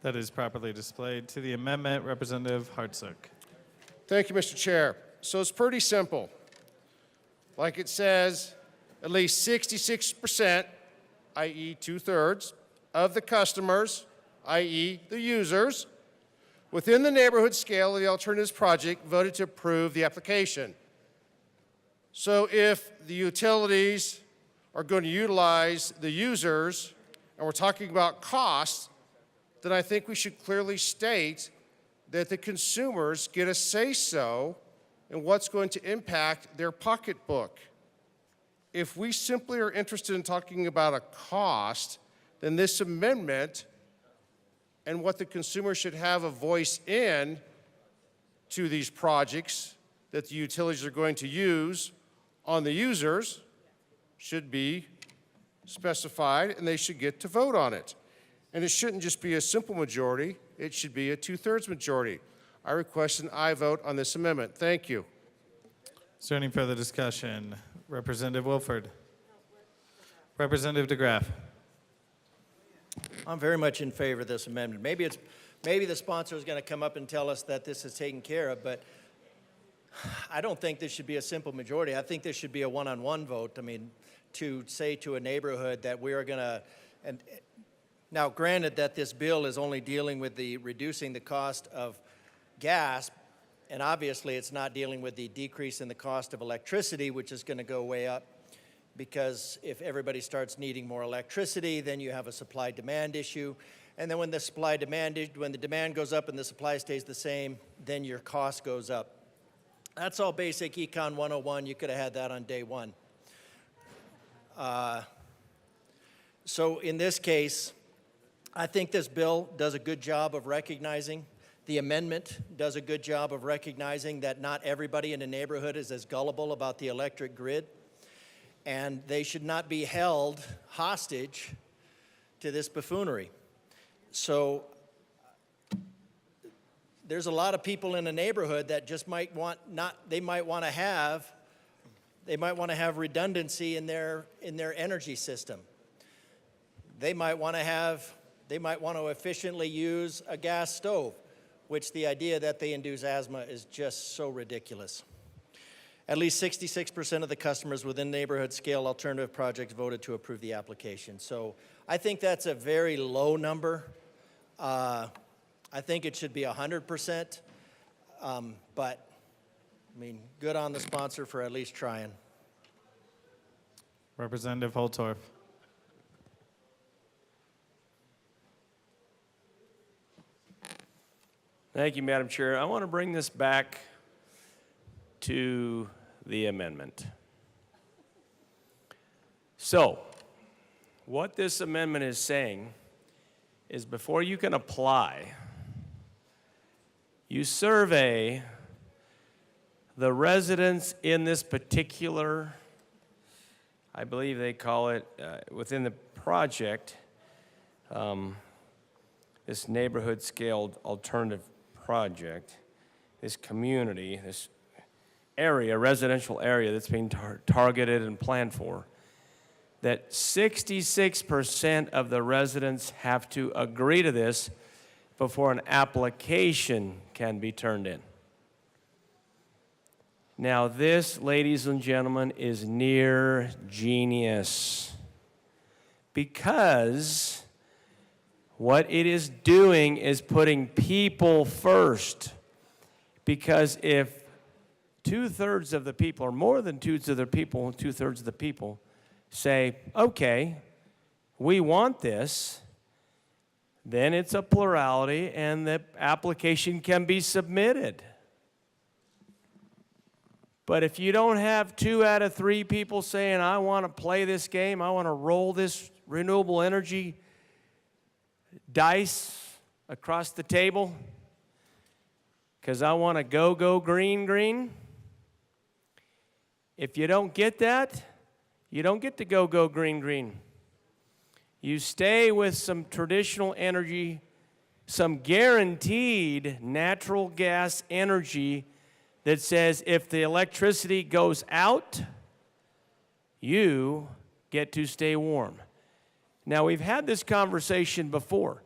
M: That is properly displayed. To the amendment, Representative Hartsook.
Q: Thank you, Mr. Chair. So it's pretty simple. Like it says, at least 66%, i.e. 2/3, of the customers, i.e. the users, within the neighborhood scale of the alternatives project voted to approve the application. So if the utilities are going to utilize the users, and we're talking about costs, then I think we should clearly state that the consumers get a say-so in what's going to impact their pocketbook. If we simply are interested in talking about a cost, then this amendment and what the consumer should have a voice in to these projects that the utilities are going to use on the users should be specified, and they should get to vote on it. And it shouldn't just be a simple majority, it should be a 2/3 majority. I request an aye vote on this amendment. Thank you.
M: Is there any further discussion? Representative Wilford. Representative DeGraff.
F: I'm very much in favor of this amendment. Maybe the sponsor is going to come up and tell us that this is taken care of, but I don't think this should be a simple majority. I think this should be a one-on-one vote. I mean, to say to a neighborhood that we are going to, and now granted that this bill is only dealing with the reducing the cost of gas, and obviously it's not dealing with the decrease in the cost of electricity, which is going to go way up, because if everybody starts needing more electricity, then you have a supply-demand issue. And then when the demand goes up and the supply stays the same, then your cost goes up. That's all basic Econ 101. You could have had that on day one. So in this case, I think this bill does a good job of recognizing, the amendment does a good job of recognizing that not everybody in a neighborhood is as gullible about the electric grid, and they should not be held hostage to this buffoonery. So there's a lot of people in a neighborhood that just might want they might want to have redundancy in their energy system. They might want to efficiently use a gas stove, which the idea that they induce asthma is just so ridiculous. At least 66% of the customers within neighborhood scale alternative projects voted to approve the application. So I think that's a very low number. I think it should be 100%, but I mean, good on the sponsor for at least trying.
M: Representative Holtorf.
J: Thank you, Madam Chair. I want to bring this back to the amendment. So, what this amendment is saying is before you can apply, you survey the residents in this particular, I believe they call it, within the project, this neighborhood scaled alternative project, this community, this area, residential area that's being targeted and planned for, that 66% of the residents have to agree to this before an application can be turned in. Now this, ladies and gentlemen, is near genius, because what it is doing is putting people first. Because if 2/3 of the people, or more than 2/3 of the people say, okay, we want this, then it's a plurality and the application can be submitted. But if you don't have 2 out of 3 people saying, I want to play this game, I want to roll this renewable energy dice across the table, because I want to go green, green. If you don't get that, you don't get to go green, green. You stay with some traditional energy, some guaranteed natural gas energy that says if the electricity goes out, you get to stay warm. Now, we've had this conversation before.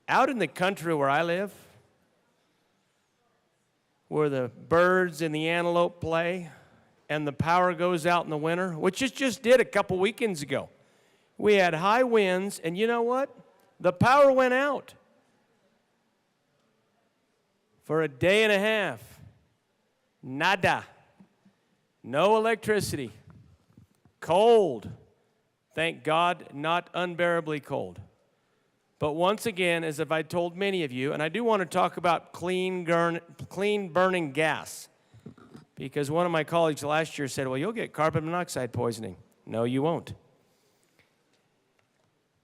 J: Out in the country where I live, where the birds and the antelope play, and the power goes out in the winter, which it just did a couple weekends ago. We had high winds, and you know what? The power went out for a day and a half. Nada. No electricity. Cold. Thank God, not unbearably cold. But once again, as if I told many of you, and I do want to talk about clean burning gas, because one of my colleagues last year said, well, you'll get carbon monoxide poisoning. No, you won't.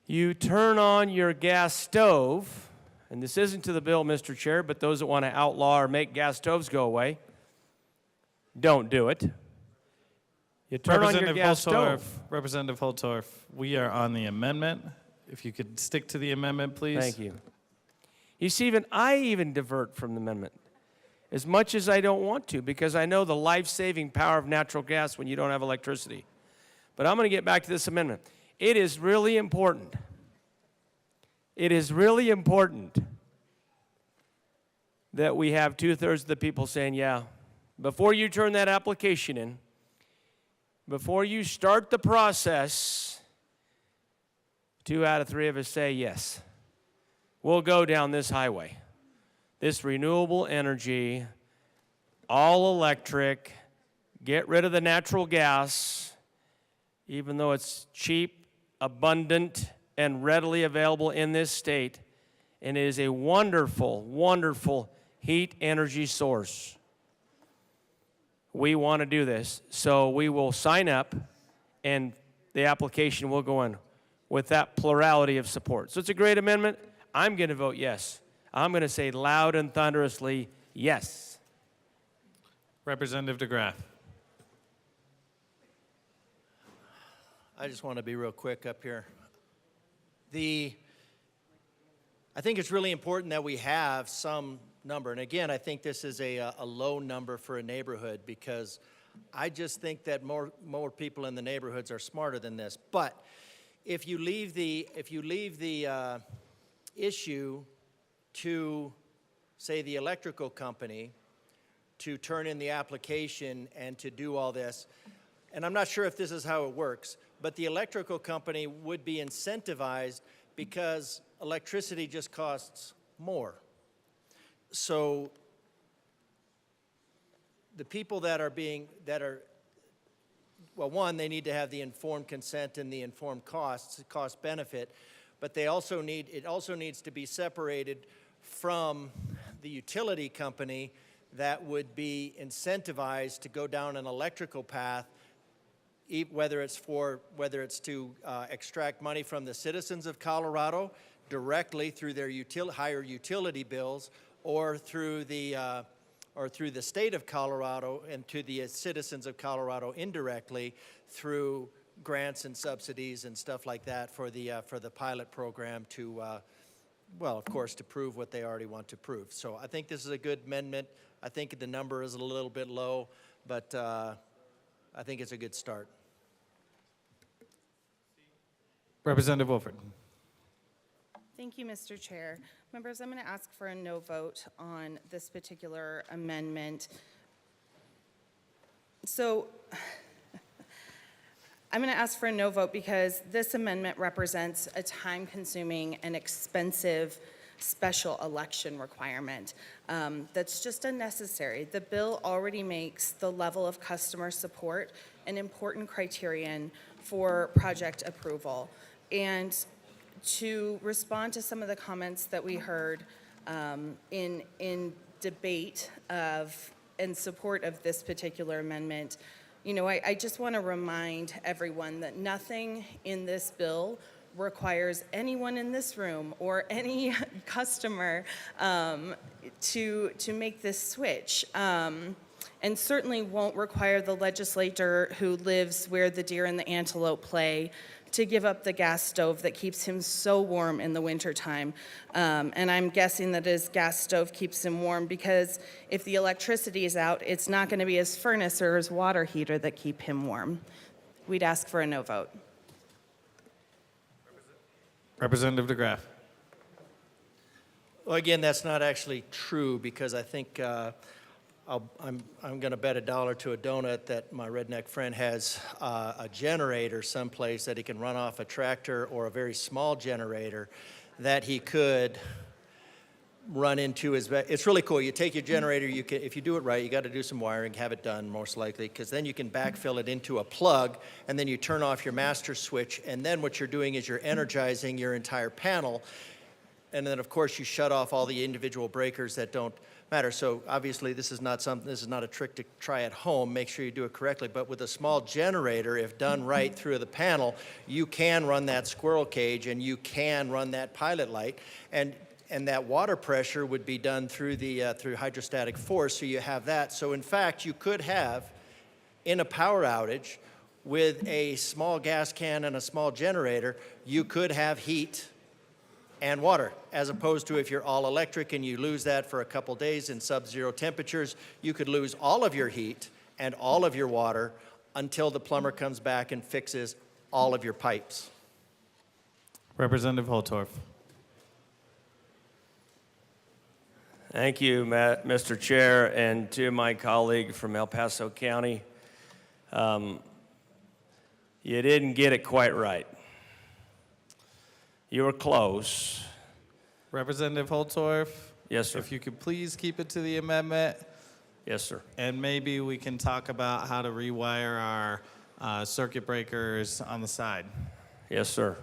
J: You turn on your gas stove, and this isn't to the bill, Mr. Chair, but those that want to outlaw or make gas stoves go away, don't do it. You turn on your gas stove.
M: Representative Holtorf, we are on the amendment. If you could stick to the amendment, please.
J: Thank you. You see, I even divert from the amendment as much as I don't want to, because I know the life-saving power of natural gas when you don't have electricity. But I'm going to get back to this amendment. It is really important. It is really important that we have 2/3 of the people saying, yeah, before you turn that application in, before you start the process, 2 out of 3 of us say, yes, we'll go down this highway. This renewable energy, all electric, get rid of the natural gas, even though it's cheap, abundant, and readily available in this state, and it is a wonderful, wonderful heat energy source. We want to do this, so we will sign up, and the application will go in with that plurality of support. So it's a great amendment. I'm going to vote yes. I'm going to say loud and thunderously yes.
M: Representative DeGraff.
F: I just want to be real quick up here. I think it's really important that we have some number. And again, I think this is a low number for a neighborhood, because I just think that more people in the neighborhoods are smarter than this. But if you leave the issue to, say, the electrical company to turn in the application and to do all this, and I'm not sure if this is how it works, but the electrical company would be incentivized because electricity just costs more. So the people well, one, they need to have the informed consent and the informed cost benefit, but it also needs to be separated from the utility company that would be incentivized to go down an electrical path, whether it's to extract money from the citizens of Colorado directly through their higher utility bills, or through the state of Colorado and to the citizens of Colorado indirectly through grants and subsidies and stuff like that for the pilot program to, well, of course, to prove what they already want to prove. So I think this is a good amendment. I think the number is a little bit low, but I think it's a good start.
M: Representative Wolford.
A: Thank you, Mr. Chair. Members, I'm going to ask for a no vote on this particular amendment. So I'm going to ask for a no vote because this amendment represents a time-consuming and expensive special election requirement that's just unnecessary. The bill already makes the level of customer support an important criterion for project approval. And to respond to some of the comments that we heard in debate of in support of this particular amendment, you know, I just want to remind everyone that nothing in this bill requires anyone in this room or any customer to make this switch. And certainly won't require the legislator who lives where the deer and the antelope play to give up the gas stove that keeps him so warm in the wintertime. And I'm guessing that his gas stove keeps him warm because if the electricity is out, it's not going to be his furnace or his water heater that keep him warm. We'd ask for a no vote.
M: Representative DeGraff.
F: Well, again, that's not actually true because I think I'm going to bet $1 to a donut that my redneck friend has a generator someplace that he can run off a tractor or a very small generator that he could run into his. It's really cool. You take your generator. You can, if you do it right, you got to do some wiring, have it done most likely, because then you can backfill it into a plug, and then you turn off your master switch, and then what you're doing is you're energizing your entire panel, and then of course you shut off all the individual breakers that don't matter. So obviously this is not a trick to try at home. Make sure you do it correctly. But with a small generator, if done right through the panel, you can run that squirrel cage and you can run that pilot light, and that water pressure would be done through the through hydrostatic force. So you have that. So in fact, you could have in a power outage with a small gas can and a small generator, you could have heat and water, as opposed to if you're all electric and you lose that for a couple days in sub-zero temperatures, you could lose all of your heat and all of your water until the plumber comes back and fixes all of your pipes.
M: Representative Holtorf.
J: Thank you, Mr. Chair, and to my colleague from El Paso County. You didn't get it quite right. You were close.
M: Representative Holtorf.
J: Yes, sir.
M: If you could please keep it to the amendment.
J: Yes, sir.
M: And maybe we can talk about how to rewire our circuit breakers on the side.
J: Yes, sir.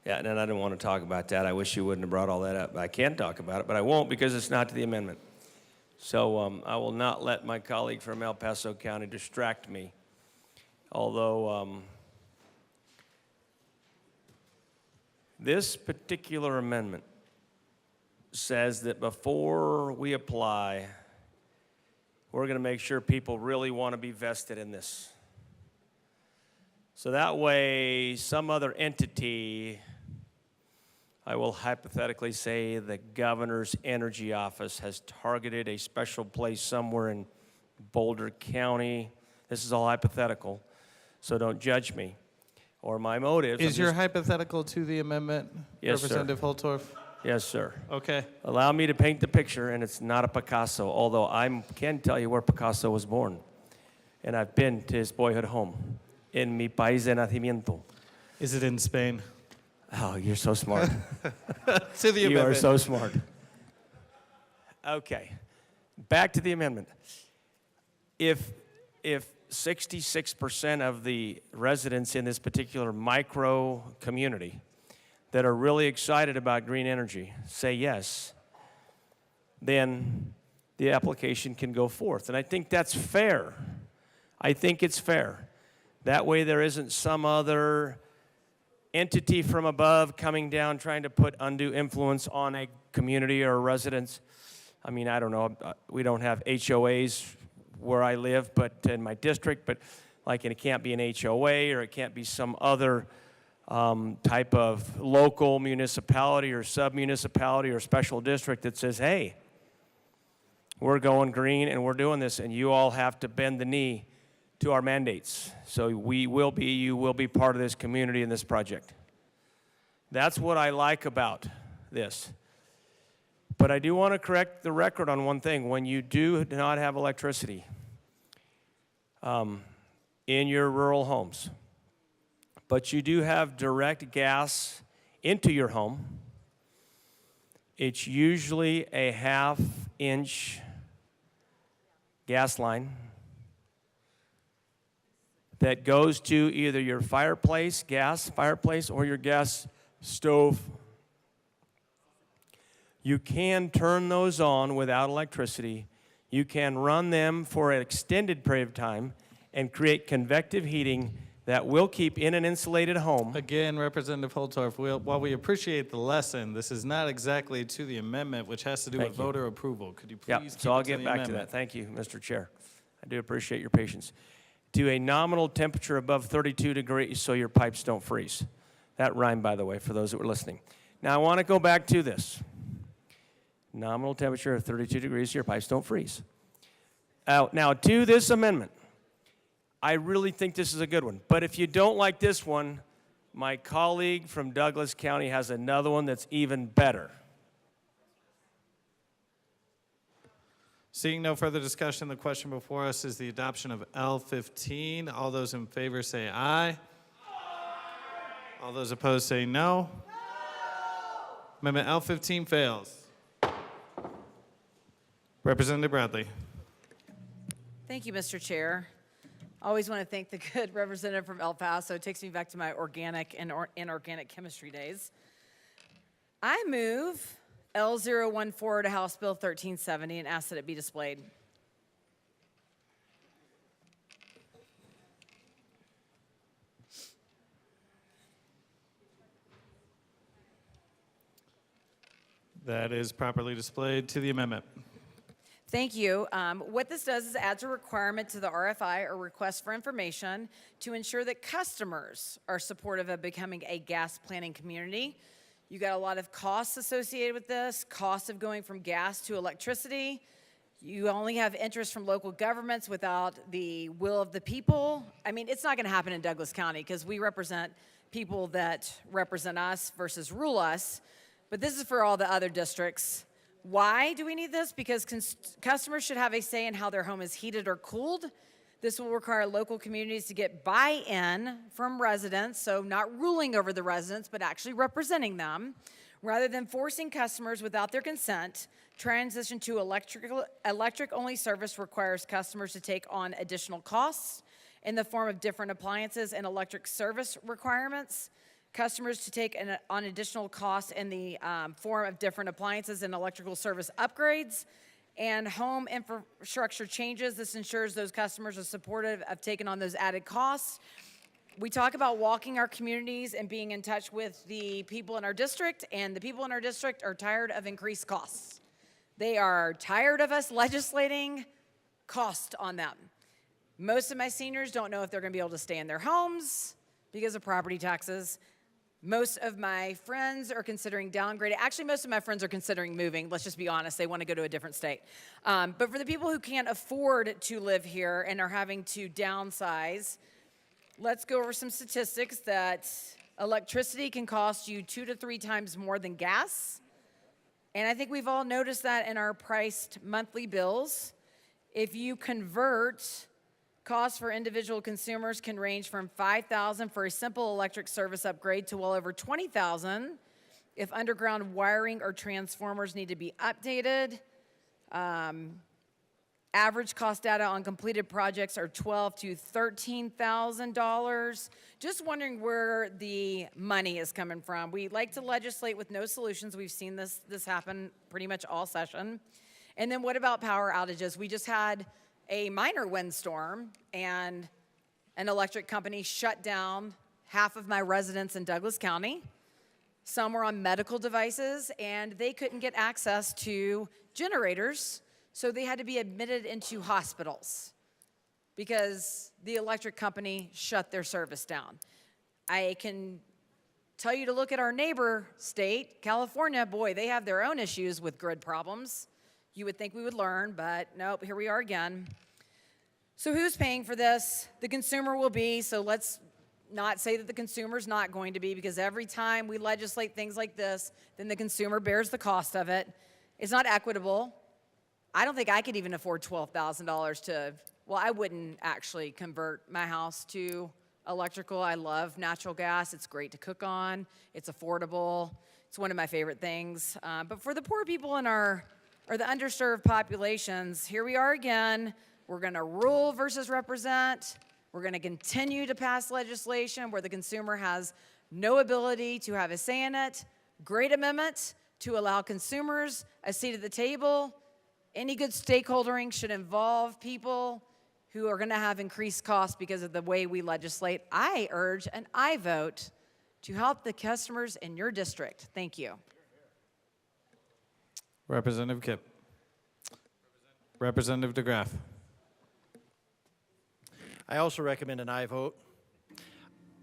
J: Yeah, and I didn't want to talk about that. I wish you wouldn't have brought all that up. I can talk about it, but I won't because it's not to the amendment. So I will not let my colleague from El Paso County distract me. Although this particular amendment says that before we apply, we're going to make sure people really want to be vested in this. So that way, some other entity, I will hypothetically say the governor's energy office, has targeted a special place somewhere in Boulder County. This is all hypothetical, so don't judge me or my motives.
M: Is your hypothetical to the amendment,
J: Yes,
M: Representative
J: sir.
M: Holtorf?
J: Yes, sir.
M: Okay.
J: Allow me to paint the picture, and it's not a Picasso, although I can tell you where Picasso was born. And I've been to his boyhood home, in mi país de nacimiento.
M: Is it in Spain?
J: Oh, you're so smart.
M: To the
J: You
M: amendment.
J: are so smart. Okay, back to the amendment. If 66% of the residents in this particular micro community that are really excited about green energy say yes, then the application can go forth. And I think that's fair. I think it's fair. That way there isn't some other entity from above coming down trying to put undue influence on a community or residents. I mean, I don't know. We don't have HOAs where I live, but in my district, but like it can't be an HOA or it can't be some other type of local municipality or sub-municipality or special district that says, hey, We're going green and we're doing this, and you all have to bend the knee to our mandates. So you will be part of this community and this project. That's what I like about this. But I do want to correct the record on one thing. When you do not have electricity in your rural homes, but you do have direct gas into your home, it's usually a half-inch gas line that goes to either your fireplace, gas fireplace, or your gas stove. You can turn those on without electricity. You can run them for an extended period of time and create convective heating that will keep in an insulated home.
M: Again, Representative Holtorf, while we appreciate the lesson, this is not exactly to the amendment, which has to do with voter approval. Could you please
J: Yeah,
M: keep
J: so I'll
M: it to
J: get
M: the
J: back to
M: amendment?
J: that. Thank you, Mr. Chair. I do appreciate your patience. To a nominal temperature above 32 degrees so your pipes don't freeze. That rhymed, by the way, for those that were listening. Now, I want to go back to this. Nominal temperature of 32 degrees so your pipes don't freeze. Now, to this amendment, I really think this is a good one. But if you don't like this one, my colleague from Douglas County has another one that's even better.
M: Seeing no further discussion, the question before us is the adoption of L15. All those in favor say aye. All those opposed say no. Amendment L15 fails. Representative Bradley.
H: Thank you, Mr. Chair. I always want to thank the good representative from El Paso. It takes me back to my organic and inorganic chemistry days. I move L014 to House Bill 1370 and ask that it be displayed.
M: That is properly displayed to the amendment.
H: Thank you. What this does is adds a requirement to the RFI, or request for information, to ensure that customers are supportive of becoming a gas planning community. You got a lot of costs associated with this, cost of going from gas to electricity. You only have interest from local governments without the will of the people. I mean, it's not going to happen in Douglas County because we represent people that represent us versus rule us. But this is for all the other districts. Why do we need this? Because customers should have a say in how their home is heated or cooled. This will require local communities to get buy-in from residents, so not ruling over the residents, but actually representing them. Rather than forcing customers without their consent, transition to electric-only service requires customers to take on additional costs in the form of different appliances and electric service requirements. Customers to take on additional costs in the form of different appliances and electrical service upgrades, and home infrastructure changes. This ensures those customers are supportive of taking on those added costs. We talk about walking our communities and being in touch with the people in our district, and the people in our district are tired of increased costs. They are tired of us legislating cost on them. Most of my seniors don't know if they're going to be able to stay in their homes because of property taxes. Most of my friends are considering downgrading. Actually, most of my friends are considering moving. Let's just be honest. They want to go to a different state. But for the people who can't afford to live here and are having to downsize, let's go over some statistics that electricity can cost you 2 to 3 times more than gas. And I think we've all noticed that in our priced monthly bills. If you convert, costs for individual consumers can range from $5,000 for a simple electric service upgrade to well over $20,000 if underground wiring or transformers need to be updated. Average cost data on completed projects are $12,000 to $13,000. Just wondering where the money is coming from. We like to legislate with no solutions. We've seen this happen pretty much all session. And then what about power outages? We just had a minor windstorm, and an electric company shut down half of my residents in Douglas County. Some were on medical devices, and they couldn't get access to generators, so they had to be admitted into hospitals because the electric company shut their service down. I can tell you to look at our neighbor state, California. Boy, they have their own issues with grid problems. You would think we would learn, but nope, here we are again. So who's paying for this? The consumer will be, so let's not say that the consumer's not going to be, because every time we legislate things like this, then the consumer bears the cost of it. It's not equitable. I don't think I could even afford $12,000 to, well, I wouldn't actually convert my house to electrical. I love natural gas. It's great to cook on. It's affordable. It's one of my favorite things. But for the poor people in or the underserved populations, here we are again. We're going to rule versus represent. We're going to continue to pass legislation where the consumer has no ability to have a say in it. Great amendment to allow consumers a seat at the table. Any good stakeholdering should involve people who are going to have increased costs because of the way we legislate. I urge an aye vote to help the customers in your district. Thank you.
G: Representative Kipp. Representative DeGraff.
F: I also recommend an aye vote.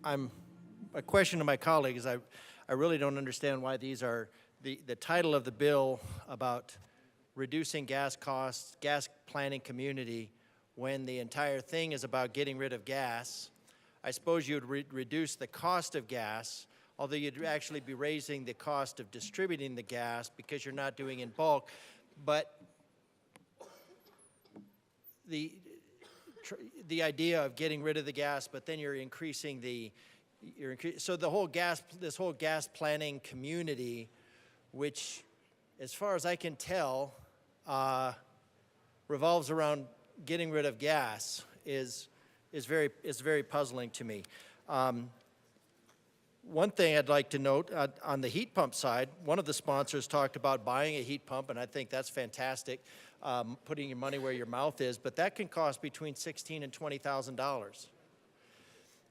F: A question to my colleagues, I really don't understand why these are, the title of the bill about reducing gas costs, gas planning community, when the entire thing is about getting rid of gas. I suppose you'd reduce the cost of gas, although you'd actually be raising the cost of distributing the gas because you're not doing in bulk. But the idea of getting rid of the gas, but then you're increasing so the whole this whole gas planning community, which, as far as I can tell, revolves around getting rid of gas, is very puzzling to me. One thing I'd like to note on the heat pump side, one of the sponsors talked about buying a heat pump, and I think that's fantastic, putting your money where your mouth is, but that can cost between $16,000 and $20,000.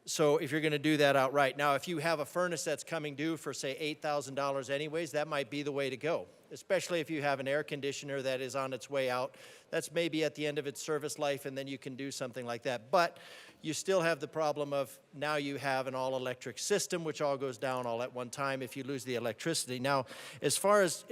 F: So if you're going to do that outright. Now, if you have a furnace that's coming due for, say, $8,000 anyways, that might be the way to go, especially if you have an air conditioner that is on its way out. That's maybe at the end of its service life, and then you can do something like that. But you still have the problem of now you have an all-electric system, which all goes down all at one time if you lose the electricity. Now, as far as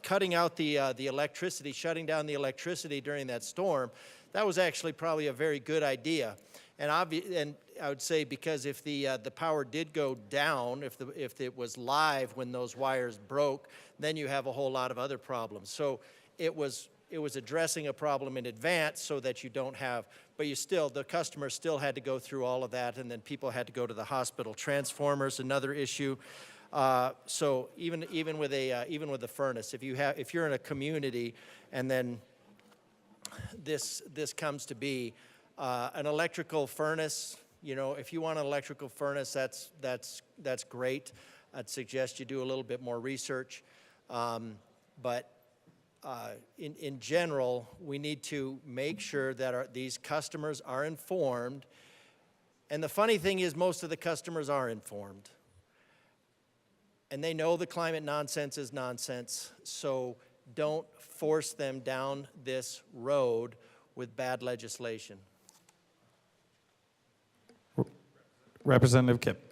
F: cutting out the electricity, shutting down the electricity during that storm, that was actually probably a very good idea. And I would say, because if the power did go down, if it was live when those wires broke, then you have a whole lot of other problems. So it was addressing a problem in advance so that you don't have, but the customer still had to go through all of that, and then people had to go to the hospital. Transformers, another issue. So even with a furnace, if you're in a community and then this comes to be, an electrical furnace, if you want an electrical furnace, that's great. I'd suggest you do a little bit more research. But in general, we need to make sure that these customers are informed. And the funny thing is, most of the customers are informed. And they know the climate nonsense is nonsense. So don't force them down this road with bad legislation.
G: Representative Kipp.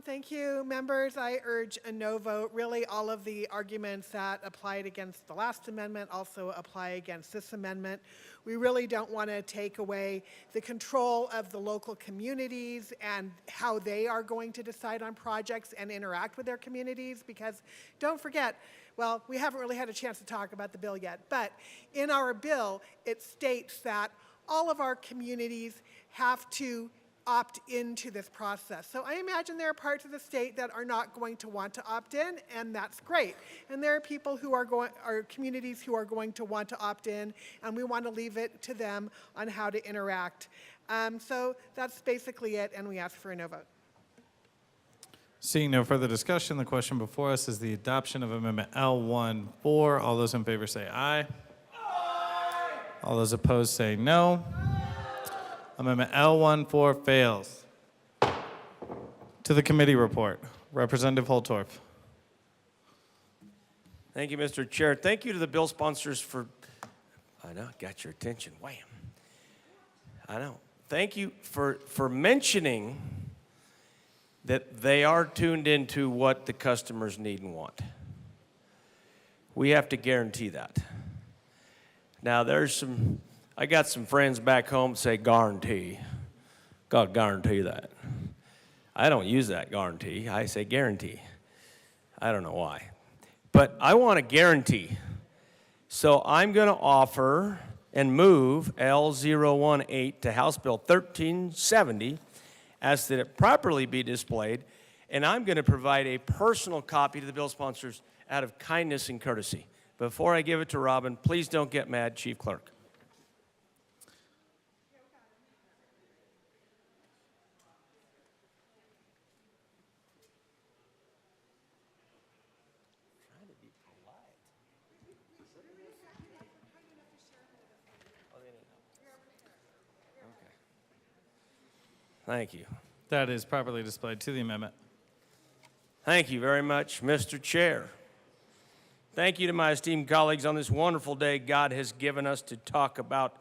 E: Thank you, members. I urge a no vote. Really, all of the arguments that applied against the last amendment also apply against this amendment. We really don't want to take away the control of the local communities and how they are going to decide on projects and interact with their communities, because don't forget, well, we haven't really had a chance to talk about the bill yet, but in our bill, it states that all of our communities have to opt into this process. So I imagine there are parts of the state that are not going to want to opt in, and that's great. And there are people who are communities who are going to want to opt in, and we want to leave it to them on how to interact. So that's basically it, and we ask for a no vote.
G: Seeing no further discussion, the question before us is the adoption of Amendment L14. All those in favor say aye. Aye. All those opposed say no. Amendment L14 fails. To the committee report. Representative Holtorf.
J: Thank you, Mr. Chair. Thank you to the bill sponsors for, I know, got your attention. Wham. I know. Thank you for mentioning that they are tuned into what the customers need and want. we have to guarantee that. Now, I got some friends back home that say guarantee. God guarantee that. I don't use that guarantee. I say guarantee. I don't know why. But I want a guarantee. So I'm going to offer and move L018 to House Bill 1370, ask that it properly be displayed, and I'm going to provide a personal copy to the bill sponsors out of kindness and courtesy. Before I give it to Robin, please don't get mad, Chief Clerk. Thank you.
M: That is properly displayed to the amendment.
J: Thank you very much, Mr. Chair. Thank you to my esteemed colleagues on this wonderful day God has given us to talk about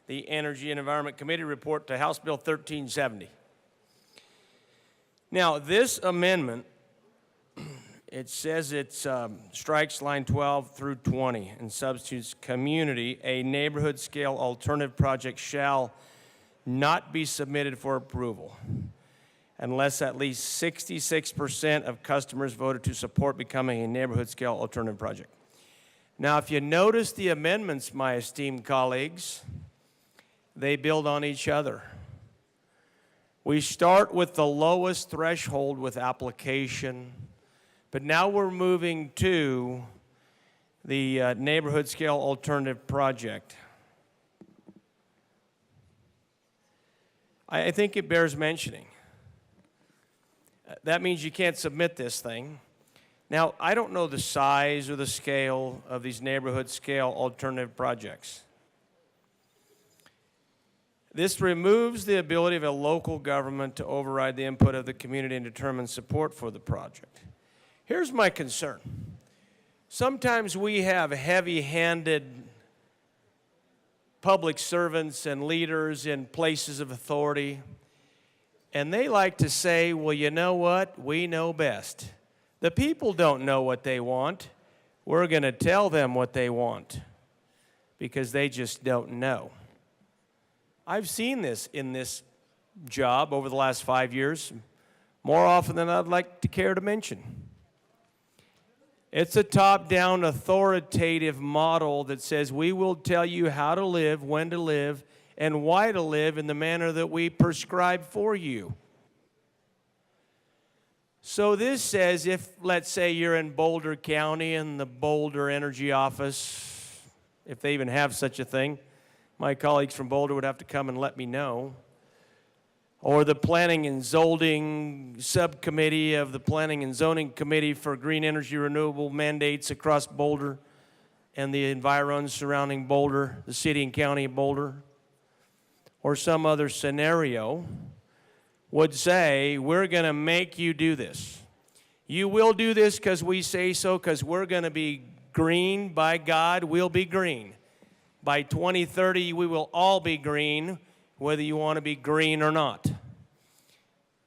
J: the Energy and Environment Committee report to House Bill 1370. Now, this amendment, it says it strikes line 12 through 20 and substitutes community, a neighborhood scale alternative project shall not be submitted for approval unless at least 66% of customers voted to support becoming a neighborhood scale alternative project. Now, if you notice the amendments, my esteemed colleagues, they build on each other. We start with the lowest threshold with application, but now we're moving to the neighborhood scale alternative project. I think it bears mentioning. That means you can't submit this thing. Now, I don't know the size or the scale of these neighborhood scale alternative projects. This removes the ability of a local government to override the input of the community and determine support for the project. Here's my concern. Sometimes we have heavy-handed public servants and leaders in places of authority, and they like to say, well, you know what? We know best. The people don't know what they want. We're going to tell them what they want because they just don't know. I've seen this in this job over the last 5 years, more often than I'd like to care to mention. It's a top-down authoritative model that says we will tell you how to live, when to live, and why to live in the manner that we prescribe for you. So this says if, let's say, you're in Boulder County and the Boulder Energy Office, if they even have such a thing, my colleagues from Boulder would have to come and let me know, or the Planning and Zoning Subcommittee of the Planning and Zoning Committee for Green Energy Renewable Mandates across Boulder and the environs surrounding Boulder, the city and county of Boulder, or some other scenario, would say, we're going to make you do this. You will do this because we say so, because we're going to be green. By God, we'll be green. By 2030, we will all be green, whether you want to be green or not.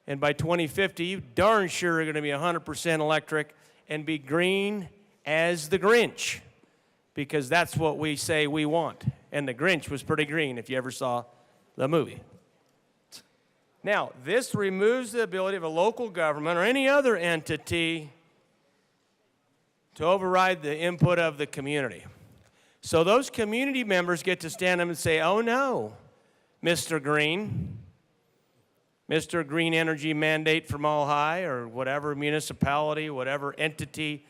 J: And by 2050, you darn sure are going to be 100% electric and be green as the Grinch, because that's what we say we want. And the Grinch was pretty green if you ever saw the movie. Now, this removes the ability of a local government or any other entity to override the input of the community. So those community members get to stand up and say, oh no, Mr. Green Energy Mandate from all high, or whatever municipality, whatever entity,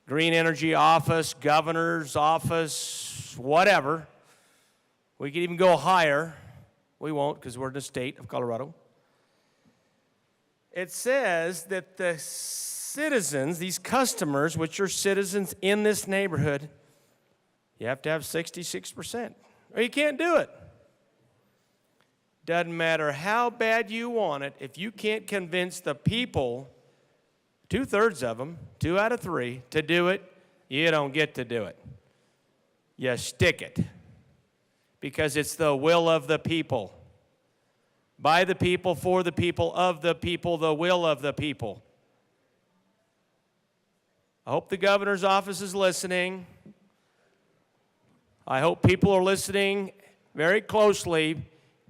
J: Green Energy Office, Governor's Office, whatever. We could even go higher. We won't, because we're in the state of Colorado. It says that the citizens, these customers, which are citizens in this neighborhood, you have to have 66%, or you can't do it. Doesn't matter how bad you want it, if you can't convince the people, 2/3 of them, 2 out of 3, to do it, you don't get to do it. You stick it. Because it's the will of the people. By the people, for the people, of the people, the will of the people. I hope the governor's office is listening. I hope people are listening very closely,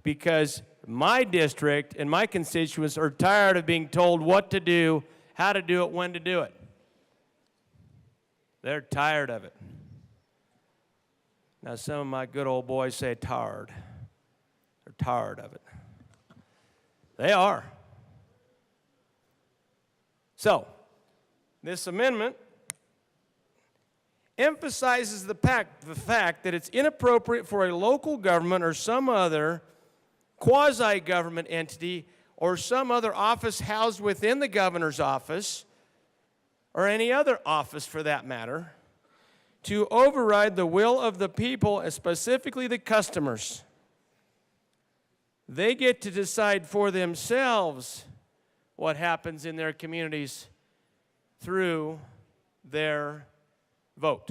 J: because my district and my constituents are tired of being told what to do, how to do it, when to do it. They're tired of it. Now, some of my good old boys say tired. They're tired of it. They are. So, this amendment emphasizes the fact that it's inappropriate for a local government or some other quasi-government entity or some other office housed within the governor's office, or any other office for that matter, to override the will of the people, and specifically the customers. They get to decide for themselves what happens in their communities through their vote.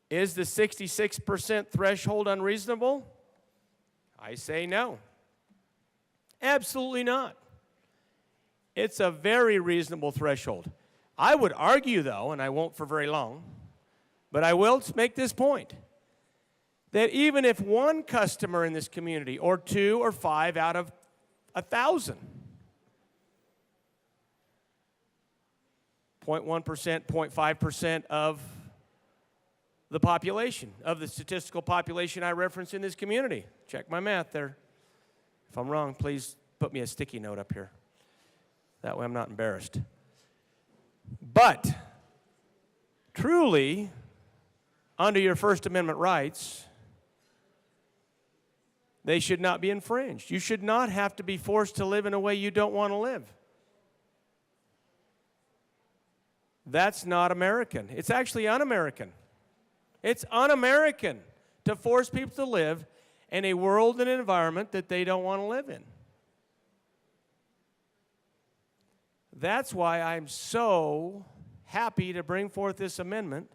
J: Is the 66% threshold unreasonable? I say no. Absolutely not. It's a very reasonable threshold. I would argue, though, and I won't for very long, but I will make this point, that even if one customer in this community, or 2 or 5 out of 1,000, 0.1%, 0.5% of the population, of the statistical population I reference in this community. Check my math there. If I'm wrong, please put me a sticky note up here. That way I'm not embarrassed. But, truly, under your First Amendment rights, they should not be infringed. You should not have to be forced to live in a way you don't want to live. That's not American. It's actually un-American. It's un-American to force people to live in a world and environment that they don't want to live in. That's why I'm so happy to bring forth this amendment,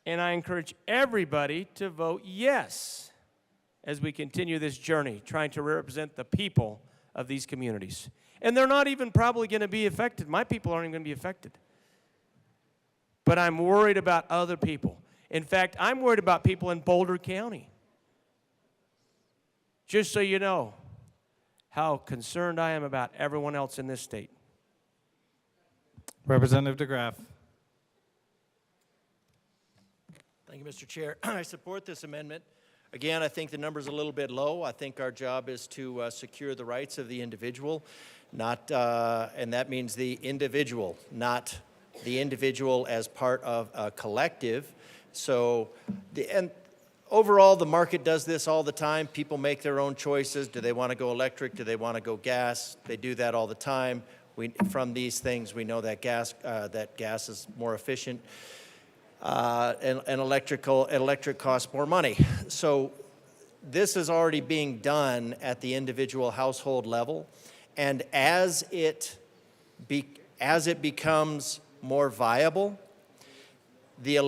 J: and I encourage everybody to vote yes as we continue this journey, trying to represent the people of these communities. And they're not even probably going to be affected. My people aren't even going to be affected. But I'm worried about other people. In fact, I'm worried about people in Boulder County. Just so you know how concerned I am about everyone else in this state.
M: Representative DeGraff.
F: Thank you, Mr. Chair. I support this amendment. Again, I think the number's a little bit low. I think our job is to secure the rights of the individual, not, and that means the individual, not the individual as part of a collective. So, and overall, the market does this all the time. People make their own choices. Do they want to go electric? Do they want to go gas? They do that all the time. From these things, we know that gas is more efficient. And electric costs more money. So this is already being done at the individual household level, and as it becomes more viable, the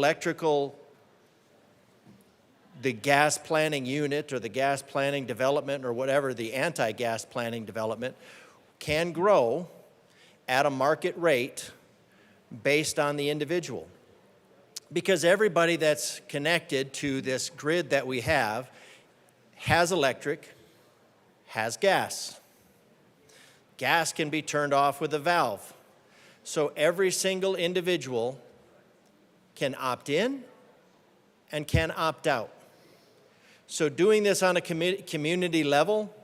F: gas planning unit or the gas planning development or whatever, the anti-gas planning development can grow at a market rate based on the individual. Because everybody that's connected to this grid that we have has electric, has gas. Gas can be turned off with a valve. So every single individual can opt in and can opt out. So doing this on a community level,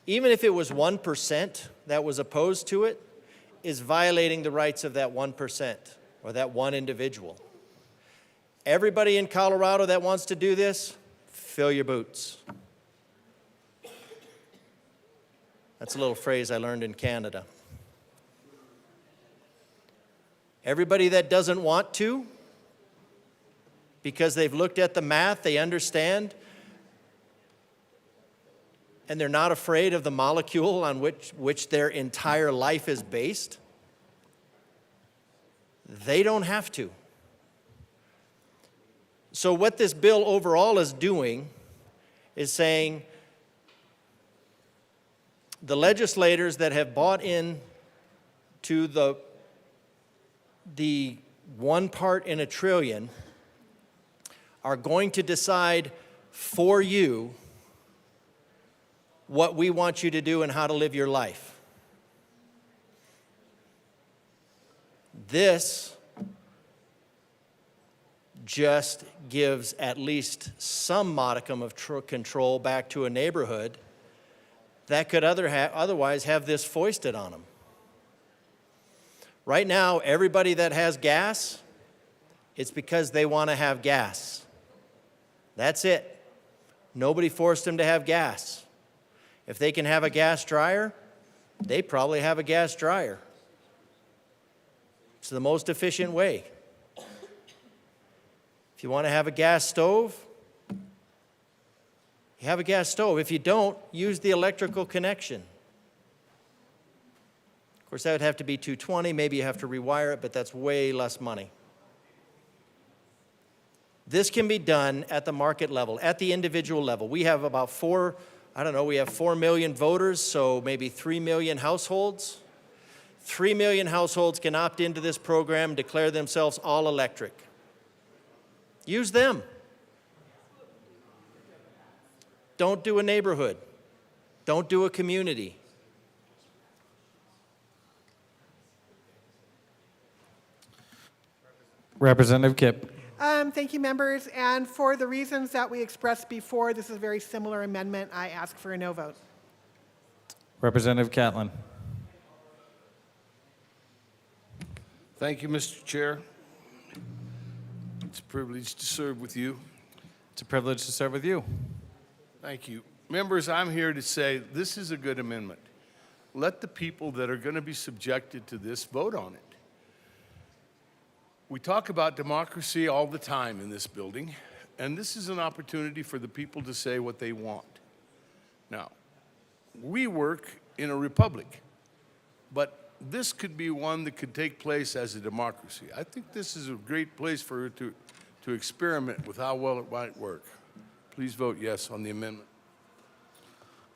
F: even if it was 1% that was opposed to it, is violating the rights of that 1% or that one individual. Everybody in Colorado that wants to do this, fill your boots. That's a little phrase I learned in Canada. Everybody that doesn't want to, because they've looked at the math, they understand, and they're not afraid of the molecule on which their entire life is based, they don't have to. So what this bill overall is doing is saying the legislators that have bought in to the the 1 part in a trillion are going to decide for you what we want you to do and how to live your life. This just gives at least some modicum of control back to a neighborhood that could otherwise have this foisted on them. Right now, everybody that has gas, it's because they want to have gas. That's it. Nobody forced them to have gas. If they can have a gas dryer, they probably have a gas dryer. It's the most efficient way. If you want to have a gas stove, you have a gas stove. If you don't, use the electrical connection. Of course, that would have to be 220. Maybe you have to rewire it, but that's way less money. This can be done at the market level, at the individual level. We have about 4 million voters, so maybe 3 million households. 3 million households can opt into this program, declare themselves all electric. Use them. Don't do a neighborhood. Don't do a community.
M: Representative Kipp.
E: Thank you, members. And for the reasons that we expressed before, this is a very similar amendment. I ask for a no vote.
M: Representative Catlin.
R: Thank you, Mr. Chair. It's a privilege to serve with you.
M: It's a privilege to serve with you.
R: Thank you. Members, I'm here to say this is a good amendment. Let the people that are going to be subjected to this vote on it. We talk about democracy all the time in this building, and this is an opportunity for the people to say what they want. Now, we work in a republic, but this could be one that could take place as a democracy. I think this is a great place for it to experiment with how well it might work. Please vote yes on the amendment.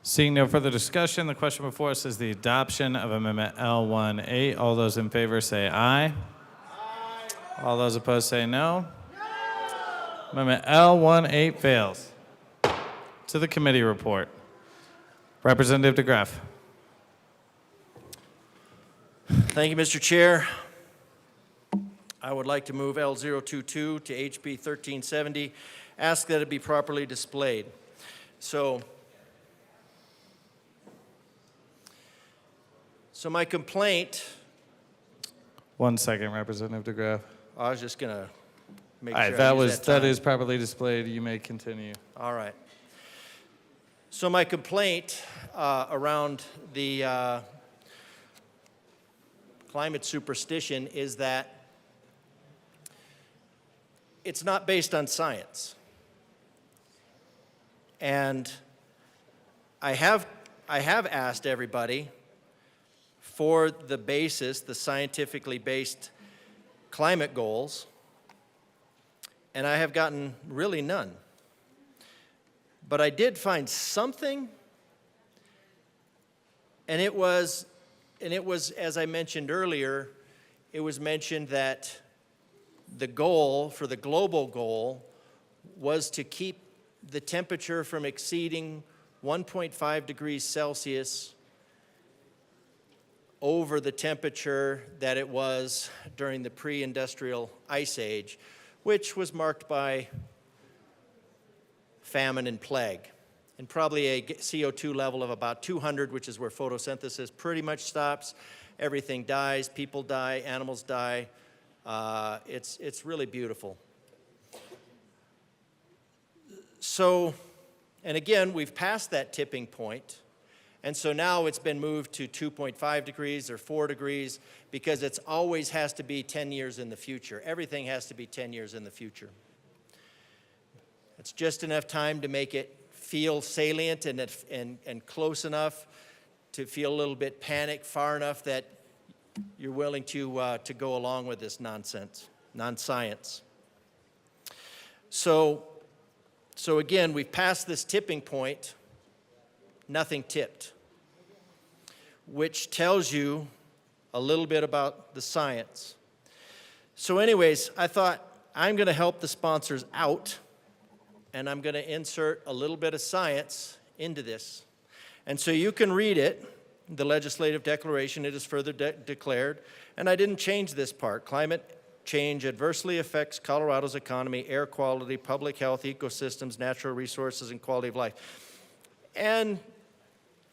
M: Seeing no further discussion, the question before us is the adoption of Amendment L18. All those in favor say aye. Aye. All those opposed say no. No. Amendment L18 fails. To the committee report. Representative DeGraff.
F: Thank you, Mr. Chair. I would like to move L022 to HB 1370, ask that it be properly displayed. So my complaint.
M: 1 second, Representative DeGraff.
F: I was just going to make
M: All
F: sure
M: right,
F: I use that
M: that
F: time.
M: is properly displayed. You may continue.
F: All right. So my complaint around the climate superstition is that it's not based on science. And I have asked everybody for the basis, the scientifically based climate goals, and I have gotten really none. But I did find something, and it was, as I mentioned earlier, it was mentioned that the goal, for the global goal, was to keep the temperature from exceeding 1.5 degrees Celsius over the temperature that it was during the pre-industrial ice age, which was marked by famine and plague, and probably a CO2 level of about 200, which is where photosynthesis pretty much stops. Everything dies, people die, animals die. It's really beautiful. So, and again, we've passed that tipping point, and so now it's been moved to 2.5 degrees or 4 degrees because it always has to be 10 years in the future. Everything has to be 10 years in the future. It's just enough time to make it feel salient and close enough to feel a little bit panicked, far enough that you're willing to go along with this nonsense, non-science. So again, we've passed this tipping point, nothing tipped, which tells you a little bit about the science. So anyways, I thought I'm going to help the sponsors out, and I'm going to insert a little bit of science into this. And so you can read it, the legislative declaration. It is further declared, and I didn't change this part. Climate change adversely affects Colorado's economy, air quality, public health, ecosystems, natural resources, and quality of life. And,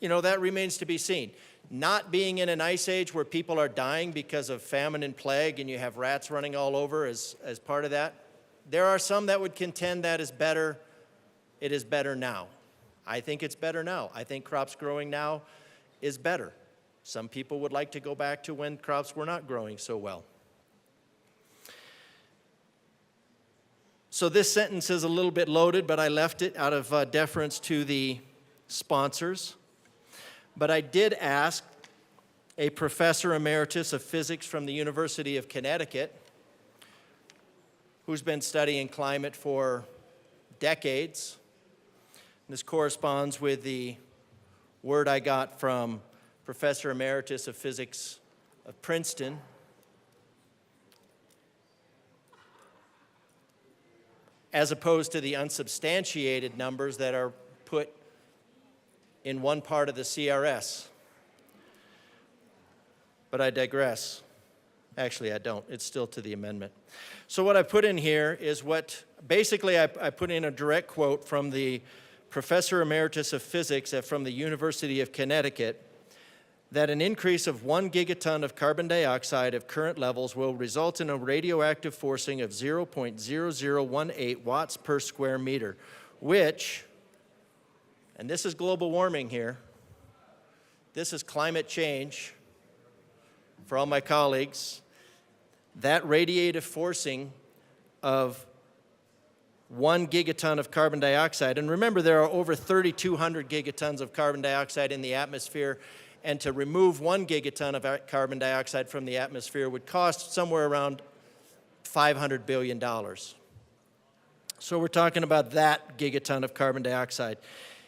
F: you know, that remains to be seen. Not being in an ice age where people are dying because of famine and plague and you have rats running all over as part of that, there are some that would contend that is better. It is better now. I think it's better now. I think crops growing now is better. Some people would like to go back to when crops were not growing so well. So this sentence is a little bit loaded, but I left it out of deference to the sponsors. But I did ask a professor emeritus of physics from the University of Connecticut, who's been studying climate for decades. This corresponds with the word I got from Professor Emeritus of Physics of Princeton. As opposed to the unsubstantiated numbers that are put in one part of the CRS. But I digress. Actually, I don't. It's still to the amendment. So what I put in here is what, basically I put in a direct quote from the Professor Emeritus of Physics from the University of Connecticut, that an increase of 1 gigaton of carbon dioxide of current levels will result in a radioactive forcing of 0.0018 watts per square meter, which, and this is global warming here, this is climate change for all my colleagues, that radiative forcing of 1 gigaton of carbon dioxide, and remember there are over 3,200 gigatons of carbon dioxide in the atmosphere, and to remove 1 gigaton of carbon dioxide from the atmosphere would cost somewhere around $500 billion. So we're talking about that gigaton of carbon dioxide.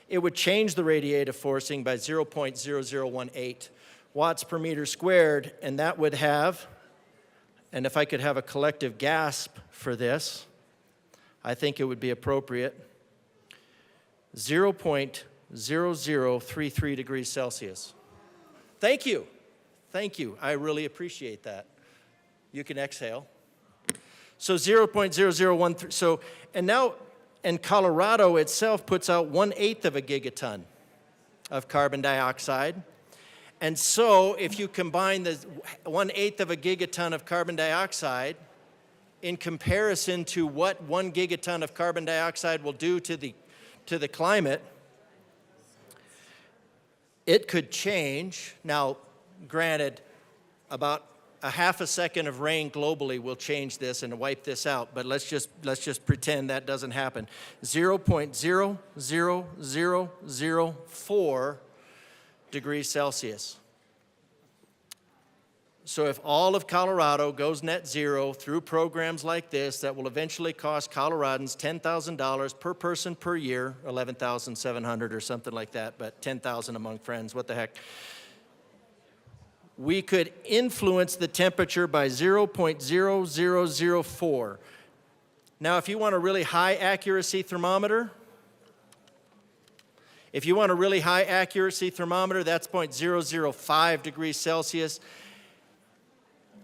F: It would change the radiative forcing by 0.0018 watts per meter squared, and that would have, and if I could have a collective gasp for this, I think it would be appropriate, 0.0033 degrees Celsius. Thank you. Thank you. I really appreciate that. You can exhale. So 0.0013. So, and now, and Colorado itself puts out 1/8 of a gigaton of carbon dioxide. And so if you combine the 1/8 of a gigaton of carbon dioxide in comparison to what 1 gigaton of carbon dioxide will do to the climate, it could change. Now, granted, about a half a second of rain globally will change this and wipe this out, but let's just pretend that doesn't happen. 0.00004 degrees Celsius. So if all of Colorado goes net zero through programs like this that will eventually cost Coloradans $10,000 per person per year, 11,700 or something like that, but 10,000 among friends, what the heck. We could influence the temperature by 0.0004. Now, if you want a really high accuracy thermometer, that's 0.005 degrees Celsius,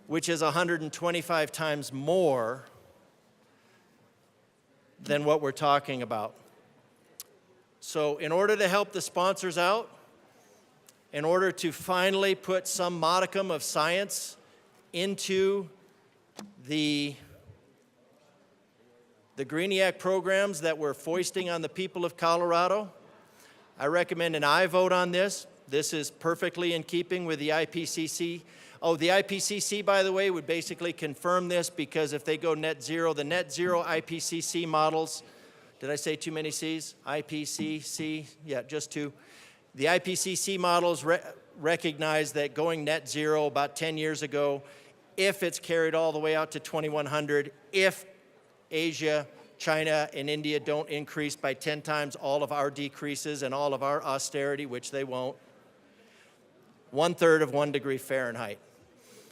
F: which is 125 times more than what we're talking about. So in order to help the sponsors out, in order to finally put some modicum of science into the Greeniac programs that we're foisting on the people of Colorado, I recommend an aye vote on this. This is perfectly in keeping with the IPCC. Oh, the IPCC, by the way, would basically confirm this, because if they go net zero, the net zero IPCC models, did I say too many C's? IPCC, yeah, just two. The IPCC models recognize that going net zero about 10 years ago, if it's carried all the way out to 2100, if Asia, China, and India don't increase by 10 times all of our decreases and all of our austerity, which they won't, 1/3 of 1 degree Fahrenheit.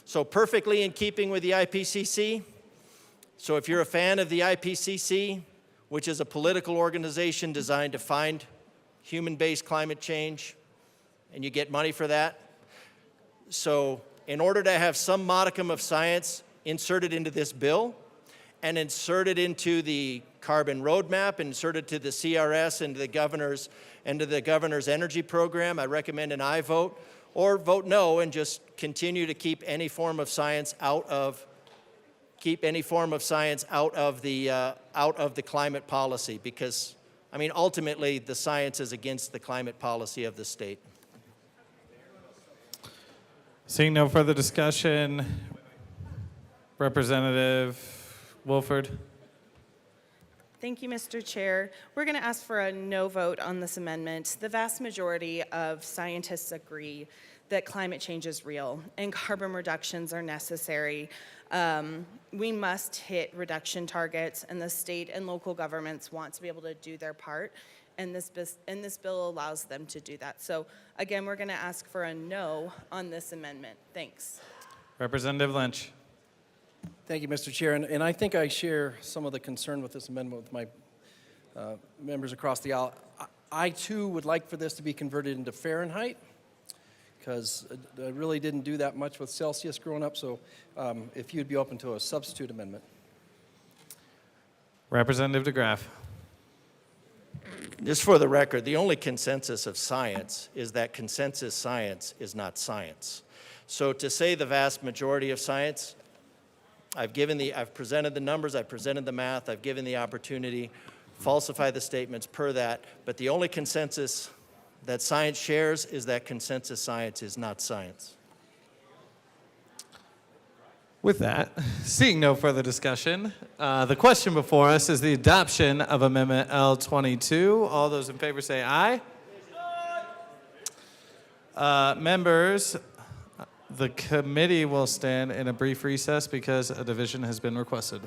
F: So perfectly in keeping with the IPCC, So if you're a fan of the IPCC, which is a political organization designed to find human-based climate change, and you get money for that. So in order to have some modicum of science inserted into this bill and inserted into the carbon roadmap, inserted to the CRS and the governor's energy program, I recommend an aye vote, or vote no and just continue to keep any form of science out of the climate policy, because I mean ultimately the science is against the climate policy of the state.
M: Seeing no further discussion, Representative Wolford.
A: Thank you, Mr. Chair. We're going to ask for a no vote on this amendment. The vast majority of scientists agree that climate change is real and carbon reductions are necessary. We must hit reduction targets, and the state and local governments want to be able to do their part, and this bill allows them to do that. So again, we're going to ask for a no on this amendment. Thanks.
M: Representative Lynch.
N: Thank you, Mr. Chair. And I think I share some of the concern with this amendment with my members across the aisle. I, too, would like for this to be converted into Fahrenheit, because I really didn't do that much with Celsius growing up, so if you'd be open to a substitute amendment.
M: Representative DeGraff.
F: Just for the record, the only consensus of science is that consensus science is not science. So to say the vast majority of science, I've presented the numbers, I've presented the math, I've given the opportunity, falsify the statements per that, but the only consensus that science shares is that consensus science is not science.
M: With that, seeing no further discussion, the question before us is the adoption of Amendment L22. All those in favor say aye. Members, the committee will stand in a brief recess because a division has been requested.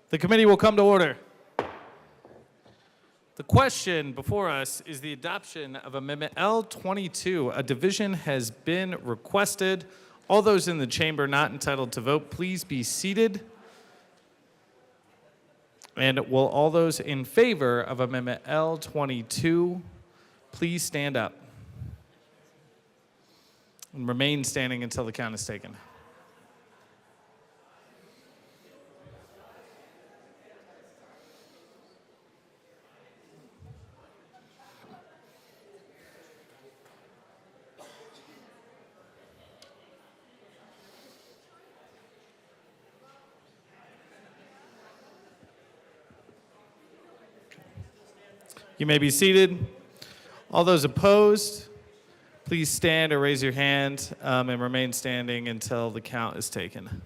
M: The committee will come to order. The question before us is the adoption of Amendment L22. A division has been requested. All those in the chamber not entitled to vote, please be seated. And will all those in favor of Amendment L22 please stand up and remain standing until the count is taken. You may be seated. All those opposed, please stand or raise your hand and remain standing until the count is taken.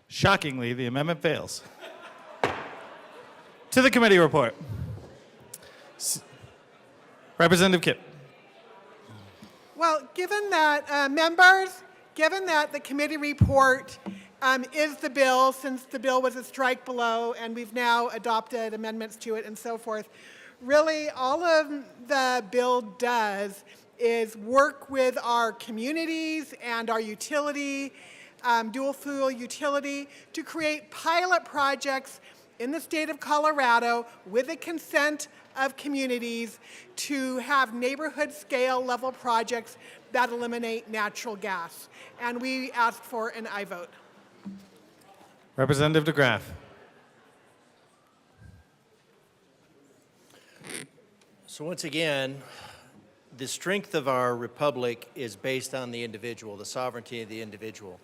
M: Shockingly, the amendment fails. To the committee report. Representative Kipp.
E: Well, given that, members, given that the committee report is the bill, since the bill was a strike below and we've now adopted amendments to it and so forth, really all of the bill does is work with our communities and our utility, dual fuel utility, to create pilot projects in the state of Colorado with the consent of communities to have neighborhood scale level projects that eliminate natural gas. And we ask for an aye vote.
M: Representative DeGraff.
F: So once again, the strength of our republic is based on the individual, the sovereignty of the individual.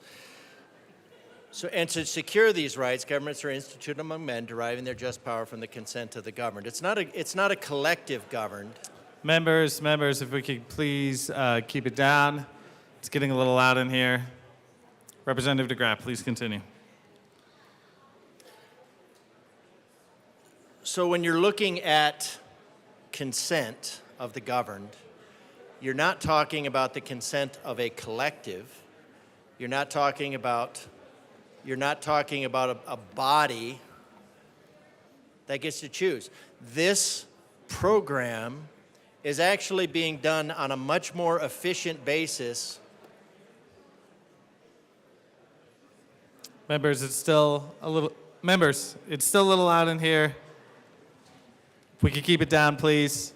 F: So, and to secure these rights, governments are instituted among men, deriving their just power from the consent of the governed. It's not a collective governed.
M: Members, if we could please keep it down. It's getting a little loud in here. Representative DeGraff, please continue.
F: So when you're looking at consent of the governed, you're not talking about the consent of a collective. You're not talking about a body that gets to choose. This program is actually being done on a much more efficient basis.
M: Members, it's still a little loud in here. If we could keep it down, please.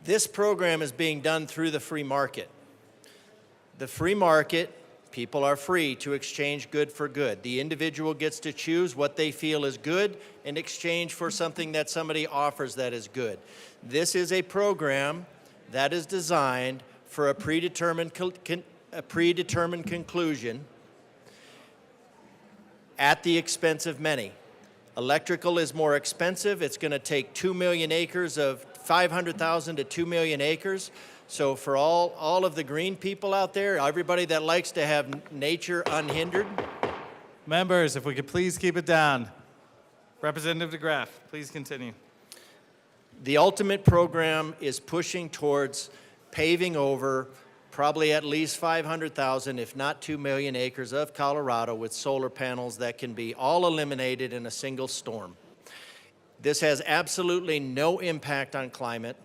F: This program is being done through the free market. The free market, people are free to exchange good for good. The individual gets to choose what they feel is good in exchange for something that somebody offers that is good. This is a program that is designed for a predetermined conclusion at the expense of many. Electrical is more expensive. It's going to take 2 million acres of 500,000 to 2 million acres. So for all of the green people out there, everybody that likes to have nature unhindered.
M: Members, if we could please keep it down. Representative DeGraff, please continue.
F: The ultimate program is pushing towards paving over probably at least 500,000, if not 2 million acres of Colorado with solar panels that can be all eliminated in a single storm. This has absolutely no impact on climate,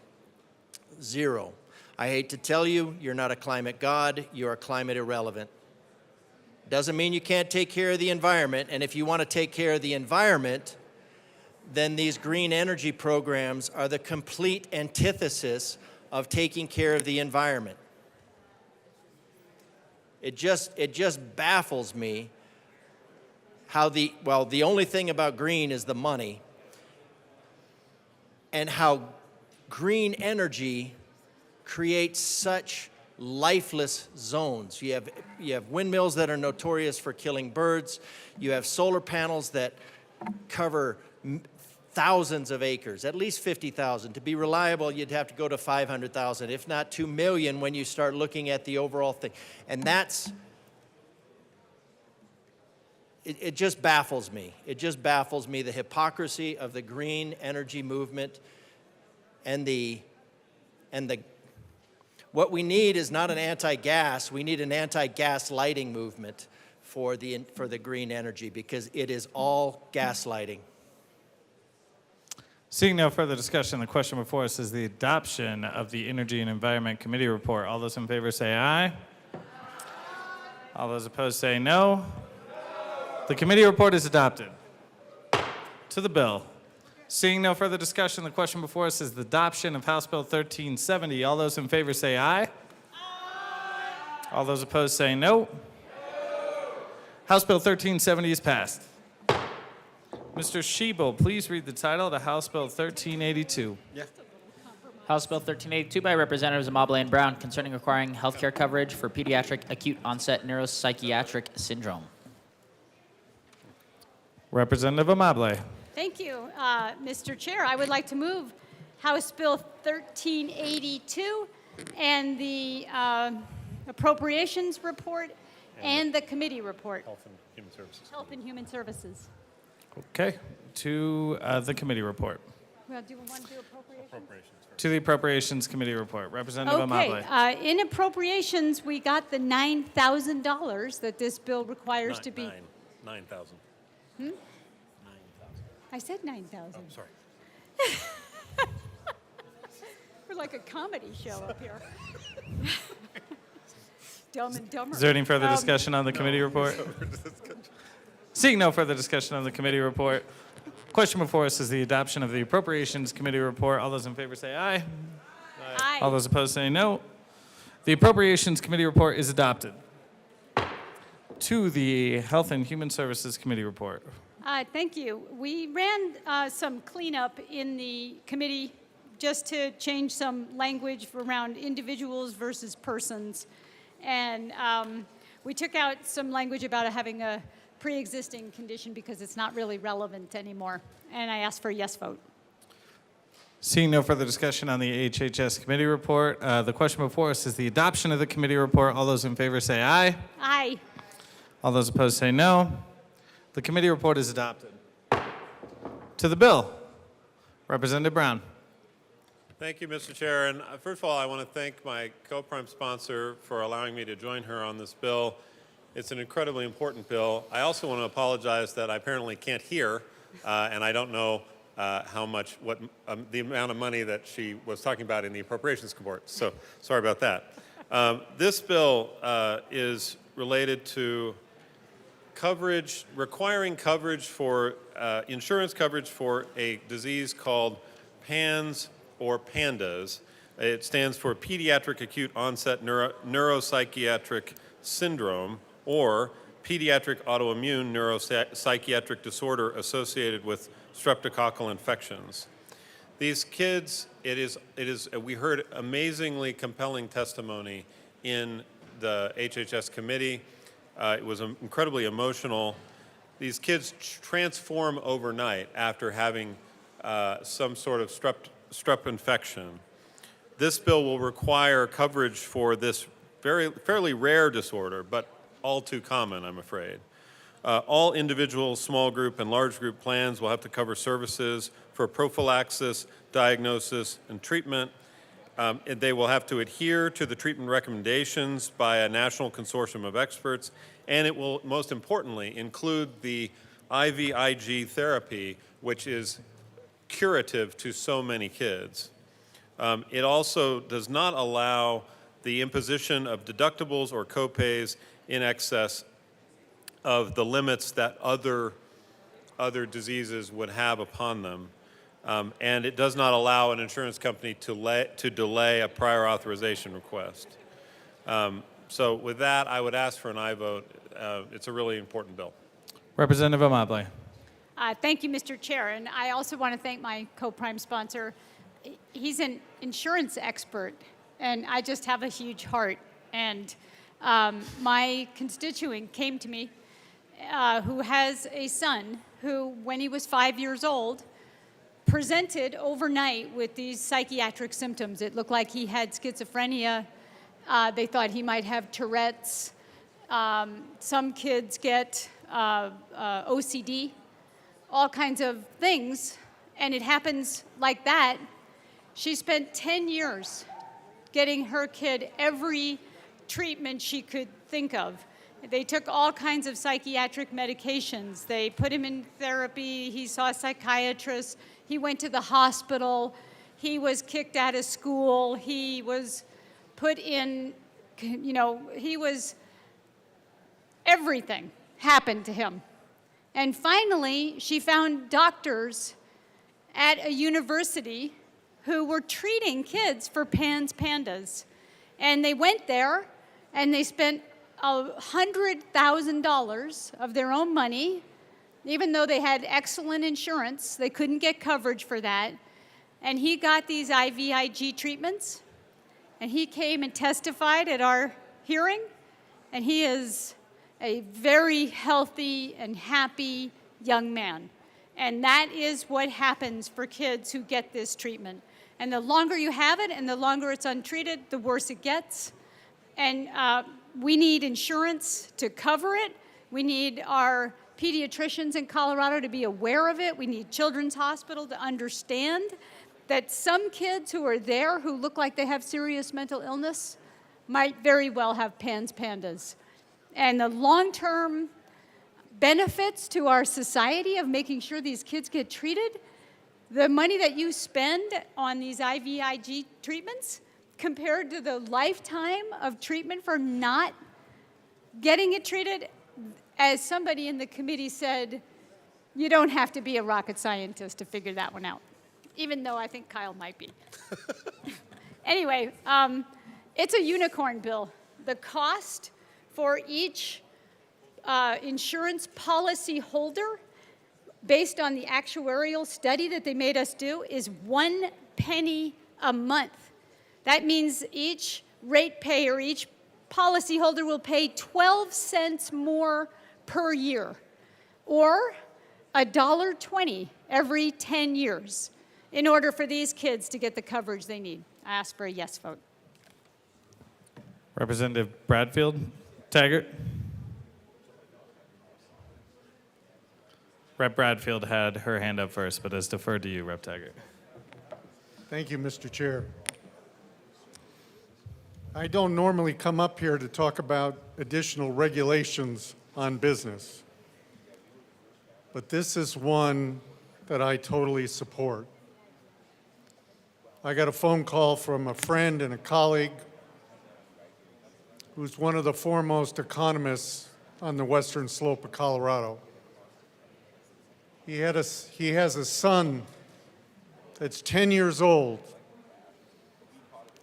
F: zero. I hate to tell you, you're not a climate god, you're climate irrelevant. Doesn't mean you can't take care of the environment, and if you want to take care of the environment, then these green energy programs are the complete antithesis of taking care of the environment. It just baffles me how the only thing about green is the money, and how green energy create such lifeless zones. You have windmills that are notorious for killing birds. You have solar panels that cover thousands of acres, at least 50,000. To be reliable, you'd have to go to 500,000, if not 2 million when you start looking at the overall thing. And it just baffles me. It just baffles me, the hypocrisy of the green energy movement and what we need is not an anti-gas, we need an anti-gas lighting movement for the green energy, because it is all gaslighting.
M: Seeing no further discussion, the question before us is the adoption of the Energy and Environment Committee report. All those in favor say aye. All those opposed say no. The committee report is adopted. To the bill. Seeing no further discussion, the question before us is the adoption of House Bill 1370. All those in favor say aye. All those opposed say no. House Bill 1370 is passed. Mr. Schiebel, please read the title to House Bill 1382.
D: House Bill 1382 by Representatives Amable and Brown concerning requiring health care coverage for pediatric acute onset neuropsychiatric syndrome.
M: Representative Amable.
C: Thank you, Mr. Chair. I would like to move House Bill 1382 and the appropriations report and the committee report.
G: Health and Human Services.
C: Health and Human Services.
M: Okay, to the committee report.
C: Well, do you want to do appropriations?
M: To the Appropriations Committee report. Representative Amable.
C: Okay, in appropriations, we got the $9,000 that this bill requires to be.
G: 9,000.
C: Hmm? I said 9,000.
G: Oh, sorry.
C: We're like a comedy show up here. Dumb and Dumber.
M: Is there any further discussion on the committee report? Seeing no further discussion on the committee report, question before us is the adoption of the Appropriations Committee report. All those in favor say aye.
C: Aye.
M: All those opposed say no. The Appropriations Committee report is adopted. To the Health and Human Services Committee report.
C: Thank you. We ran some cleanup in the committee just to change some language around individuals versus persons. And we took out some language about having a pre-existing condition because it's not really relevant anymore. And I asked for a yes vote.
M: Seeing no further discussion on the HHS committee report, the question before us is the adoption of the committee report. All those in favor say aye.
C: Aye.
M: All those opposed say no. The committee report is adopted. To the bill, Representative Brown.
G: Thank you, Mr. Chair. And first of all, I want to thank my co-prime sponsor for allowing me to join her on this bill. It's an incredibly important bill. I also want to apologize that I apparently can't hear, and I don't know the amount of money that she was talking about in the appropriations report. So sorry about that. This bill is related to requiring coverage for insurance coverage for a disease called PANS or PANDAS. It stands for Pediatric Acute Onset Neuropsychiatric Syndrome, or Pediatric Autoimmune Neuropsychiatric Disorder associated with streptococcal infections. These kids, we heard amazingly compelling testimony in the HHS committee. It was incredibly emotional. These kids transform overnight after having some sort of strep infection. This bill will require coverage for this fairly rare disorder, but all too common, I'm afraid. All individual, small group, and large group plans will have to cover services for prophylaxis, diagnosis, and treatment. They will have to adhere to the treatment recommendations by a national consortium of experts, and it will, most importantly, include the IVIG therapy, which is curative to so many kids. It also does not allow the imposition of deductibles or copays in excess of the limits that other diseases would have upon them. And it does not allow an insurance company to delay a prior authorization request. So with that, I would ask for an aye vote. It's a really important bill.
M: Representative Amable.
C: Thank you, Mr. Chair. And I also want to thank my co-prime sponsor. He's an insurance expert, and I just have a huge heart. And my constituent came to me who has a son who, when he was 5 years old, presented overnight with these psychiatric symptoms. It looked like he had schizophrenia. They thought he might have Tourette's. Some kids get OCD, all kinds of things, and it happens like that. She spent 10 years getting her kid every treatment she could think of. They took all kinds of psychiatric medications. They put him in therapy. He saw a psychiatrist. He went to the hospital. He was kicked out of school. He was put in, everything happened to him. And finally, she found doctors at a university who were treating kids for pandas. And they went there and they spent $100,000 of their own money. Even though they had excellent insurance, they couldn't get coverage for that. And he got these IVIG treatments, and he came and testified at our hearing, and he is a very healthy and happy young man. And that is what happens for kids who get this treatment. And the longer you have it and the longer it's untreated, the worse it gets. And we need insurance to cover it. We need our pediatricians in Colorado to be aware of it. We need Children's Hospital to understand that some kids who are there who look like they have serious mental illness might very well have pandas. And the long-term benefits to our society of making sure these kids get treated, the money that you spend on these IVIG treatments compared to the lifetime of treatment for not getting it treated, as somebody in the committee said, you don't have to be a rocket scientist to figure that one out, even though I think Kyle might be. Anyway, it's a unicorn bill. The cost for each insurance policy holder, based on the actuarial study that they made us do, is 1 penny a month. That means each ratepayer, each policyholder will pay 12 cents more per year, or $1.20 every 10 years, in order for these kids to get the coverage they need. I ask for a yes vote.
M: Representative Bradfield, Taggart. Rep. Bradfield had her hand up first, but has deferred to you, Rep. Taggart.
I: Thank you, Mr. Chair. I don't normally come up here to talk about additional regulations on business, but this is one that I totally support. I got a phone call from a friend and a colleague who's one of the foremost economists on the western slope of Colorado. He has a son that's 10 years old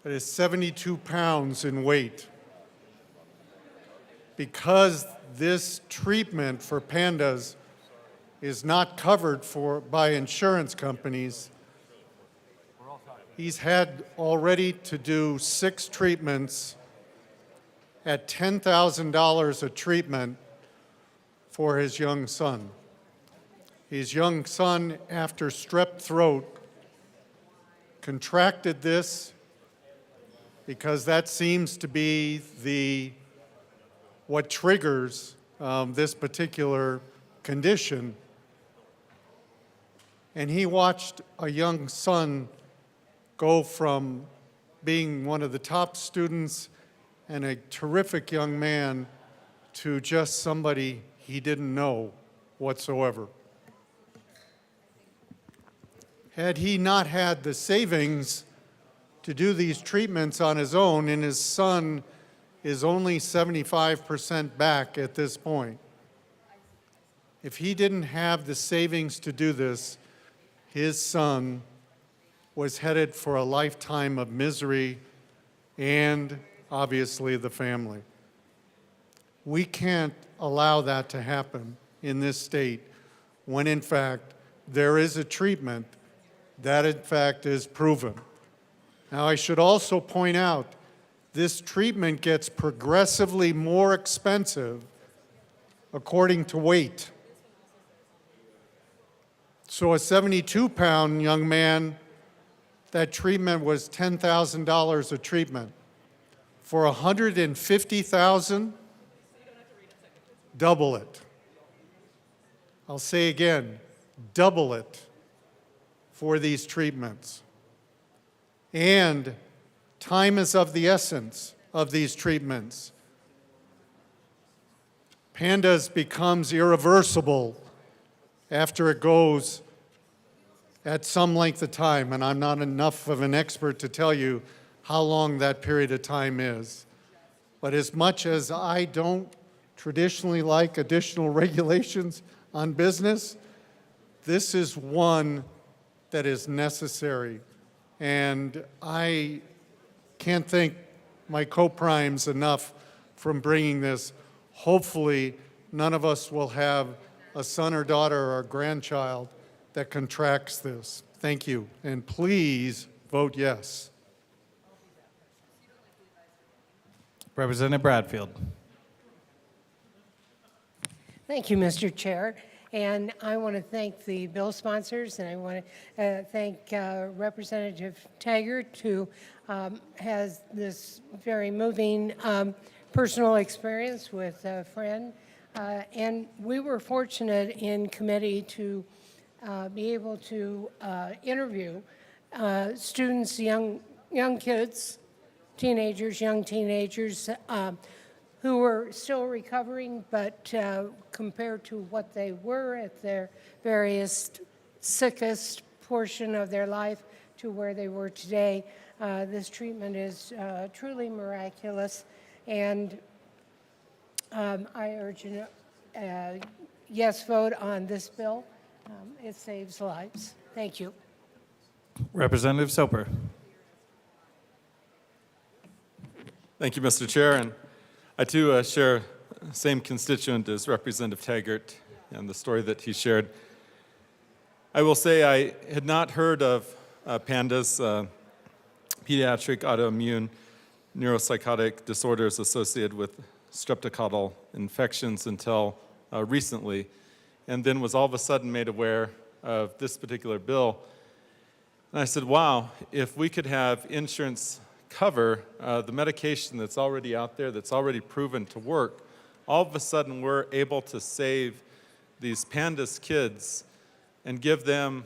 I: that is 72 pounds in weight. Because this treatment for pandas is not covered by insurance companies, he's had already to do 6 treatments at $10,000 a treatment for his young son. His young son, after strep throat, contracted this because that seems to be what triggers this particular condition. And he watched a young son go from being one of the top students and a terrific young man to just somebody he didn't know whatsoever. Had he not had the savings to do these treatments on his own, and his son is only 75% back at this point. If he didn't have the savings to do this, his son was headed for a lifetime of misery and obviously the family. We can't allow that to happen in this state when in fact there is a treatment that in fact is proven. Now, I should also point out, this treatment gets progressively more expensive according to weight. So a 72-pound young man, that treatment was $10,000 a treatment. For $150,000, double it. I'll say again, double it for these treatments. And time is of the essence of these treatments. PANDAS becomes irreversible after it goes at some length of time, and I'm not enough of an expert to tell you how long that period of time is. But as much as I don't traditionally like additional regulations on business, this is one that is necessary. And I can't thank my co-primes enough from bringing this. Hopefully, none of us will have a son or daughter or grandchild that contracts this. Thank you. And please vote yes.
M: Representative Bradfield.
P: Thank you, Mr. Chair. And I want to thank the bill sponsors, and I want to thank Representative Taggart, who has this very moving personal experience with a friend. And we were fortunate in committee to be able to interview students, young kids, teenagers, young teenagers, who were still recovering, but compared to what they were at their various sickest portion of their life to where they were today, this treatment is truly miraculous. And I urge a yes vote on this bill. It saves lives. Thank you.
M: Representative Soper.
G: Thank you, Mr. Chair. And I, too, share the same constituent as Representative Taggart and the story that he shared. I will say I had not heard of PANDAS, pediatric autoimmune neuropsychotic disorders associated with streptococcal infections until recently, and then was all of a sudden made aware of this particular bill. And I said, wow, if we could have insurance cover the medication that's already out there, that's already proven to work, all of a sudden we're able to save these PANDAS kids and give them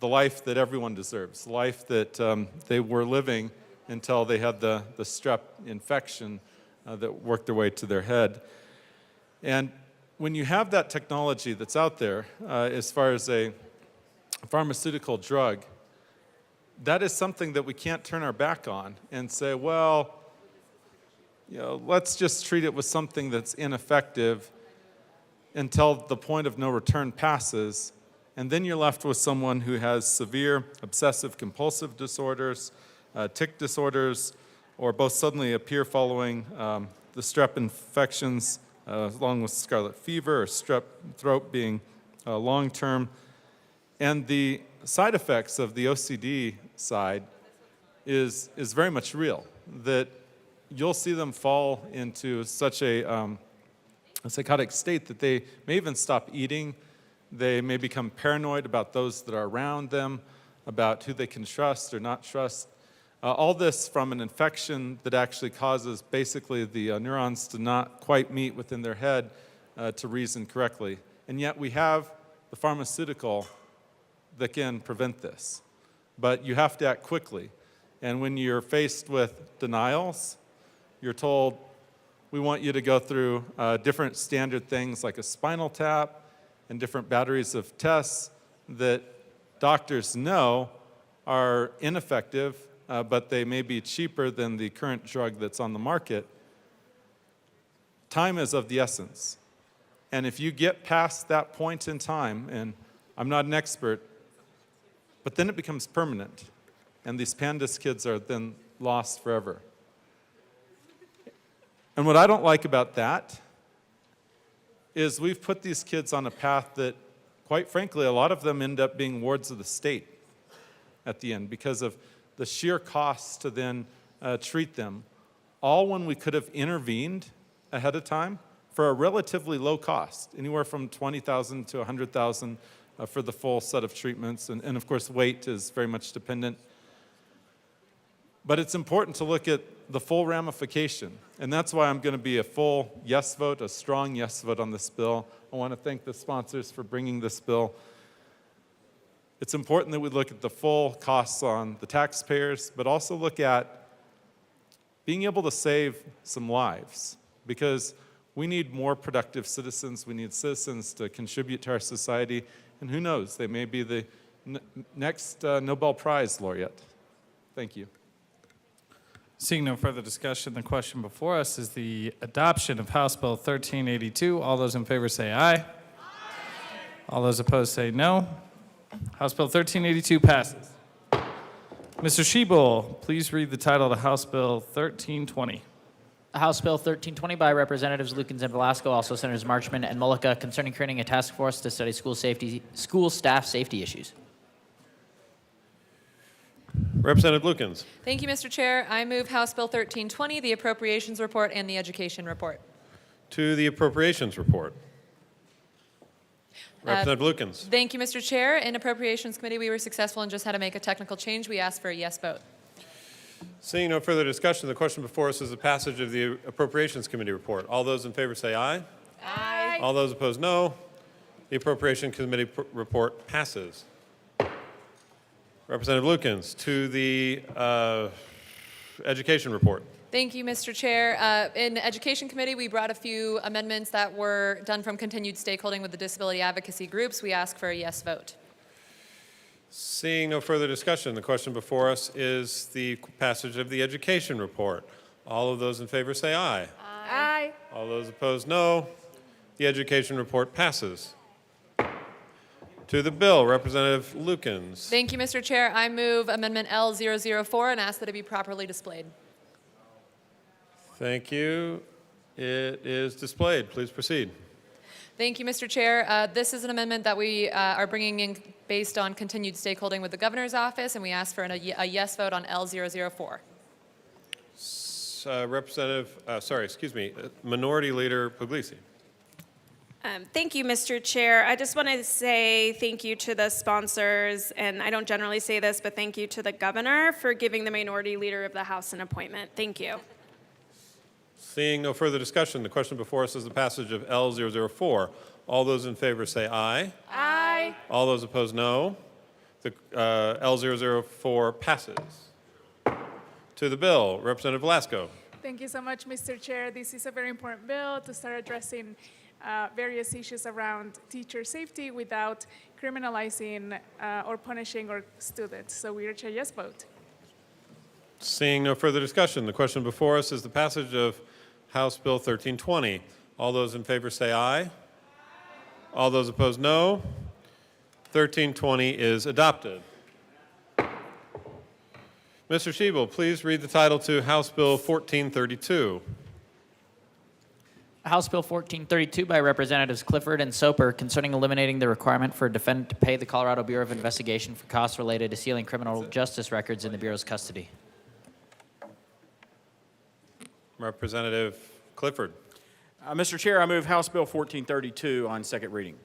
G: the life that everyone deserves, the life that they were living until they had the strep infection that worked their way to their head. And when you have that technology that's out there, as far as a pharmaceutical drug, that is something that we can't turn our back on and say, well, let's just treat it with something that's ineffective until the point of no return passes, and then you're left with someone who has severe obsessive compulsive disorders, tic disorders, or both suddenly appear following the strep infections, along with scarlet fever or strep throat being long-term. And the side effects of the OCD side is very much real, that you'll see them fall into such a psychotic state that they may even stop eating. They may become paranoid about those that are around them, about who they can trust or not trust. All this from an infection that actually causes basically the neurons to not quite meet within their head to reason correctly. And yet we have the pharmaceutical that can prevent this. But you have to act quickly. And when you're faced with denials, you're told, we want you to go through different standard things like a spinal tap and different batteries of tests that doctors know are ineffective, but they may be cheaper than the current drug that's on the market. Time is of the essence. And if you get past that point in time, and I'm not an expert, but then it becomes permanent, and these PANDAS kids are then lost forever. And what I don't like about that is we've put these kids on a path that, quite frankly, a lot of them end up being wards of the state at the end because of the sheer costs to then treat them, all when we could have intervened ahead of time for a relatively low cost, anywhere from $20,000 to $100,000 for the full set of treatments. And of course, weight is very much dependent. But it's important to look at the full ramification. And that's why I'm going to be a full yes vote, a strong yes vote on this bill. I want to thank the sponsors for bringing this bill. It's important that we look at the full costs on the taxpayers, but also look at being able to save some lives, because we need more productive citizens. We need citizens to contribute to our society, and who knows, they may be the next Nobel Prize laureate. Thank you.
M: Seeing no further discussion, the question before us is the adoption of House Bill 1382. All those in favor say aye. Aye. All those opposed say no. House Bill 1382 passes. Mr. Shebel, please read the title to House Bill 1320.
D: House Bill 1320 by Representatives Lukens and Velasco, also Senators Marchman and Mullica, concerning creating a task force to study school staff safety issues.
G: Representative Lukens.
L: Thank you, Mr. Chair. I move House Bill 1320, the Appropriations Report and the Education Report.
G: To the Appropriations Report. Representative Lukens.
L: Thank you, Mr. Chair. In Appropriations Committee, we were successful and just had to make a technical change. We asked for a yes vote.
G: Seeing no further discussion, the question before us is the passage of the Appropriations Committee report. All those in favor say aye.
L: Aye.
G: All those opposed, no. The Appropriations Committee report passes. Representative Lukens, to the Education Report.
L: Thank you, Mr. Chair. In Education Committee, we brought a few amendments that were done from continued stakeholding with the disability advocacy groups. We ask for a yes vote.
G: Seeing no further discussion, the question before us is the passage of the Education Report. All of those in favor say aye.
L: Aye.
G: All those opposed, no. The Education Report passes. To the bill, Representative Lukens.
L: Thank you, Mr. Chair. I move Amendment L004 and ask that it be properly displayed.
G: Thank you. It is displayed. Please proceed.
L: Thank you, Mr. Chair. This is an amendment that we are bringing in based on continued stakeholding with the governor's office, and we ask for a yes vote on L004.
G: Minority Leader Puglisi.
V: Thank you, Mr. Chair. I just want to say thank you to the sponsors, and I don't generally say this, but thank you to the governor for giving the minority leader of the House an appointment. Thank you.
G: Seeing no further discussion, the question before us is the passage of L004. All those in favor say aye.
L: Aye.
G: All those opposed, no. The L004 passes. To the bill, Representative Velasco.
W: Thank you so much, Mr. Chair. This is a very important bill to start addressing various issues around teacher safety without criminalizing or punishing our students. So we urge a yes vote.
G: Seeing no further discussion, the question before us is the passage of House Bill 1320. All those in favor say aye. All those opposed, no. 1320 is adopted. Mr. Shebel, please read the title to House Bill 1432.
D: House Bill 1432 by Representatives Clifford and Soper, concerning eliminating the requirement for a defendant to pay the Colorado Bureau of Investigation for costs related to sealing criminal justice records in the Bureau's custody.
G: Representative Clifford.
X: Mr. Chair, I move House Bill 1432 on second reading.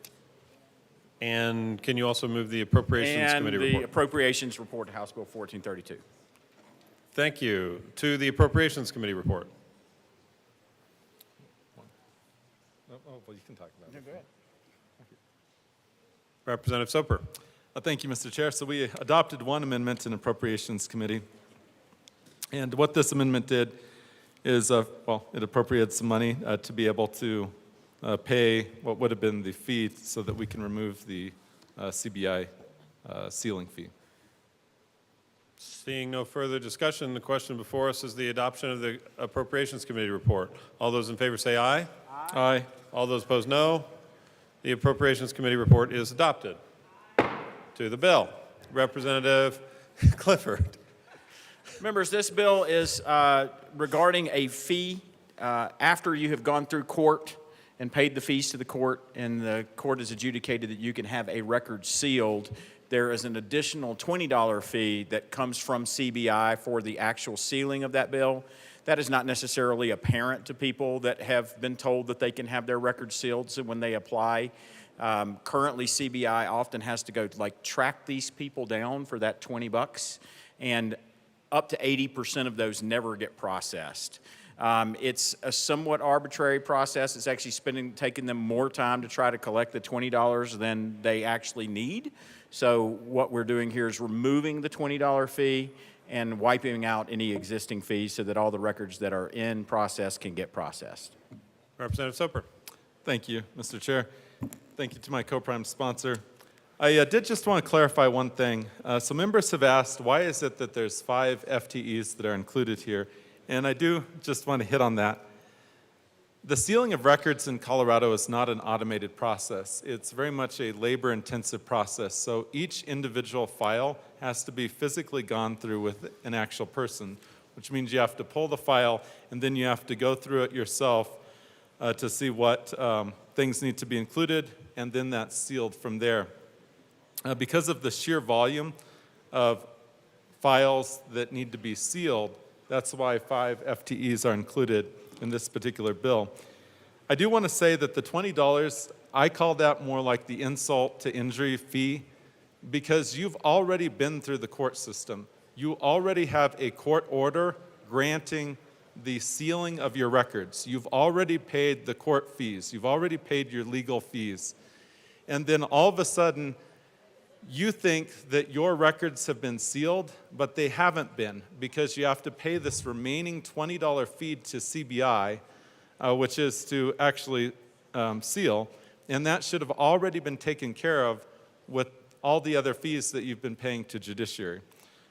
G: And can you also move the Appropriations Committee report?
X: And the Appropriations report to House Bill 1432.
G: Thank you. To the Appropriations Committee report. Well, you can talk about it.
X: Go ahead.
G: Representative Soper.
Y: Thank you, Mr. Chair. So we adopted one amendment in Appropriations Committee. And what this amendment did is, it appropriated some money to be able to pay what would have been the fee so that we can remove the CBI sealing fee.
G: Seeing no further discussion, the question before us is the adoption of the Appropriations Committee report. All those in favor say aye.
Y: Aye.
G: All those opposed, no. The Appropriations Committee report is adopted. To the bill, Representative Clifford.
X: Members, this bill is regarding a fee after you have gone through court and paid the fees to the court, and the court has adjudicated that you can have a record sealed. there is an additional $20 fee that comes from CBI for the actual sealing of that bill. That is not necessarily apparent to people that have been told that they can have their records sealed, so when they apply. Currently, CBI often has to go track these people down for that $20, and up to 80% of those never get processed. It's a somewhat arbitrary process. It's actually taking them more time to try to collect the $20 than they actually need. So what we're doing here is removing the $20 fee and wiping out any existing fees so that all the records that are in process can get processed.
G: Representative Soper.
Y: Thank you, Mr. Chair. Thank you to my co-prime sponsor. I did just want to clarify one thing. So members have asked, why is it that there's 5 FTEs that are included here? And I do just want to hit on that. The sealing of records in Colorado is not an automated process. It's very much a labor-intensive process. So each individual file has to be physically gone through with an actual person, which means you have to pull the file and then you have to go through it yourself to see what things need to be included, and then that's sealed from there. Because of the sheer volume of files that need to be sealed, that's why 5 FTEs are included in this particular bill. I do want to say that the $20, I call that more like the insult to injury fee, because you've already been through the court system. You already have a court order granting the sealing of your records. You've already paid the court fees. You've already paid your legal fees. And then all of a sudden, you think that your records have been sealed, but they haven't been, because you have to pay this remaining $20 fee to CBI, which is to actually seal, and that should have already been taken care of with all the other fees that you've been paying to judiciary.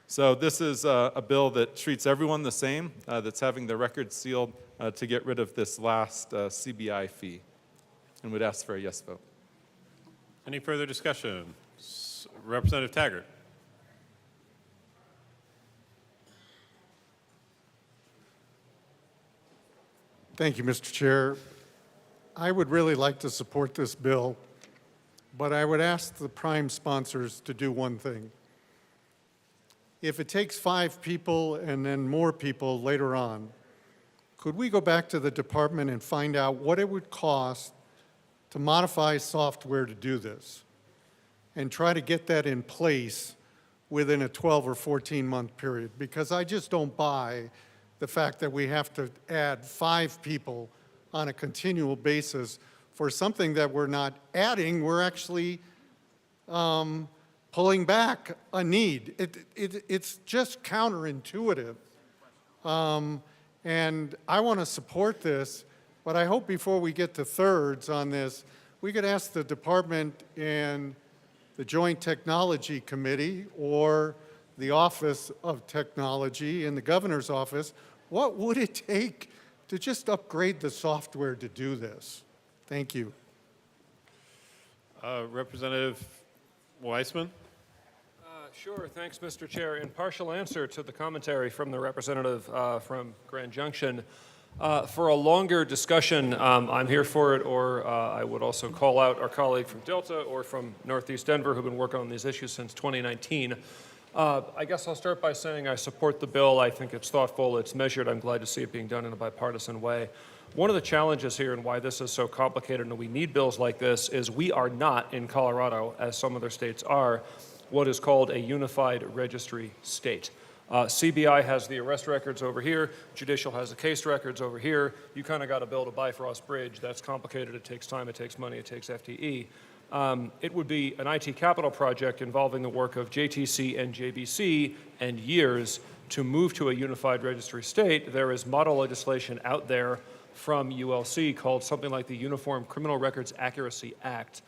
Y: So this is a bill that treats everyone the same, that's having their records sealed to get rid of this last CBI fee, and would ask for a yes vote.
G: Any further discussion? Representative Taggart.
I: Thank you, Mr. Chair. I would really like to support this bill, but I would ask the prime sponsors to do one thing. If it takes 5 people and then more people later on, could we go back to the department and find out what it would cost to modify software to do this, and try to get that in place within a 12 or 14-month period? Because I just don't buy the fact that we have to add 5 people on a continual basis for something that we're not adding, we're actually pulling back a need. It's just counterintuitive. And I want to support this, but I hope before we get to thirds on this, we could ask the department and the Joint Technology Committee or the Office of Technology in the governor's office, what would it take to just upgrade the software to do this? Thank you.
G: Representative Weissman.
B: Sure, thanks, Mr. Chair. In partial answer to the commentary from the representative from Grand Junction, for a longer discussion, I'm here for it, or I would also call out our colleague from Delta or from Northeast Denver who've been working on these issues since 2019. I guess I'll start by saying I support the bill. I think it's thoughtful, it's measured. I'm glad to see it being done in a bipartisan way. One of the challenges here and why this is so complicated and we need bills like this is we are not in Colorado, as some other states are, what is called a unified registry state. CBI has the arrest records over here, Judicial has the case records over here. You kind of got to build a Bifrost bridge. That's complicated, it takes time, it takes money, it takes FTE. It would be an IT capital project involving the work of JTC and JBC and years to move to a unified registry state. There is model legislation out there from ULC called something like the Uniform Criminal Records Accuracy Act,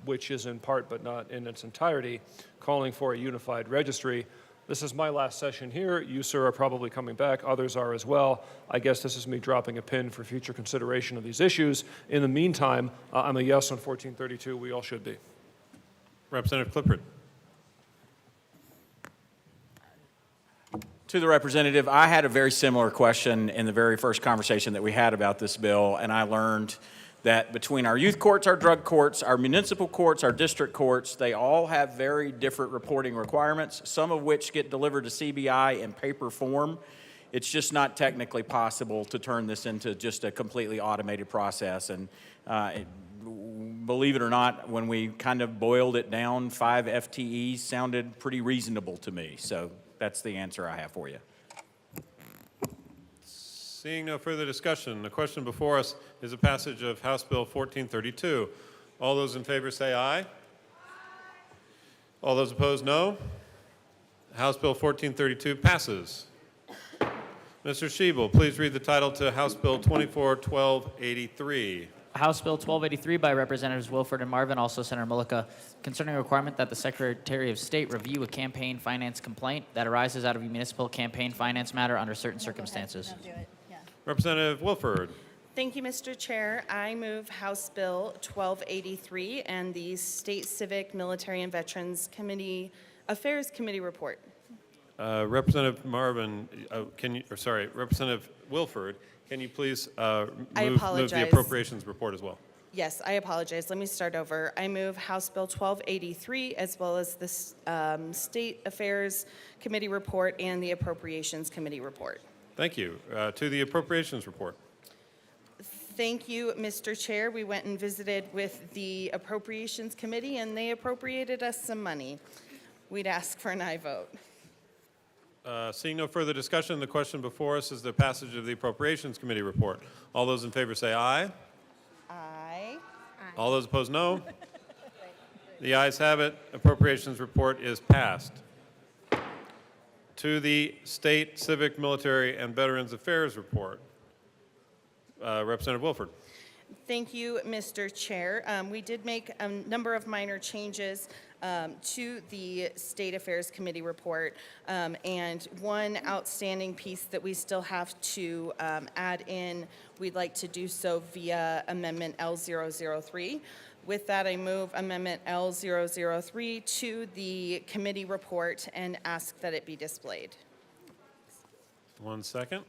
B: which is in part but not in its entirety calling for a unified registry. This is my last session here. You, sir, are probably coming back. Others are as well. I guess this is me dropping a pin for future consideration of these issues. In the meantime, I'm a yes on 1432. We all should be.
G: Representative Clifford.
X: To the representative, I had a very similar question in the very first conversation that we had about this bill, and I learned that between our youth courts, our drug courts, our municipal courts, our district courts, they all have very different reporting requirements, some of which get delivered to CBI in paper form. It's just not technically possible to turn this into just a completely automated process. And believe it or not, when we kind of boiled it down, 5 FTEs sounded pretty reasonable to me. So that's the answer I have for you.
G: Seeing no further discussion, the question before us is a passage of House Bill 1432. All those in favor say aye. All those opposed, no. House Bill 1432 passes. Mr. Schiebel, please read the title to House Bill 241283.
D: House Bill 1283 by Representatives Wilford and Marvin, also Senator Mullica, concerning a requirement that the Secretary of State review a campaign finance complaint that arises out of a municipal campaign finance matter under certain circumstances.
G: Representative Wilford.
A: Thank you, Mr. Chair. I move House Bill 1283 and the State Civic, Military, and Veterans Affairs Committee report.
G: Representative Marvin, Representative Wilford, can you please move the appropriations report as well?
A: Yes, I apologize. Let me start over. I move House Bill 1283 as well as the State Affairs Committee report and the Appropriations Committee report.
G: Thank you. To the appropriations report.
A: Thank you, Mr. Chair. We went and visited with the Appropriations Committee and they appropriated us some money. We'd ask for an aye vote.
G: Seeing no further discussion, the question before us is the passage of the Appropriations Committee report. All those in favor say aye.
A: Aye.
G: All those opposed, no. The ayes have it. Appropriations report is passed. To the State Civic, Military, and Veterans Affairs report. Representative Wilford.
A: Thank you, Mr. Chair. We did make a number of minor changes to the State Affairs Committee report, and one outstanding piece that we still have to add in, we'd like to do so via Amendment L003. With that, I move Amendment L003 to the committee report and ask that it be displayed.
G: 1 second.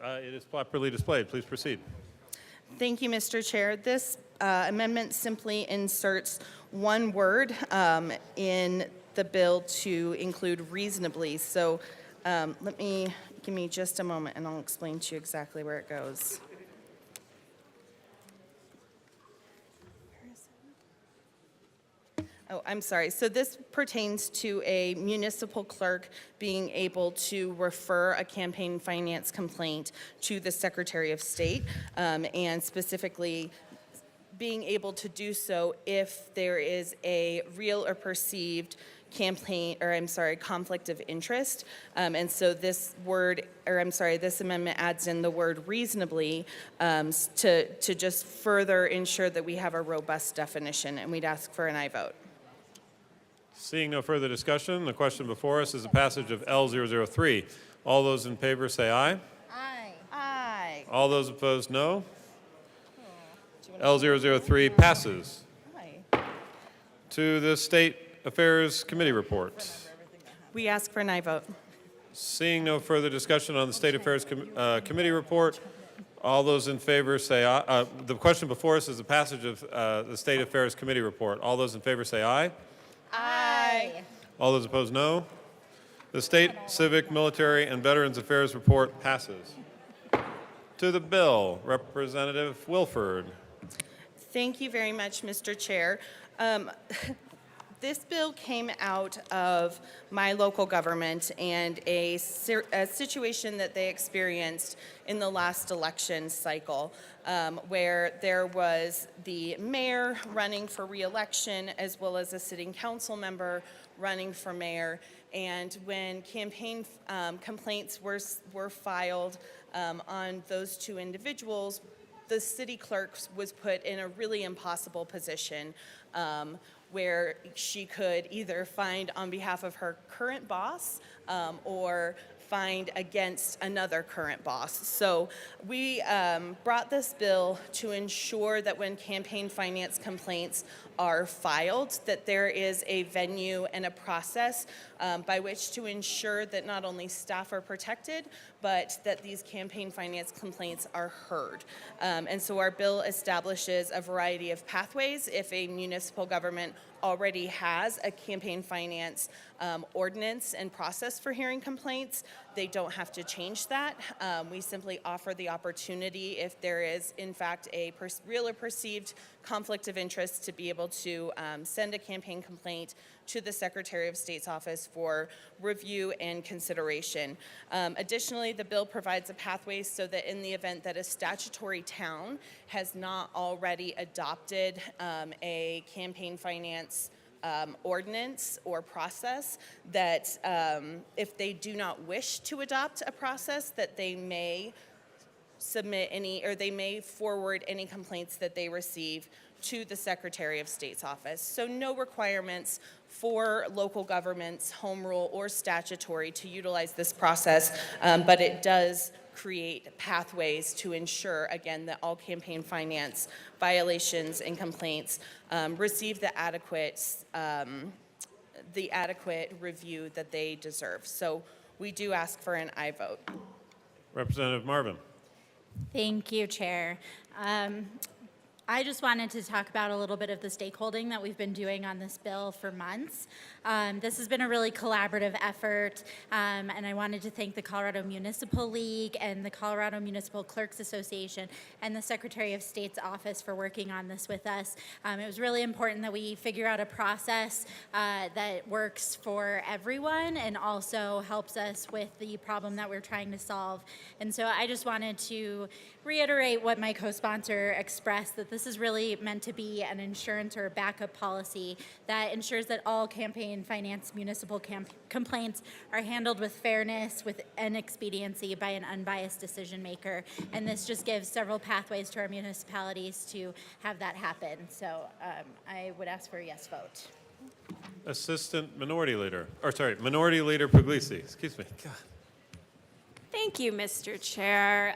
G: It is properly displayed. Please proceed.
A: Thank you, Mr. Chair. This amendment simply inserts one word in the bill to include reasonably. So give me just a moment and I'll explain to you exactly where it goes. Oh, I'm sorry. So this pertains to a municipal clerk being able to refer a campaign finance complaint to the Secretary of State, and specifically being able to do so if there is a real or perceived conflict of interest. And so this this amendment adds in the word reasonably to just further ensure that we have a robust definition, and we'd ask for an aye vote.
G: Seeing no further discussion, the question before us is the passage of L003. All those in favor say aye.
A: Aye. Aye.
G: All those opposed, no. L003 passes.
A: Aye.
G: To the State Affairs Committee report.
A: We ask for an aye vote.
G: Seeing no further discussion on the State Affairs Committee report, all those in favor say aye. The question before us is the passage of the State Affairs Committee report. All those in favor say aye.
A: Aye.
G: All those opposed, no. The State Civic, Military, and Veterans Affairs report passes. To the bill, Representative Wilford.
A: Thank you very much, Mr. Chair. This bill came out of my local government and a situation that they experienced in the last election cycle, where there was the mayor running for re-election as well as a sitting council member running for mayor. And when campaign complaints were filed on those two individuals, the city clerk was put in a really impossible position where she could either find on behalf of her current boss or fined against another current boss. So we brought this bill to ensure that when campaign finance complaints are filed, that there is a venue and a process by which to ensure that not only staff are protected, but that these campaign finance complaints are heard. And so our bill establishes a variety of pathways. If a municipal government already has a campaign finance ordinance and process for hearing complaints, they don't have to change that. We simply offer the opportunity, if there is in fact a real or perceived conflict of interest, to be able to send a campaign complaint to the Secretary of State's office for review and consideration. Additionally, the bill provides a pathway so that in the event that a statutory town has not already adopted a campaign finance ordinance or process, that if they do not wish to adopt a process, that they may submit any, or they may forward any complaints that they receive to the Secretary of State's office. So no requirements for local governments, home rule or statutory, to utilize this process, but it does create pathways to ensure, again, that all campaign finance violations and complaints receive the adequate review that they deserve. So we do ask for an aye vote.
G: Representative Marvin.
K: Thank you, Chair. I just wanted to talk about a little bit of the stakeholding that we've been doing on this bill for months. This has been a really collaborative effort, and I wanted to thank the Colorado Municipal League and the Colorado Municipal Clerks Association and the Secretary of State's office for working on this with us. It was really important that we figure out a process that works for everyone and also helps us with the problem that we're trying to solve. And so I just wanted to reiterate what my co-sponsor expressed, that this is really meant to be an insurance or a backup policy that ensures that all campaign finance municipal complaints are handled with fairness and expediency by an unbiased decision maker. And this just gives several pathways to our municipalities to have that happen. So I would ask for a yes vote.
G: Minority Leader Puglisi, excuse me. God.
V: Thank you, Mr. Chair.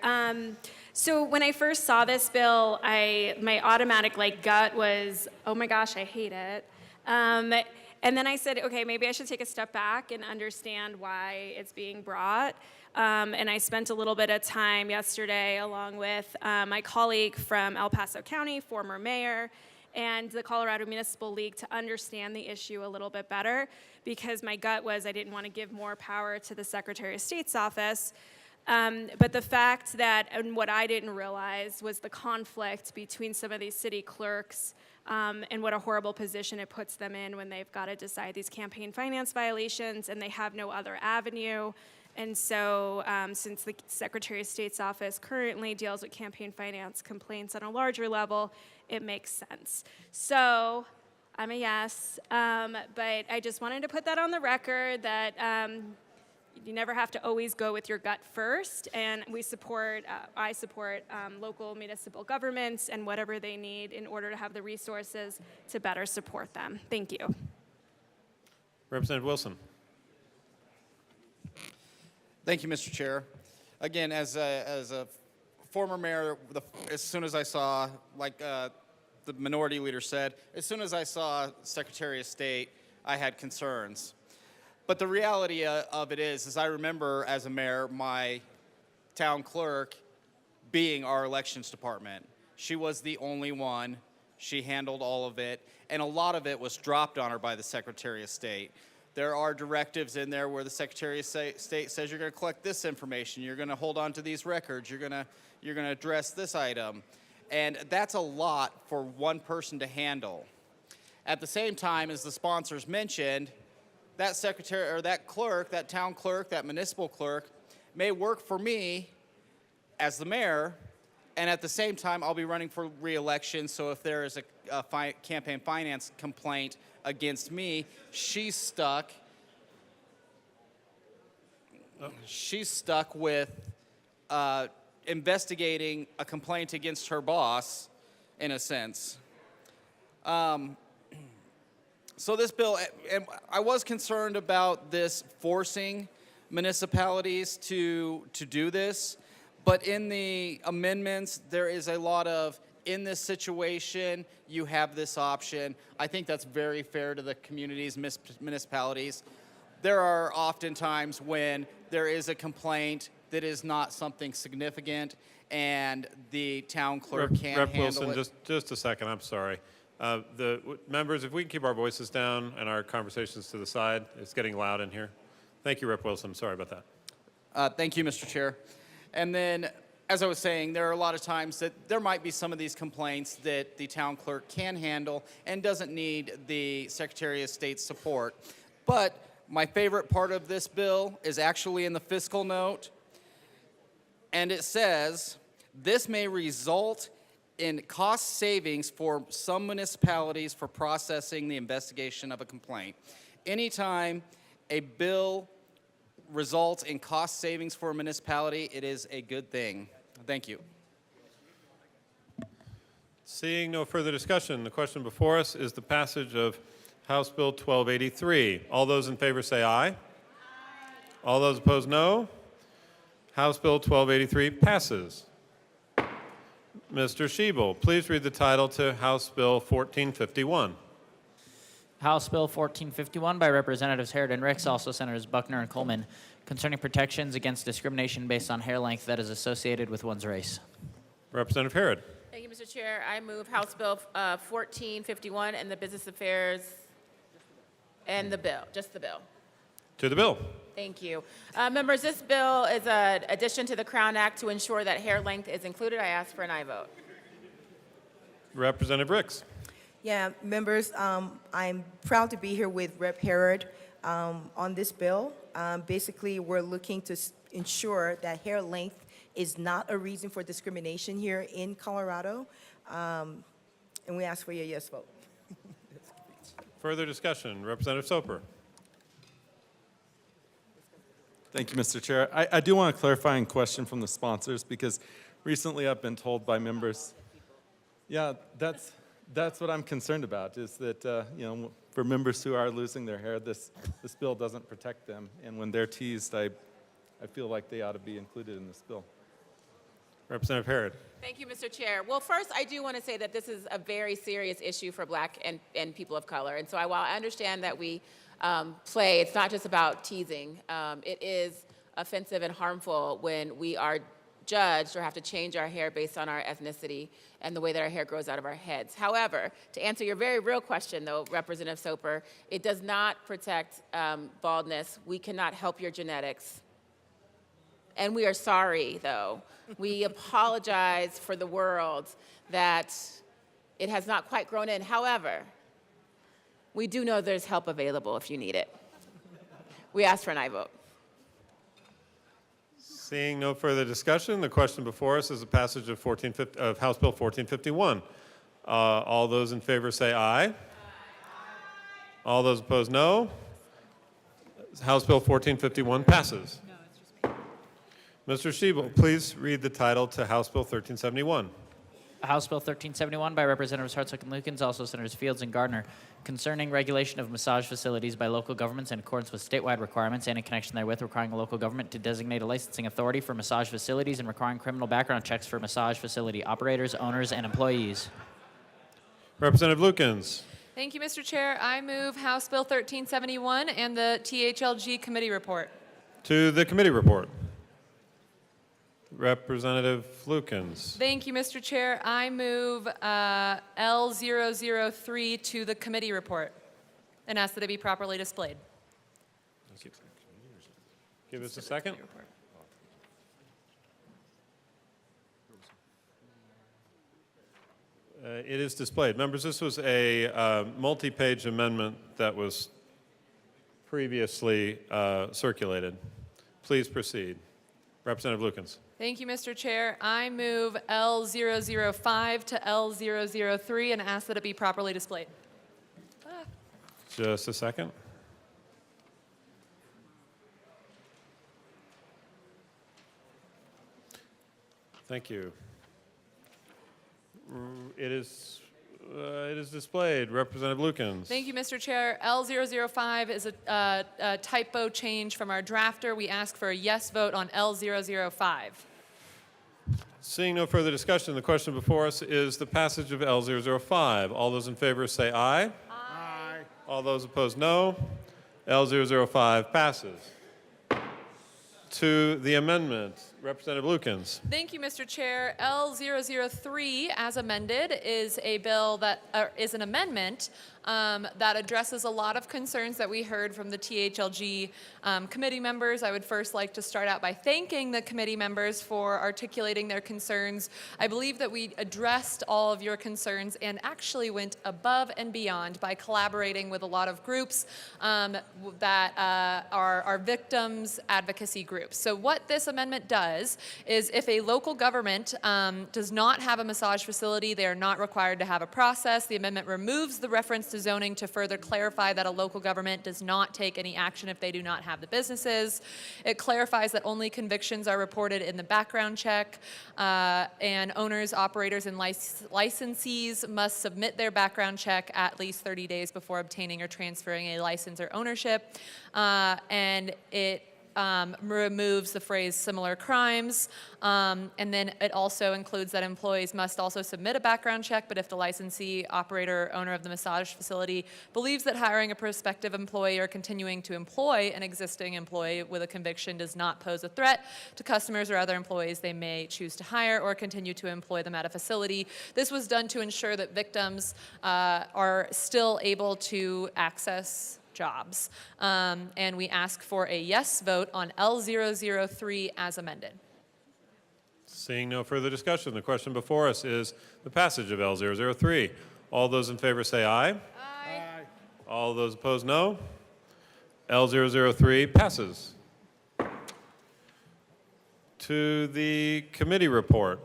V: So when I first saw this bill, my automatic gut was, oh my gosh, I hate it. And then I said, okay, maybe I should take a step back and understand why it's being brought. And I spent a little bit of time yesterday along with my colleague from El Paso County, former mayor, and the Colorado Municipal League to understand the issue a little bit better, because my gut was I didn't want to give more power to the Secretary of State's office. But the fact that, and what I didn't realize, was the conflict between some of these city clerks and what a horrible position it puts them in when they've got to decide these campaign finance violations and they have no other avenue. And so since the Secretary of State's office currently deals with campaign finance complaints on a larger level, it makes sense. So I'm a yes, but I just wanted to put that on the record that you never have to always go with your gut first, and I support local municipal governments and whatever they need in order to have the resources to better support them. Thank you.
G: Representative Wilson.
O: Thank you, Mr. Chair. Again, as a former mayor, as soon as I saw, like the minority leader said, as soon as I saw Secretary of State, I had concerns. But the reality of it is I remember as a mayor, my town clerk being our elections department. She was the only one. She handled all of it, and a lot of it was dropped on her by the Secretary of State. There are directives in there where the Secretary of State says you're going to collect this information, you're going to hold on to these records, you're going to address this item, and that's a lot for one person to handle. At the same time, as the sponsors mentioned, that secretary or that clerk, that town clerk, that municipal clerk may work for me as the mayor, and at the same time I'll be running for re-election, so if there is a campaign finance complaint against me, she's stuck with investigating a complaint against her boss, in a sense. So this bill, and I was concerned about this forcing municipalities to do this, but in the amendments, there is a lot of, in this situation, you have this option. I think that's very fair to the communities, municipalities. There are often times when there is a complaint that is not something significant, and the town clerk can't
G: Rep.
O: handle
G: Wilson,
O: it.
G: just a second, I'm sorry. Members, if we can keep our voices down and our conversations to the side, it's getting loud in here. Thank you, Rep. Wilson, sorry about that.
O: Thank you, Mr. Chair. And then, as I was saying, there are a lot of times that there might be some of these complaints that the town clerk can handle and doesn't need the Secretary of State's support. But my favorite part of this bill is actually in the fiscal note, and it says, this may result in cost savings for some municipalities for processing the investigation of a complaint. Anytime a bill results in cost savings for a municipality, it is a good thing. Thank you.
G: Seeing no further discussion, the question before us is the passage of House Bill 1283. All those in favor say aye. All those opposed, no. House Bill 1283 passes. Mr. Schiebel, please read the title to House Bill 1451.
D: House Bill 1451 by Representatives Harrod and Ricks, also Senators Buckner and Coleman, concerning protections against discrimination based on hair length that is associated with one's race.
G: Representative Harrod.
H: Thank you, Mr. Chair. I move House Bill 1451 and the Business Affairs and the bill, just the bill.
G: To the bill.
H: Thank you. Members, this bill is an addition to the Crown Act to ensure that hair length is included. I ask for an aye vote.
G: Representative Ricks.
Q: Yeah, members, I'm proud to be here with Rep. Harrod on this bill. Basically, we're looking to ensure that hair length is not a reason for discrimination here in Colorado, and we ask for your yes vote.
G: Further discussion, Representative Soper.
Y: Thank you, Mr. Chair. I do want a clarifying question from the sponsors, because recently I've been told by members, yeah, that's what I'm concerned about, is that, for members who are losing their hair, this bill doesn't protect them. And when they're teased, I feel like they ought to be included in this bill.
G: Representative Harrod.
H: Thank you, Mr. Chair. Well, first, I do want to say that this is a very serious issue for Black and people of color. And so while I understand that we play, it's not just about teasing. It is offensive and harmful when we are judged or have to change our hair based on our ethnicity and the way that our hair grows out of our heads. However, to answer your very real question, though, Representative Soper, it does not protect baldness. We cannot help your genetics. And we are sorry, though. We apologize for the world that it has not quite grown in. However, we do know there's help available if you need it. We ask for an aye vote.
G: Seeing no further discussion, the question before us is the passage of House Bill 1451. All those in favor say aye. All those opposed, no. House Bill 1451 passes. Mr. Schiebel, please read the title to House Bill 1371.
D: House Bill 1371 by Representatives Hartsook and Lukens, also Senators Fields and Gardner, concerning regulation of massage facilities by local governments in accordance with statewide requirements and in connection therewith requiring a local government to designate a licensing authority for massage facilities and requiring criminal background checks for massage facility operators, owners, and employees.
G: Representative Lukens.
L: Thank you, Mr. Chair. I move House Bill 1371 and the THLG committee report.
G: To the committee report. Representative Lukens.
L: Thank you, Mr. Chair. I move L003 to the committee report and ask that it be properly displayed.
G: Give us a second. It is displayed. Members, this was a multi-page amendment that was previously circulated. Please proceed. Representative Lukens.
L: Thank you, Mr. Chair. I move L005 to L003 and ask that it be properly displayed.
G: Just a second. Thank you. It is It is displayed. Representative Lukens.
L: Thank you, Mr. Chair. L005 is a typo change from our drafter. We ask for a yes vote on L005.
G: Seeing no further discussion, the question before us is the passage of L005. All those in favor say aye. Aye. All those opposed, no. L005 passes. To the amendment, Representative Lukens.
L: Thank you, Mr. Chair. L003, as amended, is a bill that is an amendment that addresses a lot of concerns that we heard from the THLG committee members. I would first like to start out by thanking the committee members for articulating their concerns. I believe that we addressed all of your concerns and actually went above and beyond by collaborating with a lot of groups that are victims advocacy groups. So what this amendment does is if a local government does not have a massage facility, they are not required to have a process. The amendment removes the reference to zoning to further clarify that a local government does not take any action if they do not have the businesses. It clarifies that only convictions are reported in the background check, and owners, operators, and licensees must submit their background check at least 30 days before obtaining or transferring a license or ownership. And it removes the phrase similar crimes, and then it also includes that employees must also submit a background check, but if the licensee, operator, or owner of the massage facility believes that hiring a prospective employee or continuing to employ an existing employee with a conviction does not pose a threat to customers or other employees, they may choose to hire or continue to employ them at a facility. This was done to ensure that victims are still able to access jobs. And we ask for a yes vote on L003 as amended.
G: Seeing no further discussion, the question before us is the passage of L003. All those in favor say aye. Aye. All those opposed, no. L003 passes. To the committee report.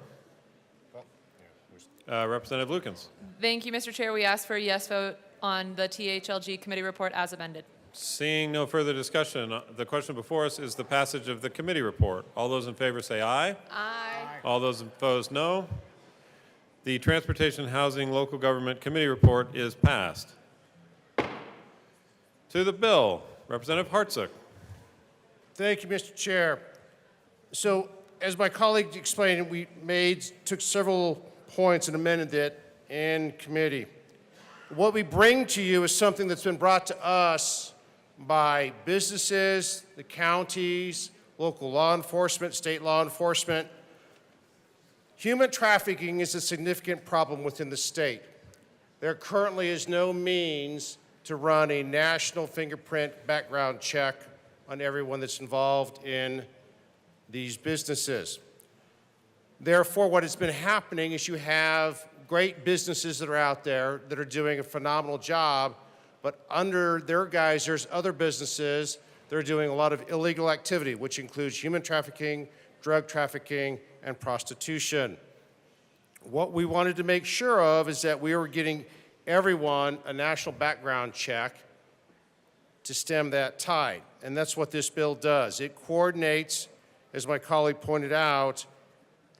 G: Representative Lukens.
L: Thank you, Mr. Chair. We ask for a yes vote on the THLG committee report as amended.
G: Seeing no further discussion, the question before us is the passage of the committee report. All those in favor say aye. Aye. All those opposed, no. The Transportation, Housing, Local Government Committee report is passed. To the bill, Representative Hartsook.
J: Thank you, Mr. Chair. So, as my colleague explained, we took several points and amended it in committee. What we bring to you is something that's been brought to us by businesses, the counties, local law enforcement, state law enforcement. Human trafficking is a significant problem within the state. There currently is no means to run a national fingerprint background check on everyone that's involved in these businesses. Therefore, what has been happening is you have great businesses that are out there that are doing a phenomenal job, but under their guise, there's other businesses that are doing a lot of illegal activity, which includes human trafficking, drug trafficking, and prostitution. What we wanted to make sure of is that we were getting everyone a national background check to stem that tide, and that's what this bill does. It coordinates, as my colleague pointed out,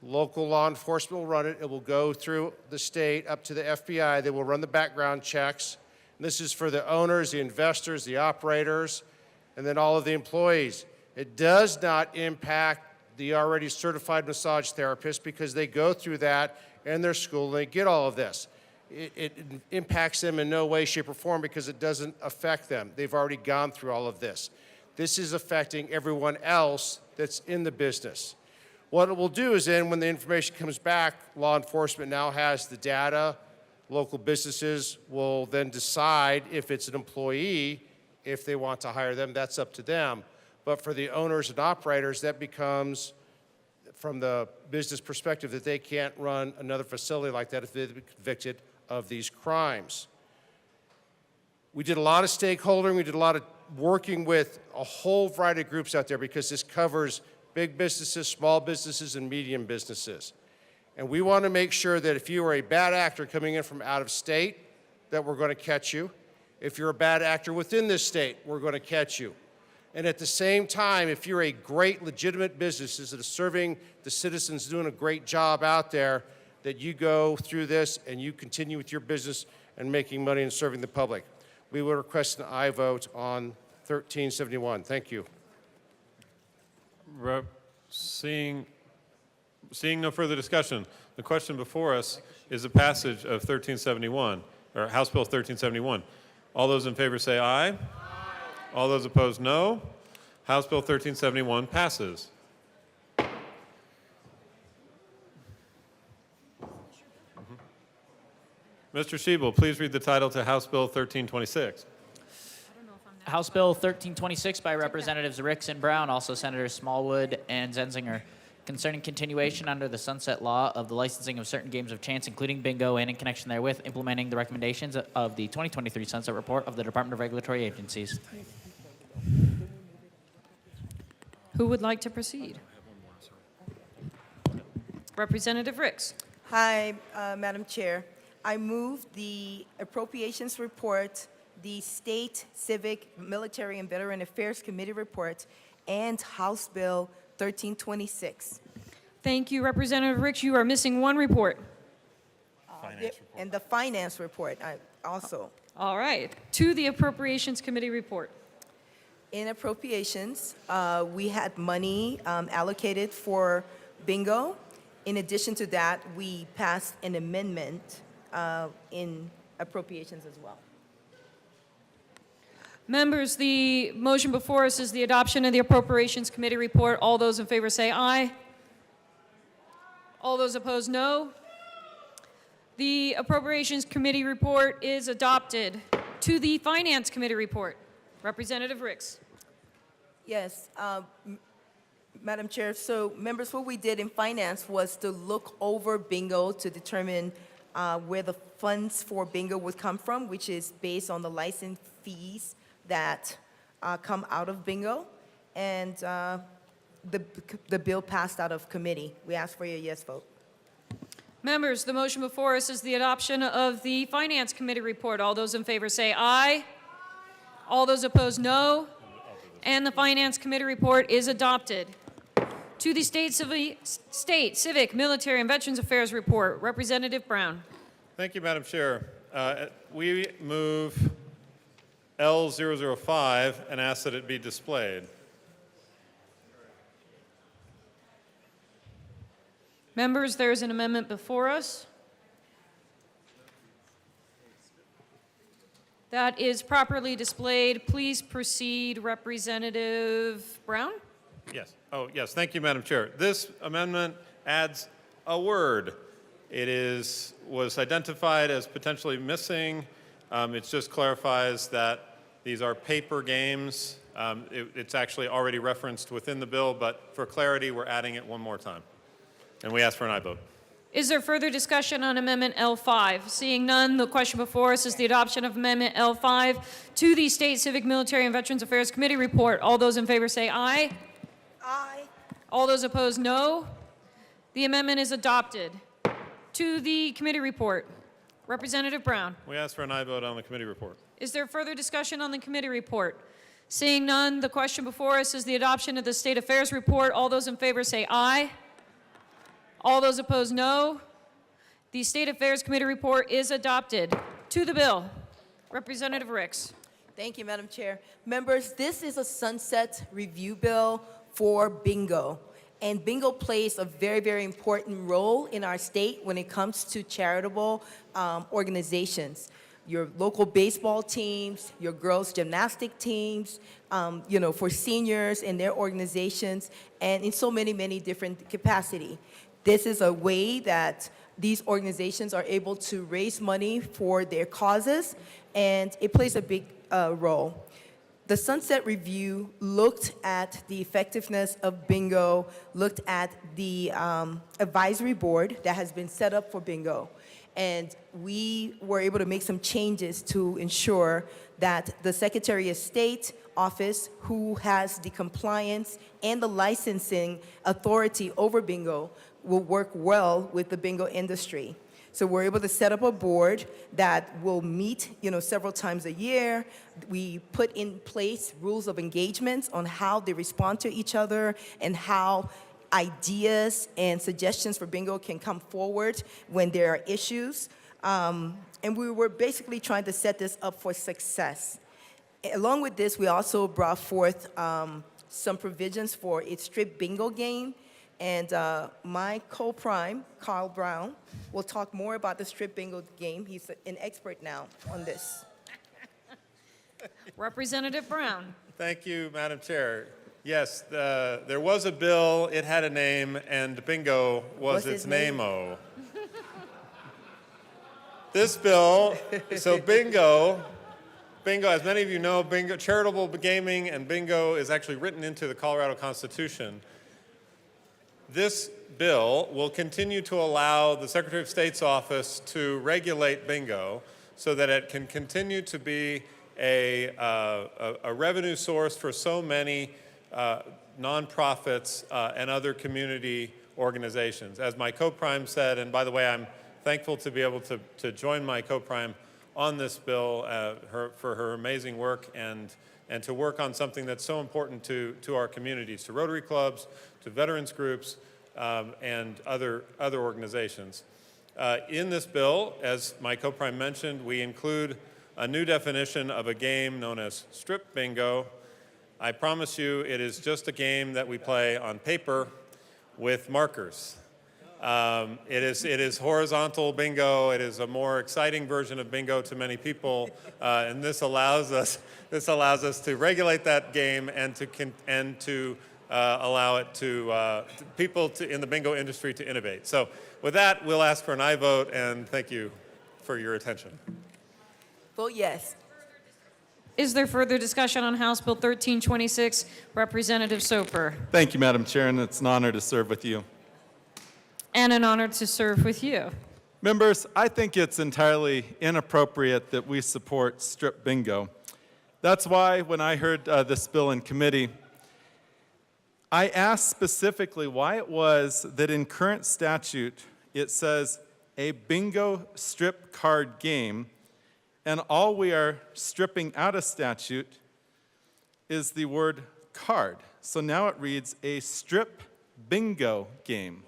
J: local law enforcement will run it. It will go through the state up to the FBI. They will run the background checks. And this is for the owners, the investors, the operators, and then all of the employees. It does not impact the already certified massage therapists because they go through that in their school and they get all of this. It impacts them in no way, shape, or form because it doesn't affect them. They've already gone through all of this. This is affecting everyone else that's in the business. What it will do is then when the information comes back, law enforcement now has the data. Local businesses will then decide if it's an employee, if they want to hire them, that's up to them. But for the owners and operators, that becomes, from the business perspective, that they can't run another facility like that if they've been convicted of these crimes. We did a lot of stakeholdering, we did a lot of working with a whole variety of groups out there because this covers big businesses, small businesses, and medium businesses. And we want to make sure that if you are a bad actor coming in from out of state, that we're going to catch you. If you're a bad actor within this state, we're going to catch you. And at the same time, if you're a great legitimate business that is serving the citizens, doing a great job out there, that you go through this and you continue with your business and making money and serving the public. We will request an aye vote on 1371. Thank you.
G: Seeing no further discussion, the question before us is the passage of 1371, or House Bill 1371. All those in favor say aye. Aye. All those opposed, no. House Bill 1371 passes. Mr. Schiebel, please read the title to House Bill 1326.
D: House Bill 1326 by Representatives Ricks and Brown, also Senators Smallwood and Zenzinger, concerning continuation under the sunset law of the licensing of certain games of chance, including bingo, and in connection therewith, implementing the recommendations of the 2023 Sunset Report of the Department of Regulatory Agencies.
N: Who would like to proceed? Representative Ricks.
Q: Hi, Madam Chair. I move the Appropriations Report, the State Civic, Military, and Veteran Affairs Committee Report, and House Bill 1326.
N: Thank you, Representative Ricks. You are missing one report.
Q: And the Finance Report also.
N: All right. To the Appropriations Committee report.
Q: In appropriations, we had money allocated for bingo. In addition to that, we passed an amendment in appropriations as well.
N: Members, the motion before us is the adoption of the Appropriations Committee report. All those in favor say aye. All those opposed, no. The Appropriations Committee report is adopted. To the Finance Committee report. Representative Ricks.
Q: Yes, Madam Chair, so members, what we did in finance was to look over bingo to determine where the funds for bingo would come from, which is based on the license fees that come out of bingo. And the bill passed out of committee. We ask for your yes vote.
N: Members, the motion before us is the adoption of the Finance Committee report. All those in favor say aye. All those opposed, no. And the Finance Committee report is adopted. To the State Civic, Military, and Veterans Affairs report, Representative Brown.
G: Thank you, Madam Chair. We move L005 and ask that it be displayed.
N: Members, there is an amendment before us. That is properly displayed. Please proceed, Representative Brown.
G: Yes. Oh, yes. Thank you, Madam Chair. This amendment adds a word. It was identified as potentially missing. It just clarifies that these are paper games. It's actually already referenced within the bill, but for clarity, we're adding it one more time. And we ask for an aye vote.
N: Is there further discussion on Amendment L5? Seeing none, the question before us is the adoption of Amendment L5 to the State Civic, Military, and Veterans Affairs Committee report. All those in favor say aye.
Q: Aye.
N: All those opposed, no. The amendment is adopted. To the committee report, Representative Brown.
G: We ask for an aye vote on the committee report.
N: Is there further discussion on the committee report? Seeing none, the question before us is the adoption of the State Affairs report. All those in favor say aye. All those opposed, no. The State Affairs Committee report is adopted. To the bill, Representative Ricks.
Q: Thank you, Madam Chair. Members, this is a sunset review bill for bingo. And bingo plays a very, very important role in our state when it comes to charitable organizations. Your local baseball teams, your girls' gymnastic teams, for seniors and their organizations, and in so many, many different capacity. This is a way that these organizations are able to raise money for their causes, and it plays a big role. The Sunset Review looked at the effectiveness of bingo, looked at the advisory board that has been set up for bingo, and we were able to make some changes to ensure that the Secretary of State office, who has the compliance and the licensing authority over bingo, will work well with the bingo industry. So we're able to set up a board that will meet, several times a year. We put in place rules of engagement on how they respond to each other and how ideas and suggestions for bingo can come forward when there are issues. And we were basically trying to set this up for success. Along with this, we also brought forth some provisions for a strip bingo game. And my co-prime, Carl Brown, will talk more about the strip bingo game. He's an expert now on this.
N: Representative Brown.
G: Thank you, Madam Chair. Yes, there was a bill, it had a name, and bingo was its name-o. This bill, so bingo, as many of you know, bingo, charitable gaming and bingo is actually written into the Colorado Constitution. This bill will continue to allow the Secretary of State's office to regulate bingo so that it can continue to be a revenue source for so many nonprofits and other community organizations. As my co-prime said, and by the way, I'm thankful to be able to join my co-prime on this bill for her amazing work and to work on something that's so important to our communities, to Rotary clubs, to veterans groups, and other organizations. In this bill, as my co-prime mentioned, we include a new definition of a game known as strip bingo. I promise you it is just a game that we play on paper with markers. It is horizontal bingo. It is a more exciting version of bingo to many people, and this allows us to regulate that game and to allow it to people in the bingo industry to innovate. So with that, we'll ask for an aye vote, and thank you for your attention.
Q: Vote yes.
N: Is there further discussion on House Bill 1326? Representative Soper.
Y: Thank you, Madam Chair, and it's an honor to serve with you.
N: And an honor to serve with you.
Y: Members, I think it's entirely inappropriate that we support strip bingo. That's why when I heard this bill in committee, I asked specifically why it was that in current statute it says a bingo strip card game, and all we are stripping out of statute is the word card. So now it reads a strip bingo game.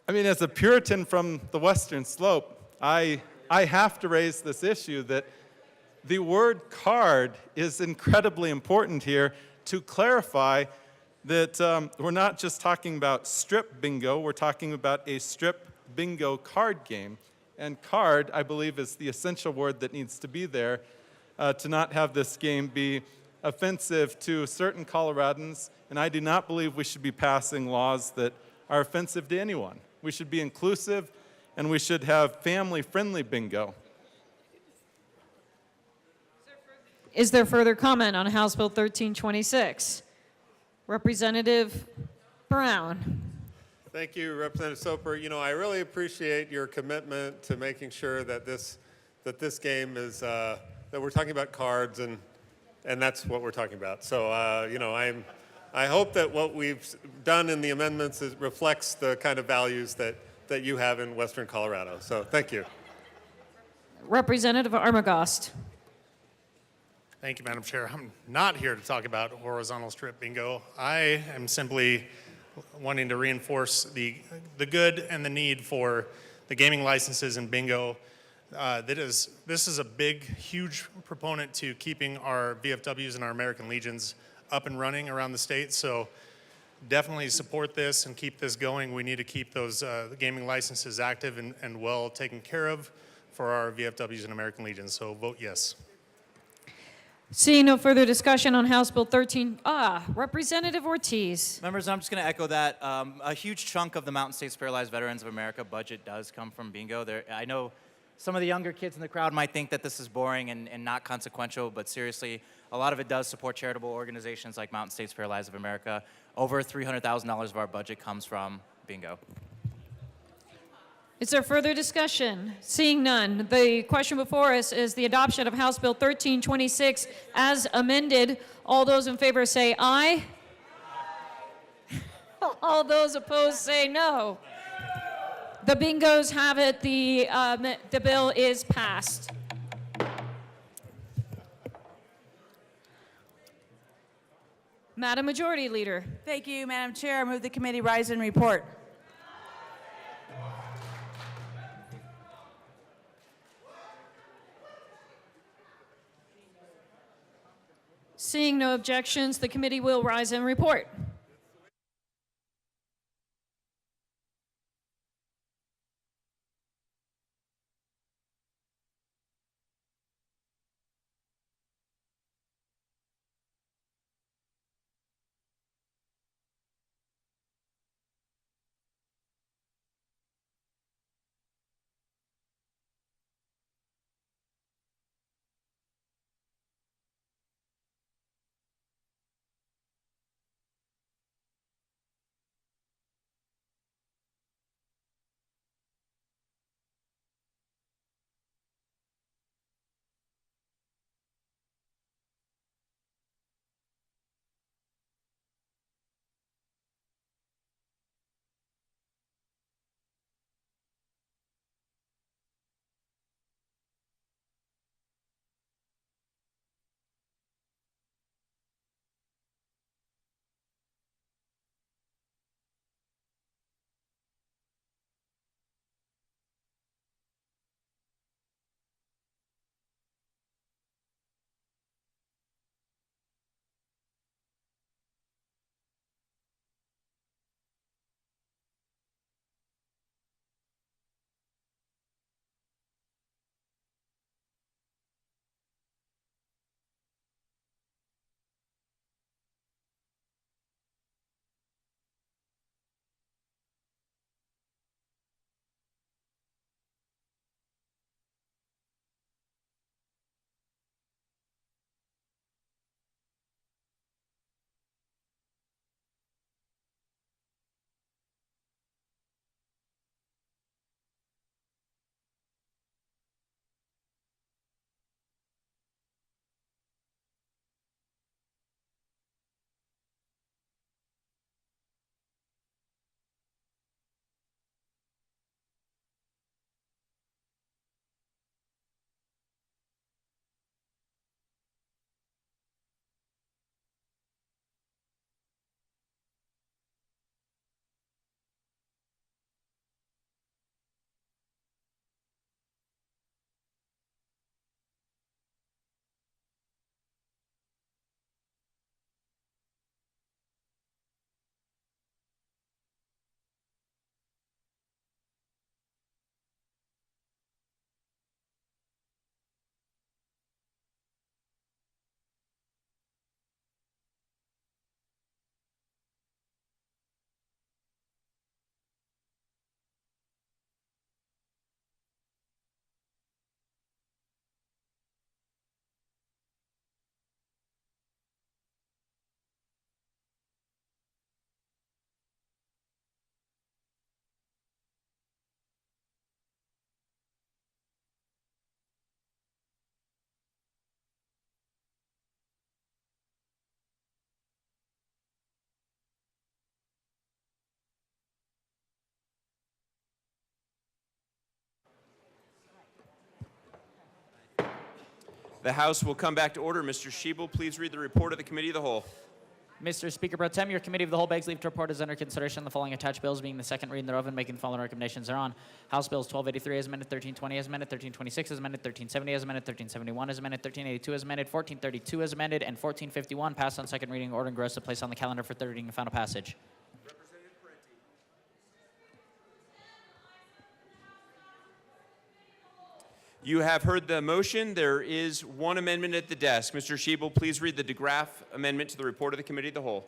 Y: I mean, as a Puritan from the Western Slope, I have to raise this issue that the word card is incredibly important here to clarify that we're not just talking about strip bingo, we're talking about a strip bingo card game. And card, I believe, is the essential word that needs to be there to not have this game be offensive to certain Coloradans, and I do not believe we should be passing laws that are offensive to anyone. We should be inclusive, and we should have family-friendly bingo.
N: Is there further comment on House Bill 1326? Representative Brown.
G: Thank you, Representative Soper. You know, I really appreciate your commitment to making sure that this game is, that we're talking about cards, and that's what we're talking about. So, you know, I hope that what we've done in the amendments reflects the kind of values that you have in Western Colorado. So, thank you.
N: Representative Armagost.
E: Thank you, Madam Chair. I'm not here to talk about horizontal strip bingo. I am simply wanting to reinforce the good and the need for the gaming licenses in bingo. This is a big, huge proponent to keeping our VFWs and our American Legions up and running around the state. So definitely support this and keep this going. We need to keep those gaming licenses active and well taken care of for our VFWs and American Legions. So vote yes.
N: Seeing no further discussion on House Bill 13, Representative Ortiz.
R: Members, I'm just going to echo that. A huge chunk of the Mountain States Paralyzed Veterans of America budget does come from bingo. I know some of the younger kids in the crowd might think that this is boring and not consequential, but seriously, a lot of it does support charitable organizations like Mountain States Paralyzed of America. Over $300,000 of our budget comes from bingo.
N: Is there further discussion? Seeing none, the question before us is the adoption of House Bill 1326 as amended. All those in favor say aye. All those opposed say no. The bingos have it. The bill is passed. Madam Majority Leader.
C: Thank you, Madam Chair. I move the committee rise and report.
N: Seeing no objections, the committee will rise and report.
F: The House will come back to order. Mr. Schiebel, please read the report of the Committee of the Whole.
D: Mr. Speaker Pro Tem, your Committee of the Whole begs leave to report as under consideration the following attached bills being the second reading thereof and making the following recommendations thereon. House Bills 1283 as amended, 1320 as amended, 1326 as amended, 1370 as amended, 1371 as amended, 1382 as amended, 1432 as amended, and 1451 passed on second reading, order engrossed to place on the calendar for third reading and final passage.
F: You have heard the motion. There is one amendment at the desk. Mr. Schiebel, please read the DeGraff amendment to the report of the Committee of the Whole.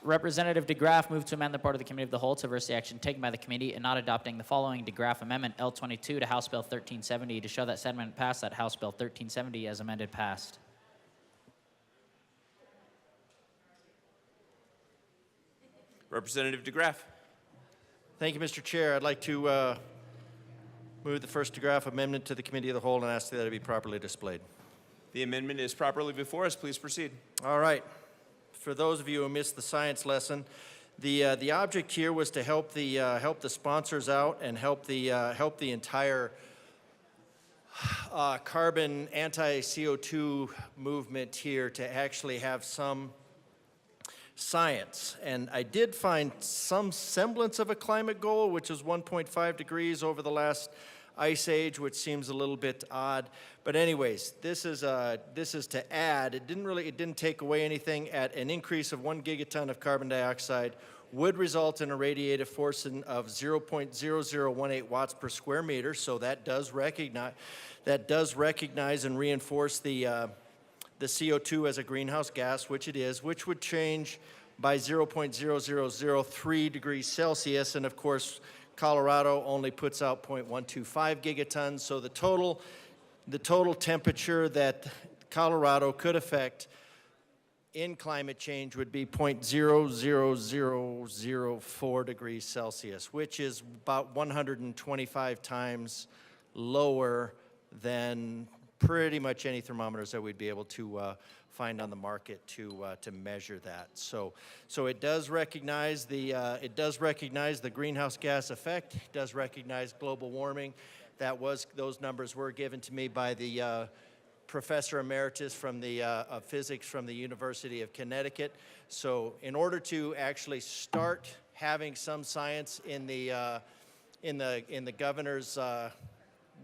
D: Representative DeGraff moved to amend the report of the Committee of the Whole to reverse the action taken by the committee in not adopting the following DeGraff Amendment L22 to House Bill 1370 to show that said amendment passed, that House Bill 1370 as amended passed.
F: Representative DeGraff.
J: Thank you, Mr. Chair. I'd like to move the first DeGraff amendment to the Committee of the Whole and ask that it be properly displayed.
F: The amendment is properly before us. Please proceed.
J: All right. For those of you who missed the science lesson, the object here was to help the sponsors out and help the entire
M: carbon anti-CO2 movement here to actually have some science. And I did find some semblance of a climate goal, which is 1.5 degrees over the last ice age, which seems a little bit odd. But anyways, this is to add. It didn't take away anything. At an increase of 1 gigaton of carbon dioxide would result in a radiative force of 0.0018 watts per square meter. So that does recognize and reinforce the CO2 as a greenhouse gas, which it is, which would change by 0.0003 degrees Celsius. And of course, Colorado only puts out 0.125 gigatons. So the total temperature that Colorado could affect in climate change would be 0.00004 degrees Celsius, which is about 125 times lower than pretty much any thermometers that we'd be able to find on the market to measure that. So it does recognize the greenhouse gas effect. It does recognize global warming. Those numbers were given to me by the Professor Emeritus of Physics from the University of Connecticut. So in order to actually start having some science in the governor's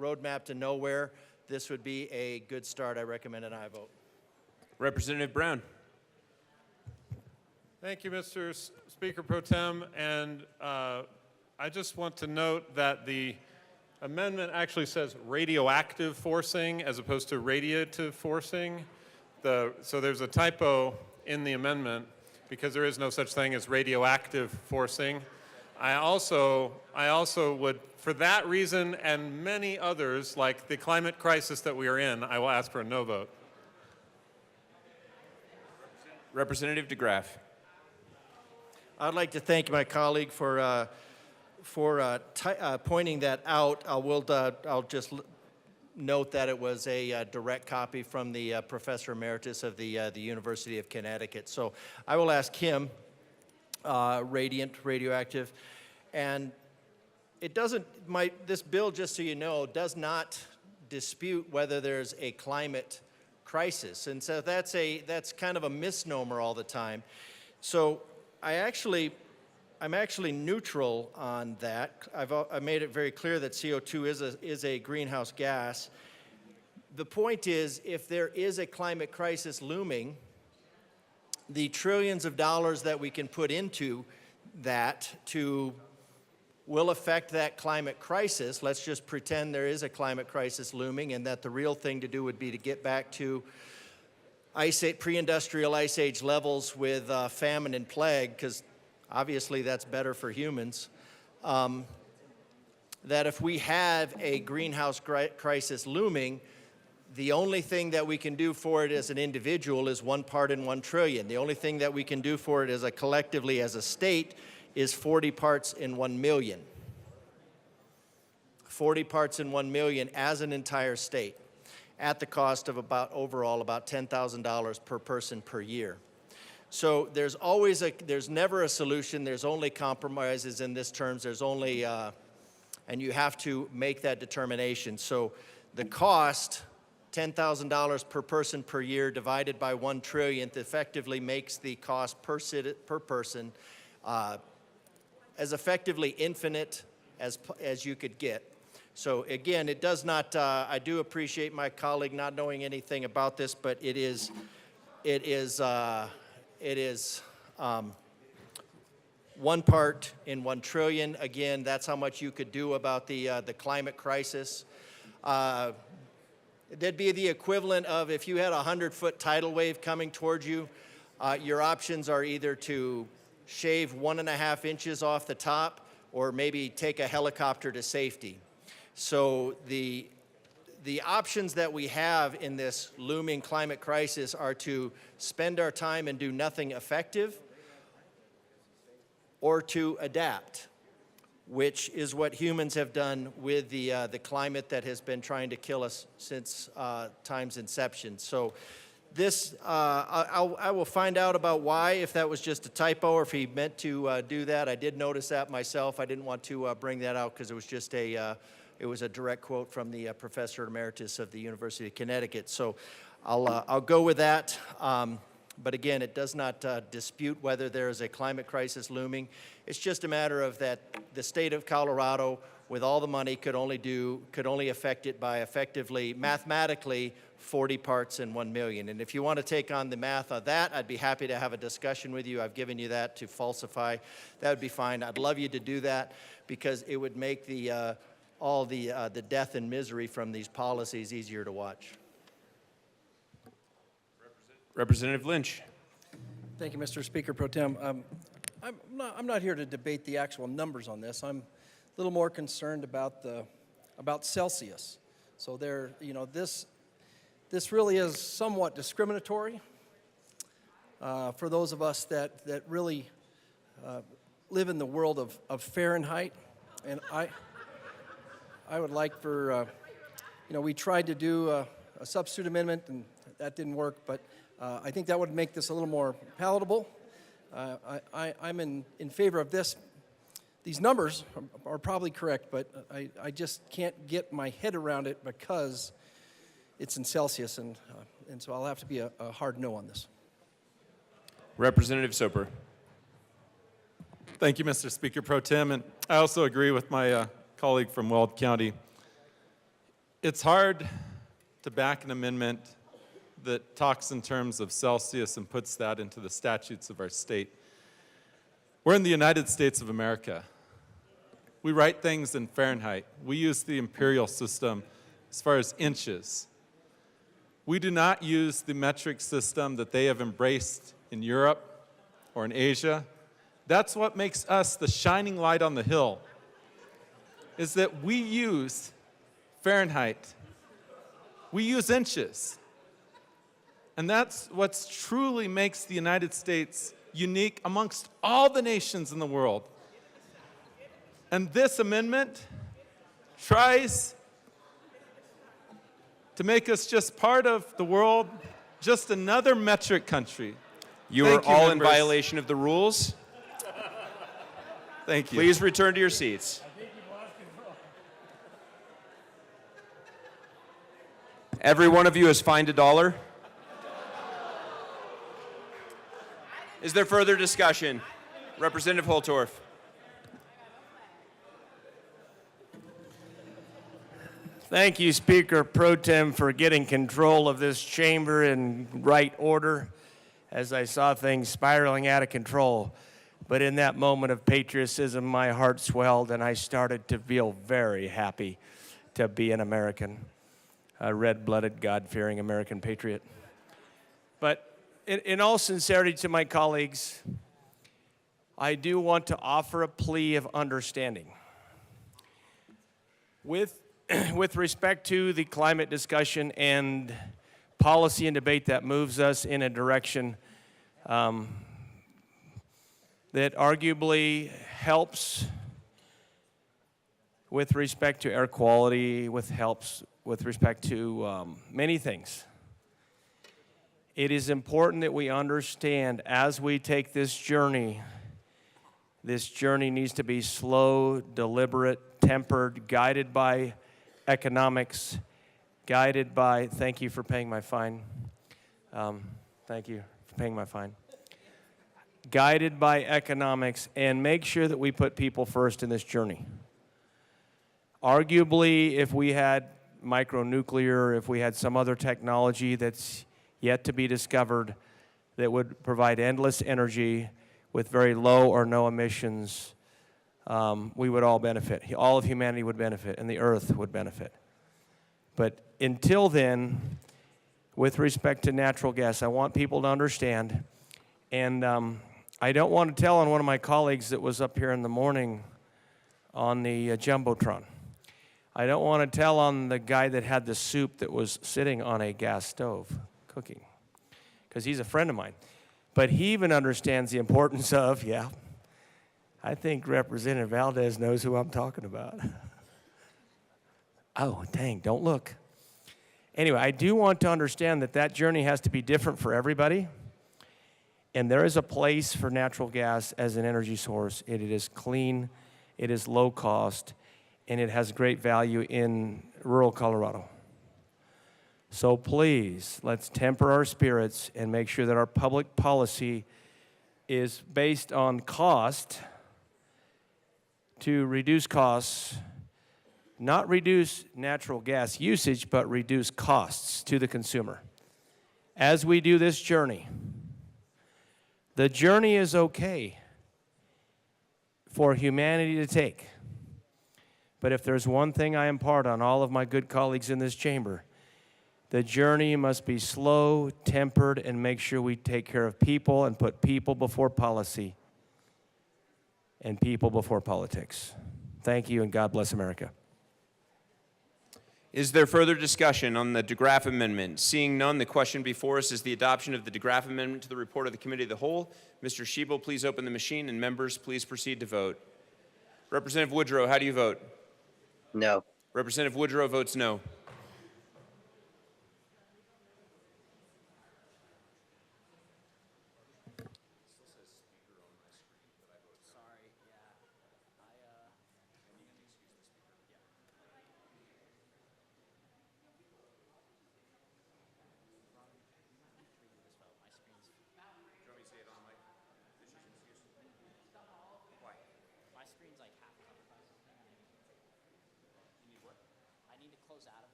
M: roadmap to nowhere, this would be a good start. I recommend an aye vote.
F: Representative Brown.
G: Thank you, Mr. Speaker Pro Tem. And I just want to note that the amendment actually says radioactive forcing as opposed to radiative forcing. So there's a typo in the amendment because there is no such thing as radioactive forcing. I also would, for that reason and many others, like the climate crisis that we are in, I will ask for a no vote.
F: Representative DeGraff.
M: I'd like to thank my colleague for pointing that out. I'll just note that it was a direct copy from the Professor Emeritus of the University of Connecticut. So I will ask him, radioactive, and it doesn't, this bill, just so you know, does not dispute whether there's a climate crisis. And so that's kind of a misnomer all the time. So I'm actually neutral on that. I made it very clear that CO2 is a greenhouse gas. The point is, if there is a climate crisis looming, the trillions of dollars that we can put into that will affect that climate crisis. Let's just pretend there is a climate crisis looming and that the real thing to do would be to get back to pre-industrial ice age levels with famine and plague, because obviously that's better for humans. That if we have a greenhouse crisis looming, the only thing that we can do for it as an individual is 1 part in 1 trillion. The only thing that we can do for it collectively as a state is 40 parts in 1 million. 40 parts in 1 million as an entire state, at the cost of overall about $10,000 per person per year. So there's never a solution. There's only compromises in this terms. There's only, and you have to make that determination. So the cost, $10,000 per person per year divided by 1 trillionth, effectively makes the cost per person as effectively infinite as you could get. So again, it does not, I do appreciate my colleague not knowing anything about this, but it is 1 part in 1 trillion. Again, that's how much you could do about the climate crisis. That'd be the equivalent of if you had a 100-foot tidal wave coming towards you, your options are either to shave 1.5 inches off the top or maybe take a helicopter to safety. So the options that we have in this looming climate crisis are to spend our time and do nothing effective, or to adapt, which is what humans have done with the climate that has been trying to kill us since time's inception. So this, I will find out about why, if that was just a typo or if he meant to do that. I did notice that myself. I didn't want to bring that out because it was just a it was a direct quote from the professor emeritus of the University of Connecticut. So I'll go with that. But again, it does not dispute whether there is a climate crisis looming. It's just a matter of that the state of Colorado, with all the money, could only affect it by effectively, mathematically, 40 parts in 1 million. And if you want to take on the math of that, I'd be happy to have a discussion with you. I've given you that to falsify. That would be fine. I'd love you to do that because it would make all the death and misery from these policies easier to watch.
F: Representative Lynch.
P: Thank you, Mr. Speaker Pro Tem. I'm not here to debate the actual numbers on this. I'm a little more concerned about Celsius. So this really is somewhat discriminatory for those of us that really live in the world of Fahrenheit. And I would like for, we tried to do a substitute amendment and that didn't work, but I think that would make this a little more palatable. I'm in favor of this. These numbers are probably correct, but I just can't get my head around it because it's in Celsius, and so I'll have to be a hard no on this.
F: Representative Soper.
Y: Thank you, Mr. Speaker Pro Tem, and I also agree with my colleague from Weld County. It's hard to back an amendment that talks in terms of Celsius and puts that into the statutes of our state. We're in the United States of America. We write things in Fahrenheit. We use the imperial system as far as inches. We do not use the metric system that they have embraced in Europe or in Asia. That's what makes us the shining light on the hill, is that we use Fahrenheit. We use inches. And that's what truly makes the United States unique amongst all the nations in the world. And this amendment tries to make us just part of the world, just another metric country.
F: You are all in violation of the rules.
Y: Thank you.
F: Please return to your seats. Every one of you is fined $1. Is there further discussion? Representative Holtorf.
J: Thank you, Speaker Pro Tem, for getting control of this chamber in right order as I saw things spiraling out of control. But in that moment of patriotism, my heart swelled and I started to feel very happy to be an American, a red-blooded, God-fearing American patriot. But in all sincerity to my colleagues, I do want to offer a plea of understanding. With respect to the climate discussion and policy and debate that moves us in a direction that arguably helps with respect to air quality, helps with respect to many things. It is important that we understand as we take this journey needs to be slow, deliberate, tempered, guided by economics, guided by, thank you for paying my fine. Thank you for paying my fine. Guided by economics, and make sure that we put people first in this journey. Arguably, if we had micronuclear, if we had some other technology that's yet to be discovered that would provide endless energy with very low or no emissions, we would all benefit. All of humanity would benefit, and the earth would benefit. But until then, with respect to natural gas, I want people to understand, and I don't want to tell on one of my colleagues that was up here in the morning on the Jumbotron. I don't want to tell on the guy that had the soup that was sitting on a gas stove cooking, because he's a friend of mine. But he even understands the importance of, I think Representative Valdez knows who I'm talking about. Oh, dang, don't look. Anyway, I do want to understand that that journey has to be different for everybody. And there is a place for natural gas as an energy source. It is clean, it is low cost,
I: and it has great value in rural Colorado. So please, let's temper our spirits and make sure that our public policy is based on cost to reduce costs, not reduce natural gas usage, but reduce costs to the consumer. As we do this journey, the journey is okay for humanity to take. But if there's one thing I impart on all of my good colleagues in this chamber, the journey must be slow, tempered, and make sure we take care of people and put people before policy and people before politics. Thank you, and God bless America.
F: Is there further discussion on the DeGraff Amendment? Seeing none, the question before us is the adoption of the DeGraff Amendment to the report of the Committee of the Whole. Mr. Schiebel, please open the machine, and members, please proceed to vote. Representative Woodrow, how do you vote?
S: No.
F: Representative Woodrow votes no.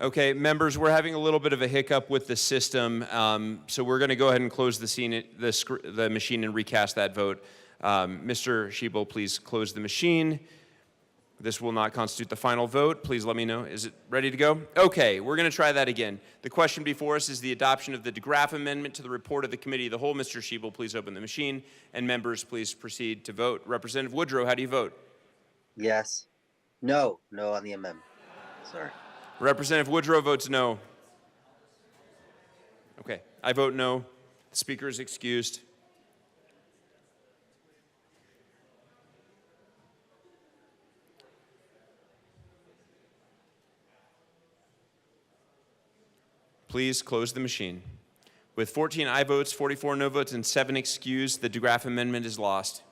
F: Okay, members, we're having a little bit of a hiccup with the system, so we're going to go ahead and close the machine and recast that vote. Mr. Schiebel, please close the machine. This will not constitute the final vote. Please let me know. Is it ready to go? Okay, we're going to try that again. The question before us is the adoption of the DeGraff Amendment to the report of the Committee of the Whole. Mr. Schiebel, please open the machine, and members, please proceed to vote. Representative Woodrow, how do you vote?
S: Yes. No. No on the amendment. Sorry.
F: Representative Woodrow votes no. Okay, I vote no. The speaker is excused. Please close the machine. With 14 aye votes, 44 no votes, and 7 excused, the DeGraff Amendment is lost.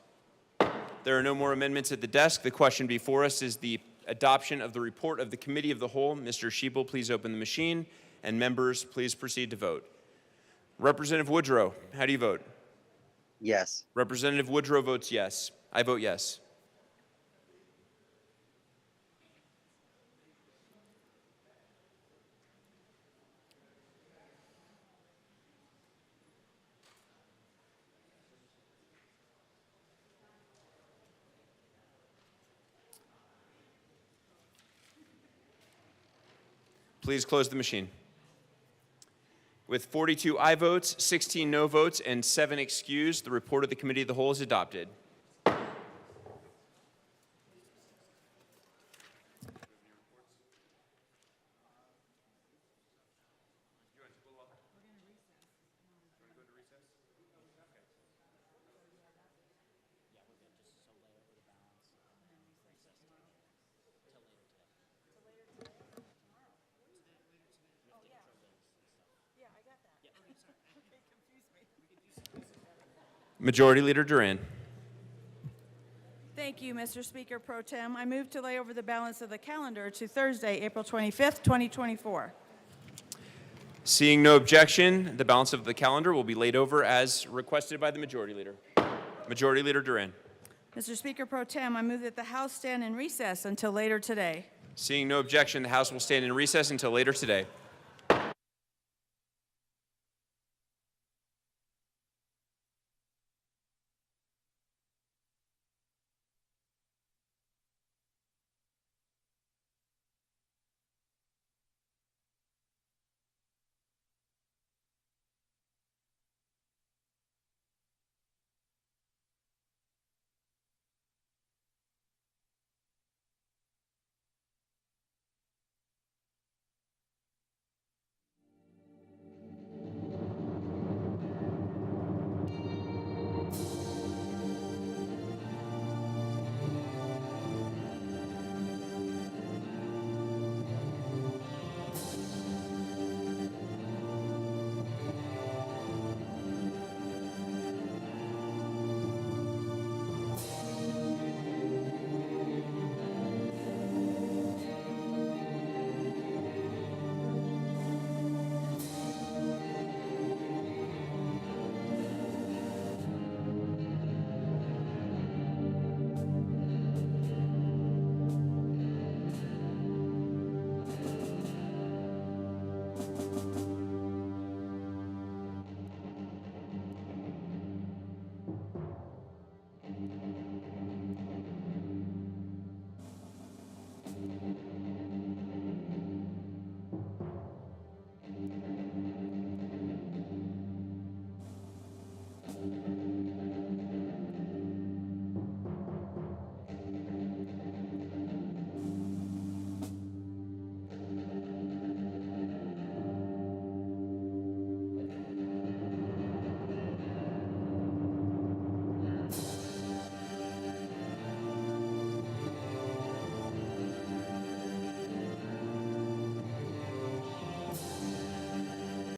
F: There are no more amendments at the desk. The question before us is the adoption of the report of the Committee of the Whole. Mr. Schiebel, please open the machine, and members, please proceed to vote. Representative Woodrow, how do you vote?
S: Yes.
F: Representative Woodrow votes yes. I vote yes. Please close the machine. With 42 aye votes, 16 no votes, and 7 excused, the report of the Committee of the Whole is adopted. Majority Leader Duran.
C: Thank you, Mr. Speaker Pro Tem. I move to lay over the balance of the calendar to Thursday, April 25th, 2024.
F: Seeing no objection, the balance of the calendar will be laid over as requested by the Majority Leader. Majority Leader Duran.
C: Mr. Speaker Pro Tem, I move that the House stand in recess until later today.
F: Seeing no objection, the House will stand in recess until later today.